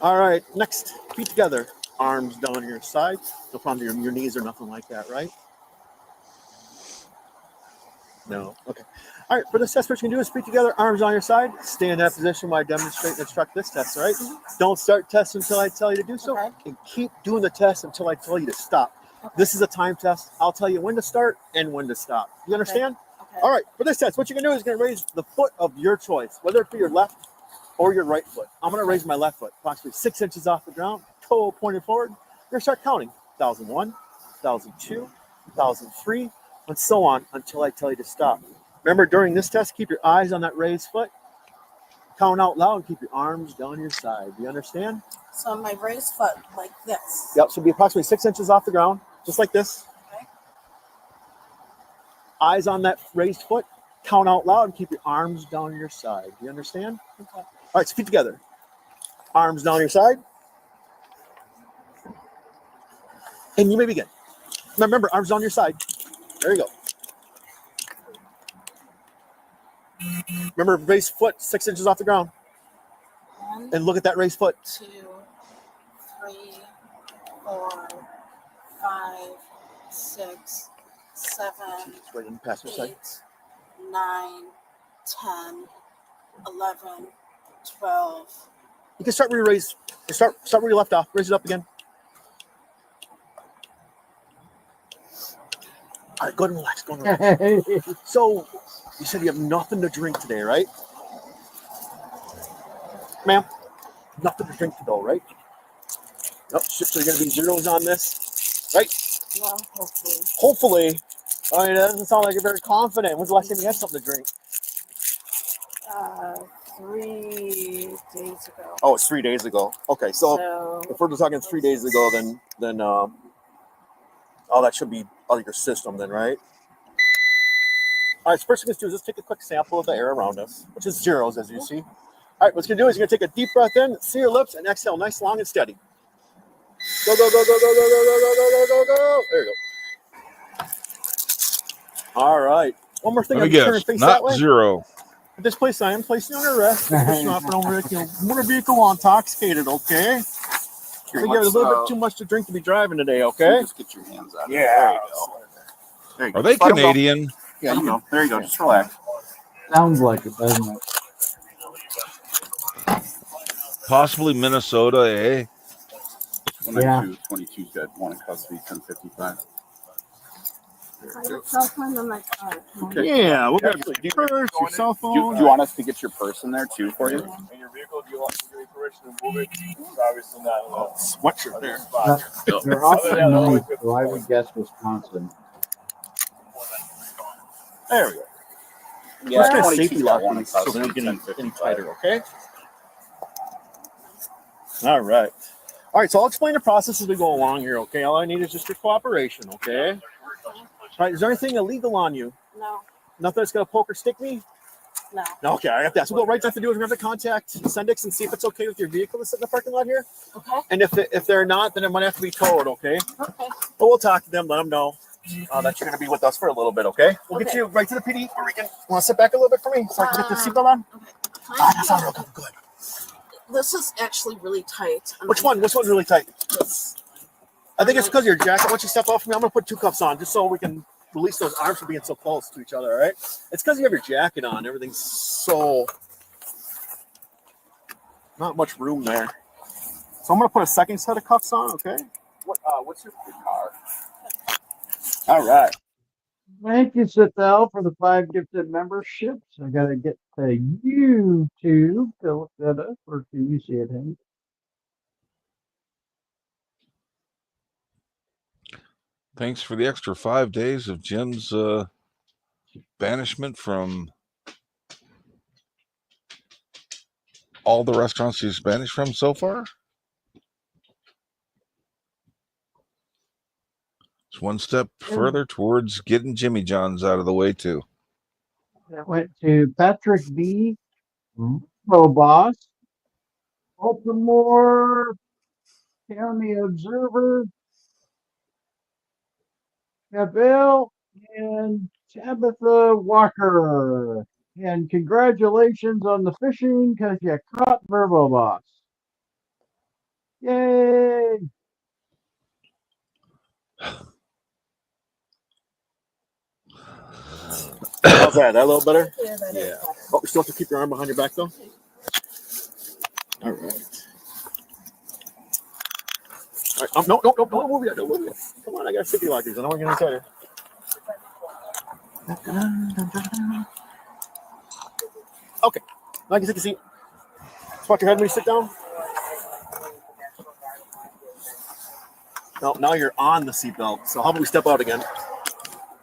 All right, next, feet together, arms down your side. No problem, your knees or nothing like that, right? No, okay. All right, for this test, what you can do is feet together, arms on your side. Stay in that position while I demonstrate and instruct this test, all right? Don't start testing until I tell you to do so, and keep doing the test until I tell you to stop. This is a time test. I'll tell you when to start and when to stop. You understand? Okay. All right, for this test, what you're gonna do is you're gonna raise the foot of your choice, whether it be your left or your right foot. I'm gonna raise my left foot, approximately 6 inches off the ground, toe pointed forward. You're gonna start counting, 1001, 1002, 1003, and so on until I tell you to stop. Remember, during this test, keep your eyes on that raised foot. Count out loud and keep your arms down your side. Do you understand? So my raised foot like this. Yep, so be approximately 6 inches off the ground, just like this. Okay. Eyes on that raised foot. Count out loud and keep your arms down your side. Do you understand? Okay. All right, so feet together. Arms down your side. And you may begin. Now remember, arms down your side. There you go. Remember, raise foot 6 inches off the ground. 1, And look at that raised foot. 2, 3, 4, 5, 6, 7, Right in the passenger side. 8, 9, 10, 11, 12. You can start where you raise. Start where you left off. Raise it up again. All right, go ahead and relax. Go ahead and relax. So, you said you have nothing to drink today, right? Ma'am, nothing to drink today, right? Nope. So you're going to be zeros on this, right? Well, hopefully. Hopefully. All right, that doesn't sound like you're very confident. When's the last time you had something to drink? 3 days ago. Oh, it's 3 days ago. Okay, so if we're talking 3 days ago, then oh, that should be out of your system then, right? All right, so first thing let's do is just take a quick sample of the air around us, which is zeros, as you see. All right, what's going to do is you're going to take a deep breath in, see your lips, and exhale nice, long, and steady. Go, go, go, go, go, go, go, go, go, go, go, go. There you go. All right. One more thing. Let me guess, not zero. At this place, I am placing on arrest. Motor vehicle intoxicated, okay? I think you have a little bit too much to drink to be driving today, okay? Just get your hands out of Yeah. There you go. Are they Just let 'em go. Canadian? Yeah, you go. There you go. Just relax. Sounds like it, doesn't it? Possibly Minnesota, eh? 22's got one in custody, 1055. I got cell phone on my car. Okay. Yeah, we'll get your purse, your cell phone. Do you want us to get your purse in there too for you? In your vehicle, do you want to give me permission to move it? It's obviously not allowed. Sweatshirt there. They're awfully nice, so I would guess Wisconsin. There we go. Yeah, We're just gonna 22's safety got lock one in these so custody, they're not getting 1055. any tighter, okay? All right. All right, so I'll explain the process as we go along here, okay? All I need is just your cooperation, okay? All right, is there anything illegal on you? No, Nothing that's going to poke or stick me? no. Okay, I got that. So we'll go right to do is we're going to contact Sendix and see if it's okay with your vehicle to sit in the parking lot here. Okay. And if they're not, then it might have to be towed, okay? Okay. But we'll talk to them, let them know that you're going to be with us for a little bit, okay? We'll get Okay. you right to the PD where we can. Want to sit back a little bit for me so I can get the seatbelt on? That sounds real good. This is actually really tight. Which one? Which one's really tight? This. I think it's because of your jacket. Once you step off me, I'm going to put 2 cuffs on just so we can release those arms from being so close to each other, all right? It's because you have your jacket on. Everything's so... not much room there. So I'm going to put a second set of cuffs on, okay? What's your car? All right. Thank you, Sithel, for the 5 gifted memberships. I gotta get to YouTube to look that up, or can you see it, Hank? Thanks for the extra 5 days of Jim's banishment from all the restaurants he's banished from so far. It's one step further towards getting Jimmy John's out of the way too. That went to Patrick B. Boss, Baltimore County Observer, Cabell, and Tabitha Walker. And congratulations on the fishing because you caught Verbo Boss. Yay! How's that? That a little better? Yeah, that is. Oh, you still have to keep your arm behind your back, though? All right. All right. No, don't move yet. Don't move yet. Come on, I got safety lockers. I don't want to get inside here. Okay. Now you can take a seat. Fuck your head when you sit down. No, now you're on the seatbelt. So how about we step out again?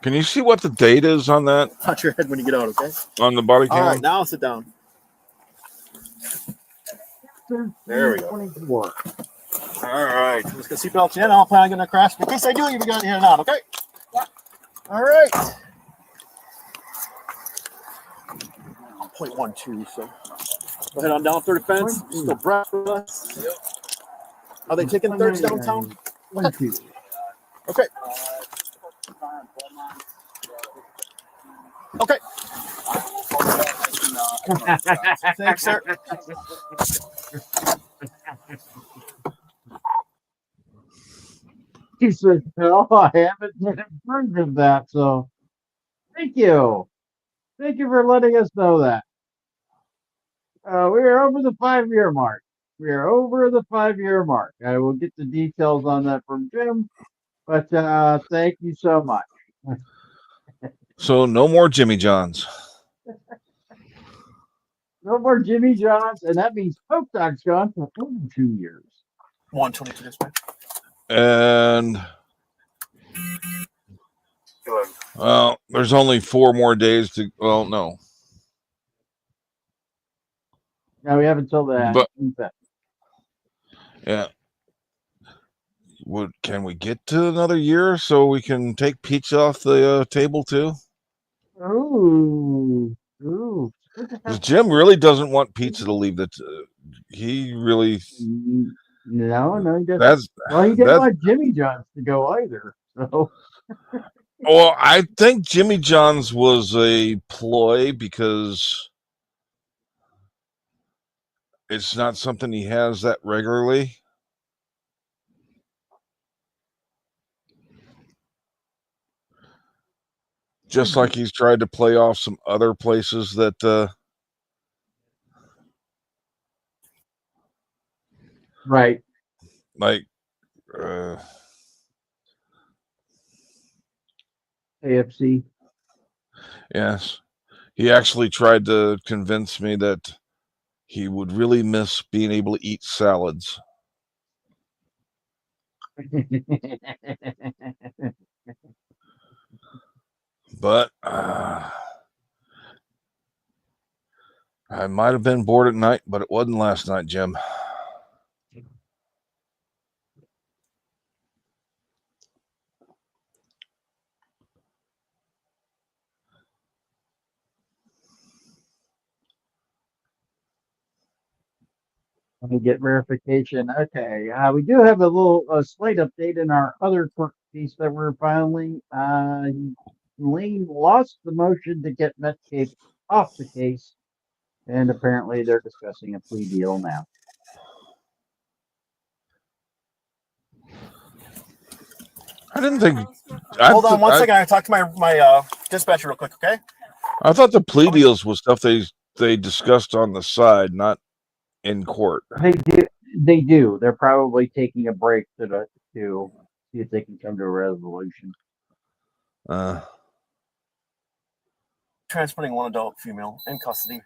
Can you see what the date is on that? Touch your head when you get out, okay? On the body cam? All right, now sit down. There we go. 24. All right, let's get seatbelts in. I'll plan on getting a crash. In case I do, you'll be going in and out, okay? Yeah. All right. 0.12, so. Go ahead on down third fence. Still breath with us. Are they taking thirds downtown? 1, 2. Okay. Okay. Thanks, sir. He said, no, I haven't heard of that. So thank you. Thank you for letting us know that. We are over the 5-year mark. We are over the 5-year mark. I will get the details on that from Jim, but thank you so much. So no more Jimmy Johns. No more Jimmy Johns, and that means Coke Dog's gone for 2 years. 122 dispatch. And well, there's only 4 more days to. Well, no. No, we have until the But 25th. yeah. Can we get to another year so we can take pizza off the table too? Ooh. 'Cause Jim really doesn't want pizza to leave the. He really. No, he doesn't. That's Well, he didn't want Jimmy John's to go either. So. Well, I think Jimmy John's was a ploy because it's not something he has that regularly. Just like he's tried to play off some other places that Right. Like AFC. Yes. He actually tried to convince me that he would really miss being able to eat salads. But I might have been bored at night, but it wasn't last night, Jim. Let me get verification. Okay, we do have a little slight update in our other court case that we're filing. Lane lost the motion to get Metcalfe off the case, and apparently they're discussing a plea deal now. I didn't think. Hold on one second. I talk to my dispatcher real quick, okay? I thought the plea deals was stuff they discussed on the side, not in court. They do. They're probably taking a break to see if they can come to a resolution. Transporting one adult female in custody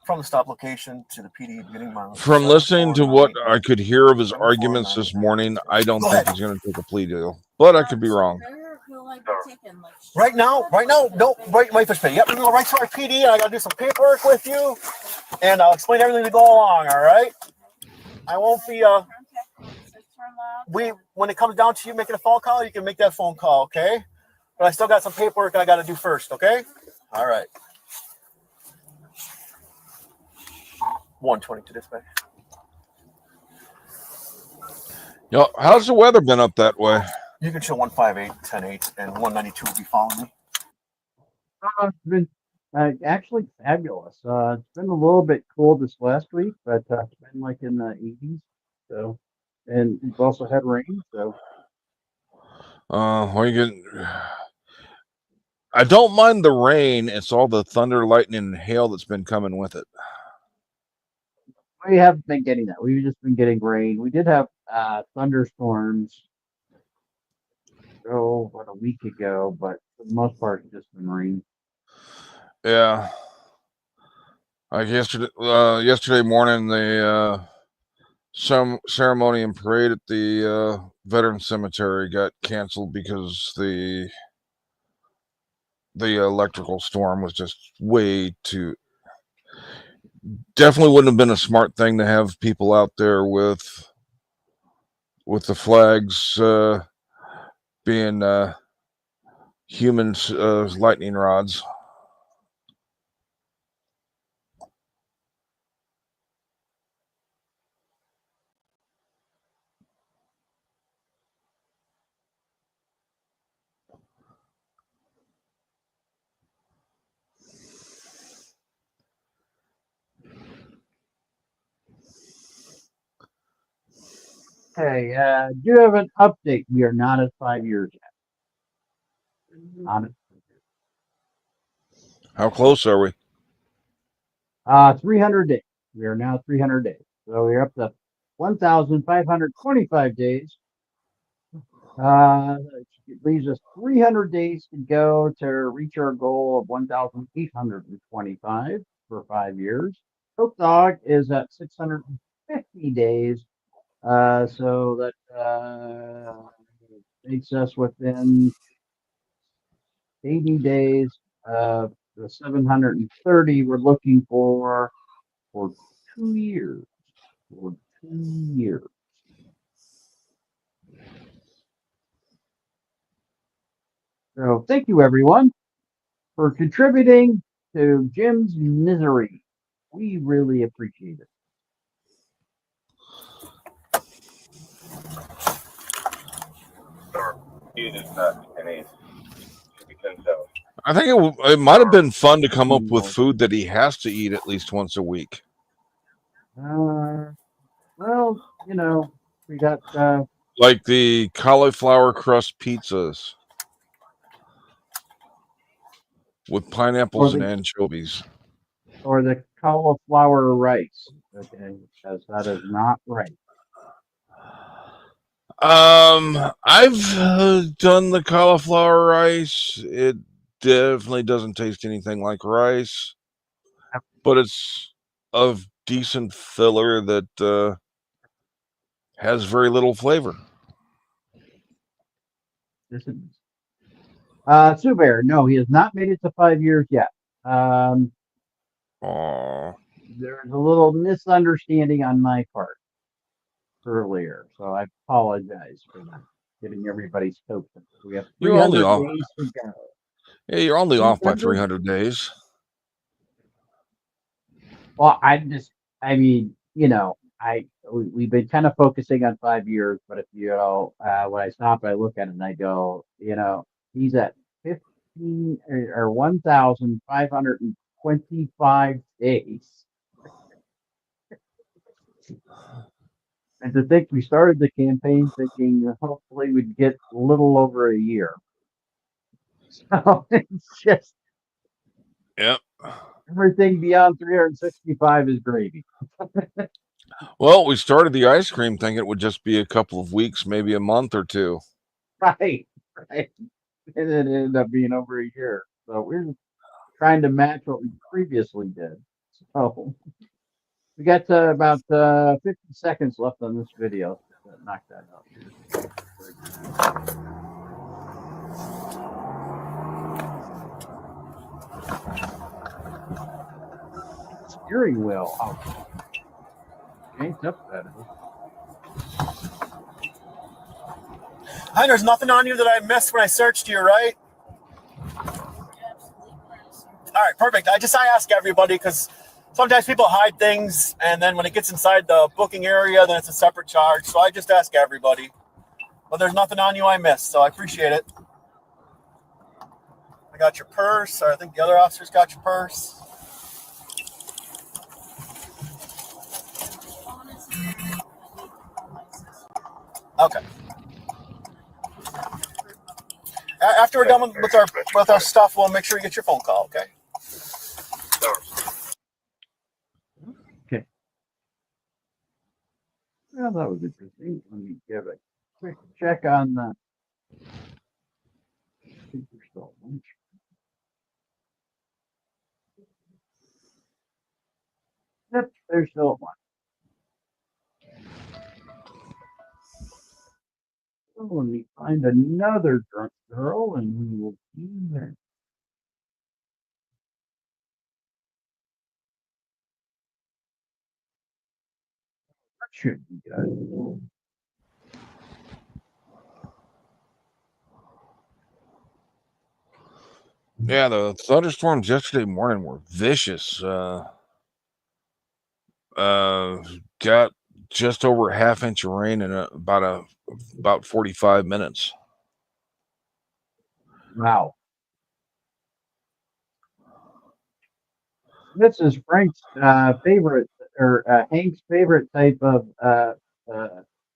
from the stop location to the PD beginning miles. From listening to what I could hear of his arguments this morning, I don't think he's going to take a plea deal, but I could be wrong. Right now, no, right fish pay. Yep, we're going right to our PD, and I got to do some paperwork with you, and I'll explain everything to go along. All right? I won't be. When it comes down to you making a phone call, you can make that phone call, okay? But I still got some paperwork I got to do first, okay? All right. 122 dispatch. Yo, how's the weather been up that way? You can show 158, 10-8, and 192 will be following me. It's been actually fabulous. It's been a little bit cool this last week, but it's been like in the 80s. So, and we've also had rain. So, I don't mind the rain. It's all the thunder, lightning, and hail that's been coming with it. we haven't been getting that. We've just been getting rain. We did have thunderstorms about a week ago, but for the most part, it's just been rain. Yeah. Like yesterday morning, the ceremony and parade at the Veterans Cemetery got canceled because the electrical storm was just way too. Definitely wouldn't have been a smart thing to have people out there with the flags being humans lightning rods. Okay, do you have an update? We are not at 5 years yet. Not at How close are we? 300 days. We are now 300 days. So we're up to 1,525 days. It leaves us 300 days to go to reach our goal of 1,825 for 5 years. Coke Dog is at 650 days. So that makes us within 80 days of the 730 we're looking for 2 years. For 2 years. So thank you, everyone, for contributing to Jim's misery. We really appreciate it. I think it might have been fun to come up with food that he has to eat at least once a week. Well, you know, we got like the cauliflower crust pizzas with pineapples and anchovies. Or the cauliflower rice. Okay, because that is not right. I've done the cauliflower rice. It definitely doesn't taste anything like rice, but it's a decent filler that has very little flavor. Sue Bear, no, he has not made it to 5 years yet. There's a little misunderstanding on my part earlier, so I apologize for that. Getting everybody's hopes. We have 300 days to go. Yeah, you're only off by 300 days. Well, I mean, you know, we've been kind of focusing on 5 years, but if you know, when I stop, I look at it and I go, you know, he's at 15 or 1,525 days. And to think we started the campaign thinking hopefully we'd get a little over a year. So it's just, yep. Everything beyond 365 is gravy. Well, we started the ice cream thing. It would just be a couple of weeks, maybe a month or two. Right. And it ended up being over a year. So we're trying to match what we previously did. So we got about 50 seconds left on this video. Knock that out. Steering wheel. Oh. Changed up better. Hi, there's nothing on you that I missed when I searched you, right? All right, perfect. I ask everybody because sometimes people hide things, and then when it gets inside the booking area, then it's a separate charge. So I just ask everybody. But there's nothing on you I missed, so I appreciate it. I got your purse, or I think the other officers got your purse. Okay. After we're done with our stuff, we'll make sure you get your phone call, okay? Okay. Well, that was interesting. Let me give a quick check on the. I think we're still at lunch. Yep, they're still at lunch. So let me find another drunk girl and we will be there. That should be good. Yeah, the thunderstorms yesterday morning were vicious. Got just over a half-inch of rain in about 45 minutes. Wow. This is Frank's favorite, or Hank's favorite type of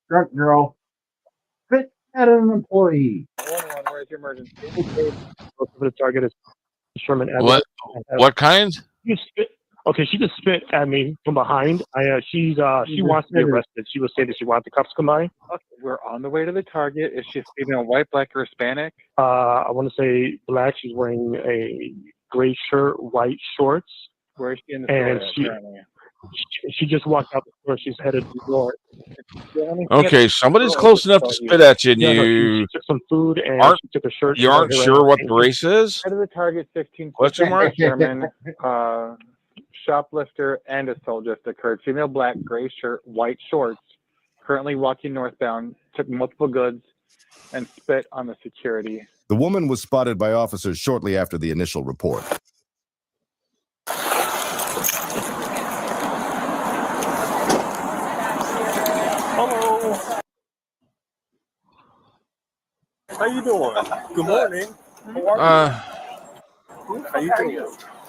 drunk girl spit at an employee. Where's your emergency? For the target is Sherman Avenue. What kind? You spit. Okay, she just spit at me from behind. She wants to be arrested. She was saying that she wants the cops to come by. Okay, we're on the way to the target. Is she female, white, black, or Hispanic? I want to say black. She's wearing a gray shirt, white shorts. Where is she in the And store currently? she just walked out the store. She's headed north. Okay, somebody's close enough to spit at you, and She took some food and she took a shirt. You aren't sure what the race is? Head of the target 15. Question mark? Sherman, shoplifter and assault just occurred. Female, black, gray shirt, white shorts. Currently walking northbound. Took multiple goods and spit on the security. The woman was spotted by officers shortly after the initial report. Hello. How you doing? Good morning. How you doing?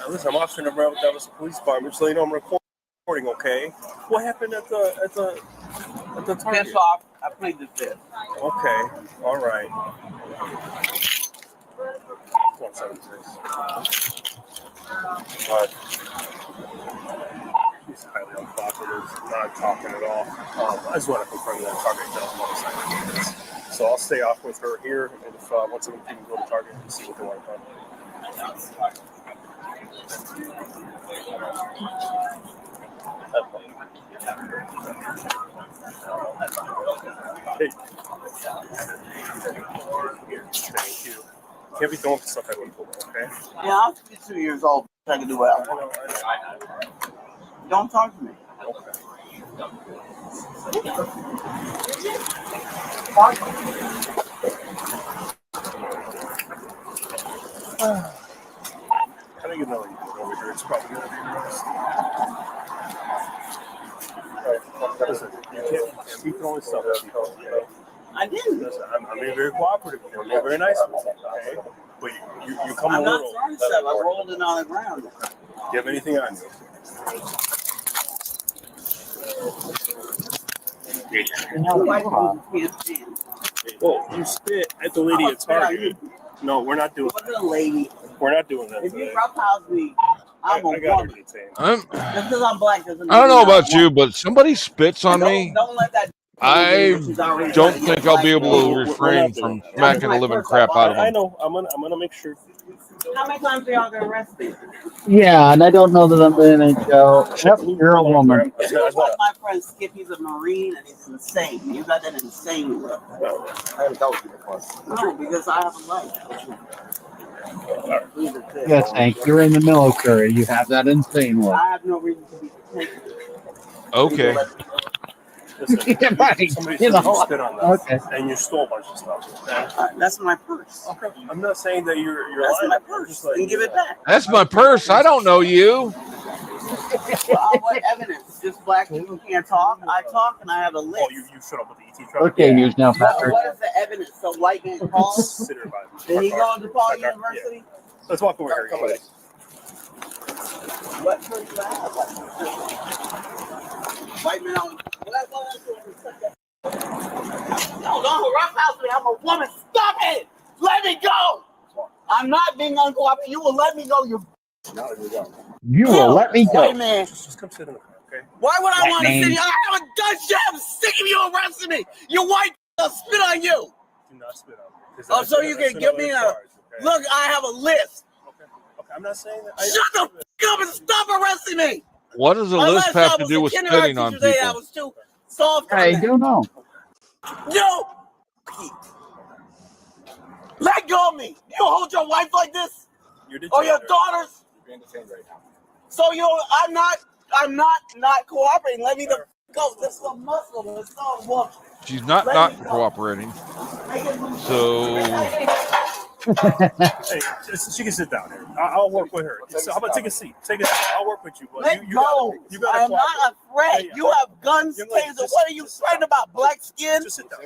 Listen, I'm Officer Number with Dallas Police Department, so you know I'm recording. Okay. What happened at the target? Piss off. I played the fifth. Okay. All right. 176. He's highly uncooperative, not talking at all. I just want to confirm that target doesn't want to sign. So I'll stay off with her here, and if once again, people go to target and see what they want to find. Hey. Thank you. Can't be doing stuff I wouldn't pull, okay? Yeah, I'm 52 years old. I can do well. Don't talk to me. How do you know you're over here? It's probably going to be arrested. Listen, you can't speak on this stuff. Okay? I didn't. Listen, I'm being very cooperative with you. I'm being very nice with you, okay? But you come I'm a not little. throwing stuff. I rolled it on the ground. Do you have anything on you? Well, you spit at the lady at Target. No, we're not doing that. Lady. We're not doing that If you today. roughhouse me, I'm a woman. Just because I'm black doesn't I don't know mean I'm about you, but somebody spits on me. Don't let that. I don't think I'll be able to refrain from smacking the living crap out of I him. know. I'm gonna make sure. How many times are y'all gonna arrest me? Yeah, and I don't know that I'm going to go. Yep, you're a woman. It's just like my friend Skip. He's a Marine and he's insane. You got that insane look. I haven't told you before. No, because I have a life. Yes, Hank, you're in the military. You have that insane look. I have no reason to be taken. Okay. Listen, Yeah, right. somebody You said know, you spit on us, okay. and you stole a bunch of stuff. Okay? That's my purse. Okay. I'm not saying that you're That's lying. my purse. And give it back. That's my purse. I don't know you. Well, what evidence? Just black people can't talk. I talk and I have a list. Oh, you showed up with the ET truck. Okay, news now, Patrick. What is the evidence? So white man calls. Consider about it. Did he go to DePaul University? Yeah. Let's walk over here. Come What purse do I have? White man on. No, don't roughhouse me. I'm a woman. Stop it! Let me go! I'm not being uncooperative. You will let me go, you. You will let me go. White man. Just come sit in the car, okay? Why would I White want to man. sit here? I haven't done shit. I'm sick of you arresting me. You white. I'll spit on you. Do not spit on me. Oh, so you can give me a. Look, I have a list. Okay, I'm not saying that. Shut the f up and stop arresting me. What does a list have to do with spitting on people? I was too soft. I don't know. No. Let go of me. You hold your wife like this, or your daughters. You're being detained right now. So I'm not cooperating. Let me the go. This is a muscle. It's not a woman. She's not cooperating. So Hey, she can sit down here. I'll work with her. So how about take a seat? Take a seat. I'll work with you. But Let you go. gotta I'm not afraid. Hey, You have guns, young lady, taser. just- What are you afraid about? Black skin? Just sit down.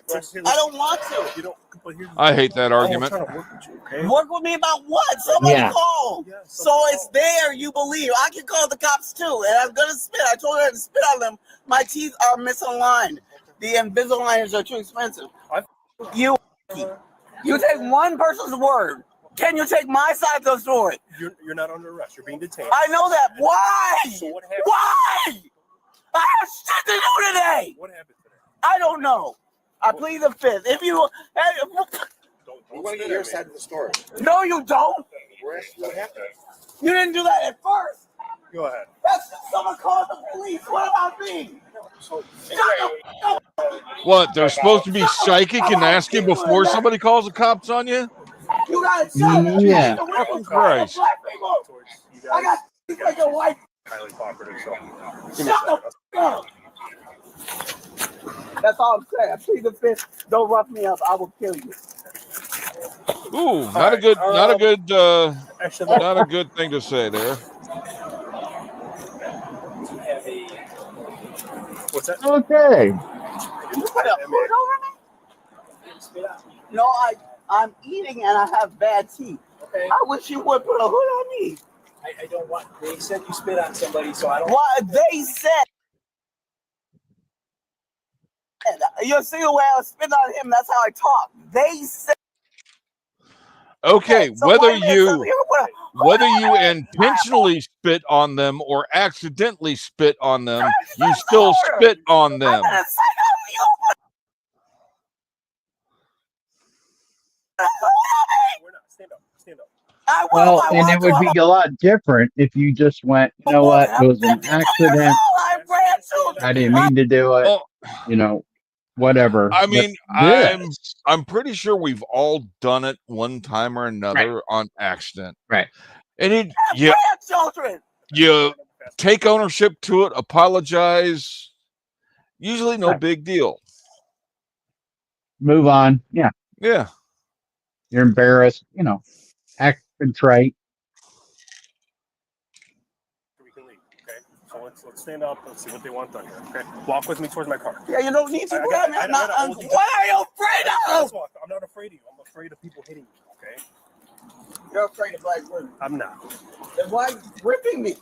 I don't want to. You don't. But here's I hate that argument. I'm trying to work with you, okay? Work with me about what? Somebody Yeah. call. Yeah, So it's there, you believe. I can call the cops too, and I'm gonna spit. I told her to spit on them. My teeth are misaligned. The Invisaligns are too expensive. You take one person's word. Can you take my side of the story? You're not under arrest. You're being detained. I know that. Why? So what happened? Why? I have shit to do today. What happened today? I don't know. I plead the fifth. If you, We want to get your side of the story. no, you don't. What happened? You didn't do that at first. Go ahead. That's someone called the police. What about me? So, What? They're supposed to be psychic and ask you before somebody calls the cops on you? You gotta tell them. Yeah. Fucking Christ. Black people. I got like a white. highly cooperative. So, Shut the f up. That's all I'm saying. I plead the fifth. Don't rough me up. I will kill you. Ooh, not a good thing to say there. What's that? Okay. You put a hood over me? No, I'm eating and I have bad teeth. Okay. I wish you would put a hood on me. I don't want. They said you spit on somebody, so I don't. Why they said? You're seeing the way I was spitting on him. That's how I talk. They said. Okay, So whether why did somebody put you intentionally spit on them or accidentally spit on them, you still spit on them. Well, and it would be a lot different if you just went, you know what, it was an accident. I didn't mean to do it. You know, whatever. I mean, But this- I'm pretty sure we've all done it one time or another on accident. Right. And Children. you take ownership to it, apologize. Usually no big deal. move on. Yeah. Yeah. You're embarrassed, you know, act contrite. We can leave, okay? So let's stand up. Let's see what they want done here, okay? Walk with me towards my car. Yeah, you don't need to. What What are you afraid of? I'm not afraid of you. I'm afraid of people hitting you, okay? You're afraid of black women. I'm not. Then why are you ripping me?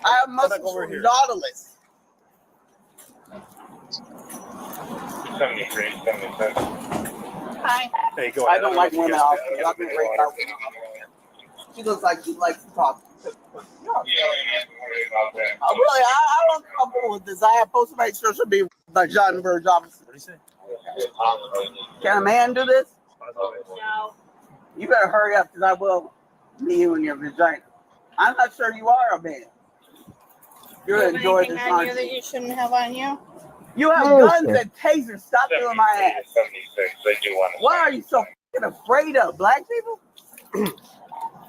I have muscles over from here. Nautilus. 73, 77. Hi. Hey, go I ahead. don't like women out there. I've been raped out there. She looks like she likes to talk. Really, I don't comfortable with this. I have supposed to make sure she'll be like John Bird's officer. What do you say? Can a man do this? No. You better hurry up because I will knee you in your vagina. I'm not sure you are a man. You're Do you have enjoy anything this, on aren't you that you? you shouldn't have on you? You have No, guns sir. and tasers. Stop doing my ass. 76, they do want to. What are you so fucking afraid of? Black people?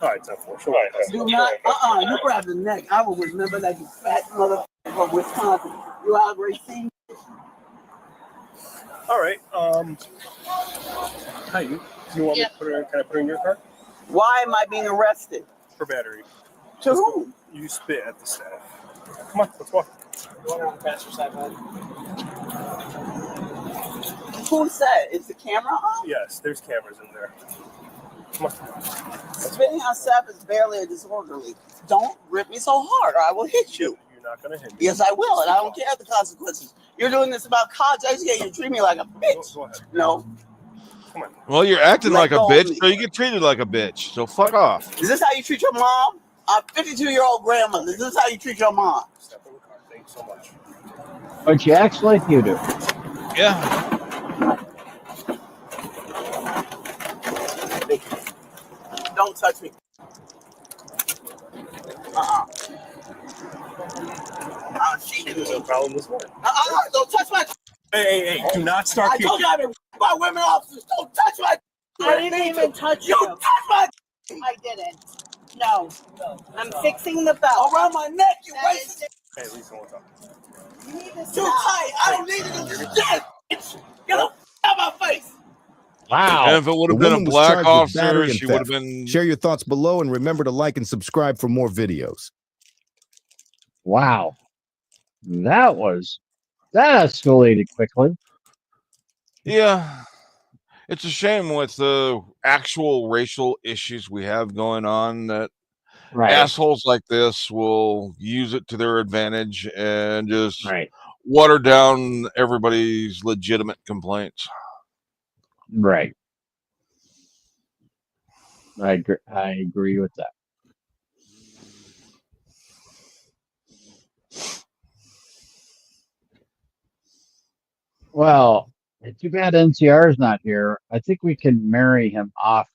All right, 10-4. Sure. Do not. You grab the neck. I will remember that you fat motherfucker from Wisconsin. You out racing. All right. Hi, you want me to put her? Can I put her in your car? Why am I being arrested? For battery. To whom? You spit at the staff. Come on, let's walk. You want her on the passenger side, bud? Who said? Is the camera on? Yes, there's cameras in there. Come on. Spitting on staff is barely a disorderly. Don't rip me so hard or I will hit you. You're not going to hit me. Yes, I will, and I don't care the consequences. You're doing this about college education. You treat me like a bitch. Go ahead. No. Come on. Well, you're acting Let like a go of bitch, me. so you get treated like a bitch. So fuck off. Is this how you treat your mom? I'm 52-year-old grandmother. Is this how you treat your mom? Step in the car. Thank you so much. But she acts like you do. Yeah. Don't touch me. She There's no problem this morning. don't touch my. Hey, do not start I told you I've been raped by women officers. Don't touch my. I didn't even touch You you. touch my. I didn't. No. I'm fixing the belt. Around my neck, you racist. Hey, Lisa, what's up? You need to Too stop. tight. I don't need to do shit. Bitch. Get the f out of my face. Wow. And if it would The have been woman a was black charged with officer, battery and she would have theft. been. Share your thoughts below and remember to like and subscribe for more videos. Wow. That escalated quickly. Yeah. It's a shame with the actual racial issues we have going on that Right. assholes like this will use it to their advantage and just Right. water down everybody's legitimate complaints. Right. I agree with that. Well, too bad NCR's not here. I think we can marry him off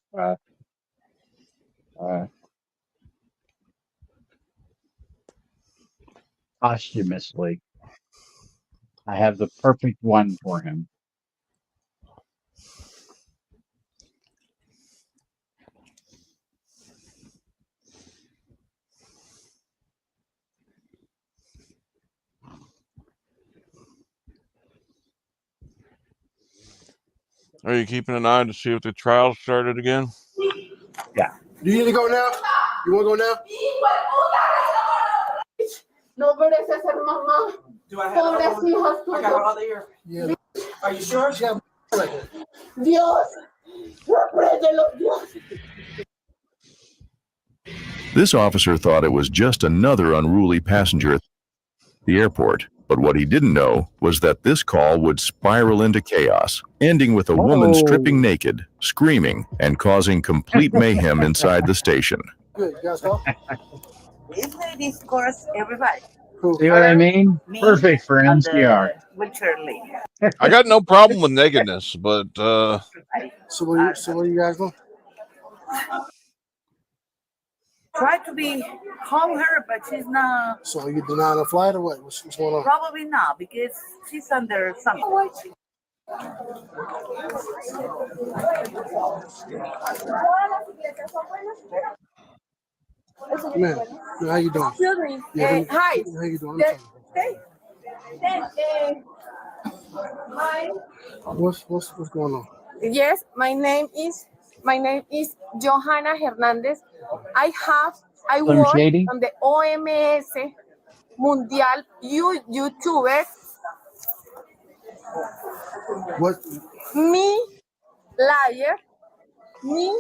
posthumously. I have the perfect one for him. Are you keeping an eye to see if the trial started again? Yeah. Do you need to go now? You want to go now? No mereces ser mamá. Do I have Pobres hijos I got all tuyos. here. Yeah. Are you sure? Dios, repréndelo, Dios. This officer thought it was just another unruly passenger at the airport, but what he didn't know was that this call would spiral into chaos, ending with a woman stripping naked, screaming, and causing complete mayhem inside the station. Good. You guys go? This lady scores everybody. See what I mean? Perfect for NCR. With Shirley. I got no problem with nakedness, but So what you guys doing? Try to be call her, but she's not. So you denying a flight or what? What's going on? Probably not because she's under something. Man, how you doing? Excuse me. Yeah, Hi. How you doing? Hi. What's going on? Yes, my name is Johanna Hernandez. I Slim work Shady? on the OMS Mundial YouTuber. What? Me, liar. Me.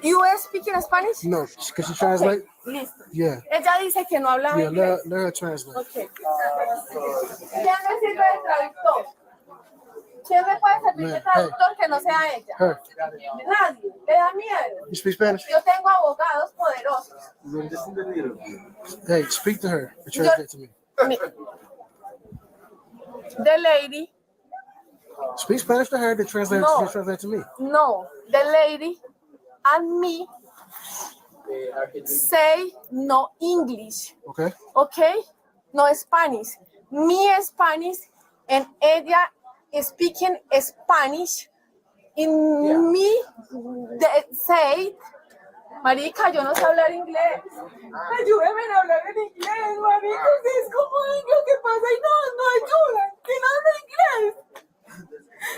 You speak in Spanish? No, can she translate? Okay, listo. Yeah. Ella dice que no habla Yeah, inglés. let her translate. Okay. ¿Quién me sirve de traductor? ¿Quién me puede servir de traductor que no sea ella? Her. Nadie. ¿Le da miedo? You speak Spanish? Yo tengo abogados poderosos. Hey, speak to her. Translate to me. The lady. Speak Spanish to her. Translate to me. No, the lady and me say no English. Okay. Okay? No Spanish. Me Spanish and ella speaking Spanish. In me they say, marica, yo no sé hablar inglés. Ayúdeme a hablar en inglés, marica. Es como lo que pasa y no ayudan. ¿Quién habla inglés?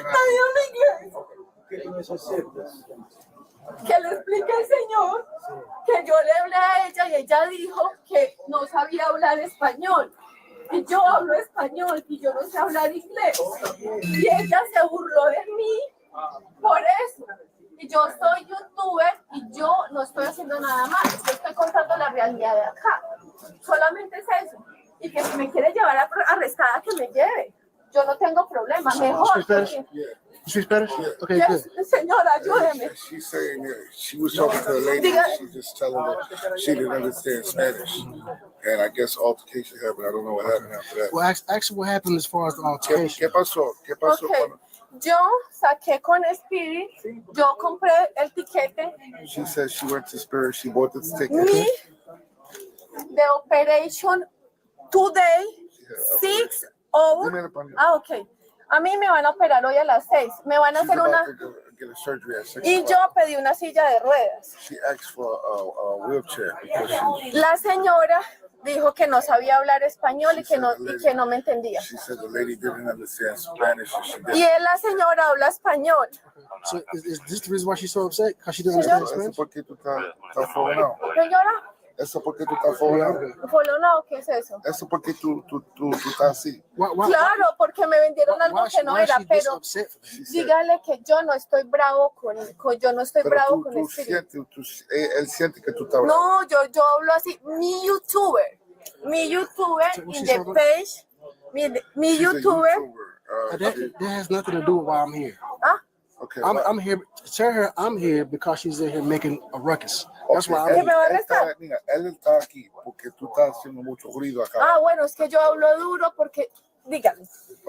Nadie habla inglés. Que le explique al señor que yo le hablé a ella y ella dijo que no sabía hablar español. Y yo hablo español y yo no sé hablar inglés. Y ella se burló de mí por eso. Y yo soy youtuber y yo no estoy haciendo nada más. Yo estoy contando la realidad de acá. Solamente es eso. Y que si me quiere llevar arrestada, que me lleve. Yo no tengo problema. Mejor. You speak Spanish? Okay, Yes, good. señora, ayúdeme. She's saying that she was talking to a lady. She's just telling her she didn't understand Spanish. And I guess altercation happened. I don't know what happened after that. Well, actually, what happened as far as the altercation? ¿Qué pasó? ¿Qué pasó? Okay. Yo saqué con Spirit, yo compré el tiquete. She said she went to Spirit. She bought the ticket. Me, the operation today, 6 hours. Okay. A mí me van a operar hoy a las 6. Me van a hacer una... Y yo pedí una silla de ruedas. She asked for a wheelchair because La señora dijo que no sabía hablar español y que no me entendía. she said the lady didn't understand Spanish. And she Y didn't. la señora habla español. So is this the reason why she's so upset? Because she didn't understand Spanish? Eso porque tú estás fogonado. Señora, Eso porque tú estás fogonado. ¿folonado qué es eso? Eso porque tú estás así. Claro, porque me vendieron algo que no era, pero dígale que yo no estoy bravo con Él siente que tú estás bravo. No, yo hablo así, mi youtuber. mi YouTuber in the page. Mi YouTuber. That has nothing to do with why I'm here. Huh? Okay. I'm here. Tell her I'm here because she's in here making a ruckus. That's why I'm ¿Que me va a here. arrestar? Mira, él está aquí porque tú estás haciendo mucho ruido acá. Ah, bueno, es que yo hablo duro porque, dígame,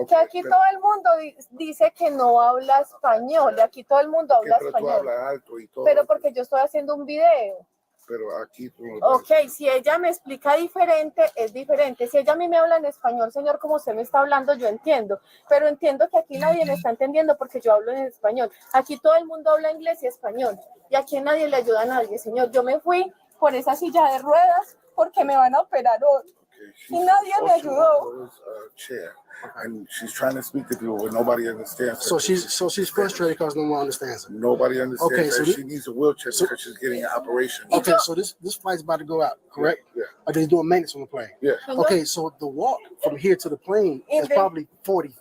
que aquí todo el mundo dice que no habla español, y aquí todo el mundo habla Pero tú español. hablas alto y todo. Pero porque yo estoy haciendo un video. Pero aquí tú no. Ok, si ella me explica diferente, es diferente. Si ella a mí me habla en español, señor, como usted me está hablando, yo entiendo. Pero entiendo que aquí nadie me está entendiendo porque yo hablo en español. Aquí todo el mundo habla inglés y español. Y aquí nadie le ayuda a nadie, señor. Yo me fui por esa silla de ruedas porque me van a operar hoy. Y nadie me ayudó. And she's trying to speak to people, but nobody understands her. So she's frustrated because no one understands her. Nobody understands Okay, her. so She needs a wheelchair because she's getting an operation. Okay, so this flight's about to go out, correct? Yeah. Are they doing maintenance on the plane? Yeah. Okay, so the walk from here to the plane is probably 40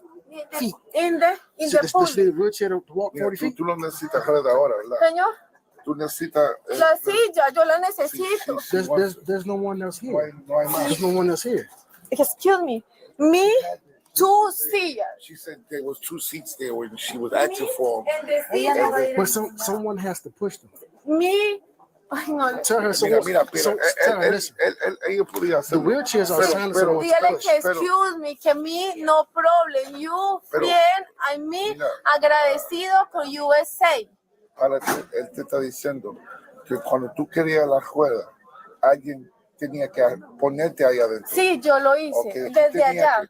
feet. In the Does she need a wheelchair to walk 40 feet? Tú no necesitas rueda ahora, ¿verdad? Señor, Tú necesitas. la silla, yo la necesito. There's no one else here. No hay más. There's no one else here. Excuse me. Me, two sillas. She said there was 2 seats there when she was asking for them. And the silla. But someone has to push them. Me. Ay, no. Tell her so. Mira, So tell her, listen. Ellos podían The wheelchairs are signs of someone to Dígale push. que excuse me, que me, no problem. You, bien, I mean, agradecido con USA. Ahora él te está diciendo que cuando tú querías la rueda, alguien tenía que ponerte ahí adentro. Sí, yo lo hice, Okay, desde allá.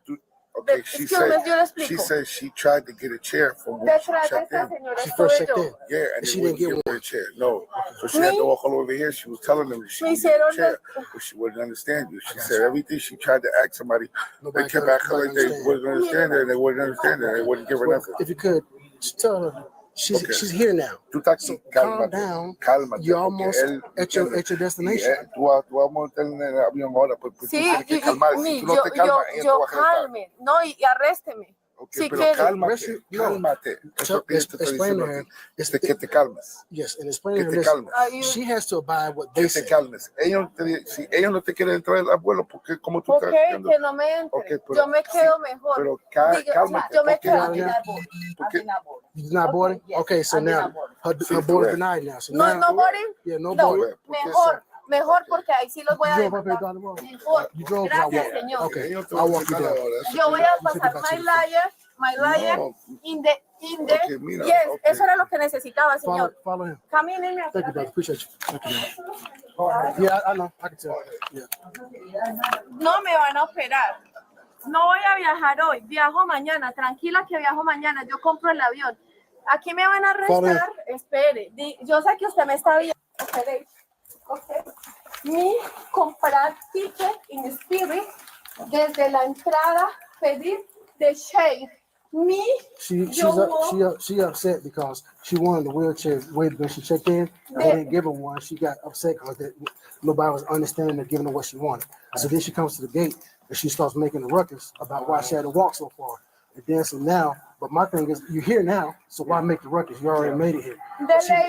Okay, she Excuse me, yo le she explico. said she tried to get a chair from when she Detrás de checked esta in. señora She first checked estuve in. yo. Yeah, and She they didn't wouldn't get give her a chair. No, so she had to walk all over here. She was telling them that she Me needed a hicieron chair, but she wouldn't understand you. She said everything she tried to ask somebody, Nobody they kept could- acting like nobody they wouldn't understand it, and they wouldn't understand it, and they wouldn't give her nothing. If you could, just tell her Okay. she's here now. Tú estás aquí, So calm cálmate, down. cálmate. You're porque almost él, at your destination. tú vas a montar en el avión ahora, pues tú Sí, tienes que calmar. Si tú no te calmas, ella te yo va a arrestar. calme, no, y arrésteme. Okay, Si pero quiere. cálmate, cálmate. Eso que te está Explain to diciendo her. aquí, es de que te calmes. Yes, and explain Que to te her. calmes. She has to abide what they Que te say. calmes. Si ellos no te quieren entrar al vuelo, porque como tú Ok, estás diciendo, que no me entre. Okay, pero- Yo me quedo mejor. pero Diga, cálmate. yo me porque- quedo. porque- You're not boarding? Okay, so now her board is denied now. So No, now, no boarding. yeah, no No, boarding. mejor porque ahí sí los voy a You drove up here, demandar. Dr. Wall? Mejor. You drove, I Gracias, walked. señor. Okay, I'll walk you down. Yo voy a pasar my liar No. in the, Okay, mira, yes, okay. eso era lo que necesitaba, Follow, señor. follow him. Camínenme Thank you, acá. brother. Appreciate you. Thank you, man. Yeah, I know. I can tell. Yeah. No me van a operar. No voy a viajar hoy, viajo mañana. Tranquila que viajo mañana. Yo compro el avión. Aquí me van a arrestar. Espere. Yo sé que usted me está viendo. Espere. Okay. Mi comprar ticket in spirit desde la entrada, pedir de shade. Me, She upset because she wanted the wheelchair way when she checked in. And they didn't give her one. She got upset because nobody was understanding or giving her what she wanted. So then she comes to the gate and she starts making a ruckus about why she had to walk so far. And then so now, but my thing is, you're here now, so why make the ruckus? You already made it here.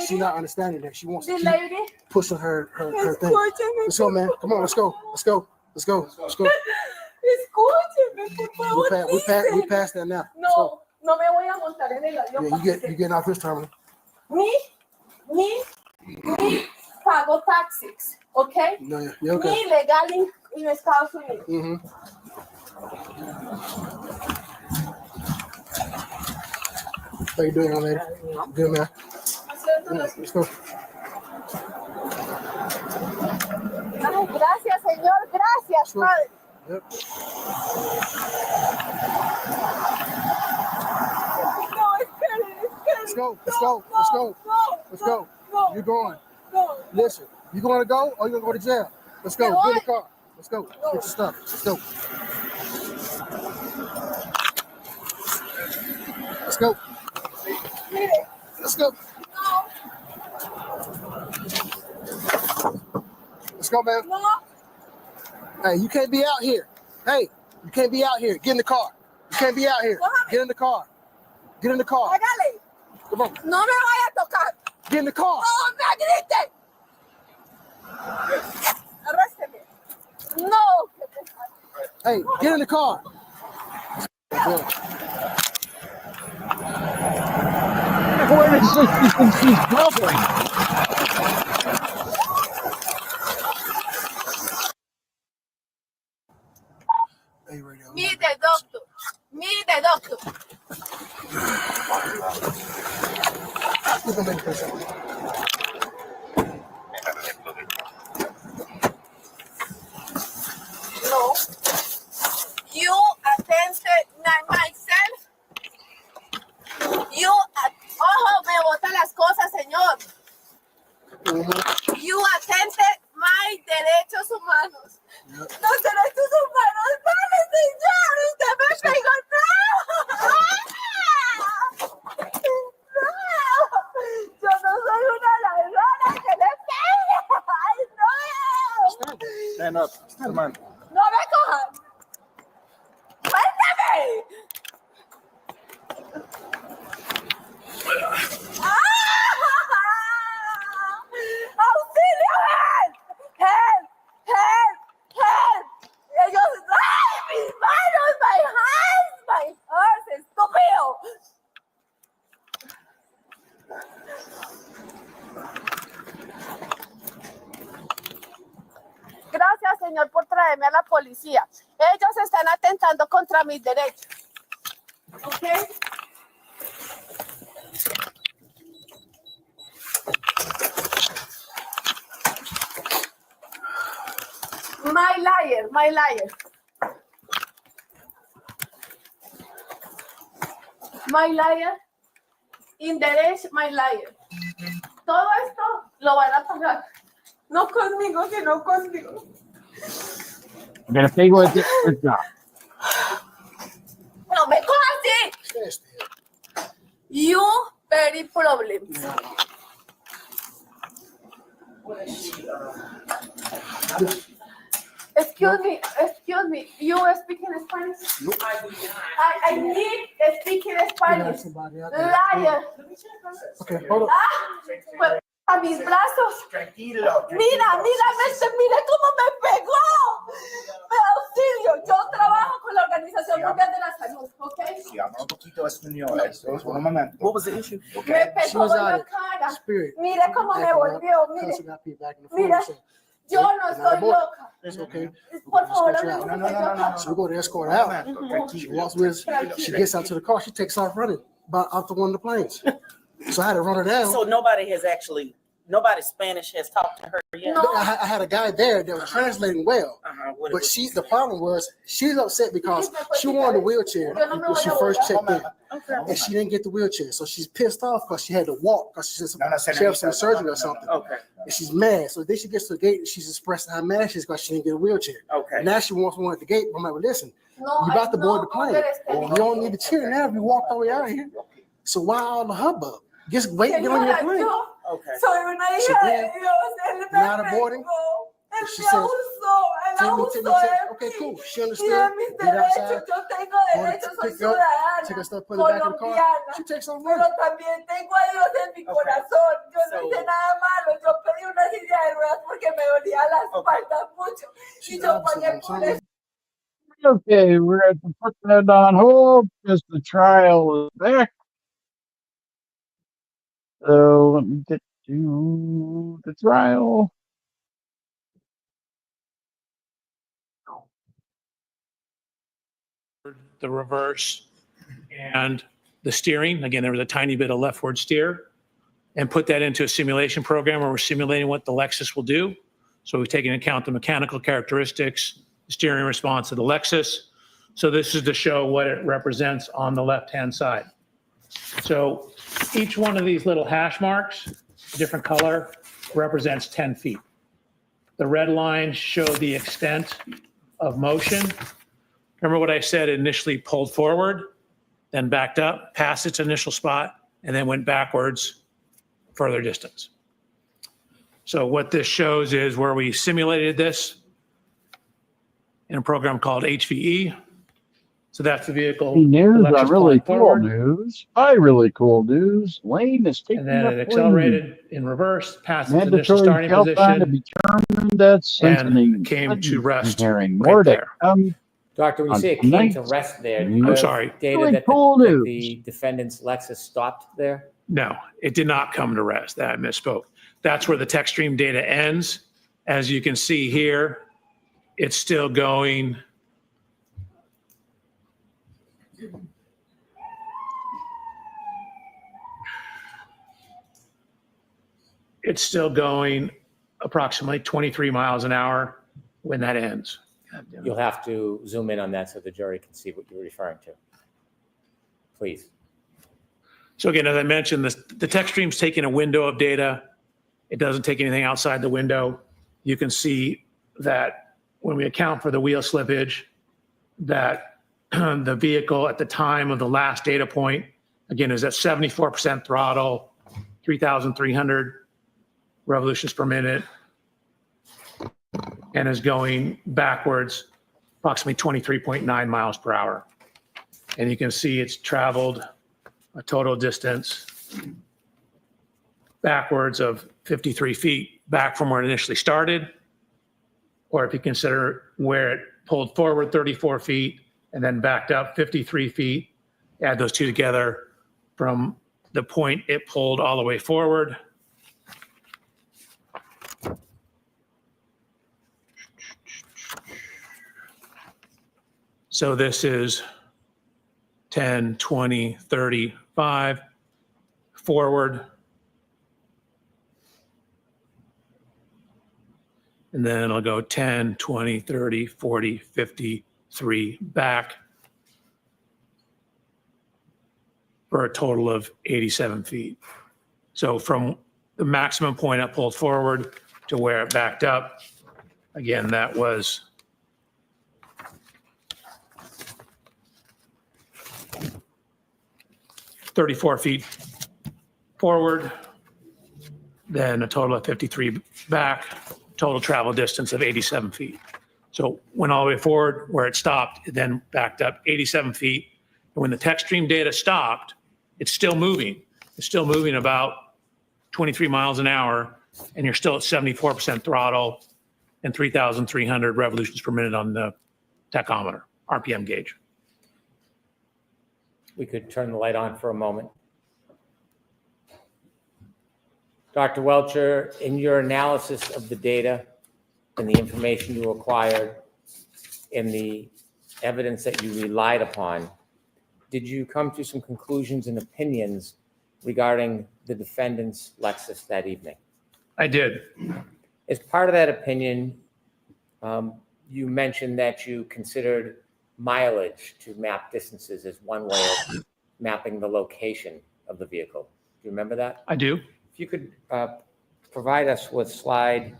She's not understanding that. She wants to keep pushing her thing. Let's go, man. Come on, let's go. Let's go. Let's go. Let's go. escúcheme, por favor. We passed that now. No, no me voy a montar en el avión. Yeah, you getting off this terminal. Me pago taxis, ¿ok? No, you're okay. Mi legal en Estados Unidos. Mm-hmm. How you doing, young lady? Good, man. Let's go. Ay, gracias, señor. Gracias, padre. Yep. No, espere. Let's go. Let's go. Let's go. Let's go. You're going. Listen, you going to go or you going to go to jail? Let's go. Get in the car. Let's go. Get your stuff. Let's go. Let's go. Let's go. Let's go, man. Hey, you can't be out here. Hey, you can't be out here. Get in the car. You can't be out here. Get in the car. Get in the car. Hágale. Come on. No me vaya a tocar. Get in the car. No me grite. Arrésteme. No. Hey, get in the car. Where does she think she's going? Meet the doctor. Meet the doctor. No. You attended myself. You, ojo, me bota las cosas, señor. You attended my derechos humanos. Los derechos humanos, vale, señor. Usted me pegó. No. Yo no soy una ladrona que le pegue. Ay, no. Stand up. Come on. No me cojan. ¡Suéltame! ¡Auxilio! ¡Help! ¡Help! ¡Help! Ellos... ¡Ay! ¡Mis manos! ¡My hands! ¡My horse! ¡Estúpido! Gracias, señor, por traerme a la policía. Ellos están atentando contra mis derechos. ¿Ok? My liar, my liar. My liar. In derecho, my liar. Todo esto lo van a pagar. No conmigo, sino conmigo. I'm gonna pay with it. Good job. No me cojas así. You very problem. Excuse me. You speaking Spanish? I need speaking Spanish. Liar. Okay, hold on. Pues, a mis brazos. Tranquilo. Mira cómo me pegó. Me auxilio. Yo trabajo con la Organización Mundial de la Salud, ¿ok? Sí, habla un poquito español. Un momento. What was the issue? Me pegó en la cara. Mira cómo me volvió. Mira. Yo no estoy loca. It's okay. Por favor, So we go to escort her out. She walks with us. She gets out to the car. She takes off running out to one of the planes. So I had to run her down. So nobody Spanish has talked to her yet? No. I had a guy there that was translating well. But the problem was she's upset because she wanted a wheelchair when she first checked in. And she didn't get the wheelchair. So she's pissed off because she had to walk because she had some surgery or something. And she's mad. So then she gets to the gate and she's expressing how mad she is because she didn't get a wheelchair. Now she wants one at the gate. I'm like, well, listen, you're about to board the plane. You don't need the chair now if you walk all the way out here. So why all the hubbub? Just wait and get on your plane. Soy una hija de Dios. Él me not aborting. She says, okay, cool. She understood. Get outside. Take her stuff, put it back in the car. She takes on running. Pero también tengo a Dios en mi corazón. Yo no hice nada malo. Yo pedí una silla de ruedas porque me dolía la espalda mucho. Y yo pagué por eso. Okay, we're going to put that on hold because the trial is back. So let me get to the trial. The reverse and the steering. Again, there was a tiny bit of leftward steer, and put that into a simulation program where we're simulating what the Lexus will do. So we've taken into account the mechanical characteristics, the steering response of the Lexus. So this is to show what it represents on the left-hand side. So each one of these little hash marks, different color, represents 10 feet. The red lines show the extent of motion. Remember what I said, initially pulled forward, then backed up, past its initial spot, and then went backwards further distance. So what this shows is where we simulated this in a program called HVE. So that's the vehicle. News on really cool news. Hi, really cool news. Lane is taking and then it accelerated in reverse, past its initial mandatory starting time to position, be determined. That's and came to rest More right to there. come. Doctor, when you On say it came to tonight's rest there, do I'm you have sorry. data Really that cool that news. the defendant's Lexus stopped there? No, it did not come to rest. That I misspoke. That's where the text stream data ends. As you can see here, it's still going. It's still going approximately 23 miles an hour when that ends. You'll have to zoom in on that so the jury can see what you're referring to. Please. So again, as I mentioned, the text stream's taking a window of data. It doesn't take anything outside the window. You can see that when we account for the wheel slippage, that the vehicle at the time of the last data point, again, is at 74% throttle, 3,300 revolutions per minute, and is going backwards approximately 23.9 miles per hour. And you can see it's traveled a total distance backwards of 53 feet back from where it initially started. Or if you consider where it pulled forward 34 feet and then backed up 53 feet, add those two together from the point it pulled all the way forward. So this is 10, 20, 35 forward. And then I'll go 10, 20, 30, 40, 53 back for a total of 87 feet. So from the maximum point it pulled forward to where it backed up, again, that was 34 feet forward, then a total of 53 back, total travel distance of 87 feet. So went all the way forward where it stopped, it then backed up 87 feet. And when the text stream data stopped, it's still moving. It's still moving about 23 miles an hour, and you're still at 74% throttle and 3,300 revolutions per minute on the tachometer, RPM gauge. We could turn the light on for a moment. Dr. Welcher, in your analysis of the data and the information you acquired and the evidence that you relied upon, did you come to some conclusions and opinions regarding the defendant's Lexus that evening? I did. As part of that opinion, you mentioned that you considered mileage to map distances as one way of mapping the location of the vehicle. Do you remember that? I do. If you could provide us with slide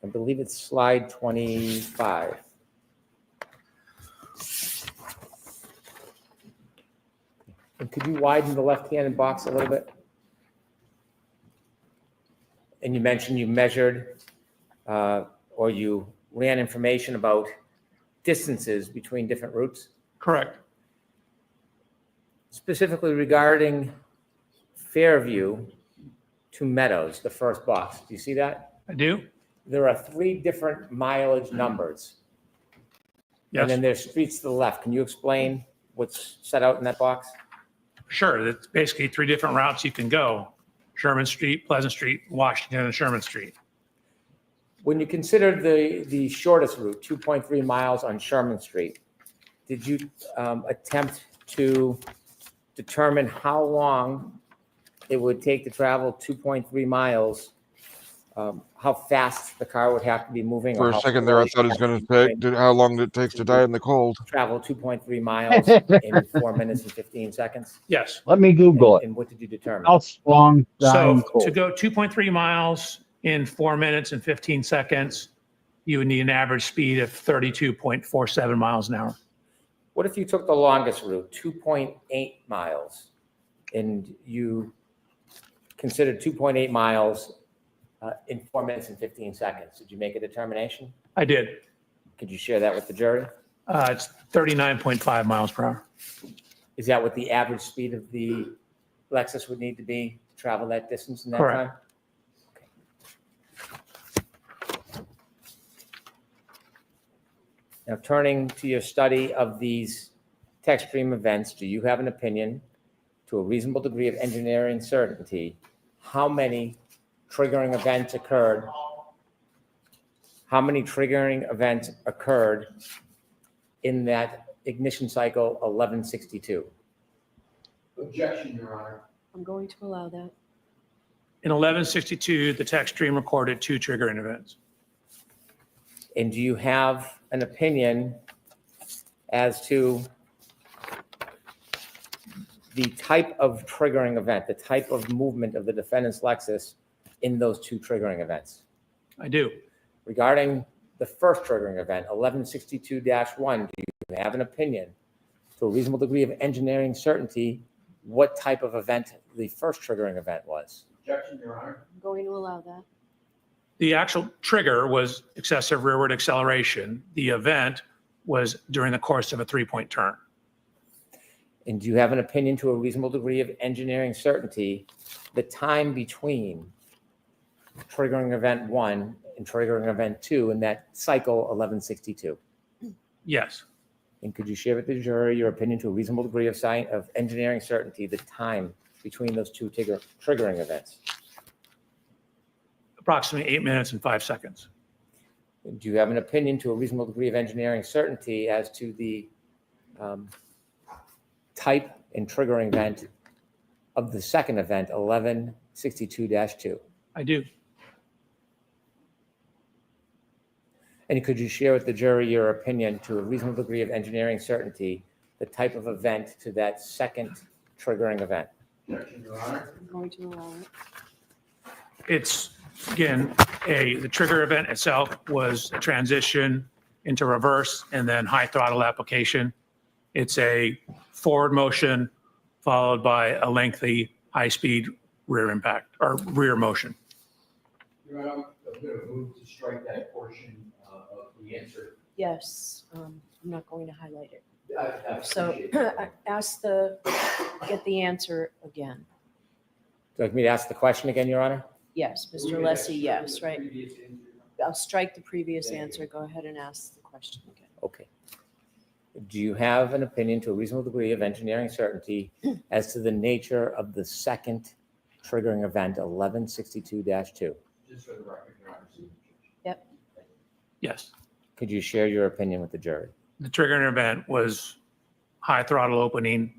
I believe it's slide 25. And could you widen the left-hand box a little bit? And you mentioned you measured or you ran information about distances between different routes? Correct. Specifically regarding Fairview to Meadows, the first box. Do you see that? I do. There are 3 different mileage numbers. Yes. And then there's streets to the left. Can you explain what's set out in that box? Sure. It's basically 3 different routes you can go. Sherman Street, Pleasant Street, Washington, and Sherman Street. When you considered the shortest route, 2.3 miles on Sherman Street, did you attempt to determine how long it would take to travel 2.3 miles, how fast the car would have to be moving? For a second there, I thought it was going to take how long it takes to die in the cold. Travel 2.3 miles in 4 minutes and 15 seconds? Yes. Let me Google it. And what did you determine? How long? So to go 2.3 miles in 4 minutes and 15 seconds, you would need an average speed of 32.47 miles an hour. What if you took the longest route, 2.8 miles, and you considered 2.8 miles in 4 minutes and 15 seconds? Did you make a determination? I did. Could you share that with the jury? It's 39.5 miles per hour. Is that what the average speed of the Lexus would need to be to travel that distance in that Correct. time? Now, turning to your study of these tech stream events, do you have an opinion, to a reasonable degree of engineering certainty, how many triggering events occurred? How many triggering events occurred in that ignition cycle 1162? Objection, Your Honor. I'm going to allow that. In 1162, the tech stream recorded 2 triggering events. And do you have an opinion as to the type of triggering event, the type of movement of the defendant's Lexus in those 2 triggering events? I do. Regarding the first triggering event, 1162-1, do you have an opinion, to a reasonable degree of engineering certainty, what type of event the first triggering event was? Objection, Your Honor. I'm going to allow that. The actual trigger was excessive rearward acceleration. The event was during the course of a 3-point turn. And do you have an opinion, to a reasonable degree of engineering certainty, the time between triggering event 1 and triggering event 2 in that cycle 1162? Yes. And could you share with the jury your opinion, to a reasonable degree of engineering certainty, the time between those 2 triggering events? Approximately 8 minutes and 5 seconds. And do you have an opinion, to a reasonable degree of engineering certainty, as to the type and triggering event of the second event, 1162-2? I do. And could you share with the jury your opinion, to a reasonable degree of engineering certainty, the type of event to that second triggering event? Objection, Your Honor. I'm going to allow it. It's, again, the trigger event itself was a transition into reverse and then high throttle application. It's a forward motion followed by a lengthy high-speed rear impact or rear motion. Your Honor, I'm going to move to strike that portion of the answer. Yes, I'm not going to highlight it. I So appreciate that. get the answer again. Would you like me to ask the question again, Your Honor? Yes, Mr. Lessie, yes, right. I'll strike the previous answer. Go ahead and ask the question again. Okay. Do you have an opinion, to a reasonable degree of engineering certainty, as to the nature of the second triggering event, 1162-2? Just for the record, Your Honor. Yep. Yes. Could you share your opinion with the jury? The triggering event was high throttle opening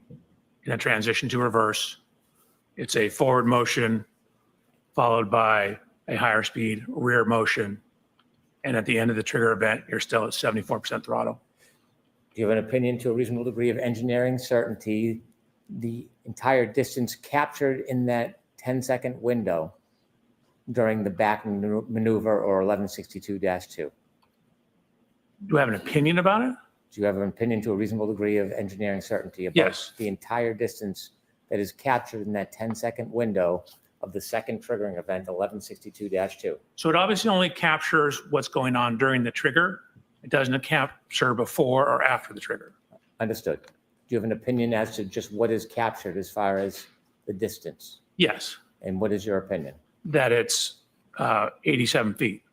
in a transition to reverse. It's a forward motion followed by a higher speed rear motion. And at the end of the trigger event, you're still at 74% throttle. Do you have an opinion, to a reasonable degree of engineering certainty, the entire distance captured in that 10-second window during the back maneuver, or 1162-2? Do I have an opinion about it? Do you have an opinion, to a reasonable degree of engineering certainty, about Yes. the entire distance that is captured in that 10-second window of the second triggering event, 1162-2? So it obviously only captures what's going on during the trigger. It doesn't capture before or after the trigger. Understood. Do you have an opinion as to just what is captured as far as the distance? Yes, And what is your opinion? that it's 87 feet.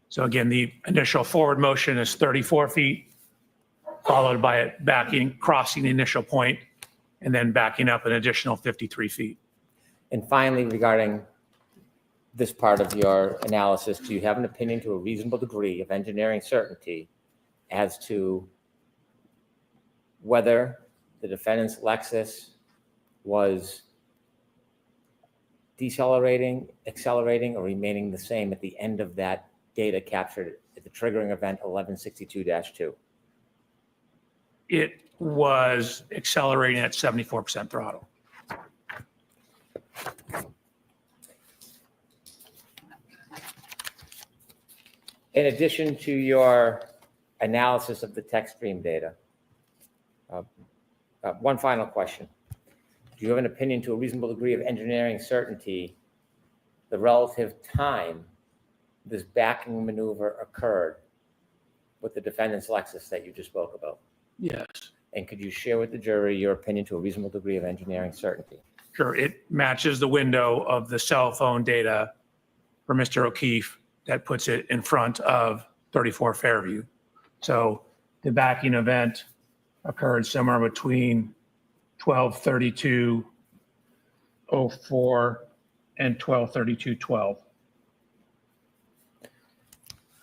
So again, the initial forward motion is 34 feet, followed by it backing, crossing the initial point, and then backing up an additional 53 feet. And finally, regarding this part of your analysis, do you have an opinion, to a reasonable degree of engineering certainty, as to whether the defendant's Lexus was decelerating, accelerating, or remaining the same at the end of that data captured at the triggering event 1162-2? It was accelerating at 74% throttle. In addition to your analysis of the tech stream data, one final question. Do you have an opinion, to a reasonable degree of engineering certainty, the relative time this backing maneuver occurred with the defendant's Lexus that you just spoke about? Yes. And could you share with the jury your opinion to a reasonable degree of engineering certainty? Sure. It matches the window of the cell phone data for Mr. O'Keefe that puts it in front of 34 Fairview. So the backing event occurred somewhere between 12:32:04 and 12:32:12.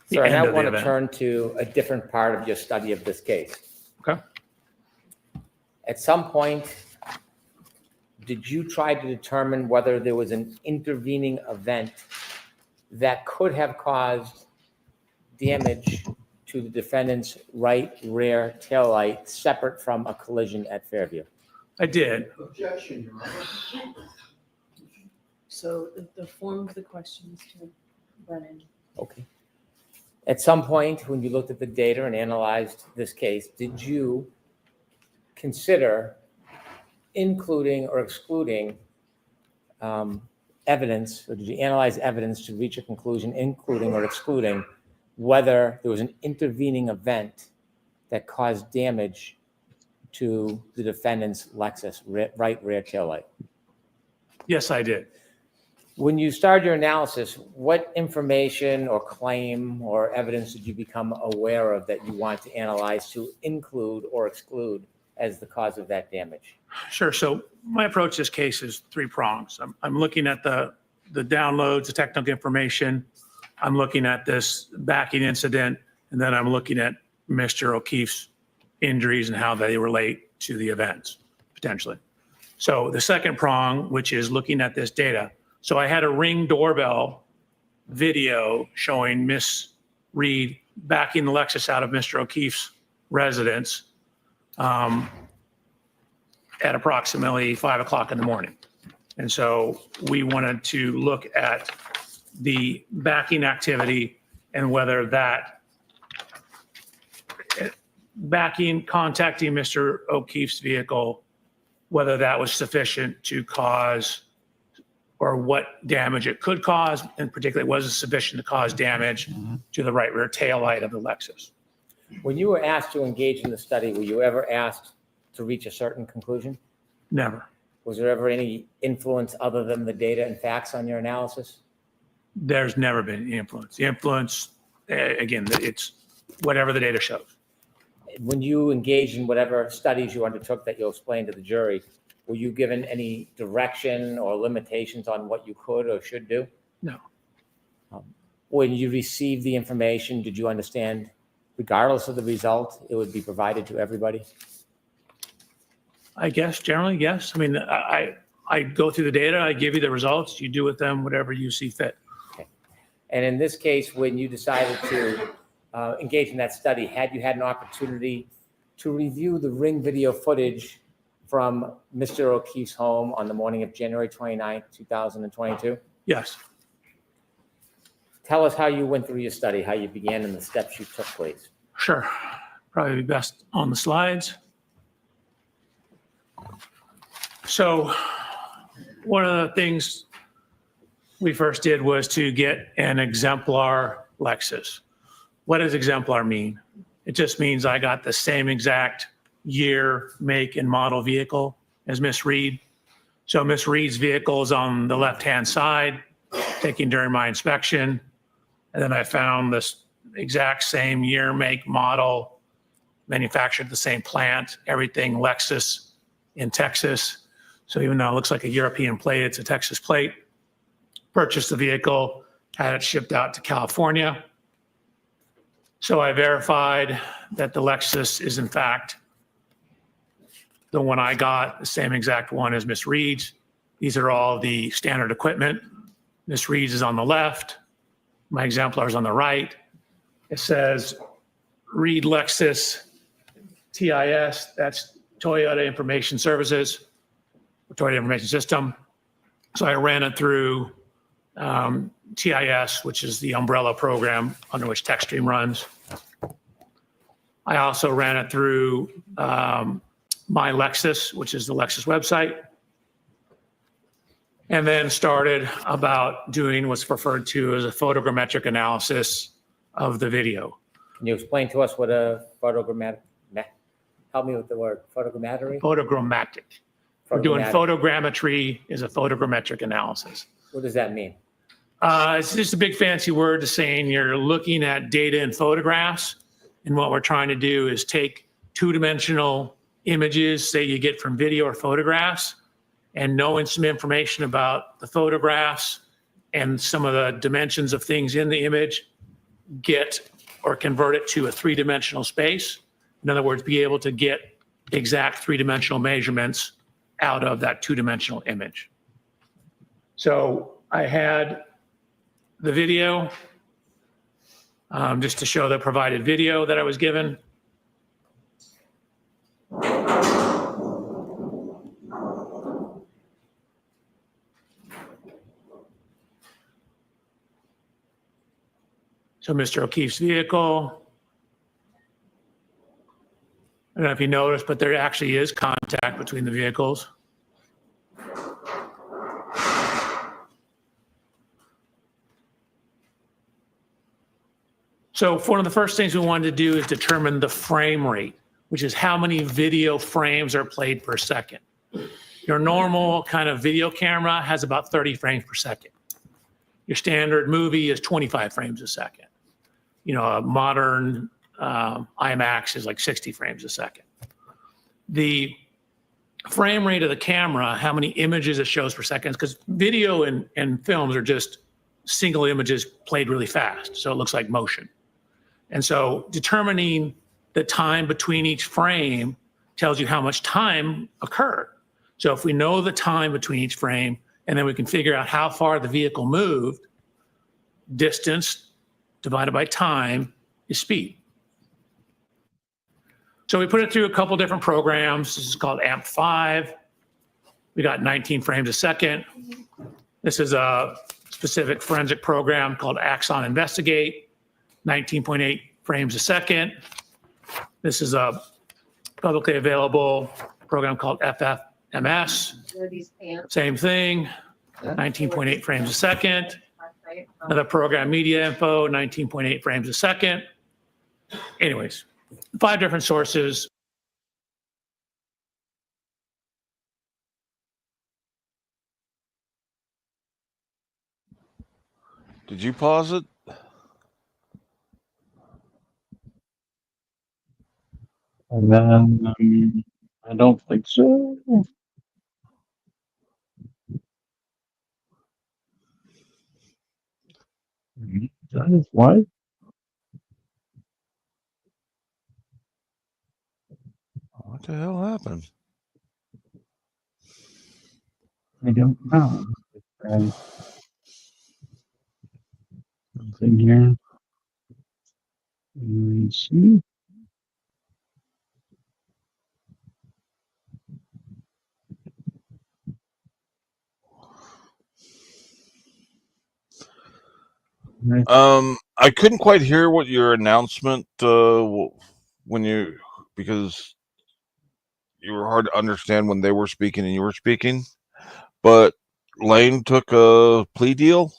So I now want to turn to a different part of your study of this case. Okay. At some point, did you try to determine whether there was an intervening event that could have caused damage to the defendant's right rear taillight separate from a collision at Fairview? I did. Objection, Your Honor. So the form of the question is to Brennan. Okay. At some point, when you looked at the data and analyzed this case, did you consider including or excluding evidence, or did you analyze evidence to reach a conclusion, including or excluding whether there was an intervening event that caused damage to the defendant's Lexus right rear taillight? Yes, I did. When you started your analysis, what information or claim or evidence did you become aware of that you want to analyze to include or exclude as the cause of that damage? Sure. So my approach to this case is three prongs. I'm looking at the downloads, the technical information. I'm looking at this backing incident, and then I'm looking at Mr. O'Keefe's injuries and how they relate to the events, potentially. So the second prong, which is looking at this data. So I had a Ring doorbell video showing Miss Reed backing the Lexus out of Mr. O'Keefe's residence at approximately 5 o'clock in the morning. And so we wanted to look at the backing activity and whether that contacting Mr. O'Keefe's vehicle, whether that was sufficient to cause, or what damage it could cause, and particularly was it sufficient to cause damage to the right rear tail light of the Lexus. When you were asked to engage in the study, were you ever asked to reach a certain conclusion? Never. Was there ever any influence other than the data and facts on your analysis? There's never been any influence. The influence, again, it's whatever the data shows. When you engaged in whatever studies you undertook that you'll explain to the jury, were you given any direction or limitations on what you could or should do? No. When you received the information, did you understand, regardless of the result, it would be provided to everybody? I guess generally, yes. I mean, I go through the data, I give you the results, you do with them whatever you see fit. Okay. And in this case, when you decided to engage in that study, had you had an opportunity to review the Ring video footage from Mr. O'Keefe's home on the morning of January 29th, 2022? Yes. Tell us how you went through your study, how you began, and the steps you took, please. Sure. Probably best on the slides. So one of the things we first did was to get an exemplar Lexus. What does exemplar mean? It just means I got the same exact year, make, and model vehicle as Miss Reed. So Miss Reed's vehicle is on the left-hand side, taken during my inspection. And then I found this exact same year, make, model, manufactured at the same plant, everything Lexus in Texas. So even though it looks like a European plate, it's a Texas plate. Purchased the vehicle, had it shipped out to California. So I verified that the Lexus is in fact the one I got, the same exact one as Miss Reed's. These are all the standard equipment. Miss Reed's is on the left. My exemplar is on the right. It says Reed Lexus TIS, that's Toyota Information Services, Toyota Information System. So I ran it through TIS, which is the umbrella program under which TechStream runs. I also ran it through My Lexus, which is the Lexus website. And then started about doing what's referred to as a photogrammetric analysis of the video. Can you explain to us what a photogrammatic, help me with the word, photogrammetry? Photogrammatic. We're doing photogrammetry is a photogrammetric analysis. What does that mean? It's just a big fancy word to saying you're looking at data in photographs. And what we're trying to do is take two-dimensional images, say you get from video or photographs, and knowing some information about the photographs and some of the dimensions of things in the image, get or convert it to a three-dimensional space. In other words, be able to get exact three-dimensional measurements out of that two-dimensional image. So I had the video, just to show the provided video that I was given. So Mr. O'Keefe's vehicle. I don't know if you noticed, but there actually is contact between the vehicles. So one of the first things we wanted to do is determine the frame rate, which is how many video frames are played per second. Your normal kind of video camera has about 30 frames per second. Your standard movie is 25 frames a second. You know, a modern IMAX is like 60 frames a second. The frame rate of the camera, how many images it shows per second, because video and films are just single images played really fast. So it looks like motion. And so determining the time between each frame tells you how much time occurred. So if we know the time between each frame, and then we can figure out how far the vehicle moved, distance divided by time is speed. So we put it through a couple different programs. This is called AMP5. We got 19 frames a second. This is a specific forensic program called Axon Investigate, 19.8 frames a second. This is a publicly available program called FFMS. Same thing, 19.8 frames a second. Another program, Media Info, 19.8 frames a second. Anyways, 5 different sources. Did you pause it? And then I don't think so. That is why. What the hell happened? I don't know. Something here. Let's see. I couldn't quite hear what your announcement when you, because you were hard to understand when they were speaking and you were speaking. But Lane took a plea deal.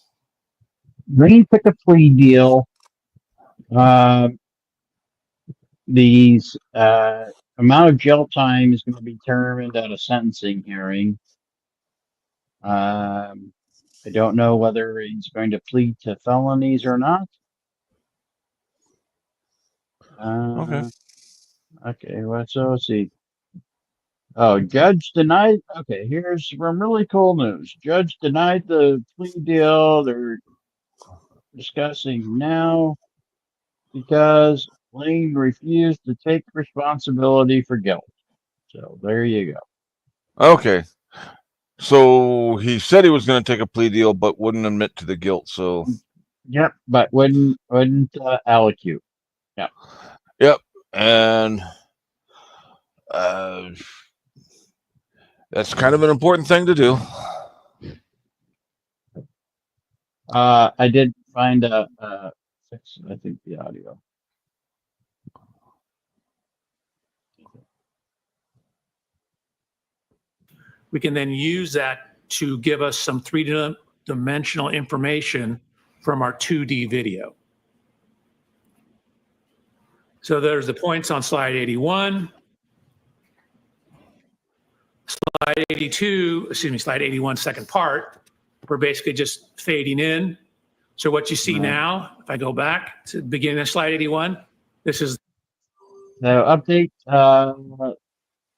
Lane took a plea deal. The amount of jail time is going to be determined at a sentencing hearing. I don't know whether he's going to plead to felonies or not. Okay. Okay, well, so let's see. Oh, judge denied. Okay, here's from Really Cool News. Judge denied the plea deal they're discussing now because Lane refused to take responsibility for guilt. So there you go. Okay. So he said he was going to take a plea deal, but wouldn't admit to the guilt. So. Yep, but wouldn't allocute. Yep. Yep, and that's kind of an important thing to do. I did find I think the audio. We can then use that to give us some three-dimensional information from our 2D video. So there's the points on slide 81. Slide 82, excuse me, slide 81, second part, we're basically just fading in. So what you see now, if I go back to the beginning of slide 81, this is So update,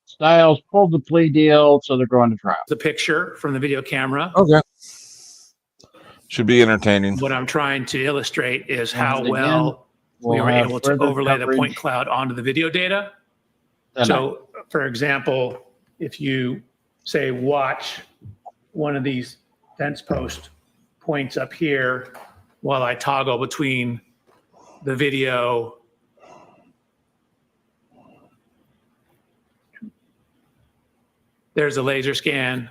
Styles pulled the plea deal, so they're going to trial. the picture from the video camera. Okay. Should be entertaining. What I'm trying to illustrate is how again, well we we'll were have able to further overlay the coverage point cloud onto the video data. tonight. So, for example, if you say watch one of these fence post points up here while I toggle between the video there's a laser scan,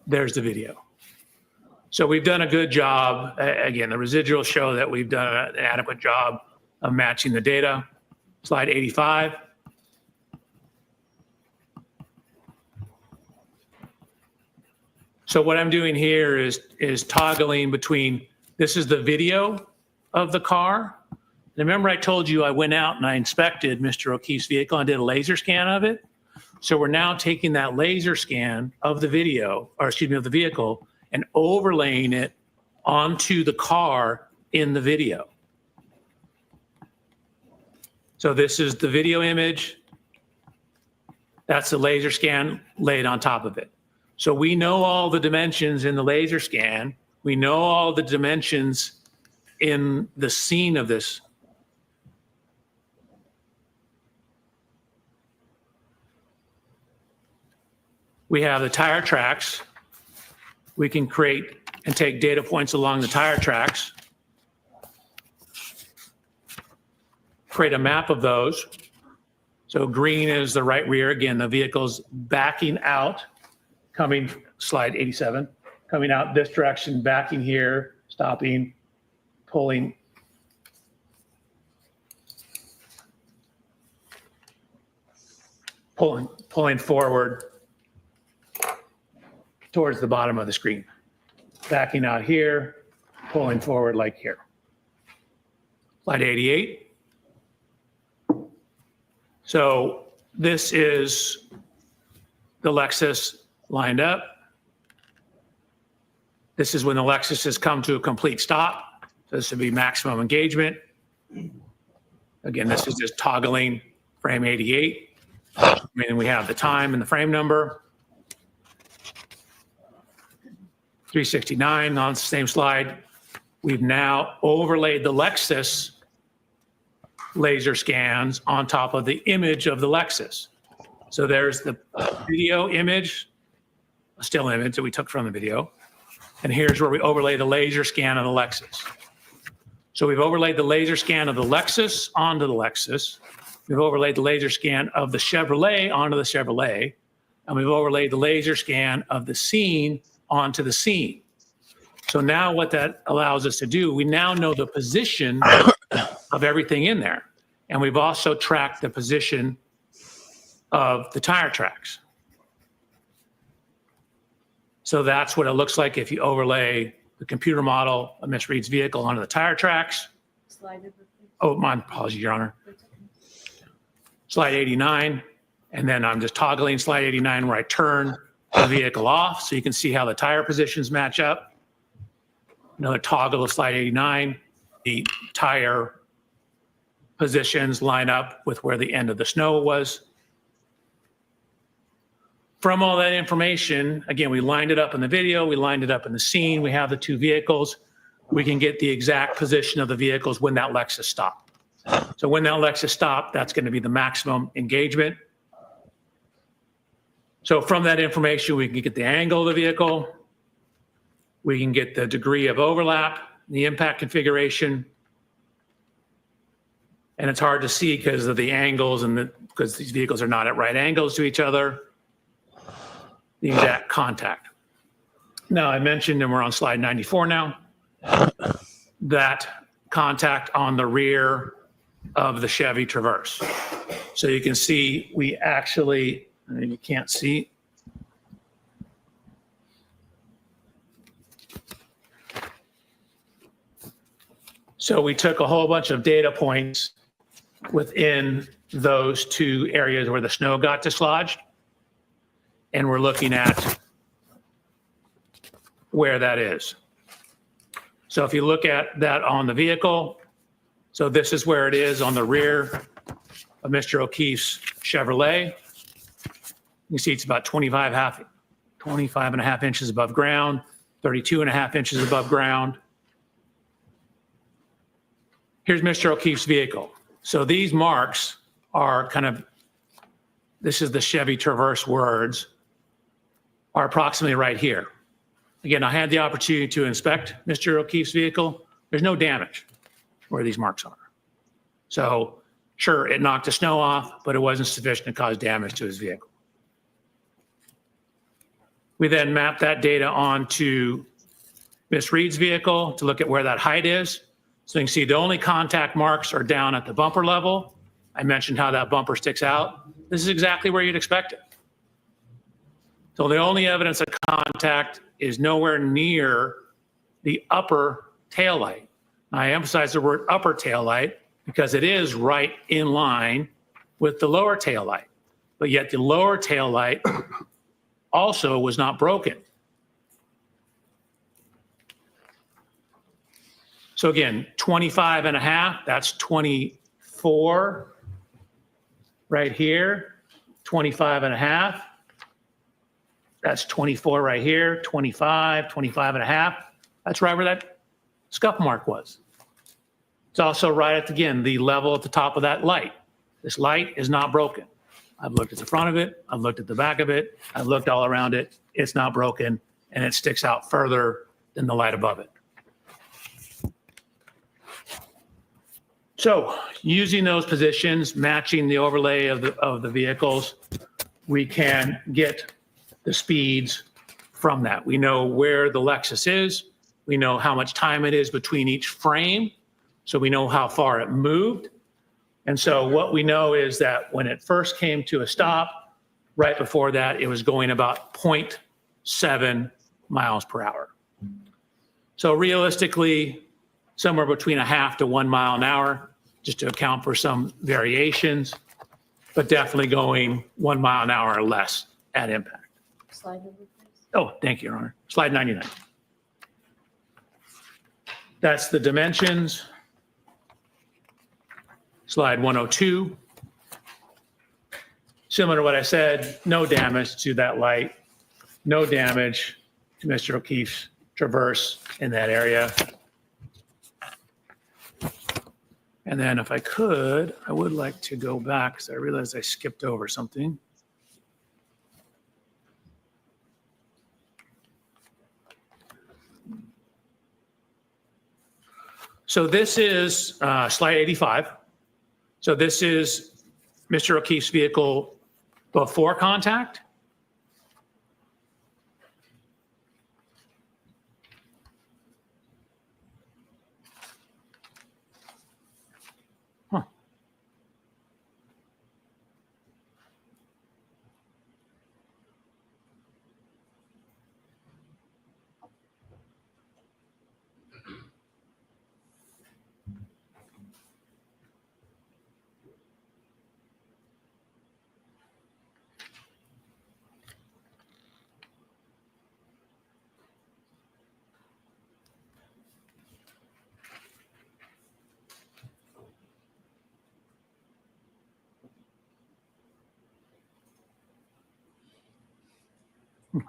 there's the video. So we've done a good job. Again, the residuals show that we've done an adequate job of matching the data. Slide 85. So what I'm doing here is toggling between, this is the video of the car. And remember I told you I went out and I inspected Mr. O'Keefe's vehicle and did a laser scan of it? So we're now taking that laser scan of the video, or excuse me, of the vehicle, and overlaying it onto the car in the video. So this is the video image. That's the laser scan laid on top of it. So we know all the dimensions in the laser scan. We know all the dimensions in the scene of this. We have the tire tracks. We can create and take data points along the tire tracks. Create a map of those. So green is the right rear. Again, the vehicle's backing out, coming, slide 87, coming out this direction, backing here, stopping, pulling. Pulling forward towards the bottom of the screen. Backing out here, pulling forward like here. Slide 88. So this is the Lexus lined up. This is when the Lexus has come to a complete stop. So this would be maximum engagement. Again, this is just toggling frame 88. And we have the time and the frame number. 369 on the same slide. We've now overlaid the Lexus laser scans on top of the image of the Lexus. So there's the video image, a still image that we took from the video. And here's where we overlay the laser scan of the Lexus. So we've overlaid the laser scan of the Lexus onto the Lexus. We've overlaid the laser scan of the Chevrolet onto the Chevrolet. And we've overlaid the laser scan of the scene onto the scene. So now what that allows us to do, we now know the position of everything in there. And we've also tracked the position of the tire tracks. So that's what it looks like if you overlay the computer model of Ms. Reed's vehicle onto the tire tracks. Slide number, please. Oh, my apologies, Your Honor. Slide 89. And then I'm just toggling slide 89 where I turn the vehicle off so you can see how the tire positions match up. Another toggle of slide 89. The tire positions line up with where the end of the snow was. From all that information, again, we lined it up in the video, we lined it up in the scene, we have the two vehicles. We can get the exact position of the vehicles when that Lexus stopped. So when that Lexus stopped, that's going to be the maximum engagement. So from that information, we can get the angle of the vehicle. We can get the degree of overlap, the impact configuration. And it's hard to see because of the angles and because these vehicles are not at right angles to each other. The exact contact. Now I mentioned, and we're on slide 94 now, that contact on the rear of the Chevy Traverse. So you can see we actually, you can't see. So we took a whole bunch of data points within those two areas where the snow got dislodged. And we're looking at where that is. So if you look at that on the vehicle, so this is where it is on the rear of Mr. O'Keefe's Chevrolet. You can see it's about 25 and a half inches above ground, 32 and a half inches above ground. Here's Mr. O'Keefe's vehicle. So these marks are kind of, this is the Chevy Traverse words, are approximately right here. Again, I had the opportunity to inspect Mr. O'Keefe's vehicle. There's no damage where these marks are. So sure, it knocked the snow off, but it wasn't sufficient to cause damage to his vehicle. We then mapped that data onto Ms. Reed's vehicle to look at where that height is. So you can see the only contact marks are down at the bumper level. I mentioned how that bumper sticks out. This is exactly where you'd expect it. So the only evidence of contact is nowhere near the upper taillight. I emphasize the word upper taillight because it is right in line with the lower taillight, but yet the lower taillight also was not broken. So again, 25 and a half, that's 24 right here, 25 and a half. That's 24 right here, 25, 25 and a half. That's right where that scuff mark was. It's also right at, again, the level at the top of that light. This light is not broken. I've looked at the front of it. I've looked at the back of it. I've looked all around it. It's not broken, and it sticks out further than the light above it. So using those positions, matching the overlay of the vehicles, we can get the speeds from that. We know where the Lexus is. We know how much time it is between each frame. So we know how far it moved. And so what we know is that when it first came to a stop, right before that, it was going about 0.7 miles per hour. So realistically, somewhere between a half to 1 mile an hour, just to account for some variations, but definitely going 1 mile an hour or less at impact. Slide number, please. Oh, thank you, Your Honor. Slide 99. That's the dimensions. Slide 102. Similar to what I said, no damage to that light, no damage to Mr. O'Keefe's Traverse in that area. And then if I could, I would like to go back because I realized I skipped over something. So this is slide 85. So this is Mr. O'Keefe's vehicle before contact.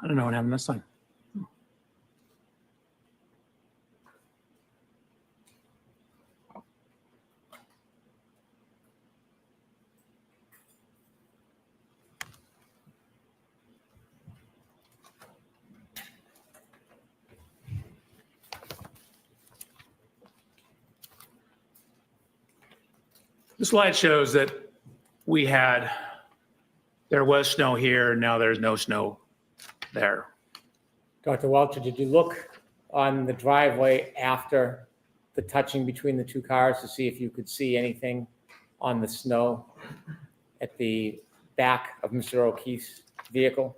I don't know what happened this time. The slide shows that there was snow here, now there's no snow there. Dr. Welcher, did you look on the driveway after the touching between the two cars to see if you could see anything on the snow at the back of Mr. O'Keefe's vehicle?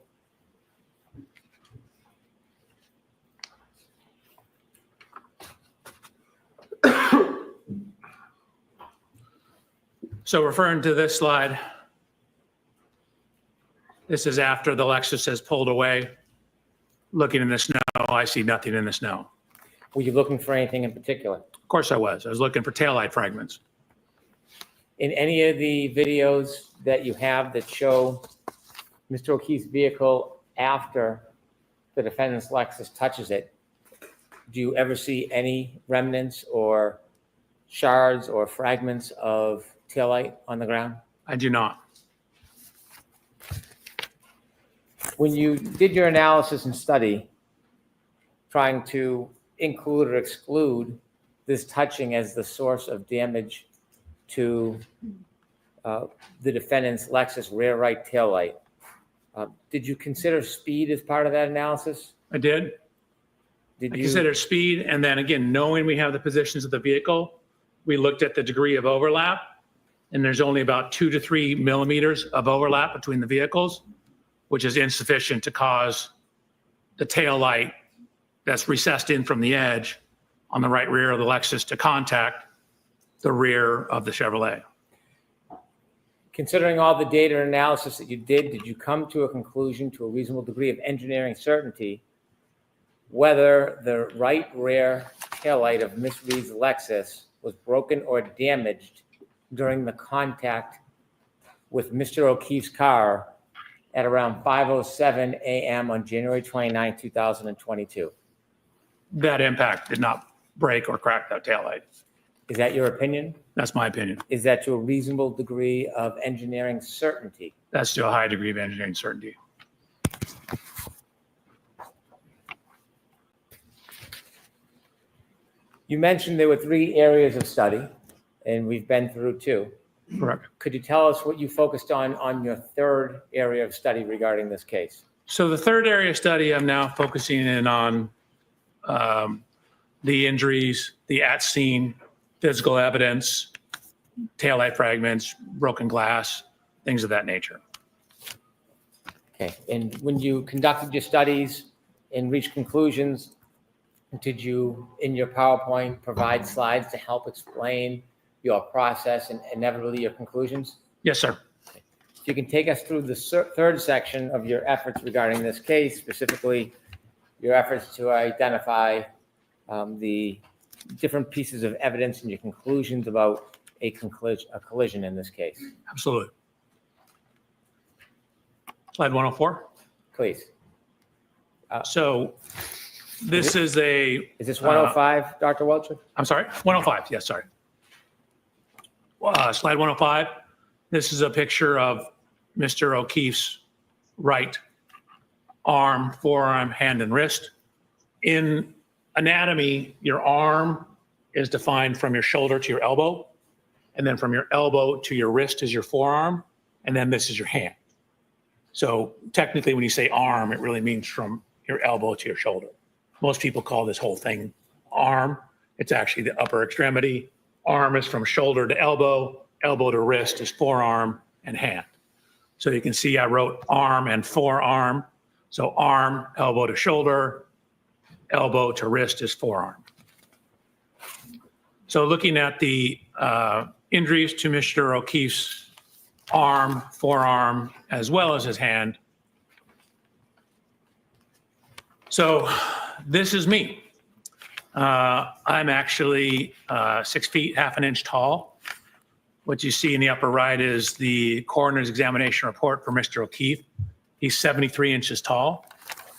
So referring to this slide, this is after the Lexus has pulled away. Looking in the snow, I see nothing in the snow. Were you looking for anything in particular? Of course I was. I was looking for taillight fragments. In any of the videos that you have that show Mr. O'Keefe's vehicle after the defendant's Lexus touches it, do you ever see any remnants or shards or fragments of taillight on the ground? I do not. When you did your analysis and study, trying to include or exclude this touching as the source of damage to the defendant's Lexus rear right taillight, did you consider speed as part of that analysis? I did. I considered speed, and then again, knowing we have the positions of the vehicle, we looked at the degree of overlap, and there's only about 2 to 3 millimeters of overlap between the vehicles, which is insufficient to cause the tail light that's recessed in from the edge on the right rear of the Lexus to contact the rear of the Chevrolet. Considering all the data analysis that you did you come to a conclusion to a reasonable degree of engineering certainty whether the right rear taillight of Miss Reed's Lexus was broken or damaged during the contact with Mr. O'Keefe's car at around 5:07 a.m. on January 29, 2022? That impact did not break or crack that taillight. Is that your opinion? That's my opinion. Is that to a reasonable degree of engineering certainty? That's to a high degree of engineering certainty. You mentioned there were 3 areas of study, and we've been through 2. Correct. Could you tell us what you focused on your 3rd area of study regarding this case? So the 3rd area of study, I'm now focusing in on the injuries, the at-scene physical evidence, taillight fragments, broken glass, things of that nature. Okay, and when you conducted your studies and reached conclusions, did you, in your PowerPoint, provide slides to help explain your process and inevitably your conclusions? Yes, sir. If you can take us through the 3rd section of your efforts regarding this case, specifically your efforts to identify the different pieces of evidence and your conclusions about a collision in this case. Absolutely. Slide 104. Please. So this is a... Is this 105, Dr. Welcher? I'm sorry? 105, yes, sorry. Slide 105. This is a picture of Mr. O'Keefe's right arm, forearm, hand, and wrist. In anatomy, your arm is defined from your shoulder to your elbow, and then from your elbow to your wrist is your forearm, and then this is your hand. So technically, when you say arm, it really means from your elbow to your shoulder. Most people call this whole thing arm. It's actually the upper extremity. Arm is from shoulder to elbow, elbow to wrist is forearm and hand. So you can see I wrote arm and forearm. So arm, elbow to shoulder, elbow to wrist is forearm. So looking at the injuries to Mr. O'Keefe's arm, forearm, as well as his hand. So this is me. I'm actually 6 feet, half an inch tall. What you see in the upper right is the coroner's examination report for Mr. O'Keefe. He's 73 inches tall.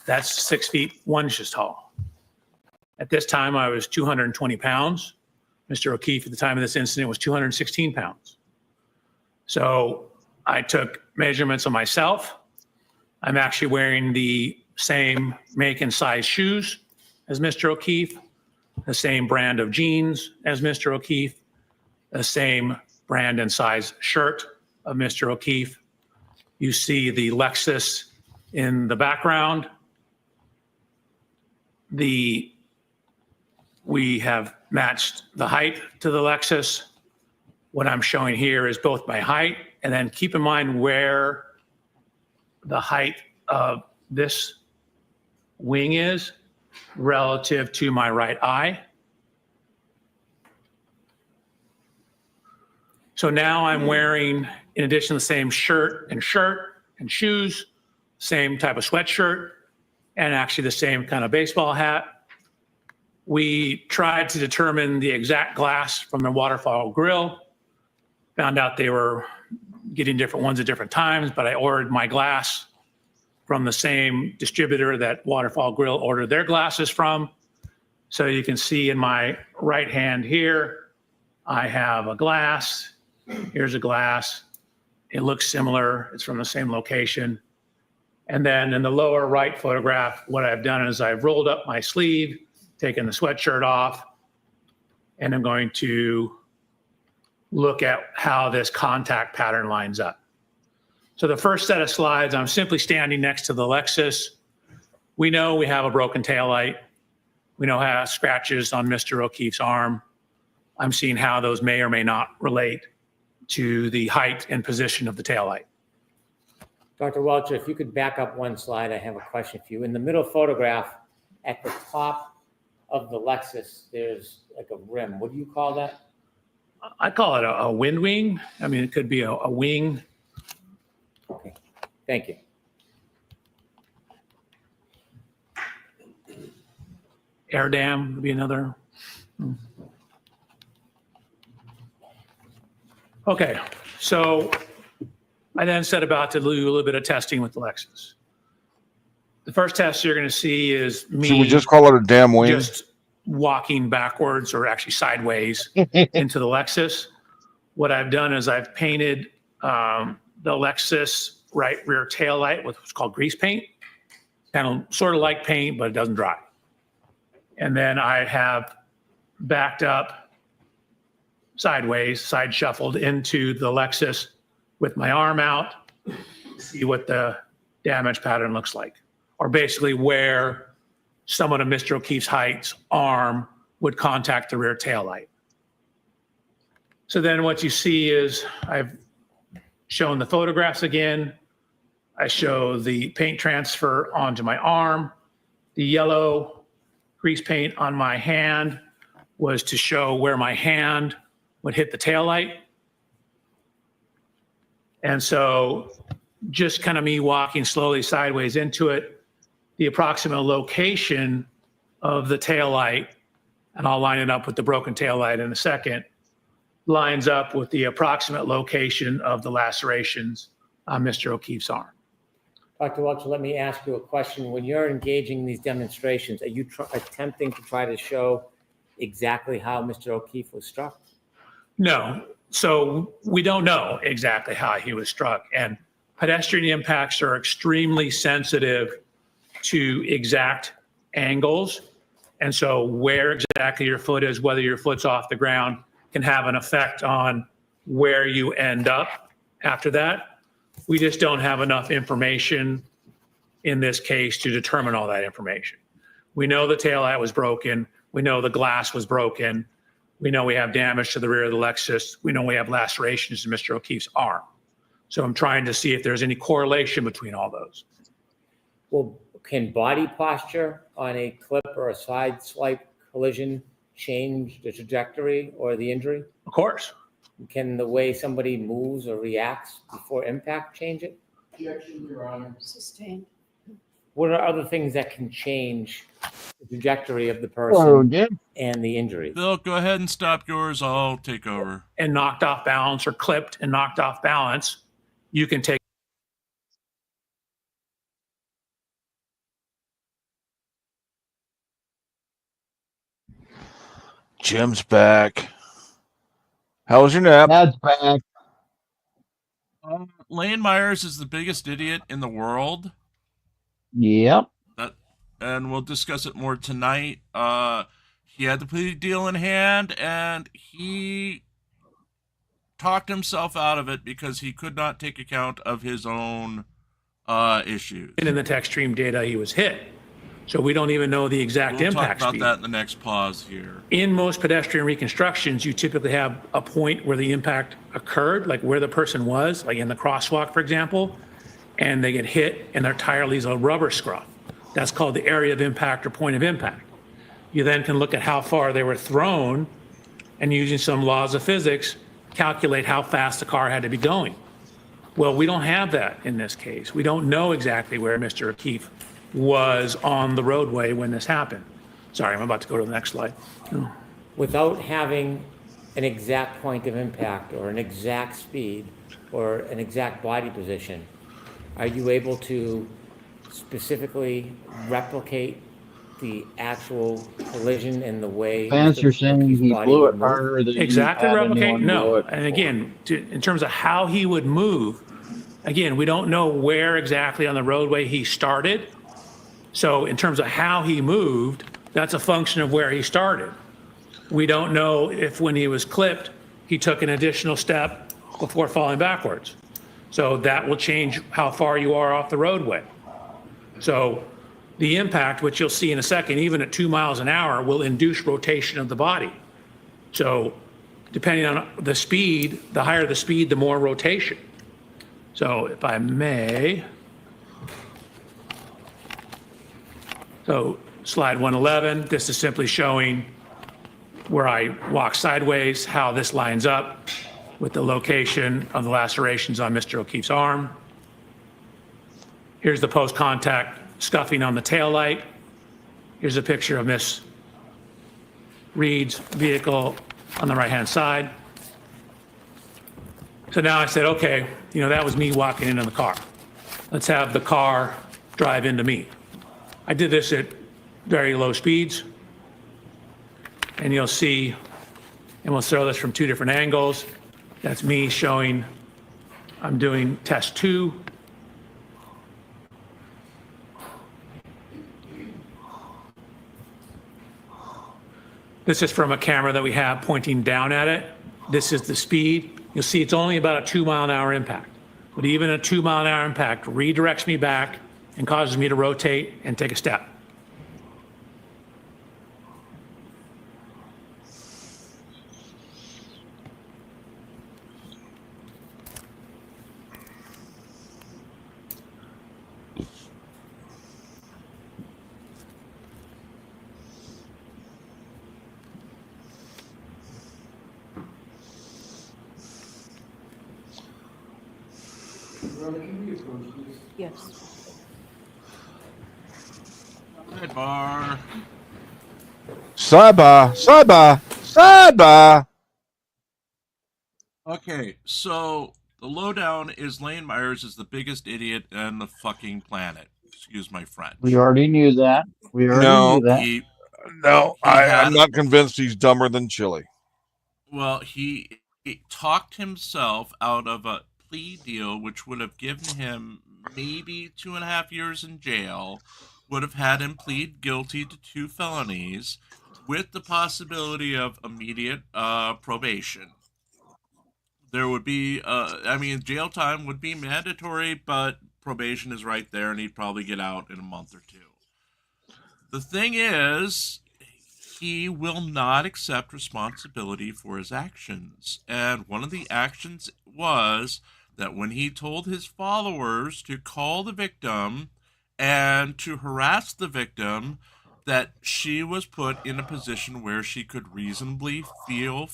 That's 6 feet, 1 inch tall. At this time, I was 220 pounds. Mr. O'Keefe, at the time of this incident, was 216 pounds. So I took measurements of myself. I'm actually wearing the same make and size shoes as Mr. O'Keefe, the same brand of jeans as Mr. O'Keefe, the same brand and size shirt of Mr. O'Keefe. You see the Lexus in the background. We have matched the height to the Lexus. What I'm showing here is both my height, and then keep in mind where the height of this wing is relative to my right eye. So now I'm wearing, in addition to the same shirt and shoes, same type of sweatshirt, and actually the same kind of baseball hat. We tried to determine the exact glass from the waterfall grill. Found out they were getting different ones at different times, but I ordered my glass from the same distributor that Waterfall Grill ordered their glasses from. So you can see in my right hand here, I have a glass. Here's a glass. It looks similar. It's from the same location. And then in the lower right photograph, what I've done is I've rolled up my sleeve, taken the sweatshirt off, and I'm going to look at how this contact pattern lines up. So the first set of slides, I'm simply standing next to the Lexus. We know we have a broken taillight. We know how scratches on Mr. O'Keefe's arm. I'm seeing how those may or may not relate to the height and position of the taillight. Dr. Welcher, if you could back up one slide, I have a question for you. In the middle photograph, at the top of the Lexus, there's like a rim. What do you call that? I call it a wind wing. I mean, it could be a wing. Okay, thank you. Air dam would be another. Okay, so I then set about to do a little bit of testing with the Lexus. The first test you're going to see is me. Should we just call it a damn wing? Just walking backwards or actually sideways into the Lexus. What I've done is I've painted the Lexus right rear tail light with what's called grease paint. Kind of sort of like paint, but it doesn't dry. And then I have backed up sideways, side shuffled into the Lexus with my arm out, see what the damage pattern looks like, or basically where someone of Mr. O'Keefe's height's arm would contact the rear tail light. So then what you see is I've shown the photographs again. I show the paint transfer onto my arm. The yellow grease paint on my hand was to show where my hand would hit the tail light. And so just kind of me walking slowly sideways into it, the approximate location of the taillight, and I'll line it up with the broken taillight in a second, lines up with the approximate location of the lacerations on Mr. O'Keefe's arm. Dr. Welcher, let me ask you a question. When you're engaging in these demonstrations, are you attempting to try to show exactly how Mr. O'Keefe was struck? No. So we don't know exactly how he was struck. And pedestrian impacts are extremely sensitive to exact angles. And so where exactly your foot is, whether your foot's off the ground, can have an effect on where you end up after that. We just don't have enough information in this case to determine all that information. We know the taillight was broken. We know the glass was broken. We know we have damage to the rear of the Lexus. We know we have lacerations in Mr. O'Keefe's arm. So I'm trying to see if there's any correlation between all those. Well, can body posture on a clip or a side swipe collision change the trajectory or the injury? Of course. Can the way somebody moves or reacts before impact change it? Objection, Your Honor. Sustained. What are other things that can change the trajectory of the person and the injury? Bill, go ahead and stop yours. I'll take over. And knocked off balance or clipped and knocked off balance, you can take. Jim's back. How was your nap? Dad's back. Lane Myers is the biggest idiot in the world. Yep. And we'll discuss it more tonight. He had the plea deal in hand, and he talked himself out of it because he could not take account of his own issues. And in the tech stream data, he was hit. So we don't even know the exact impact We'll talk about speed. that in the next pause here. In most pedestrian reconstructions, you typically have a point where the impact occurred, like where the person was, like in the crosswalk, for example, and they get hit and their tire leaves a rubber scruff. That's called the area of impact or point of impact. You then can look at how far they were thrown, and using some laws of physics, calculate how fast the car had to be going. Well, we don't have that in this case. We don't know exactly where Mr. O'Keefe was on the roadway when this happened. Sorry, I'm about to go to the next slide. Without having an exact point of impact or an exact speed or an exact body position, are you able to specifically replicate the actual collision and the way Fans are saying he blew it harder than exactly you had replicate? anyone blow No. it And again, in terms of how he would move, again, we don't know where exactly on the roadway he started. So in terms of how he moved, that's a function of where he started. We don't know if when he was clipped, he took an additional step before falling backwards. So that will change how far you are off the roadway. So the impact, which you'll see in a second, even at 2 miles an hour, will induce rotation of the body. So depending on the speed, the higher the speed, the more rotation. So if I may, so slide 111, this is simply showing where I walk sideways, how this lines up with the location of the lacerations on Mr. O'Keefe's arm. Here's the post-contact scuffing on the taillight. Here's a picture of Miss Reed's vehicle on the right-hand side. So now I said, okay, that was me walking into the car. Let's have the car drive into me. I did this at very low speeds. And you'll see, and we'll throw this from 2 different angles. That's me showing I'm doing test 2. This is from a camera that we have pointing down at it. This is the speed. You'll see it's only about a 2 mile an hour impact. But even a 2 mile an hour impact redirects me back and causes me to rotate and take a step. Yes. Sidebar. Sidebar. Okay, so the lowdown is Lane Myers is the biggest idiot on the fucking planet. Excuse my French. We already knew that. No, I'm had- not convinced he's dumber than Chili. Well, he talked himself out of a plea deal, which would have given him maybe 2.5 years in jail, would have had him plead guilty to 2 felonies with the possibility of immediate probation. There would be, jail time would be mandatory, but probation is right there, and he'd probably get out in a month or 2. The thing is, he will not accept responsibility for his actions. And one of the actions was that when he told his followers to call the victim and to harass the victim, that she was put in a position where she could reasonably feel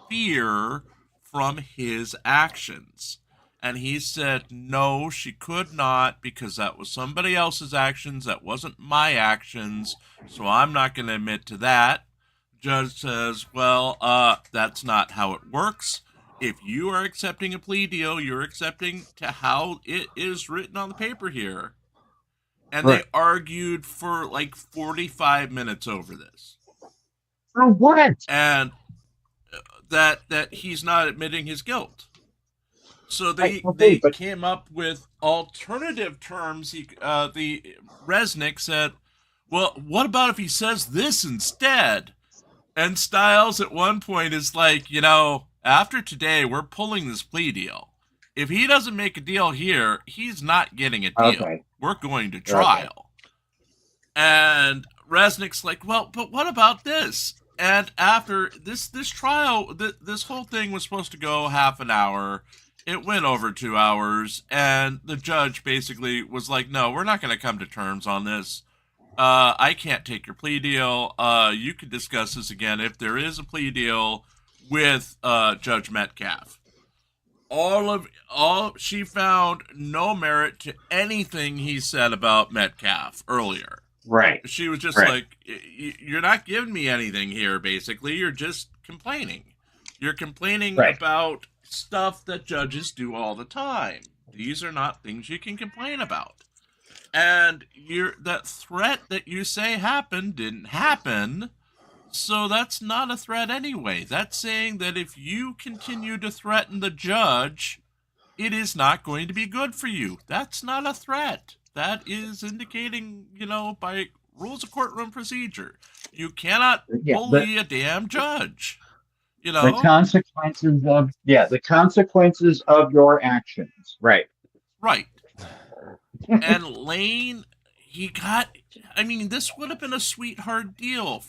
fear from his actions. And he said, no, she could not, because that was somebody else's actions. That wasn't my actions. So I'm not going to admit to that. Judge says, well, that's not how it works. If you are accepting a plea deal, you're accepting to how it is written on the paper here. And Right. they argued for like 45 minutes over this. For what? And that he's not admitting his guilt. So they came up with alternative terms. The Resnick said, well, what about if he says this instead? And Styles at one point is like, after today, we're pulling this plea deal. If he doesn't make a deal here, he's not getting a deal. Okay. We're going to trial. And Resnick's like, well, but what about this? And after this trial, this whole thing was supposed to go half an hour. It went over 2 hours, and the judge basically was like, no, we're not going to come to terms on this. I can't take your plea deal. You could discuss this again. If there is a plea deal, with Judge Metcalf. She found no merit to anything he said about Metcalf earlier. Right. She was just Right. like, you're not giving me anything here, basically. You're just complaining. You're complaining about stuff that judges do all the time. These are not things you can complain about. And that threat that you say happened didn't happen, so that's not a threat anyway. That's saying that if you continue to threaten the judge, it is not going to be good for you. That's not a threat. That is indicating, by rules of courtroom procedure, you cannot bully a damn judge. The consequences of your actions. Right. Right. And Lane, this would have been a sweetheart deal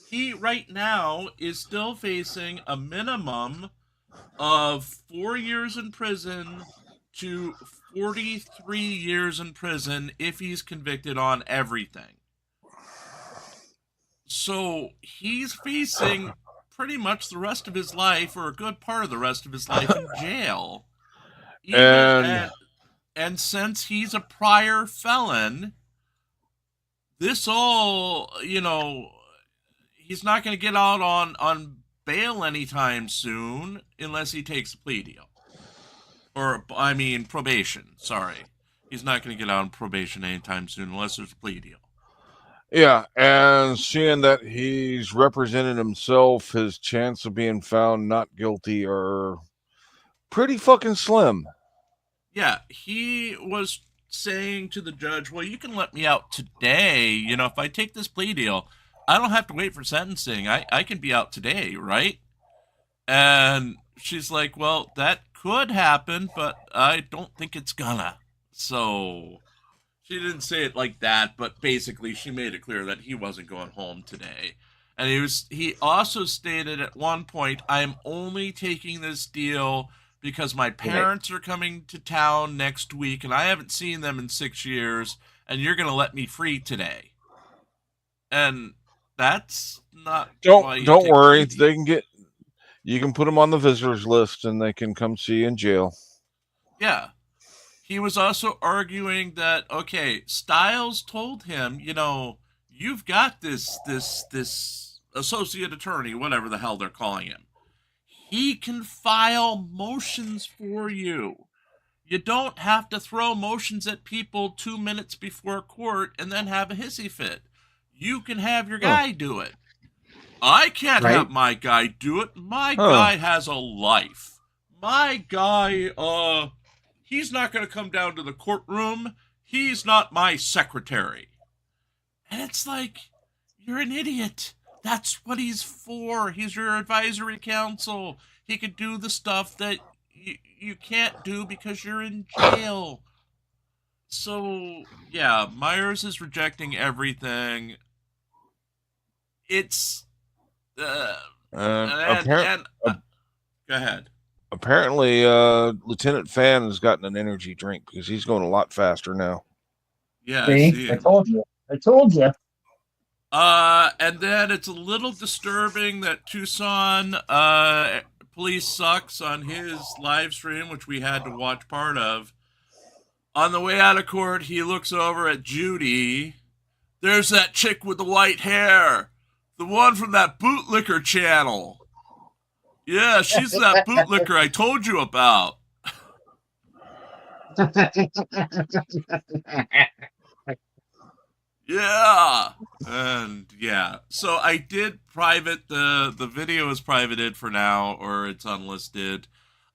he right now is still facing a minimum of 4 years in prison to 43 years in prison if he's convicted on everything. So he's facing pretty much the rest of his life, or a good part of the rest of his life, in jail. And since he's a prior felon, this all, he's not going to get out on bail anytime soon unless he takes a plea deal. Probation, sorry. He's not going to get out on probation anytime soon unless there's a plea deal. Yeah, and seeing that he's represented himself, his chance of being found not guilty are pretty fucking slim. Yeah, he was saying to the judge, well, you can let me out today. If I take this plea deal, I don't have to wait for sentencing. I can be out today, right? And she's like, well, that could happen, but I don't think it's gonna. So she didn't say it like that, but basically she made it clear that he wasn't going home today. And he also stated at one point, I'm only taking this deal because my parents are coming to town next week and I haven't seen them in 6 years, and you're going to let me free today. And that's not. Don't worry. You can put them on the visitors list and they can come see you in jail. Yeah. He was also arguing that, okay, Stiles told him, you've got this associate attorney, whatever the hell they're calling him. He can file motions for you. You don't have to throw motions at people 2 minutes before court and then have a hissy fit. You can have your guy do it. I can't have my guy do it. My guy has a life. My guy, he's not going to come down to the courtroom. He's not my secretary. And it's like, you're an idiot. That's what he's for. He's your advisory counsel. He could do the stuff that you can't do because you're in jail. So, yeah, Myers is rejecting everything. It's... go ahead. Apparently, Lieutenant Fan has gotten an energy drink because he's going a lot faster now. Yeah, See? I told you. And then it's a little disturbing that Tucson Police Sucks on his live stream, which we had to watch part of. On the way out of court, he looks over at Judy. There's that chick with the white hair. The one from that bootlicker channel. Yeah, she's that bootlicker I told you about. Yeah. And yeah. So I did private the video is privated for now, or it's unlisted.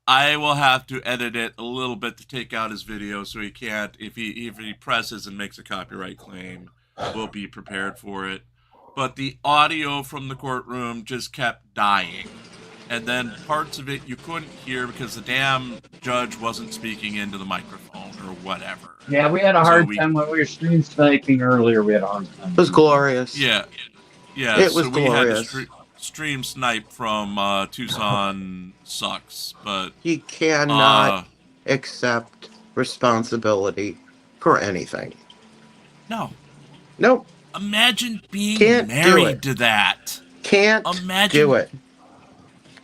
I will have to edit it a little bit to take out his video, so he can't, if he presses and makes a copyright claim, we'll be prepared for it. But the audio from the courtroom just kept dying. And then parts of it you couldn't hear because the damn judge wasn't speaking into the microphone or whatever. Yeah, we had a hard time when we were stream sniping earlier. We had a hard time. It was glorious. Yeah. Yeah, it was so glorious. We had to stream snipe from Tucson Sucks, but he cannot accept responsibility for anything. No. Nope. Imagine being married to that. Can't do it.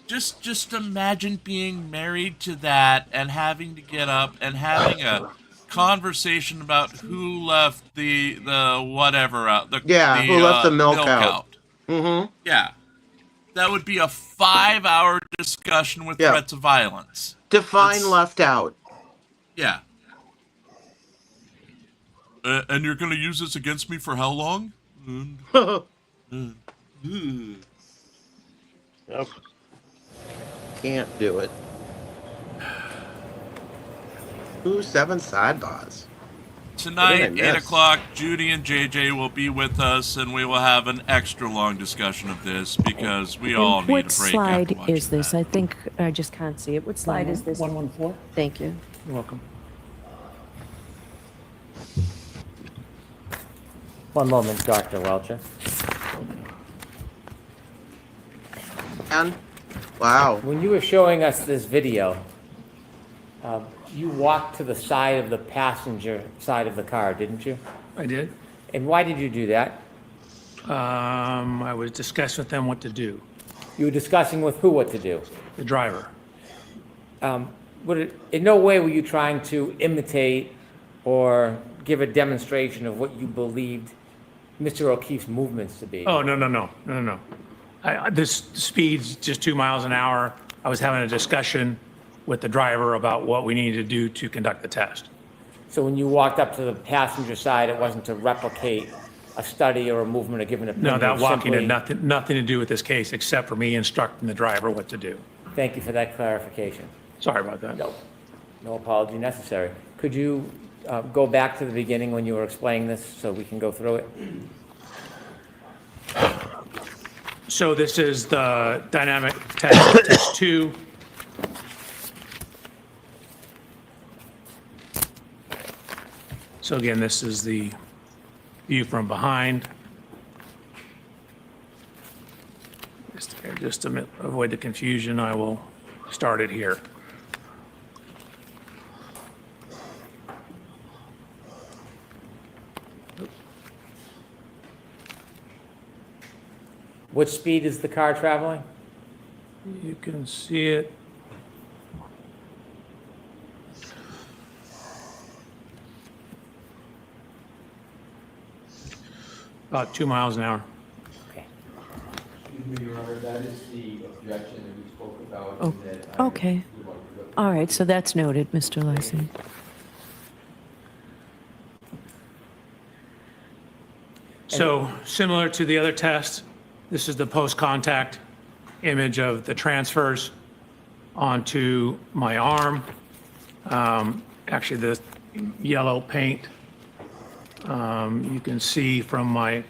Just imagine being married to that and having to get up and having a conversation about who left the whatever out. Who left the milk out. Mm-hmm. Yeah. That would be a 5-hour discussion with threats of violence. Define left out. Yeah. And you're going to use this against me for how long? Yep. Can't do it. Ooh, 7 sidebars. Tonight, 8 o'clock, Judy and JJ will be with us, and we will have an extra long discussion of this because we all need a break. What slide is this? I think I just can't see it. What slide is this? 114. Thank you. You're welcome. One moment, Dr. Welcher. And wow. When you were showing us this video, you walked to the side of the passenger side of the car, didn't you? I did. And why did you do that? I was discussing with them what to do. You were discussing with who what to do? The driver. In no way were you trying to imitate or give a demonstration of what you believed Mr. O'Keefe's movements to be? Oh, no. This speed's just 2 miles an hour. I was having a discussion with the driver about what we needed to do to conduct the test. So when you walked up to the passenger side, it wasn't to replicate a study or a movement or give an opinion? No, that walking had nothing to do with this case except for me instructing the driver what to do. Thank you for that clarification. Sorry about that. No apology necessary. Could you go back to the beginning when you were explaining this so we can go through it? So this is the dynamic test, test 2. So again, this is the view from behind. Just to avoid the confusion, I will start it here. What speed is the car traveling? You can see it. About 2 miles an hour. Okay. Excuse me, Your Honor, that is the objection that we spoke about. Oh, okay. All right, so that's noted, Mr. Lysy. So similar to the other test, this is the post-contact image of the transfers onto my arm. Actually, the yellow paint, you can see from my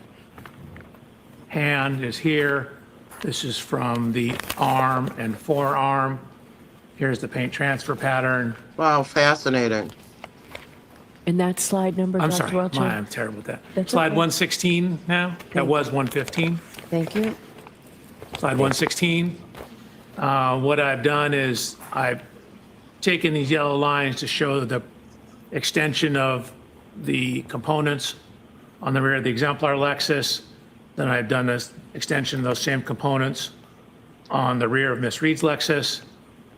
hand is here. This is from the arm and forearm. Here's the paint transfer pattern. Wow, fascinating. And that slide number, I'm Dr. sorry, Welcher? I'm terrible with that. That's Slide okay. 116 now. That was 115. Thank you. Slide 116. What I've done is I've taken these yellow lines to show the extension of the components on the rear of the exemplar Lexus. Then I've done this extension of those same components on the rear of Miss Reed's Lexus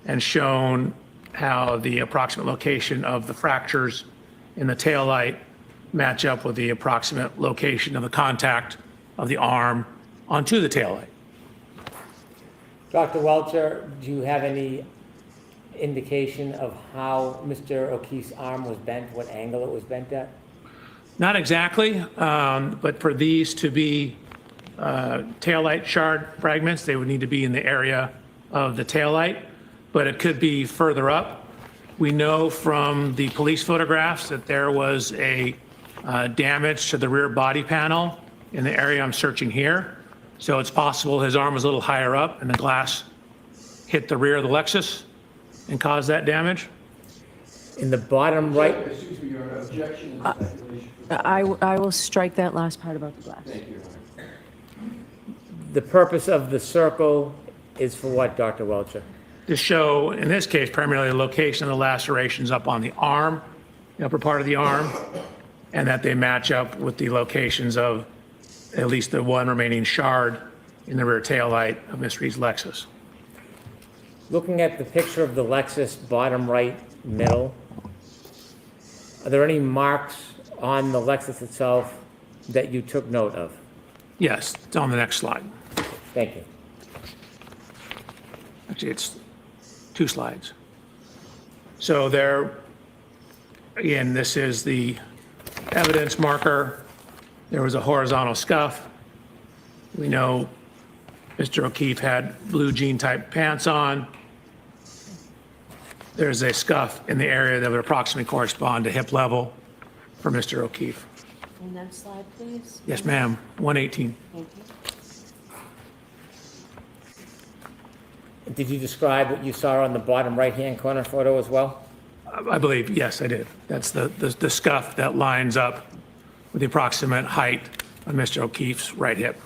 and shown how the approximate location of the fractures in the taillight match up with the approximate location of the contact of the arm onto the taillight. Dr. Welcher, do you have any indication of how Mr. O'Keefe's arm was bent, what angle it was bent at? Not exactly, but for these to be taillight shard fragments, they would need to be in the area of the taillight, but it could be further up. We know from the police photographs that there was a damage to the rear body panel in the area I'm searching here. So it's possible his arm was a little higher up and the glass hit the rear of the Lexus and caused that damage. In the bottom right. Excuse me, Your Honor, objection. I will strike that last part about the glass. Thank you. The purpose of the circle is for what, Dr. Welcher? To show, in this case, primarily the location of the lacerations up on the arm, the upper part of the arm, and that they match up with the locations of at least the one remaining shard in the rear taillight of Miss Reed's Lexus. Looking at the picture of the Lexus bottom right middle, are there any marks on the Lexus itself that you took note of? Yes, it's on the next slide. Thank you. Actually, it's 2 slides. So there, again, this is the evidence marker. There was a horizontal scuff. We know Mr. O'Keefe had blue jean type pants on. There's a scuff in the area that would approximately correspond to hip level for Mr. O'Keefe. And next slide, please. Yes, ma'am, 118. Thank you. Did you describe what you saw on the bottom right-hand corner photo as well? I believe, yes, I did. That's the scuff that lines up with the approximate height of Mr. O'Keefe's right hip.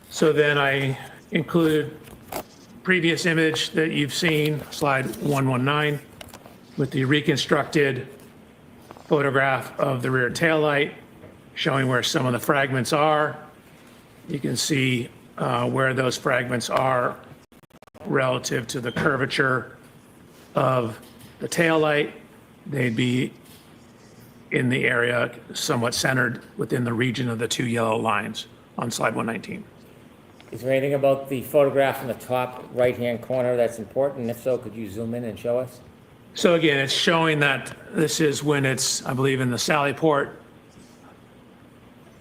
So then I included previous image that you've seen, slide 119, with the reconstructed photograph of the rear taillight, showing where some of the fragments are. You can see where those fragments are relative to the curvature of the taillight. They'd be in the area somewhat centered within the region of the 2 yellow lines on slide 119. Is there anything about the photograph in the top right-hand corner that's important? If so, could you zoom in and show us? So again, it's showing that this is when it's, I believe, in the Sally Port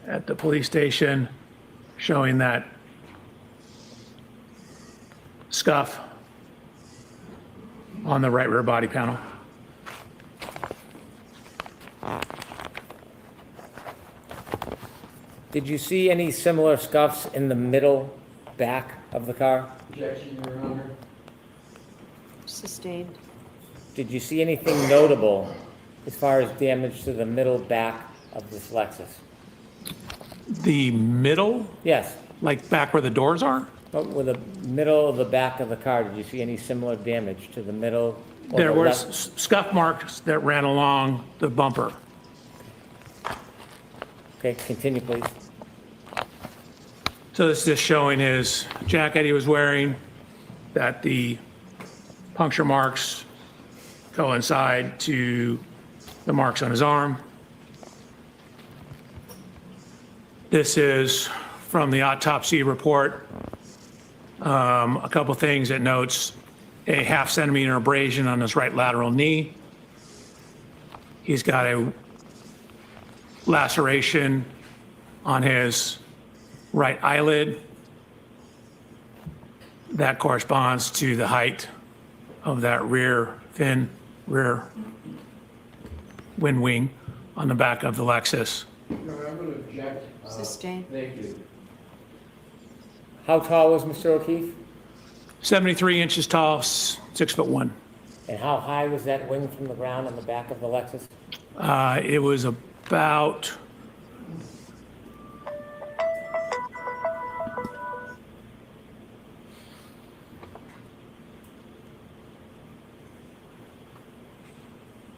at the police station, showing that scuff on the right rear body panel. Did you see any similar scuffs in the middle back of the car? Objection, Your Honor. Sustained. Did you see anything notable as far as damage to the middle back of this Lexus? The middle? Yes. Like back where the doors are? With the middle of the back of the car, did you see any similar damage to the middle? There were scuff marks that ran along the bumper. Okay, continue, please. So this is just showing his jacket he was wearing, that the puncture marks coincide to the marks on his arm. This is from the autopsy report. A couple things it notes: a 1/2 centimeter abrasion on his right lateral knee. He's got a laceration on his right eyelid. That corresponds to the height of that rear wind wing on the back of the Lexus. No, I'm going to object. Sustained. Thank you. How tall was Mr. O'Keefe? 73 inches tall, 6'1". And how high was that wing from the ground on the back of the Lexus? It was about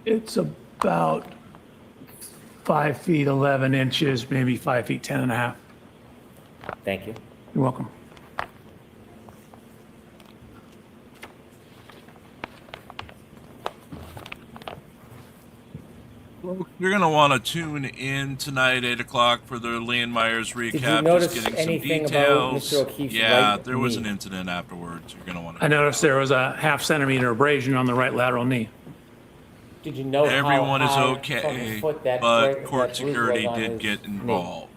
it's about 5 feet 11 inches, maybe 5 feet 10 and a half. Thank you. You're welcome. You're going to want to tune in tonight, 8 o'clock, for the Lee and Myers recap. Did you notice just getting anything some about details. Mr. O'Keefe's Yeah, right there was knee? an incident afterwards. You're going to want to. I noticed there was a 1/2 centimeter abrasion on the right lateral knee. Did you know Everyone how is high okay, from his foot that but that court bruise security was on did his get knee? involved.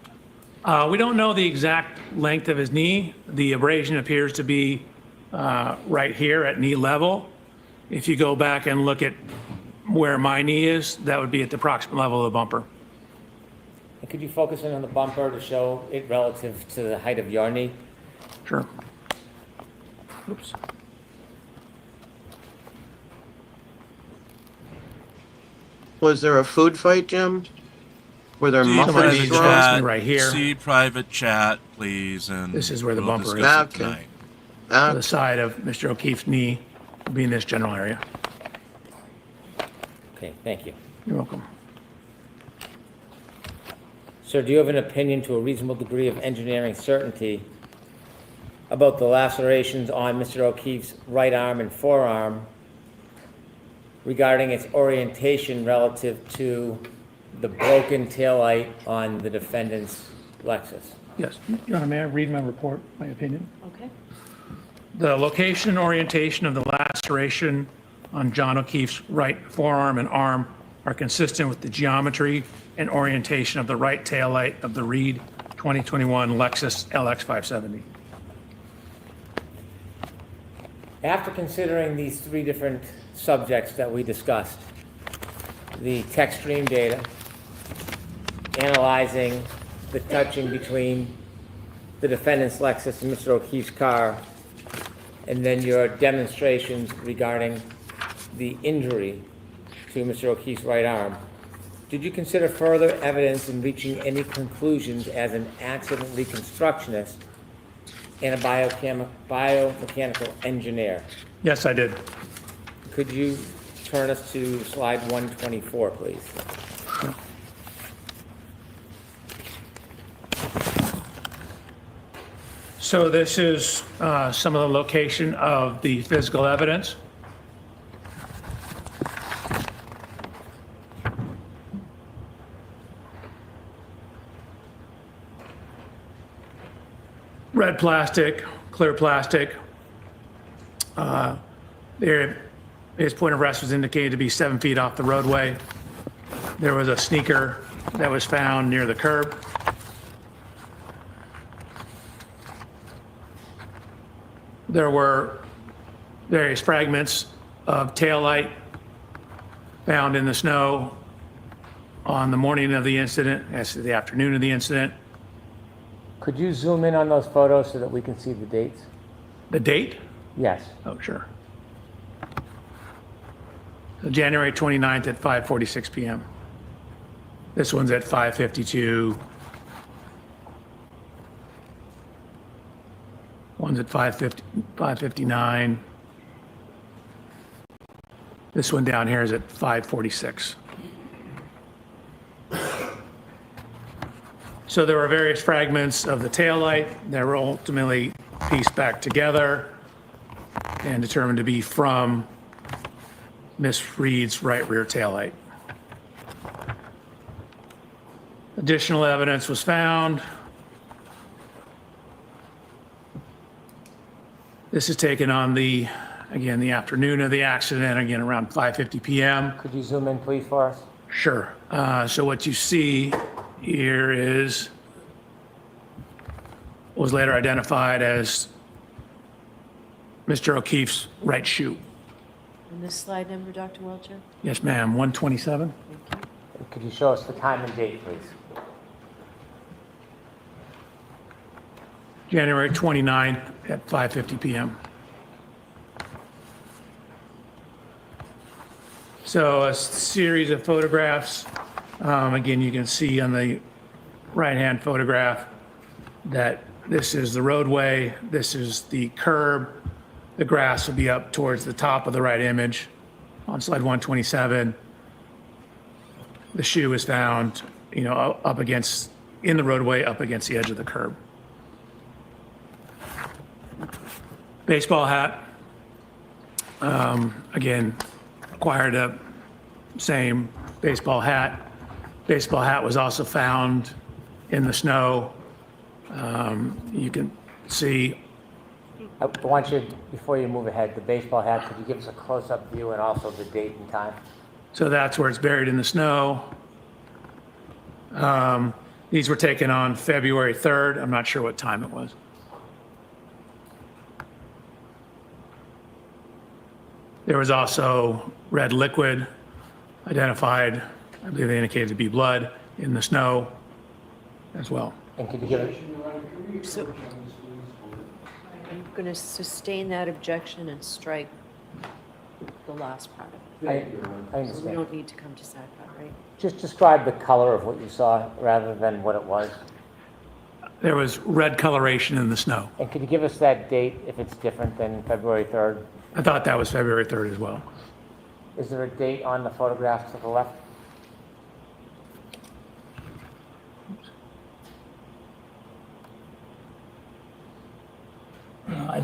We don't know the exact length of his knee. The abrasion appears to be right here at knee level. If you go back and look at where my knee is, that would be at the approximate level of the bumper. And could you focus in on the bumper to show it relative to the height of your knee? Sure. Oops. Was there a food fight, Jim? Were there See muffins private thrown? chat, right here. See private chat, please. And This is where the we'll bumper is. discuss it Okay. tonight. To the side of Mr. O'Keefe's knee will be in this general area. Okay, thank you. You're welcome. Sir, do you have an opinion to a reasonable degree of engineering certainty about the lacerations on Mr. O'Keefe's right arm and forearm regarding its orientation relative to the broken taillight on the defendant's Lexus. Yes, Your Honor, may I read my report, my opinion? Okay. The location and orientation of the laceration on John O'Keefe's right forearm and arm are consistent with the geometry and orientation of the right taillight of the Reed 2021 Lexus LX570. After considering these three different subjects that we discussed, the tech stream data, analyzing the touching between the defendant's Lexus and Mr. O'Keefe's car, and then your demonstrations regarding the injury to Mr. O'Keefe's right arm, did you consider further evidence in reaching any conclusions as an accident reconstructionist and a biomechanical engineer? Yes, I did. Could you turn us to slide 124, please? So this is some of the location of the physical evidence. Red plastic, clear plastic. There, his point of rest was indicated to be 7 feet off the roadway. There was a sneaker that was found near the curb. There were various fragments of taillight found in the snow on the morning of the incident, as to the afternoon of the incident. Could you zoom in on those photos so that we can see the dates? The date? Yes. Oh, sure. So January 29th at 5:46 p.m. This one's at 5:52. One's at 5:59. This one down here is at 5:46. So there were various fragments of the taillight that were ultimately pieced back together and determined to be from Miss Reed's right rear taillight. Additional evidence was found. This is taken on the, again, the afternoon of the accident, again, around 5:50 p.m. Could you zoom in, please, for us? Sure. So what you see here is what was later identified as Mr. O'Keefe's right shoe. And this slide number, Dr. Welcher? Yes, ma'am, 127. Could you show us the time and date, please? January 29th at 5:50 p.m. So a series of photographs. Again, you can see on the right-hand photograph that this is the roadway, this is the curb. The grass will be up towards the top of the right image on slide 127. The shoe is found, you know, up against, in the roadway, up against the edge of the curb. Baseball hat, again, acquired a same baseball hat. Baseball hat was also found in the snow. You can see. I want you, before you move ahead, the baseball hat, could you give us a close-up view and also the date and time? So that's where it's buried in the snow. These were taken on February 3rd. I'm not sure what time it was. There was also red liquid identified, I believe they indicated to be blood, in the snow as well. And could you give it? So, I'm going to sustain that objection and strike the last part of it. I understand. We don't need to come to SACPAT, right? Just describe the color of what you saw rather than what it was. There was red coloration in the snow. And could you give us that date if it's different than February 3rd? I thought that was February 3rd as well. Is there a date on the photograph to the left?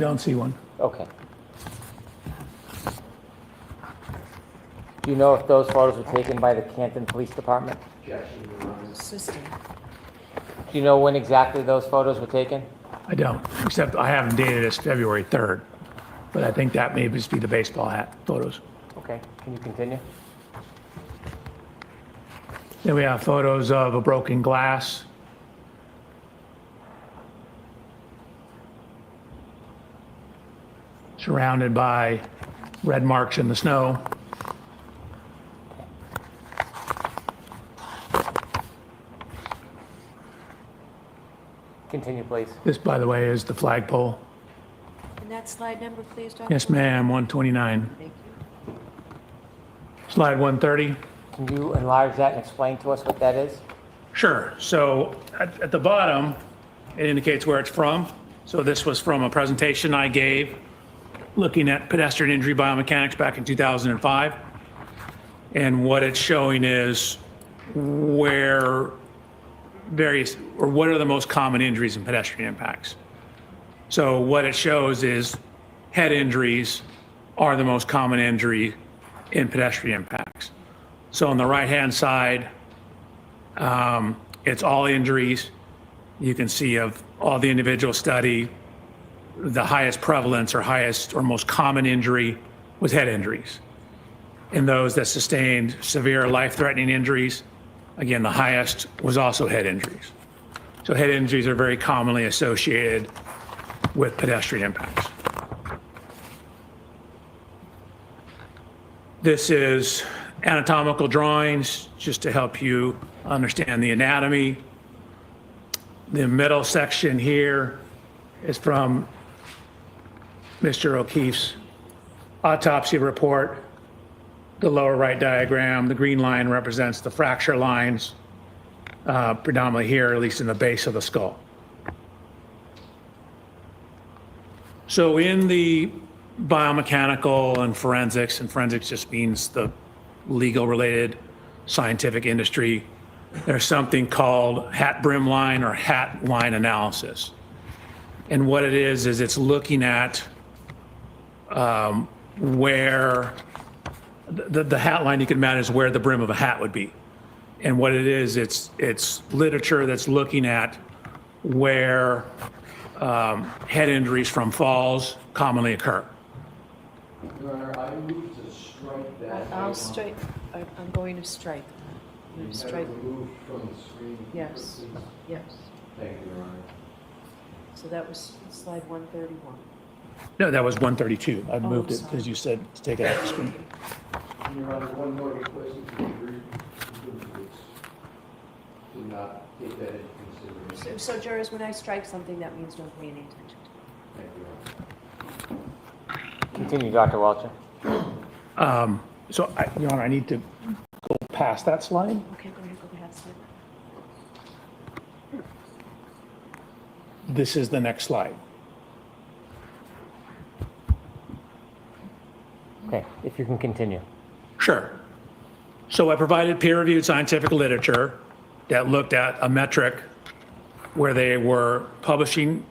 don't see one. Okay. Do you know if those photos were taken by the Canton Police Department? System. Do you know when exactly those photos were taken? I don't, except I have them dated as February 3rd. But I think that may just be the baseball hat photos. Okay, can you continue? Then we have photos of a broken glass. Surrounded by red marks in the snow. Continue, please. This, by the way, is the flagpole. And that slide number, please, Dr. Yes, ma'am, 129. Thank you. Slide 130. Can you enlarge that and explain to us what that is? Sure. So at the bottom, it indicates where it's from. So this was from a presentation I gave looking at pedestrian injury biomechanics back in 2005. And what it's showing is where what are the most common injuries in pedestrian impacts. So what it shows is head injuries are the most common injury in pedestrian impacts. So on the right-hand side, it's all injuries. You can see of all the individual study, the highest prevalence or highest or most common injury was head injuries. In those that sustained severe life-threatening injuries, again, the highest was also head injuries. So head injuries are very commonly associated with pedestrian impacts. This is anatomical drawings just to help you understand the anatomy. The middle section here is from Mr. O'Keefe's autopsy report. The lower right diagram, the green line represents the fracture lines, predominantly here, at least in the base of the skull. So in the biomechanical and forensics just means the legal related scientific industry, there's something called hat brim line or hat line analysis. And what it is it's looking at where the hat line, you can imagine, is where the brim of a hat would be. And what it is, it's literature that's looking at where head injuries from falls commonly occur. Your Honor, I move to strike that. I'll strike, I'm going to strike. I'm going to strike. Remove from the screen. Yes, please. yes. Thank you, Your Honor. So that was slide 131. No, that was 132. I moved it sorry. because you said to take it off the screen. Your Honor, one more request if you agree. Do not take that into consideration. So jurors, when I strike something, that means don't pay any attention to Thank you, Your Honor. Continue, Dr. Welcher. So, Your Honor, I need to go past that slide. it. Okay, go ahead, go ahead. Slide. This is the next slide. Okay, if you can continue. Sure. So I provided peer-reviewed scientific literature that looked at a metric where they were publishing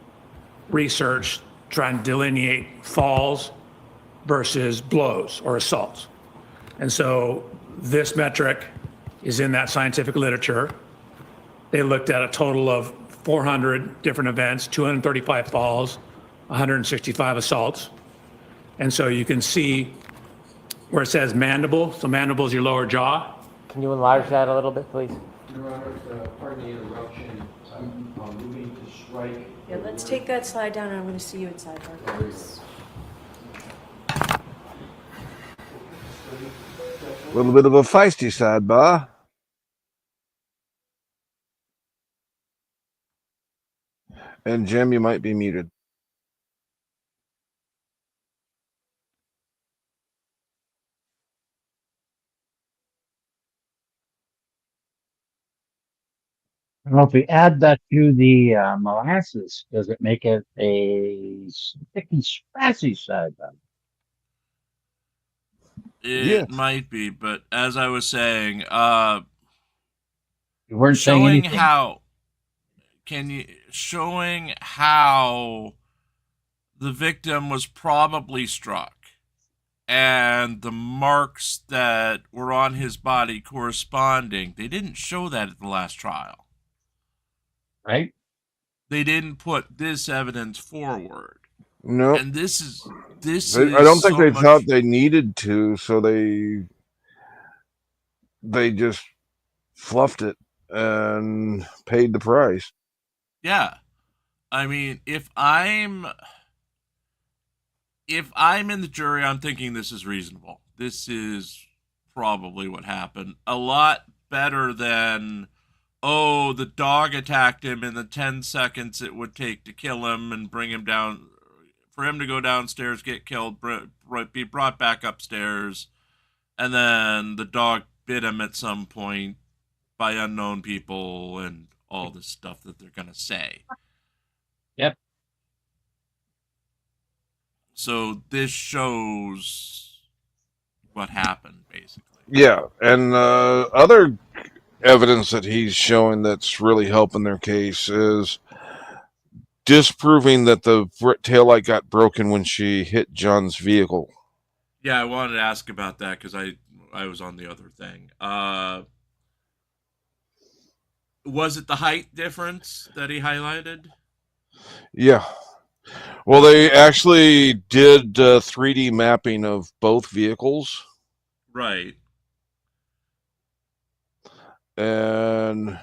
research trying to delineate falls versus blows or assaults. And so this metric is in that scientific literature. They looked at a total of 400 different events, 235 falls, 165 assaults. And so you can see where it says mandible. So mandible is your lower jaw. Can you enlarge that a little bit, please? Your Honor, pardon the interruption. I'm moving to strike. Yeah, let's take that slide down and I'm going to see you inside. Please. A little bit of a feisty sidebar. And Jim, you might be muted. Well, if we add that to the molasses, does it make it a sticky, spicy side then? It might be, but as I was saying, You weren't saying showing anything. showing how the victim was probably struck, and the marks that were on his body corresponding, they didn't show that at the last trial. Right? They didn't put this evidence forward. No. And this is I don't think so they much- thought they needed to, so they just fluffed it and paid the price. Yeah. I mean, if I'm in the jury, I'm thinking this is reasonable. This is probably what happened. A lot better than, oh, the dog attacked him in the 10 seconds it would take to kill him and bring him down, for him to go downstairs, get killed, be brought back upstairs, and then the dog bit him at some point by unknown people and all this stuff that they're going to say. Yep. So this shows what happened, basically. Yeah, and other evidence that he's showing that's really helping their case is disproving that the taillight got broken when she hit John's vehicle. Yeah, I wanted to ask about that because I was on the other thing. Was it the height difference that he highlighted? Yeah. Well, they actually did 3D mapping of both vehicles. Right. And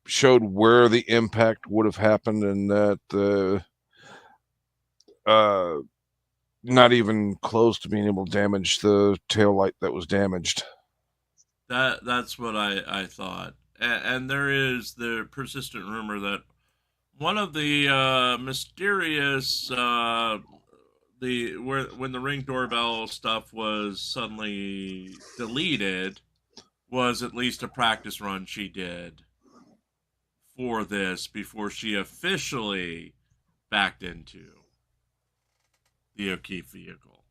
showed where the impact would have happened, and that not even close to being able to damage the taillight that was damaged. That's what I thought. And there is the persistent rumor that one of the mysterious when the Ring doorbell stuff was suddenly deleted was at least a practice run she did for this before she officially backed into the O'Keefe vehicle.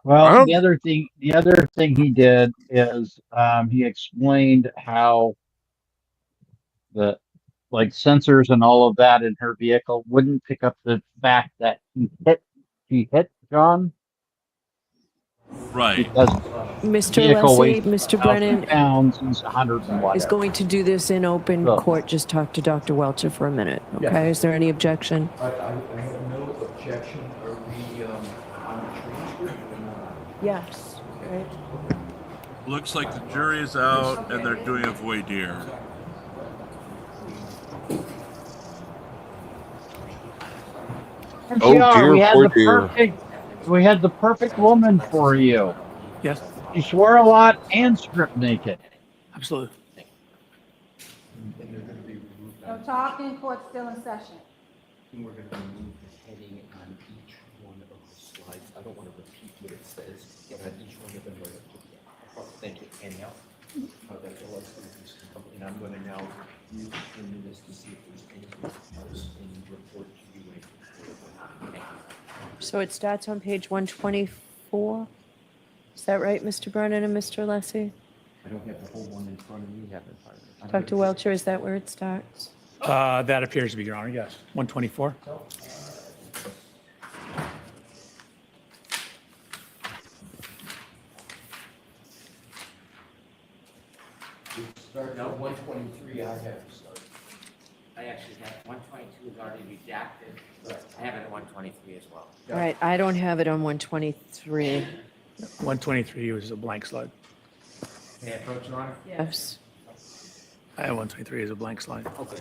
Well, the other thing he did is he explained how the sensors and all of that in her vehicle wouldn't pick up the fact that she hit John. Right. Because Mr. vehicle Leslie, weighs Mr. Brennan 1,000 pounds, he's 100 and whatever. is going to do this in open court. Just talk to Dr. Welcher for a minute, okay? Yes. Is there any objection? I have no objection. Are we on the transcript or not? Yes. Right. Looks like the jury is out and they're doing a voir dire. Oh dear, we had the perfect woman for you. Yes. She swore a lot and stripped naked. Absolutely. No talking, court still in session. We're going to remove the heading on each one of the slides. I don't want to repeat what it says. On each one of them, right up to the end. Thank you. Anyhow, that's all I was going to do. And I'm going to now use this to see if there's anything else and report to you later. Thank you. So it starts on page 124. Is that right, Mr. Brennan and Mr. Leslie? I don't have the whole one in front of me. Dr. Welcher, is that where it starts? That appears to be, Your Honor, yes. 124. Start now 123. I have to start. I actually have 122 is already redacted, but I have it at 123 as well. All right, I don't have it on 123. 123 was a blank slide. May I approach, Your Honor? Yes. I have 123 as a blank slide. Okay.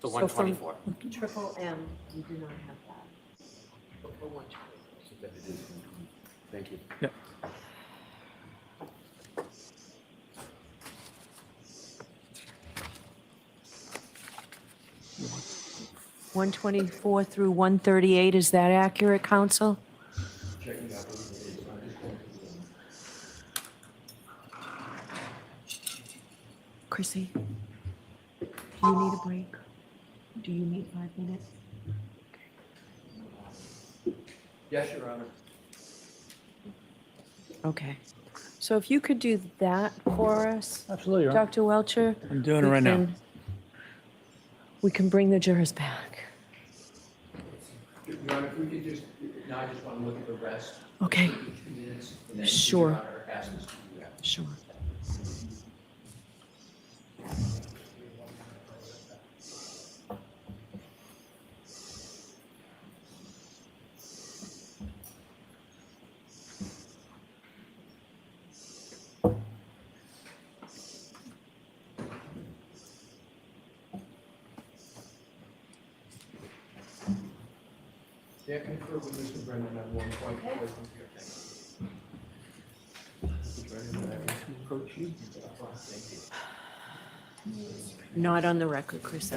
So 124. Triple M, you do not have that. For 120. Thank you. Yep. $124 through 138, is that accurate, counsel? Chrissy, do you need a break? Do you need 5 minutes? Yes, Your Honor. Okay. So if you could do that for us. Absolutely, Your Honor. Dr. Welcher. I'm doing it right now. We can bring the jurors back. Your Honor, if we could just, now I just want to look at the rest. Okay. 2 minutes, and then Sure. Your Honor asks us to do that. Sure. Yeah, confer with Mr. Brennan on one point. Okay. Mr. Brennan, I have to approach you. Thank you. Not on the record, Chris.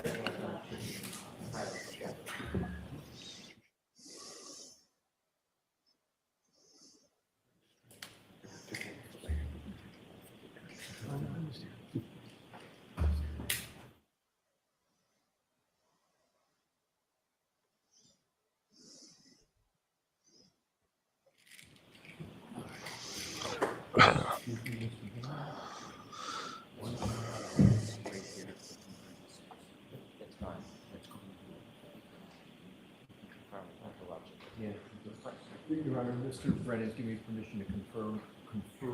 Your Honor, Mr. Brennan's giving me permission to confer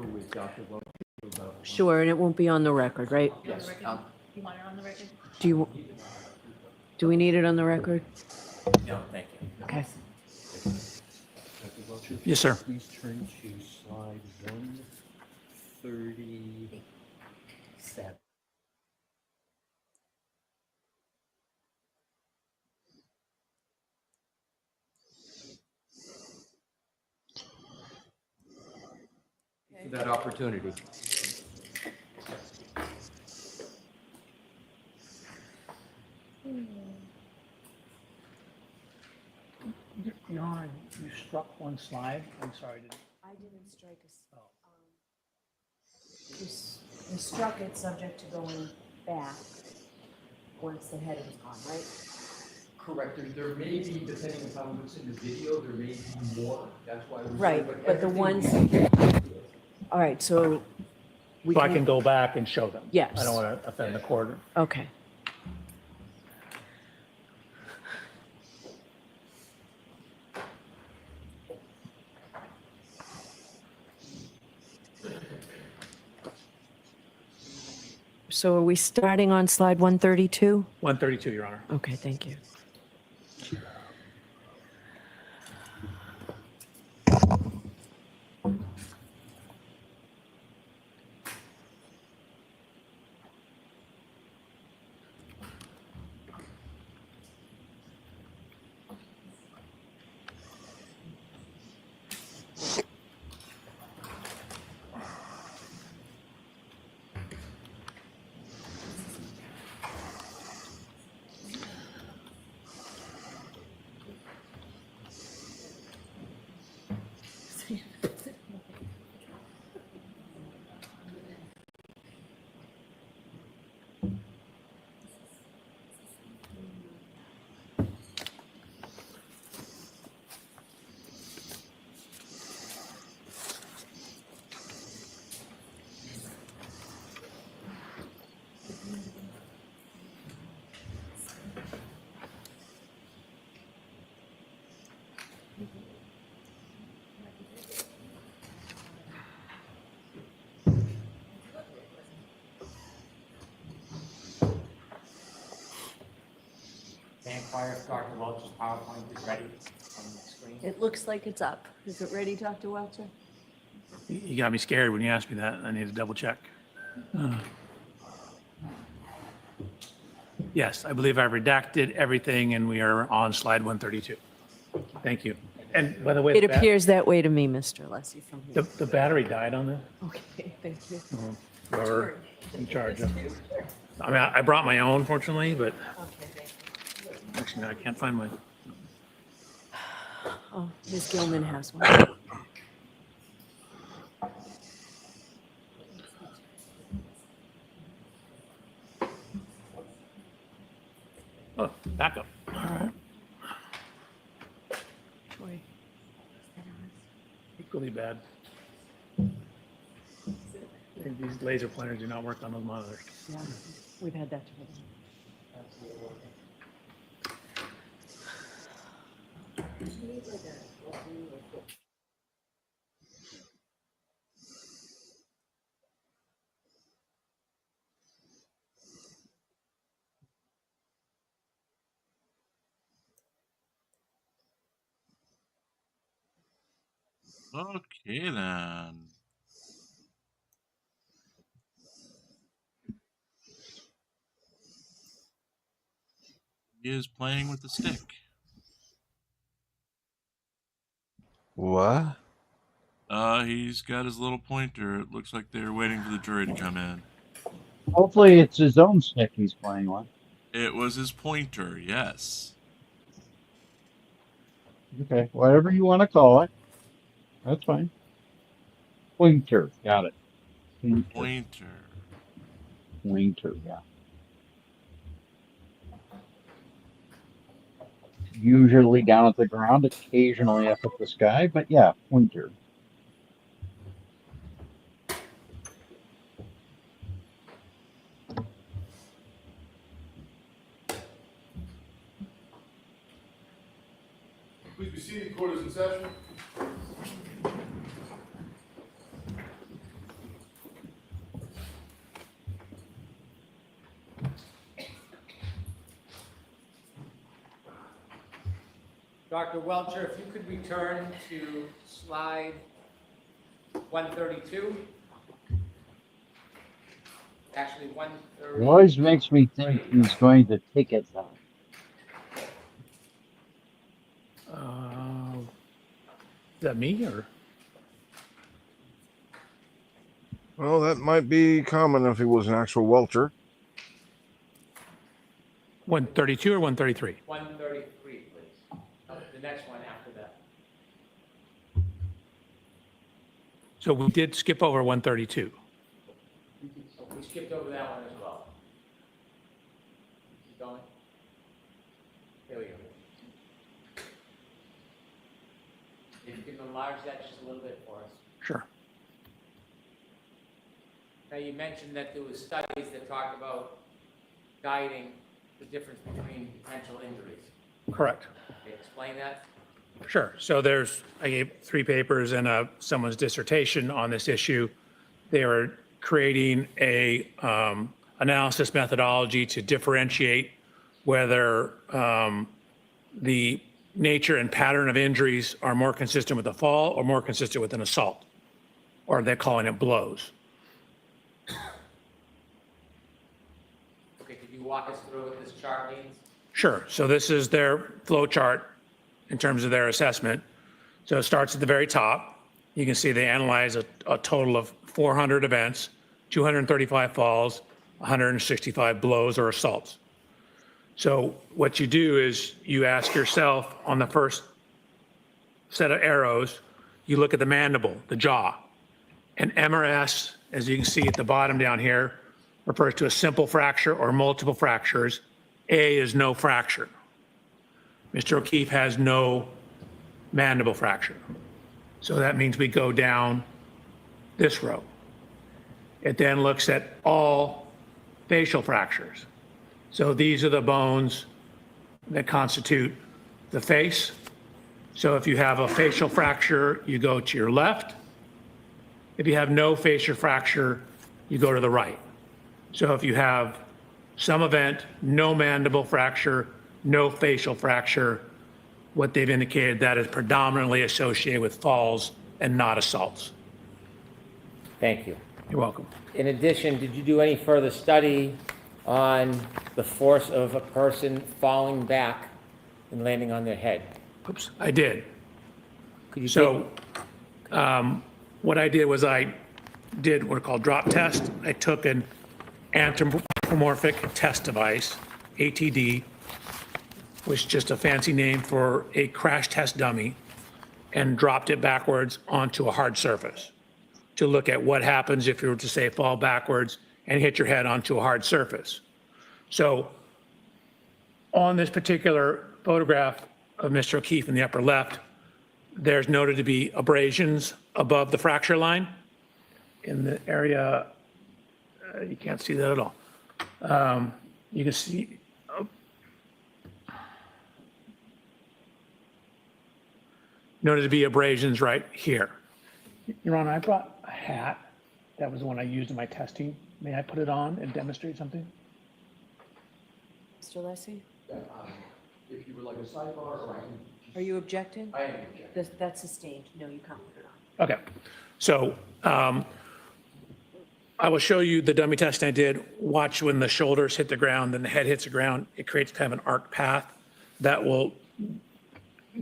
with Dr. Welch about. Sure, and it won't be on the record, right? Yes. You want it on the record? Do we need it on the record? No, thank you. Okay. Dr. Welch, Yes, sir. Please turn to slide 137. For that opportunity. Your Honor, you struck one slide. I'm sorry. I didn't strike you struck it subject to going back once the heading's on, right? Correct. There may be, depending upon what's in the video, there may be more. That's why we're Right, saying, but the ones, all right, so we So I can go back and show them. Yes. I don't want to offend the court. Okay. So are we starting on slide 132? 132, Your Honor. Okay, thank you. May I inquire if Dr. Welch's PowerPoint is ready on the screen? It looks like it's up. Is it ready, Dr. Welcher? You got me scared when you asked me that. I need to double check. Yes, I believe I redacted everything and we are on slide 132. Thank you. And by the way, It appears that way to me, Mr. Lessie, from here. the battery died on this. Okay, thank you. Whoever in charge of. I mean, I brought my own, fortunately, but actually, I can't find mine. Oh, Ms. Gilman has one. Oh, backup. All right. Troy. Equally bad. These laser pointers do not work on those monitors. Yeah, we've had that too. Okay, then. He is playing with the stick. What? He's got his little pointer. It looks like they're waiting for the jury to come in. Hopefully it's his own stick he's playing with. It was his pointer, yes. Okay, whatever you want to call it. That's fine. Pointer, got it. Pointer. Pointer, yeah. Usually down at the ground, occasionally up at the sky, but yeah, pointer. Please be seated. Court is in session. Dr. Welcher, if you could return to slide 132. Actually, 130. It always makes me think he's going to take it down. Is that me or? Well, that might be common if he was an actual welcher. 132 or 133? 133, please. The next one after that. So we did skip over 132. We skipped over that one as well. Keep going. There we go. If you can enlarge that just a little bit for us. Sure. Now, you mentioned that there was studies that talked about guiding the difference between potential injuries. Correct. Can you explain that? Sure. So I gave 3 papers and someone's dissertation on this issue. They were creating a analysis methodology to differentiate whether the nature and pattern of injuries are more consistent with a fall or more consistent with an assault, or they're calling it blows. Okay, could you walk us through what this chart means? Sure. So this is their flow chart in terms of their assessment. So it starts at the very top. You can see they analyze a total of 400 events, 235 falls, 165 blows or assaults. So what you do is you ask yourself on the first set of arrows, you look at the mandible, the jaw. And MRS, as you can see at the bottom down here, refers to a simple fracture or multiple fractures. A is no fracture. Mr. O'Keefe has no mandible fracture. So that means we go down this row. It then looks at all facial fractures. So these are the bones that constitute the face. So if you have a facial fracture, you go to your left. If you have no facial fracture, you go to the right. So if you have some event, no mandible fracture, no facial fracture, what they've indicated that is predominantly associated with falls and not assaults. Thank you. You're welcome. In addition, did you do any further study on the force of a person falling back and landing on their head? Oops, I did. Could you So what I did was I did what are called drop test. I took an anthropomorphic test device, ATD, which is just a fancy name for a crash test dummy, and dropped it backwards onto a hard surface to look at what happens if you were to, say, fall backwards and hit your head onto a hard surface. So on this particular photograph of Mr. O'Keefe in the upper left, there's noted to be abrasions above the fracture line in the area. You can't see that at all. You can see, noted to be abrasions right here. Your Honor, I brought a hat. That was the one I used in my testing. May I put it on and demonstrate something? Mr. Lessie, If you would like a sidebar, or I can. are you objecting? I am objecting. That's sustained. No, you can't put it on. Okay, so I will show you the dummy testing I did. Watch when the shoulders hit the ground, then the head hits the ground. It creates kind of an arc path that will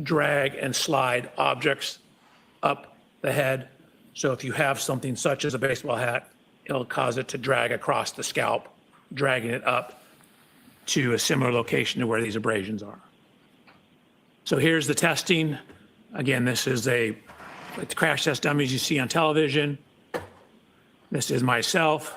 drag and slide objects up the head. So if you have something such as a baseball hat, it'll cause it to drag across the scalp, dragging it up to a similar location to where these abrasions are. So here's the testing. Again, this is like the crash test dummies you see on television. This is myself.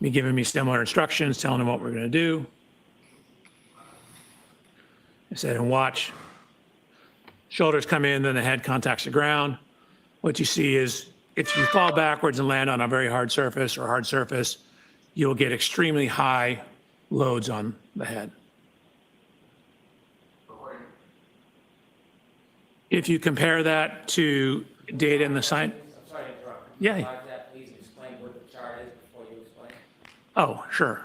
Me giving me similar instructions, telling them what we're going to do. I said, and watch. Shoulders come in, then the head contacts the ground. What you see is if you fall backwards and land on a very hard surface or hard surface, you'll get extremely high loads on the head. If you compare that to data in the science. I'm sorry to interrupt. Yeah. Enlarge that, please explain what the chart is before you explain. Oh, sure.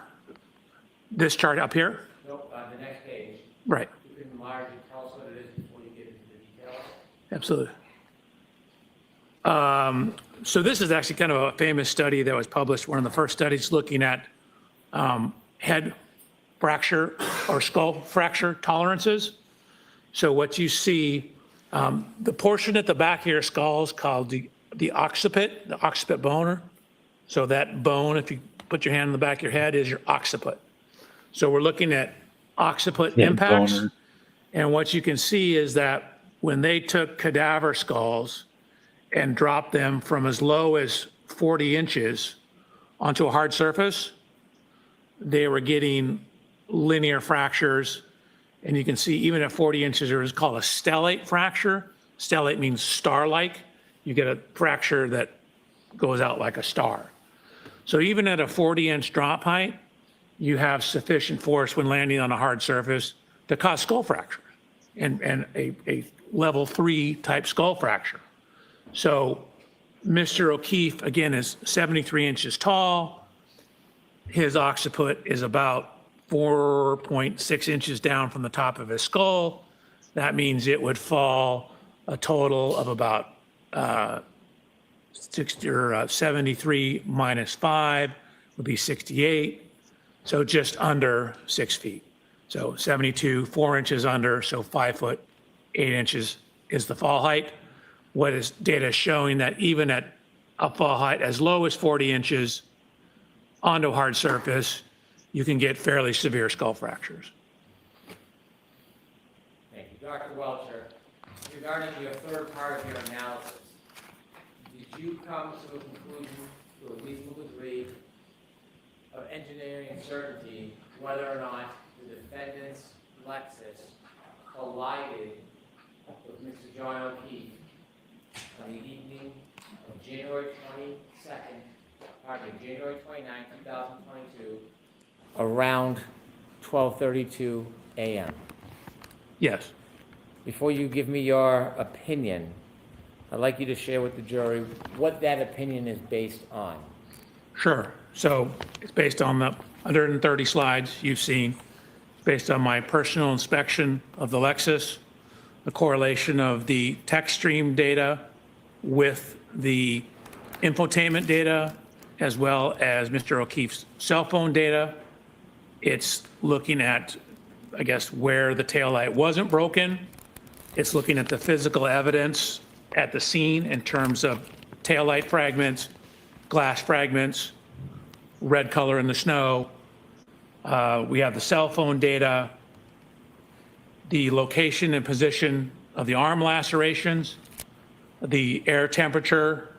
This chart up here? Nope, the next page. Right. You can enlarge and tell us what it is before you get into the details. Absolutely. So this is actually kind of a famous study that was published, one of the first studies looking at head fracture or skull fracture tolerances. So what you see, the portion at the back of your skull is called the occiput bone. So that bone, if you put your hand on the back of your head, is your occiput. So we're looking at occiput impacts. boner. And what you can see is that when they took cadaver skulls and dropped them from as low as 40 inches onto a hard surface, they were getting linear fractures. And you can see even at 40 inches, there is called a stellate fracture. Stellate means star-like. You get a fracture that goes out like a star. So even at a 40-inch drop height, you have sufficient force when landing on a hard surface to cause skull fractures and a level 3 type skull fracture. So Mr. O'Keefe, again, is 73 inches tall. His occiput is about 4.6 inches down from the top of his skull. That means it would fall a total of about 73 minus 5 would be 68. So just under 6 feet. So 72, 4 inches under, so 5 foot, 8 inches is the fall height. What is data showing that even at a fall height as low as 40 inches onto a hard surface, you can get fairly severe skull fractures. Thank you. Dr. Welcher, regarding your third part of your analysis, did you come to a conclusion to a reasonable degree of engineering certainty whether or not the defendant's Lexus collided with Mr. John O'Keefe on the evening of January 29, 2022, around 12:32 a.m.? Yes. Before you give me your opinion, I'd like you to share with the jury what that opinion is based on. Sure. So it's based on the 130 slides you've seen, based on my personal inspection of the Lexus, the correlation of the text stream data with the infotainment data, as well as Mr. O'Keefe's cell phone data. It's looking at, I guess, where the taillight wasn't broken. It's looking at the physical evidence at the scene in terms of taillight fragments, glass fragments, red color in the snow. We have the cell phone data, the location and position of the arm lacerations, the air temperature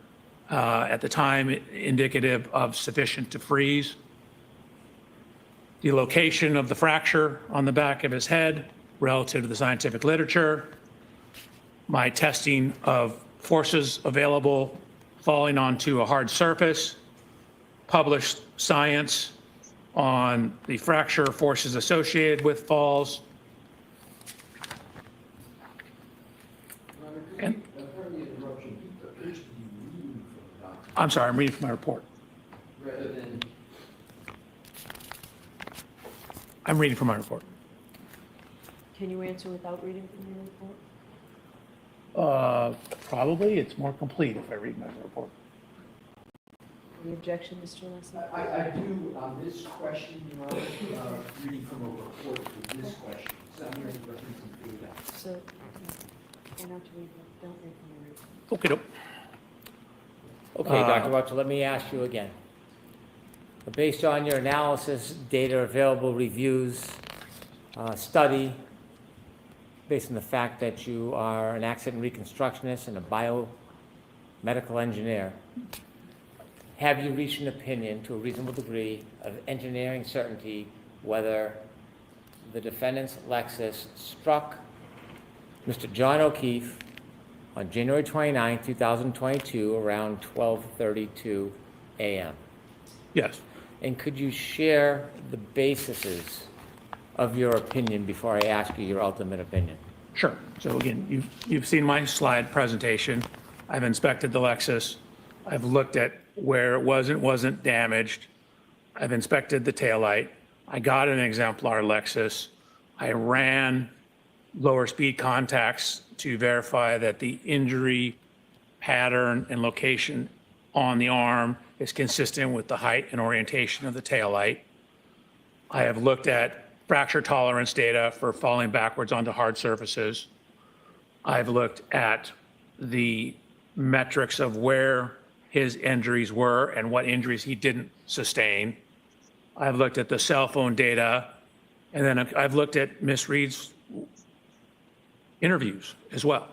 at the time indicative of sufficient to freeze, the location of the fracture on the back of his head relative to the scientific literature, my testing of forces available falling onto a hard surface, published science on the fracture forces associated with falls. And, I'm sorry, I'm reading from my report. I'm reading from my report. Can you answer without reading from your report? Probably it's more complete if I read my report. Any objection, Mr. Leslie? I do on this question, Your Honor, reading from a report for this question. So I'm hearing reference to data. So, don't have to read, don't read from your report. Okay, dope. Okay, Dr. Rocha, let me ask you again. Based on your analysis, data available, reviews, study, based on the fact that you are an accident reconstructionist and a biomedical engineer, have you reached an opinion to a reasonable degree of engineering certainty whether the defendant's Lexus struck Mr. John O'Keefe on January 29, 2022, around 12:32 a.m.? Yes. And could you share the bases of your opinion before I ask you your ultimate opinion? Sure. So again, you've seen my slide presentation. I've inspected the Lexus. I've looked at where it wasn't damaged. I've inspected the taillight. I got an exemplar Lexus. I ran lower speed contacts to verify that the injury pattern and location on the arm is consistent with the height and orientation of the taillight. I have looked at fracture tolerance data for falling backwards onto hard surfaces. I've looked at the metrics of where his injuries were and what injuries he didn't sustain. I've looked at the cell phone data, and then I've looked at Miss Reed's interviews as well.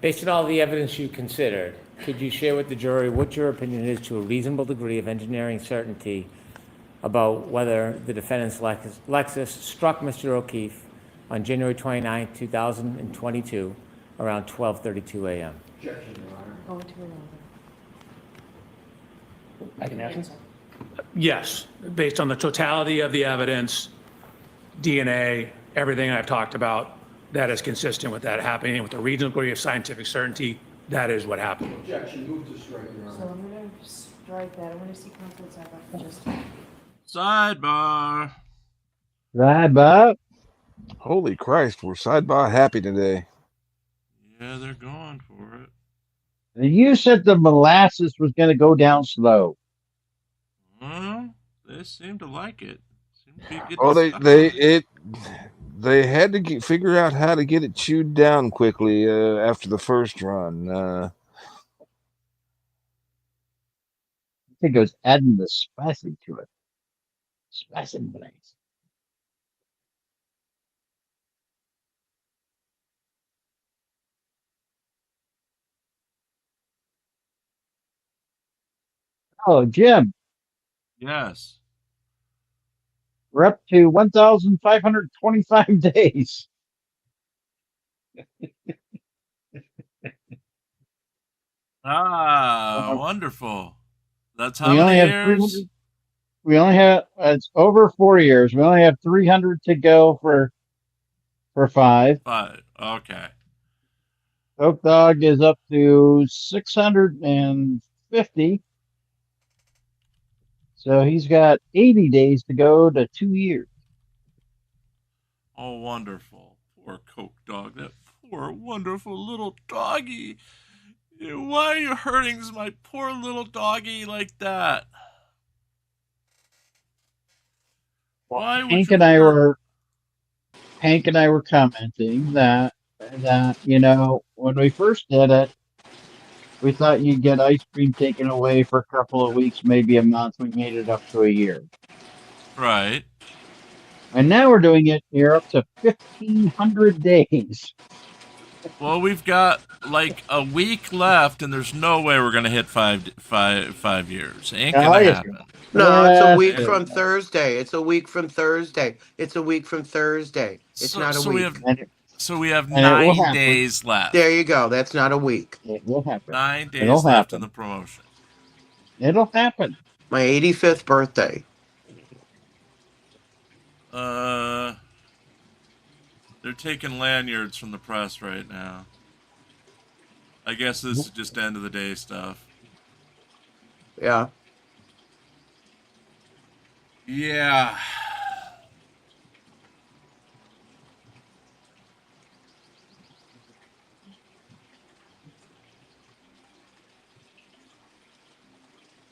Based on all the evidence you considered, could you share with the jury what your opinion is to a reasonable degree of engineering certainty about whether the defendant's Lexus struck Mr. O'Keefe on January 29, 2022, around 12:32 a.m.? Objection, Your Honor. Go into another. I can answer. Yes, based on the totality of the evidence, DNA, everything I've talked about, that is consistent with that happening with a reasonable degree of scientific certainty. That is what happened. Objection, move to strike, Your Honor. So I'm gonna strike that. I wanna see conflicts out for just. Sidebar. Sidebar. Holy Christ, we're sidebar happy today. Yeah, they're going for it. You said the molasses was going to go down slow. Well, they seem to like it. Seem to be getting Oh, stuck on they had to figure out how to get it chewed down quickly after the first run. I think it was adding the spicy to it. Spicy blaze. Oh, Jim, Yes. we're up to 1,525 days. Wonderful. That's how We only many have years? 300. We only have it's over 4 years. We only have 300 to go for 5. 5. Okay. Oak Dog is up to 650. So he's got 80 days to go to 2 years. Oh, wonderful. Poor Coke Dog. That poor, wonderful little doggy. Why are you hurting my poor little doggy like that? Why would Hank you and I hurt- were commenting that you know, when we first did it, we thought you'd get ice cream taken away for a couple of weeks, maybe a month. We made it up to a year. Right. And now we're doing it here up to 1,500 days. Well, we've got like a week left, and there's no way we're gonna hit 5 years. Ain't gonna happen. No, it's a Yeah. week from Thursday. It's a week from Thursday. It's a week from Thursday. It's not a so week. we have and it will 9 happen. days left. There you go. That's not a week. It will happen. 9 days It'll left in happen. the promotion. It'll happen. My 85th birthday. They're taking lanyards from the press right now. I guess this is just end of the day stuff. Yeah. Yeah.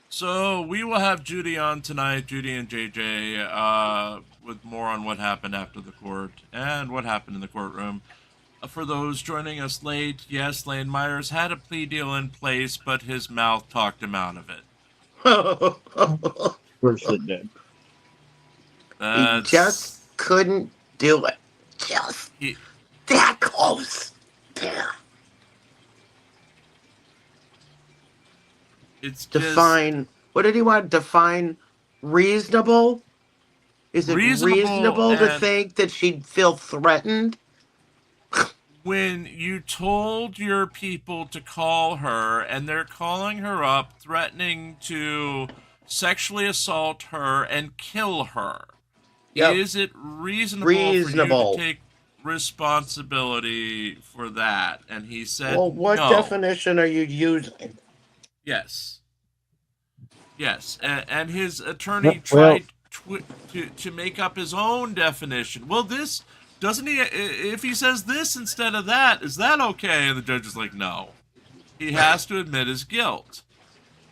So we will have Judy on tonight, Judy and JJ, with more on what happened after the court and what happened in the courtroom. For those joining us late, yes, Lane Myers had a plea deal in place, but his mouth talked him out of it. Of course it did. He just couldn't do it. Just that close. There. It's define. What did he want? Define reasonable? Is it reasonable to think that she'd feel threatened? When you told your people to call her and they're calling her up, threatening to sexually assault her and kill her, is it reasonable for you to take responsibility for that? And he said, well, what no. definition are you using? Yes. Yes. And his attorney tried to make up his own definition. Well, this... Doesn't he, if he says this instead of that, is that okay? And the judge is like, no. He has to admit his guilt.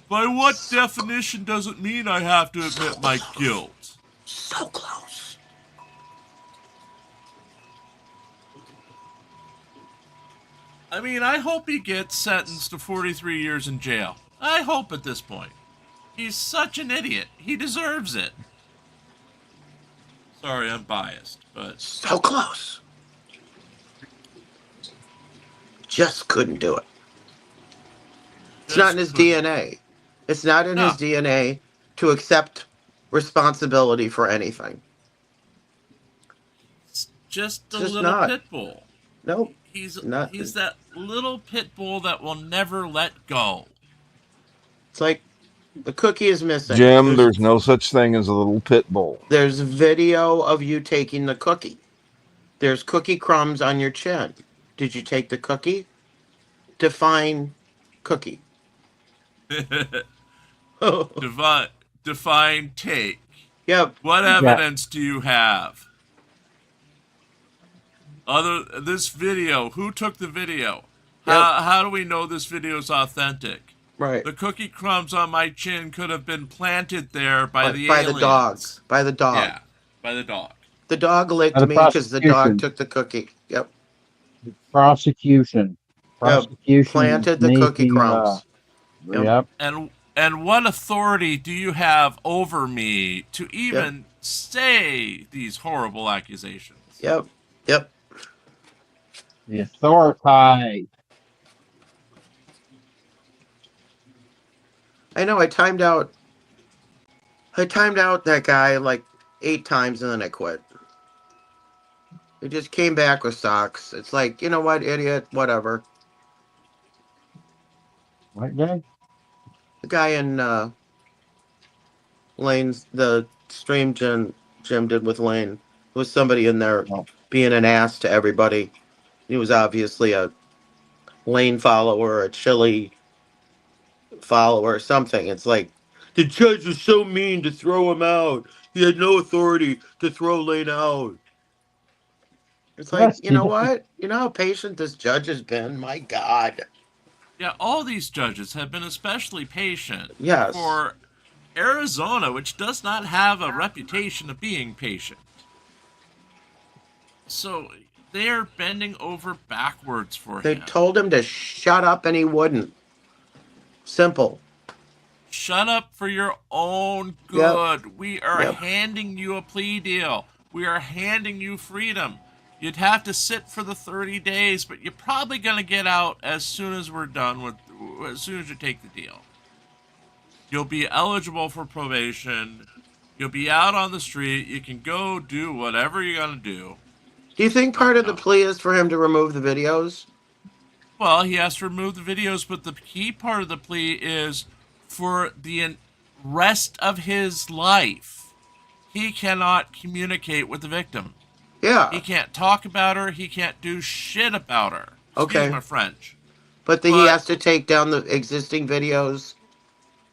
By what definition does it mean I have to admit my guilt? So close. I mean, I hope he gets sentenced to 43 years in jail. I hope at this point. He's such an idiot. He deserves it. Sorry, I'm biased, but... So close. Just couldn't do it. It's not in his DNA. It's not in his DNA to accept responsibility for anything. It's just a little pit bull. Nope. He's that little pit bull that will never let go. It's like the cookie is missing. Jim, there's no such thing as a little pit bull. There's video of you taking the cookie. There's cookie crumbs on your chin. Did you take the cookie? Define cookie. Define take. Yep. What evidence do you have? This video, who took the video? How do we know this video is authentic? Right. The cookie crumbs on my chin could have been planted there by the aliens. The dogs. By the dog. Yeah, by the dog. The dog licked me because the dog took the cookie. Yep. Prosecution. Prosecution planted the cookie crumbs. Yep. And what authority do you have over me to even say these horrible accusations? Yep. Yep. The authority. I know. I timed out that guy like 8 times and then I quit. He just came back with socks. It's like, you know what, idiot, whatever. What guy? The guy in Lane's, the stream Jim did with Lane. There was somebody in there being an ass to everybody. He was obviously a Lane follower, a Chili follower, or something. It's like, the judge was so mean to throw him out. He had no authority to throw Lane out. It's like, you know what? You know how patient this judge has been? My God. Yeah, all these judges have been especially patient. Yes. For Arizona, which does not have a reputation of being patient. So they are bending over backwards for him. They told him to shut up and he wouldn't. Simple. Shut up for your own good. Yep. We are handing you a plea deal. We are handing you freedom. You'd have to sit for the 30 days, but you're probably going to get out as soon as we're done with, as soon as you take the deal. You'll be eligible for probation. You'll be out on the street. You can go do whatever you're going to do. Do you think part of the plea is for him to remove the videos? Well, he has to remove the videos, but the key part of the plea is for the rest of his life he cannot communicate with the victim. Yeah. He can't talk about her. He can't do shit about her. Excuse Okay. my French. But he has to take down the existing videos.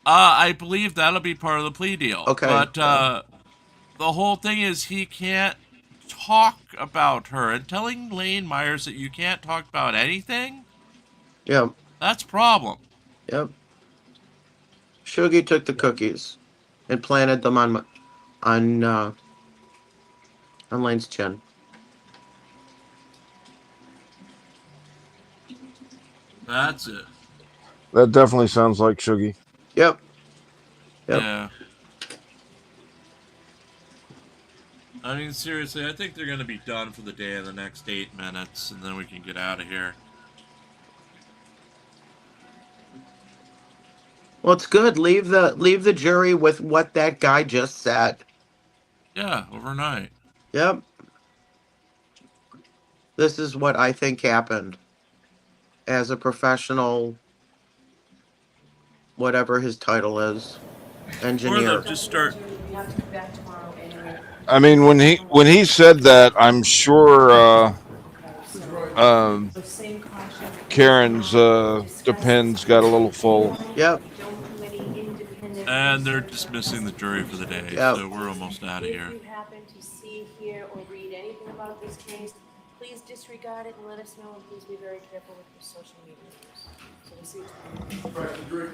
I believe that'll be part of the plea deal. Okay. But the whole thing is he can't talk about her. And telling Lane Myers that you can't talk about anything? Yep. That's a problem. Yep. Shuggy took the cookies and planted them on Lane's chin. That's it. That definitely sounds like Shuggy. Yep. Yeah. I mean, seriously, I think they're going to be done for the day in the next 8 minutes, and then we can get out of here. Well, it's good. Leave the jury with what that guy just said. Yeah, overnight. Yep. This is what I think happened. As a professional, whatever his title is, engineer. Or they'll just start. I mean, when he said that, I'm sure Karen's depends got a little full. Yep. And they're dismissing the jury for the day, Yep. so we're almost out of here. If you happen to see, hear, or read anything about this case, please disregard it and let us know, and please be very careful with your social media use. So we'll see you tomorrow.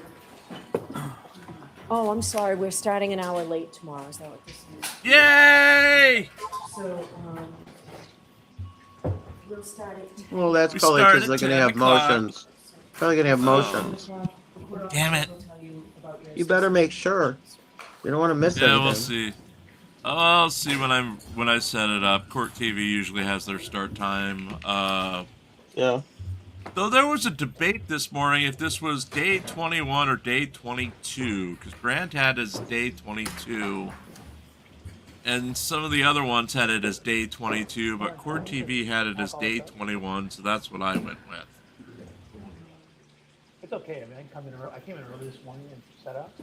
Oh, I'm sorry, we're starting an hour late tomorrow, is that what this is? Yay! So, we'll start at 10. Well, that's probably because they're going to have motions. Probably going to have motions. Damn it. You better make sure. You don't want to miss anything. Yeah, we'll see. I'll see when I set it up. Court TV usually has their start time. Yeah. Though there was a debate this morning if this was day 21 or day 22, because Grant had his day 22, and some of the other ones had it as day 22, but Court TV had it as day 21, so that's what I went with. It's okay. I mean, I came in early this morning and set up.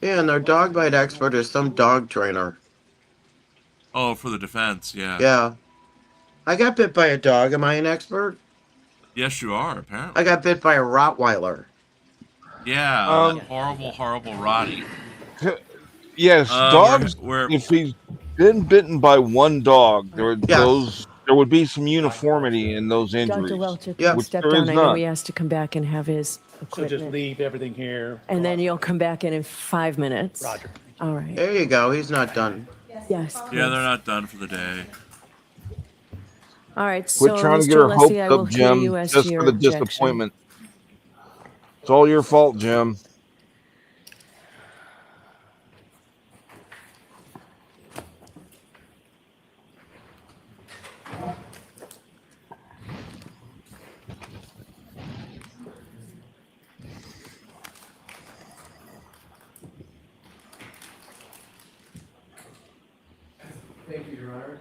Yeah, and their dog bite expert is some dog trainer. Oh, for the defense, yeah. Yeah. I got bit by a dog. Am I an expert? Yes, you are, apparently. I got bit by a Rottweiler. Yeah, that horrible Roddy. Yes, dogs. If he's been bitten by one dog, there would be some uniformity in those injuries. Dr. Welch, can step down. I know he has to come back and have his So equipment. just leave everything here. And then you'll come back in 5 minutes. Roger. All right. There you go. He's not done. Yes. Yeah, they're not done for the day. All right. So, Quit trying to get Mr. her hopes Alessi, I will up, hear Jim, you as just to your for the objection. disappointment. It's all your fault, Jim. Thank you, Your Honor.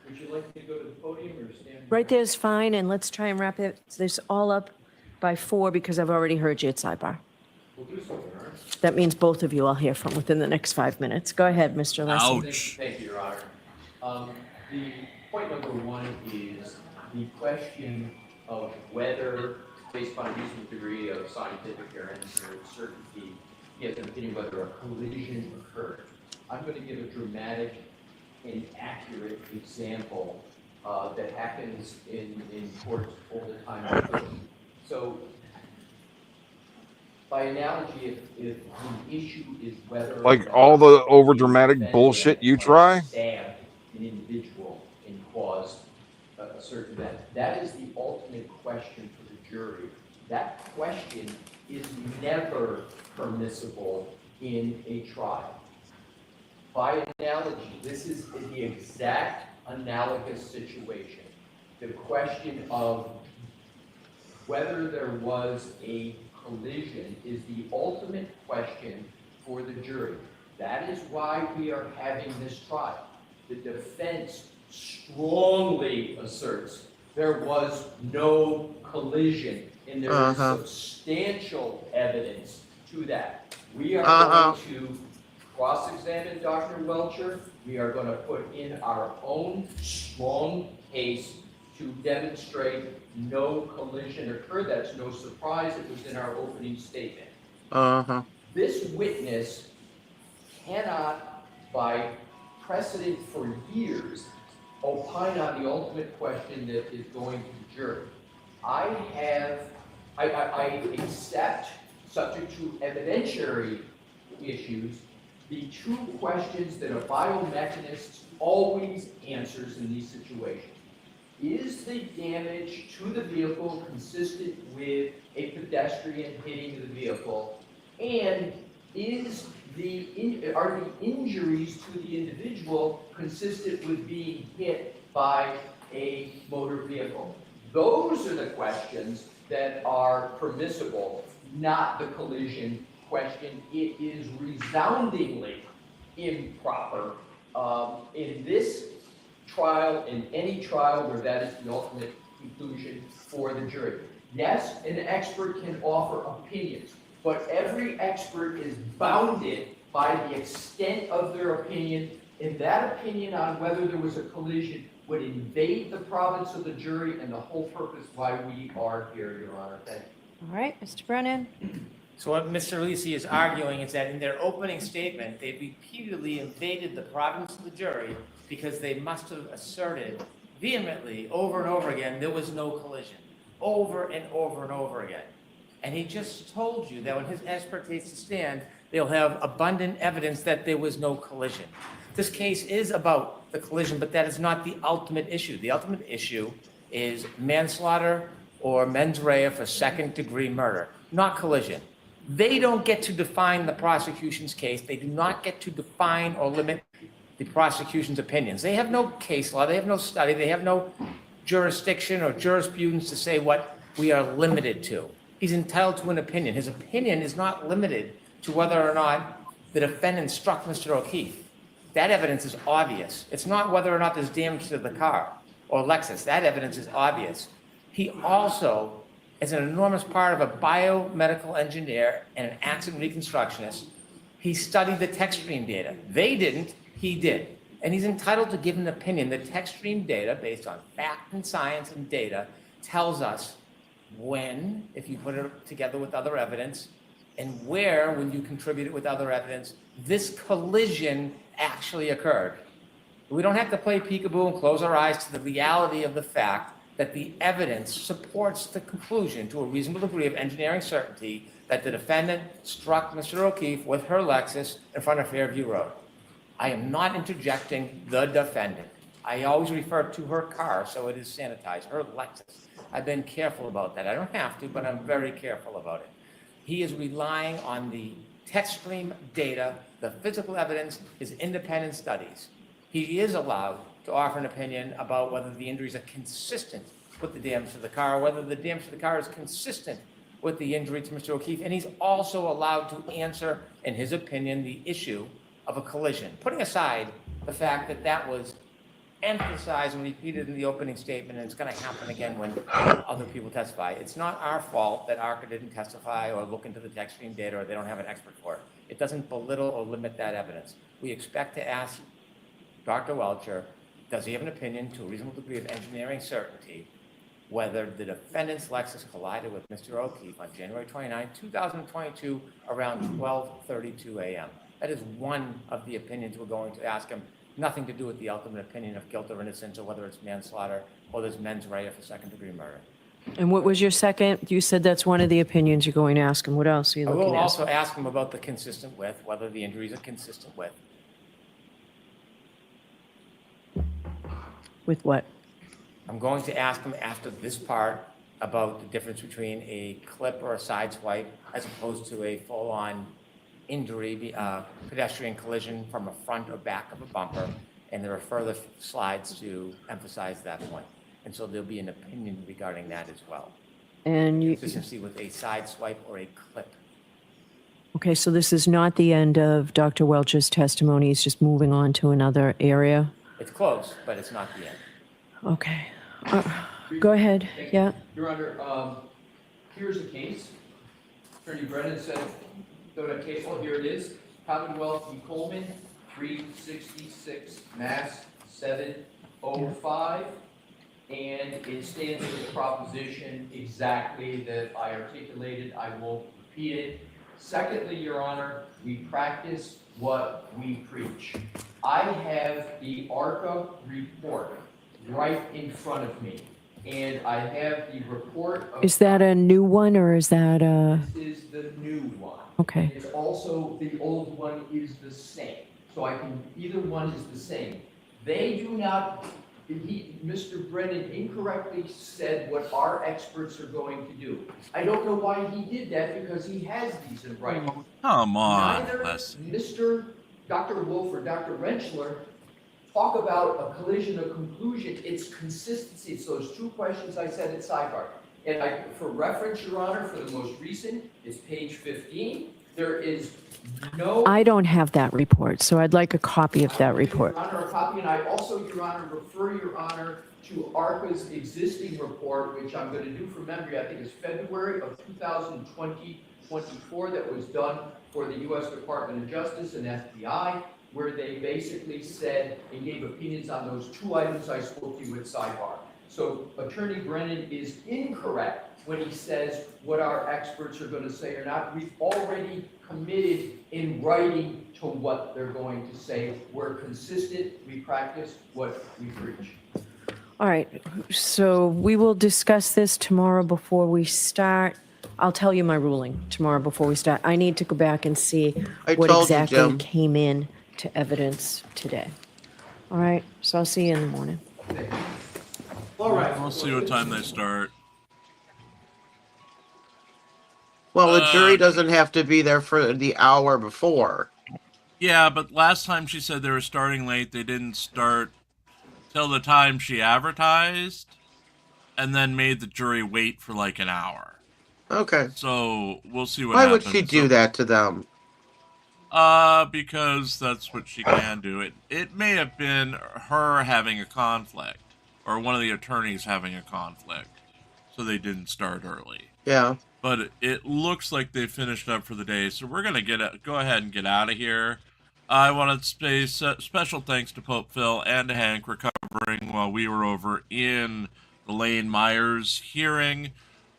Would you like me to go to the podium or stand? Right there's fine, and let's try and wrap this all up by 4 because I've already heard you at sidebar. We'll do so, Your Honor. That means both of you I'll hear from within the next 5 minutes. Go ahead, Mr. Alessi. Thank you, Your Honor. The point number 1 is the question of whether, based on a reasonable degree of scientific or engineering certainty, he has an opinion whether a collision occurred. I'm going to give a dramatic and accurate example that happens in courts all the time. So, by analogy, if the issue is whether Like all the overdramatic bullshit you try. Stabbed an individual and caused a certain event, that is the ultimate question for the jury. That question is never permissible in a trial. By analogy, this is the exact analogous situation. The question of whether there was a collision is the ultimate question for the jury. That is why we are having this trial. The defense strongly asserts there was no collision, and there is substantial evidence to that. We are going to cross-examine Dr. Welcher. We are going to put in our own strong case to demonstrate no collision occurred. That's no surprise. It was in our opening statement. This witness cannot, by precedent for years, opine on the ultimate question that is going to the jury. I accept, subject to evidentiary issues, the two questions that a biomechanist always answers in these situations. Is the damage to the vehicle consistent with a pedestrian hitting the vehicle? And are the injuries to the individual consistent with being hit by a motor vehicle? Those are the questions that are permissible, not the collision question. It is resoundingly improper in this trial, in any trial where that is the ultimate conclusion for the jury. Yes, an expert can offer opinions, but every expert is bounded by the extent of their opinion, and that opinion on whether there was a collision would invade the province of the jury and the whole purpose why we are here, Your Honor. Thank you. All right, Mr. Brennan. So what Mr. Lisi is arguing is that in their opening statement, they repeatedly invaded the province of the jury because they must have asserted vehemently over and over again there was no collision, over and over and over again. And he just told you that when his expert takes the stand, they'll have abundant evidence that there was no collision. This case is about the collision, but that is not the ultimate issue. The ultimate issue is manslaughter or mens rea for second-degree murder, not collision. They don't get to define the prosecution's case. They do not get to define or limit the prosecution's opinions. They have no case law. They have no study. They have no jurisdiction or jurisprudence to say what we are limited to. He's entitled to an opinion. His opinion is not limited to whether or not the defendant struck Mr. O'Keefe. That evidence is obvious. It's not whether or not there's damage to the car or Lexus. That evidence is obvious. He also is an enormous part of a biomedical engineer and an accident reconstructionist. He studied the tech stream data. They didn't, he did. And he's entitled to give an opinion. The tech stream data, based on fact and science and data, tells us when, if you put it together with other evidence, and where, when you contribute it with other evidence, this collision actually occurred. We don't have to play peekaboo and close our eyes to the reality of the fact that the evidence supports the conclusion to a reasonable degree of engineering certainty that the defendant struck Mr. O'Keefe with her Lexus in front of Fairview Road. I am not interjecting the defendant. I always refer to her car, so it is sanitized, her Lexus. I've been careful about that. I don't have to, but I'm very careful about it. He is relying on the tech stream data, the physical evidence, his independent studies. He is allowed to offer an opinion about whether the injuries are consistent with the damage to the car, whether the damage to the car is consistent with the injury to Mr. O'Keefe, and he's also allowed to answer, in his opinion, the issue of a collision, putting aside the fact that that was emphasized and repeated in the opening statement, and it's going to happen again when other people testify. It's not our fault that ARCA didn't testify or look into the tech stream data or they don't have an expert for it. It doesn't belittle or limit that evidence. We expect to ask Dr. Welcher, does he have an opinion to a reasonable degree of engineering certainty whether the defendant's Lexus collided with Mr. O'Keefe on January 29, 2022 around 12:32 a.m. That is one of the opinions we're going to ask him, nothing to do with the ultimate opinion of guilt or innocence or whether it's manslaughter or there's mens rea for second-degree murder. And what was your second? You said that's one of the opinions you're going to ask him. What else are you I looking will at? also ask him about the consistent with, whether the injuries are consistent with. With what? I'm going to ask him after this part about the difference between a clip or a side swipe as opposed to a full-on injury, pedestrian collision from a front or back of a bumper, and there are further slides to emphasize that point. And so there'll be an opinion regarding that as well. And you, Consistency with a side swipe or a clip. okay, so this is not the end of Dr. Welcher's testimony. He's just moving on to another area. It's close, but it's not the end. Okay. Go ahead. Yeah. Your Honor, here's the case. Attorney Brennan said, go to case law, here it is. Commonwealth v. Coleman, 366 Mass 705. And it stands for the proposition exactly that I articulated. I won't repeat it. Secondly, Your Honor, we practice what we preach. I have the ARCA report right in front of me, and I have the report of... Is that a new one or is that a... This is the new one. Okay. It's also, the old one is the same. So I can, either one is the same. They do not... Mr. Brennan incorrectly said what our experts are going to do. I don't know why he did that, because he has these in writing. Come on, Neither Leslie. Dr. Wolf or Dr. Rentschler talk about a collision or conclusion. It's consistency. It's those two questions I said at sidebar. And for reference, Your Honor, for the most recent, it's page 15. There is no... I don't have that report, so I'd like a copy of that report. Your Honor, a copy, and I also, Your Honor, refer Your Honor to ARCA's existing report, which I'm going to do from memory. I think it's February of 2024 that was done for the U.S. Department of Justice and FBI, where they basically said and gave opinions on those two items I spoke to you at sidebar. So Attorney Brennan is incorrect when he says what our experts are going to say or not. We've already committed in writing to what they're going to say. We're consistent. We practice what we preach. All right, so we will discuss this tomorrow before we start. I'll tell you my ruling tomorrow before we start. I need to go back and see what told you, exactly Jim. came in to evidence today. All right, so I'll see you in the morning. All right. We'll see what time they start. Well, the jury doesn't have to be there for the hour before. Yeah, but last time she said they were starting late. They didn't start till the time she advertised, and then made the jury wait for like an hour. Okay. So we'll see what Why happens. would she do that to them? Because that's what she can do. It may have been her having a conflict, or one of the attorneys having a conflict, so they didn't start early. Yeah. But it looks like they finished up for the day, so we're gonna go ahead and get out of here. I want to say special thanks to Pope Phil and to Hank recovering while we were over in the Lane Myers hearing.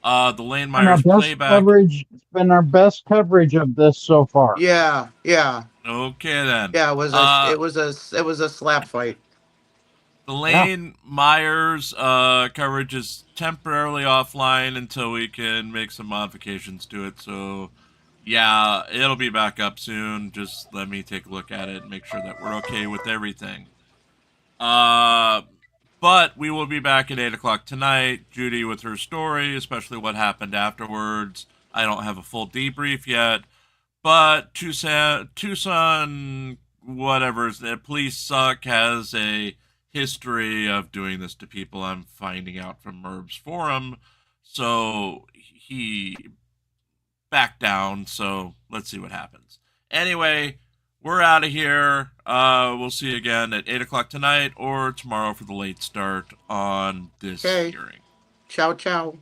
The Lane Myers playback. It's been our best coverage of this so far. Yeah, yeah. Okay then. Yeah, it was a slap fight. The Lane Myers coverage is temporarily offline until we can make some modifications to it. So, yeah, it'll be back up soon. Just let me take a look at it and make sure that we're okay with everything. But we will be back at 8 o'clock tonight. Judy with her story, especially what happened afterwards. I don't have a full debrief yet. But Tucson, whatever, the police suck, has a history of doing this to people. I'm finding out from Merb's forum. So he backed down. So let's see what happens. Anyway, we're out of here. We'll see you again at 8 o'clock tonight or tomorrow for the late start on this hearing. Ciao, ciao.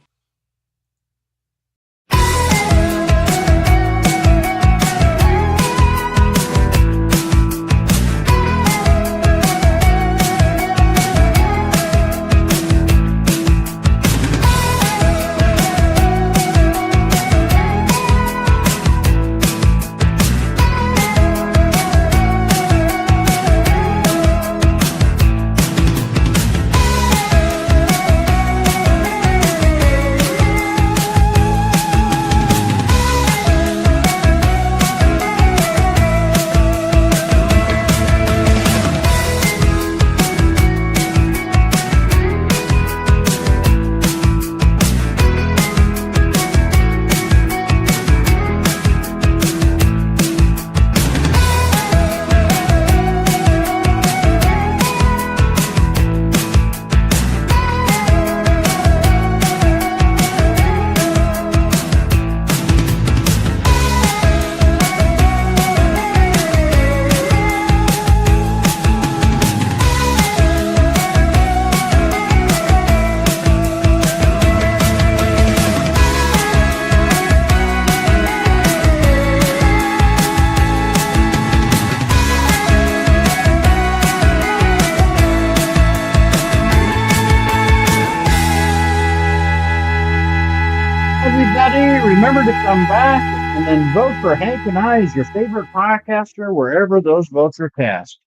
everybody. Remember to come back and then vote for Hank and I as your favorite podcaster wherever those votes are cast.